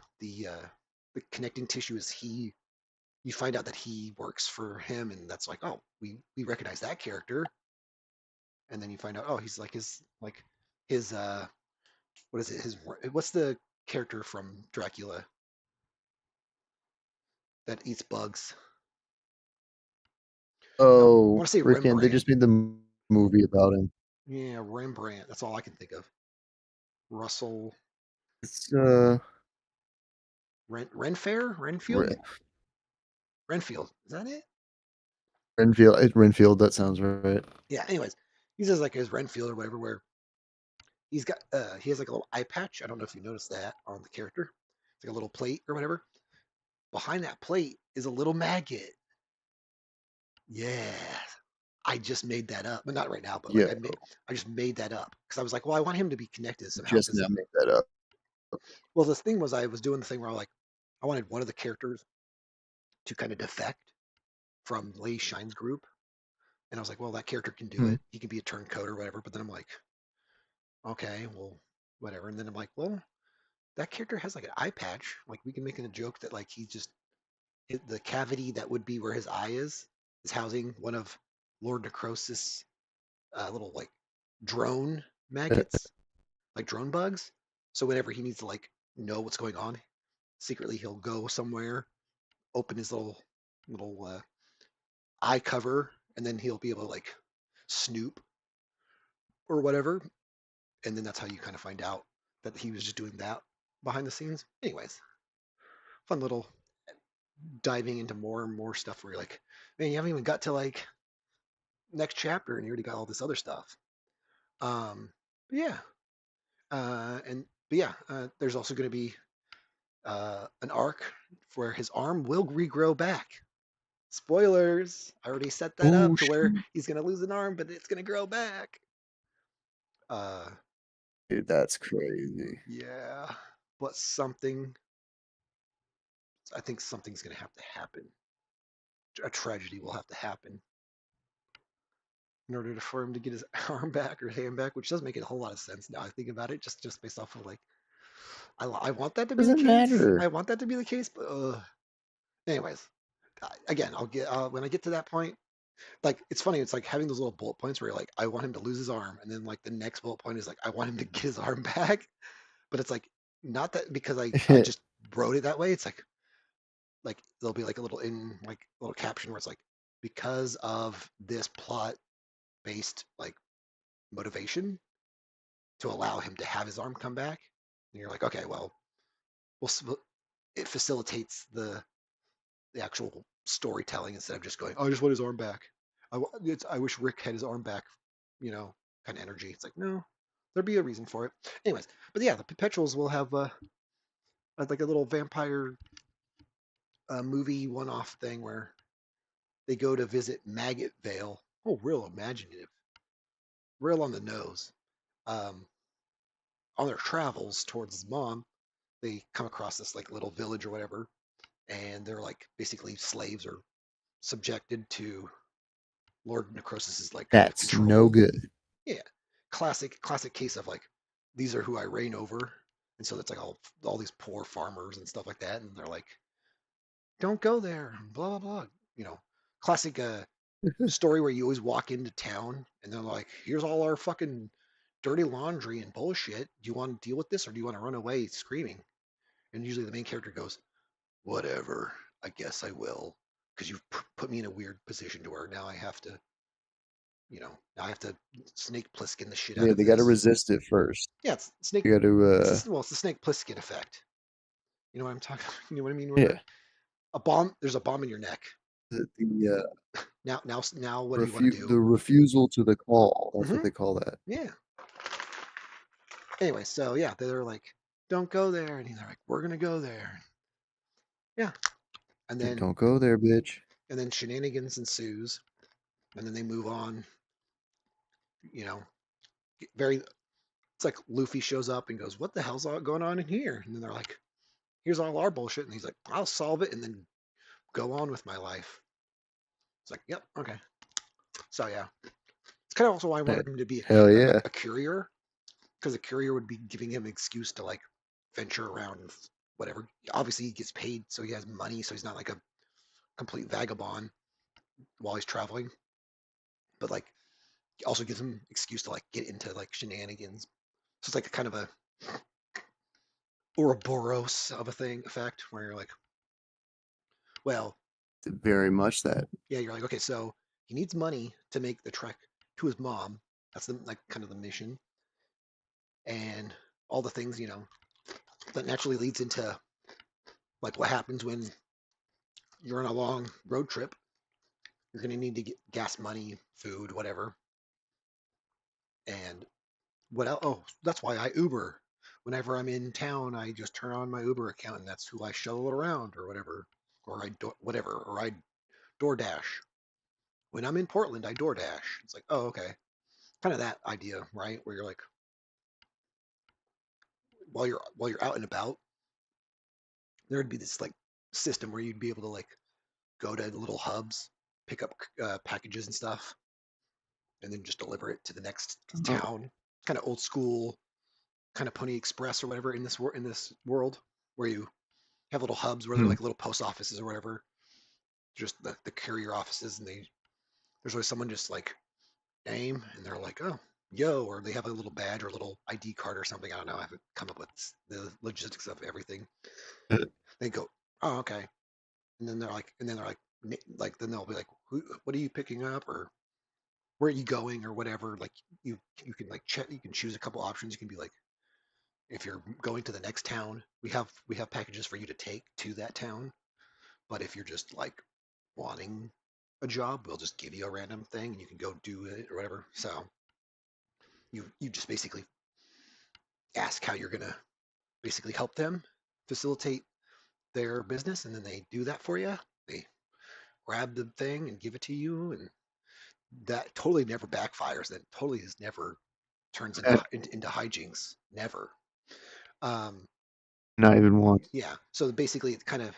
A: connecting tissue is he. You find out that he works for him, and that's like, oh, we recognize that character, and then you find out, oh, he's like his what is it? His what's the character from Dracula that eats bugs? I
C: Oh,
A: want to say
C: freaking! They
A: Rembrandt.
C: just made the movie about him.
A: Yeah, Rembrandt. That's all I can think of. Russell
C: It's
A: Renfair? Renfield?
C: Re-
A: Renfield. Is that it?
C: Renfield. That sounds right.
A: Yeah, anyways. He says like his Renfield or whatever, where he has like a little eye patch. I don't know if you noticed that on the character. It's like a little plate or whatever. Behind that plate is a little maggot. Yeah. I just made that up. But not right now, but like
C: Yeah,
A: I just made that up. Because I was like, well, I want him to be connected somehow.
C: just
A: Because
C: now made that up.
A: well, this thing was I was doing the thing where I wanted one of the characters to kind of defect from Lady Shine's group. And I was like, well, that character can do
C: Hmm.
A: it. He can be a turncoat or whatever. But then I'm like, okay, well, whatever. And then I'm like, well, that character has like an eye patch. Like we can make it a joke that like he just the cavity that would be where his eye is housing one of Lord Necrosis' little like drone maggots, like drone bugs. So whenever he needs to like know what's going on, secretly he'll go somewhere, open his little eye cover, and then he'll be able to like snoop or whatever. And then that's how you kind of find out that he was just doing that behind the scenes. Anyways, fun little diving into more and more stuff where you're like, man, you haven't even got to like next chapter and you already got all this other stuff. But yeah, there's also going to be an arc where his arm will regrow back. Spoilers! I already set that
C: Oh
A: up to where
C: shoot,
A: he's going to lose an arm, but it's going to grow back. Uh,
C: dude, that's crazy.
A: yeah, but I think something's going to have to happen. A tragedy will have to happen in order for him to get his arm back or hand back, which does make a whole lot of sense now I think about it, just based off of like, I want that to be the
C: Doesn't
A: case.
C: matter.
A: I want that to be the case, but anyways, again, I'll get when I get to that point. Like it's funny, it's like having those little bullet points where you're like, I want him to lose his arm, and then like the next bullet point is like, I want him to get his arm back. But it's like not that because I just wrote it that way. It's like there'll be like a little in like a little caption where it's like because of this plot based like motivation to allow him to have his arm come back. And you're like, okay, well, it facilitates the actual storytelling instead of just going, oh, I just want his arm back. I wish Rick had his arm back, kind of energy. It's like, no, there'd be a reason for it. Anyways, but yeah, the Perpetuals will have like a little vampire movie one-off thing where they go to visit Maggot Vale. Oh, real imaginative, real on the nose. Um, on their travels towards his mom, they come across this like little village or whatever, and they're like basically slaves or subjected to Lord Necrosis's like kind of
C: That's no
A: control.
C: good.
A: Yeah, classic case of like these are who I reign over, and so it's like all these poor farmers and stuff like that, and they're like, don't go there, blah blah blah. You know, classic story where you always walk into town and they're like, here's all our fucking dirty laundry and bullshit. Do you want to deal with this or do you want to run away screaming? And usually the main character goes, whatever, I guess I will. Because you've put me in a weird position to where now I have to, now I have to Snake Plissken the shit out
C: Yeah,
A: of
C: they got to
A: this.
C: resist it first.
A: Yeah, it's Snake.
C: You got to,
A: Well, it's the Snake Plissken effect. You know what I'm talking? You know what I mean?
C: yeah,
A: Where a bomb, there's a bomb in your neck.
C: the
A: Now, what do you want to do?
C: the refusal to the call. That's what
A: Hmm.
C: they call that.
A: Yeah. Anyway, so yeah, they're like, don't go there, and they're like, we're gonna go there. Yeah, and
C: Yeah,
A: then
C: don't go there, bitch.
A: shenanigans ensues, and then they move on. You know, very. It's like Luffy shows up and goes, "What the hell's all going on in here?" And then they're like, "Here's all our bullshit," and he's like, "I'll solve it," and then go on with my life. It's like, yep, okay. So yeah, it's kind of also why I
C: Yeah,
A: wanted him to be
C: hell yeah.
A: a courier, because a courier would be giving him an excuse to like venture around and whatever. Obviously, he gets paid, so he has money, so he's not like a complete vagabond while he's traveling. But like, also gives him excuse to like get into like shenanigans. So it's like a kind of a Ouroboros of a thing effect where you're like, well,
C: Very much that.
A: yeah, you're like, okay, so he needs money to make the trek to his mom. That's the like kind of the mission, and all the things that naturally leads into like what happens when you're on a long road trip. You're going to need to get gas money, food, whatever, and what else? Oh, that's why I Uber. Whenever I'm in town, I just turn on my Uber account, and that's who I shuttle around or whatever, or whatever, or I DoorDash. When I'm in Portland, I DoorDash. It's like, oh, okay, kind of that idea, right? Where you're like, while you're out and about, there would be this like system where you'd be able to like go to little hubs, pick up packages and stuff, and then just deliver it to the next
C: Oh.
A: town. Kind of old school, kind of Pony Express or whatever in this world, where you have little hubs where they're
C: Hmm.
A: like little post offices or whatever, just the carrier offices, and there's always someone just like name, and they're like, oh, yo, or they have a little badge or a little ID card or something. I don't know. I haven't come up with the logistics of everything. They go, oh, okay, and then they're like, then they'll be like, what are you picking up, or where are you going, or whatever. Like you can like check, you can choose a couple options. You can be like, if you're going to the next town, we have packages for you to take to that town. But if you're just like wanting a job, we'll just give you a random thing and you can go do it or whatever. So you just basically ask how you're gonna basically help them facilitate their business, and then they do that for you. They grab the thing and give it to you, and that totally never backfires. That totally is never turns into hijinks. Never. Um,
C: Not even once.
A: yeah. So basically, it's kind of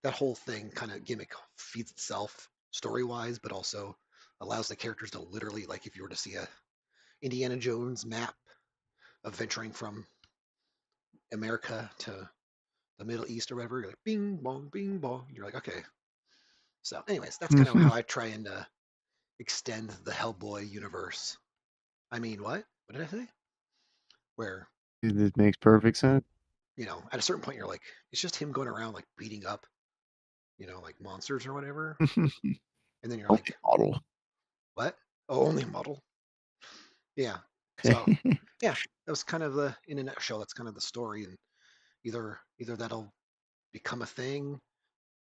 A: that whole thing kind of gimmick feeds itself story wise, but also allows the characters to literally, like, if you were to see a Indiana Jones map of venturing from America to the Middle East or whatever, you're like, bing bong, bing bong. You're like, okay. So, anyways, that's kind of how I try and extend the Hellboy universe. I mean, what did I say? Where
C: It makes perfect sense.
A: at a certain point, you're like, it's just him going around like beating up, like monsters or whatever. And then you're
C: Only
A: like,
C: model.
A: what? Oh, only model. Yeah. So, yeah, that was kind of in a nutshell. That's kind of the story, and either that'll become a thing,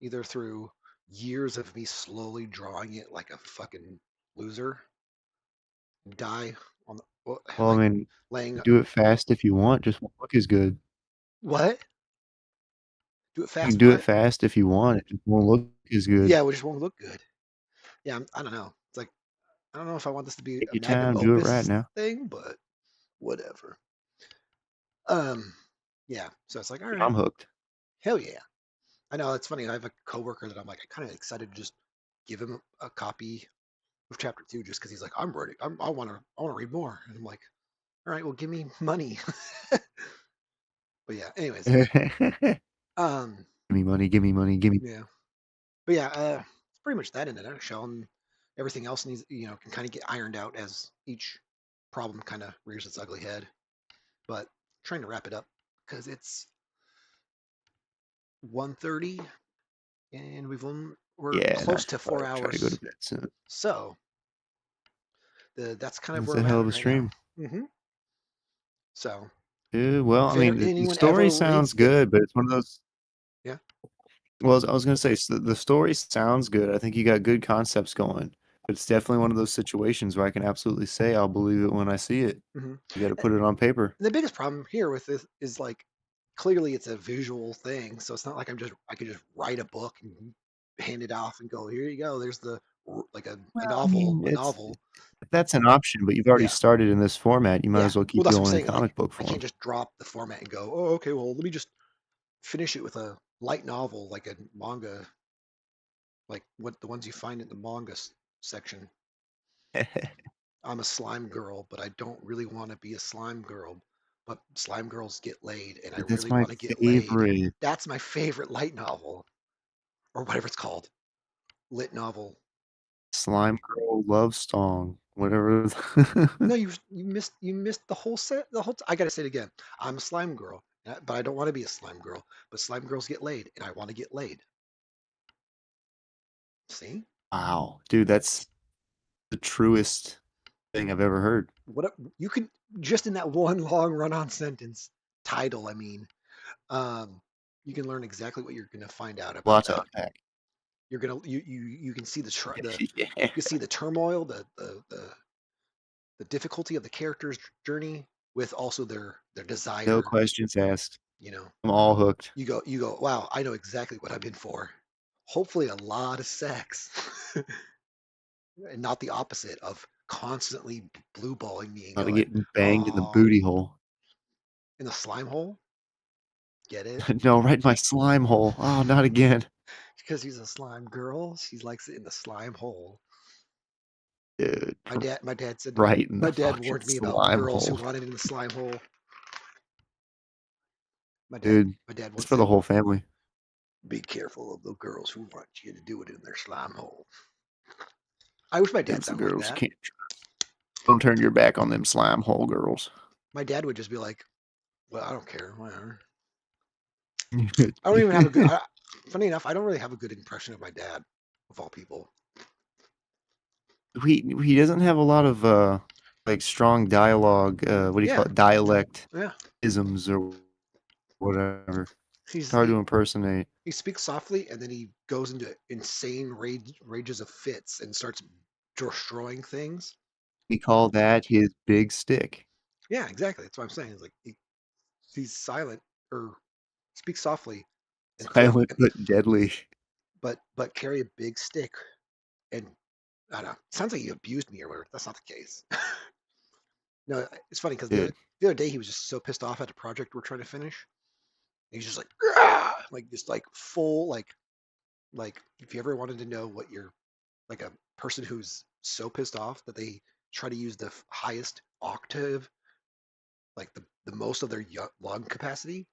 A: either through years of me slowly drawing it like a fucking loser, die on the
C: Well, I
A: like
C: mean,
A: laying
C: do it fast if you want. Just won't look as good.
A: what? Do it
C: You can
A: fast?
C: do it
A: What?
C: fast if you want. It just won't look as good.
A: Yeah, we just won't look good. Yeah, I don't know. It's like I don't know if I want this to be
C: Take
A: a
C: your
A: magnum
C: time. Do it right
A: opus
C: now.
A: thing, but whatever. Um, yeah. So it's like, all right,
C: I'm hooked.
A: hell yeah. I know it's funny. I have a coworker that I'm like, kind of excited to just give him a copy of chapter 2 just because he's like, I'm ready. I want to read more, and I'm like, all right, well, give me money. But yeah, anyways,
C: Give
A: um,
C: me money. Give me money. Give me.
A: yeah, but yeah, it's pretty much that in a nutshell. And Everything else needs, can kind of get ironed out as each problem kind of rears its ugly head. But trying to wrap it up because it's 1:30 and we're
C: Yeah, and I
A: close to
C: should
A: four
C: probably try to go to
A: hours.
C: bed soon.
A: So that's kind of
C: It's
A: where
C: a
A: I'm
C: hell
A: at
C: of a
A: right now.
C: stream.
A: So
C: Dude, well, I
A: if
C: mean, the
A: anyone
C: story
A: ever reads
C: sounds
A: it,
C: good, but it's one of those.
A: yeah.
C: Well, I was gonna say the story sounds good. I think you got good concepts going, but it's definitely one of those situations where I can absolutely say I'll believe it when I see it.
A: hmm
C: You got to put it on paper.
A: The biggest problem here with this is like clearly it's a visual thing, so it's not like I could just write a book and hand it off and go, here you go. There's like a
C: Well, I
A: novel,
C: mean,
A: a
C: it's
A: novel.
C: that's an option, but you've already
A: Yeah,
C: started in this format. You might
A: yeah.
C: as well
A: Well,
C: keep
A: that's what I'm
C: going in
A: saying. Like
C: comic book
A: I can't
C: form.
A: just drop the format and go, oh, okay, well, let me just finish it with a light novel, like a manga, like what the ones you find in the manga section. I'm a slime girl, but I don't really want to be a slime girl. But slime girls get laid, and I
C: That's
A: really
C: my
A: want to get laid.
C: favorite.
A: That's my favorite light novel, or whatever it's called, lit novel.
C: Slime Girl Love Song, whatever.
A: No, you missed the whole set. I gotta say it again. I'm a slime girl, but I don't want to be a slime girl. But slime girls get laid, and I want to get laid. See
C: Wow, dude, that's the truest thing I've ever heard.
A: you could just in that one long run-on sentence title. I mean, um, you can learn exactly what you're gonna find out about
C: Lot to
A: that.
C: unpack.
A: You're gonna you can see the
C: Yeah,
A: you can see the turmoil, the difficulty of the character's journey with also their
C: no
A: desire.
C: questions asked.
A: You know,
C: I'm all hooked.
A: you go. Wow, I know exactly what I'm in for. Hopefully, a lot of sex, and not the opposite of constantly blue balling me and
C: Not
A: going,
C: getting banged in the
A: oh,
C: booty hole.
A: in the slime hole. Get it?
C: No, right in my slime hole. Oh, not again.
A: Because she's a slime girl. She likes it in the slime hole.
C: Dude,
A: My dad said,
C: right in
A: my
C: the
A: dad
C: fucking
A: warned me about
C: slime
A: girls who
C: hole.
A: wanted in the slime hole. My dad,
C: Dude,
A: my dad
C: it's
A: once
C: for the
A: said,
C: whole family.
A: "Be careful of the girls who want you to do it in their slime hole." I wish my dad
C: It's the
A: sounded like
C: girls you
A: that.
C: can't. Don't turn your back on them slime hole girls.
A: My dad would just be like, "Well, I don't care, whatever." I don't even have a good. Funny enough, I don't really have a good impression of my dad, of all people.
C: He doesn't have a lot of like strong dialogue. What do you call
A: Yeah,
C: it? Dialect
A: yeah.
C: isms or whatever. It's
A: He's
C: hard to
A: he,
C: impersonate.
A: he speaks softly, and then he goes into insane rages of fits and starts destroying things.
C: We call that his big stick.
A: Yeah, exactly. That's what I'm saying. It's like he's silent or speaks softly and throw,
C: Silent but deadly.
A: but carry a big stick. And I don't know. Sounds like he abused me or whatever. That's not the case. No, it's funny because
C: Dude,
A: the other day he was just so pissed off at a project we're trying to finish. He's just like, "Grah!" Like just like full like if you ever wanted to know what you're like a person who's so pissed off that they try to use the highest octave, like the most of their lung capacity,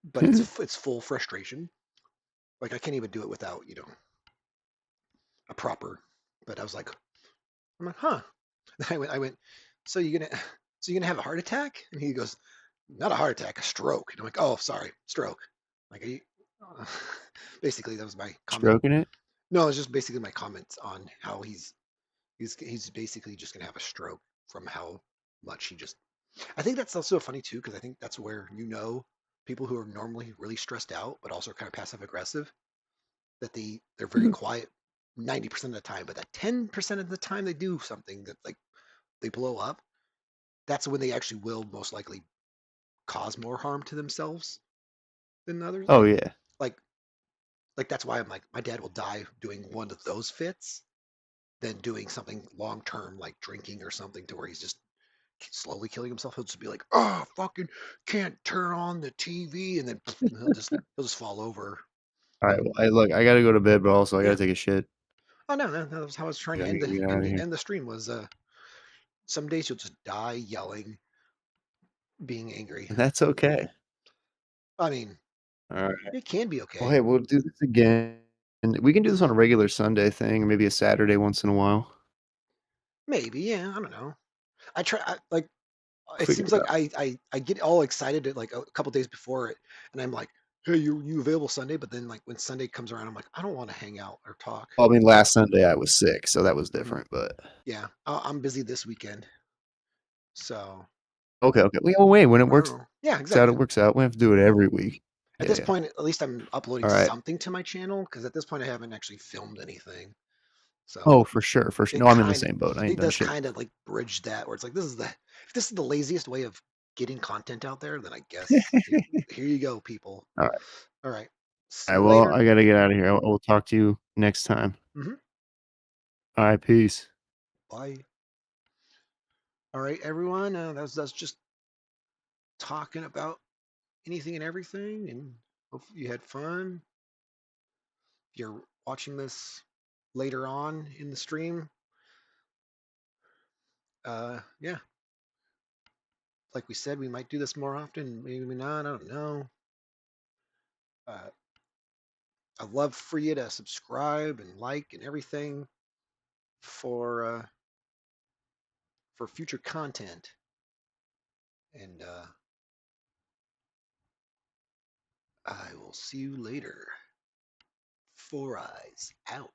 A: but it's full frustration. Like I can't even do it without a proper. But I was like, I'm like, huh. I went. So you're gonna have a heart attack? And he goes, not a heart attack, a stroke. And I'm like, oh, sorry, stroke. Like, are you? Uh, basically, that was my comment.
C: stroking it.
A: No, it's just basically my comments on how he's basically just gonna have a stroke from how much he just. I think that's also funny too, because I think that's where people who are normally really stressed out, but also kind of passive aggressive, that they're very quiet 90% of the time, but that 10% of the time they do something that like they blow up, that's when they actually will most likely cause more harm to themselves than others.
C: Oh yeah.
A: Like like that's why I'm like my dad will die doing one of those fits than doing something long term like drinking or something to where he's just slowly killing himself. He'll just be like, oh fucking can't turn on the TV, and then he'll just fall over.
C: All right. Well, look, I gotta go to bed, but also I
A: Yeah.
C: gotta take a shit.
A: Oh no, no, that was how I was trying to
C: I
A: end
C: gotta
A: the
C: get out
A: end
C: of
A: the,
C: here.
A: end the stream was some days you'll just die yelling, being angry.
C: That's okay.
A: I mean,
C: All right.
A: it can be
C: Well,
A: okay.
C: hey, we'll do this again. And we can do this on a regular Sunday thing, or maybe a Saturday once in a while.
A: Maybe, yeah, I don't know. Like, it
C: Figure
A: seems
C: it
A: like
C: out.
A: I get all excited at like a couple days before it, and I'm like, hey, you available Sunday? But then like when Sunday comes around, I'm like, I don't want to hang out or talk.
C: Well, I mean, last Sunday I was sick, so that was
A: Mhm.
C: different. But
A: Yeah, I'm busy this weekend, so
C: okay, okay. Well, wait, when it
A: I don't
C: works
A: know. Yeah,
C: out,
A: exactly.
C: it works out. We have to do it every week.
A: At
C: Yeah,
A: this
C: yeah.
A: point, at least I'm uploading
C: All right.
A: something to my channel because at this point I haven't actually filmed anything. So
C: Oh, for sure, for sure.
A: it
C: No, I'm in the
A: kind of
C: same boat. I ain't
A: it
C: done
A: does
C: shit.
A: kind of like bridge that where it's like if this is the laziest way of getting content out there, then I guess here you go, people.
C: All right.
A: All right.
C: All
A: See
C: right.
A: you
C: Well,
A: later.
C: I gotta get out of here. I will talk to you next time.
A: Hmm.
C: All right. Peace.
A: Bye. All right, everyone. That's just talking about anything and everything, and hope you had fun. If you're watching this later on in the stream, yeah, like we said, we might do this more often. Maybe not. I don't know. Uh, I'd love for you to subscribe and like and everything for future content. And I will see you later. Four eyes out.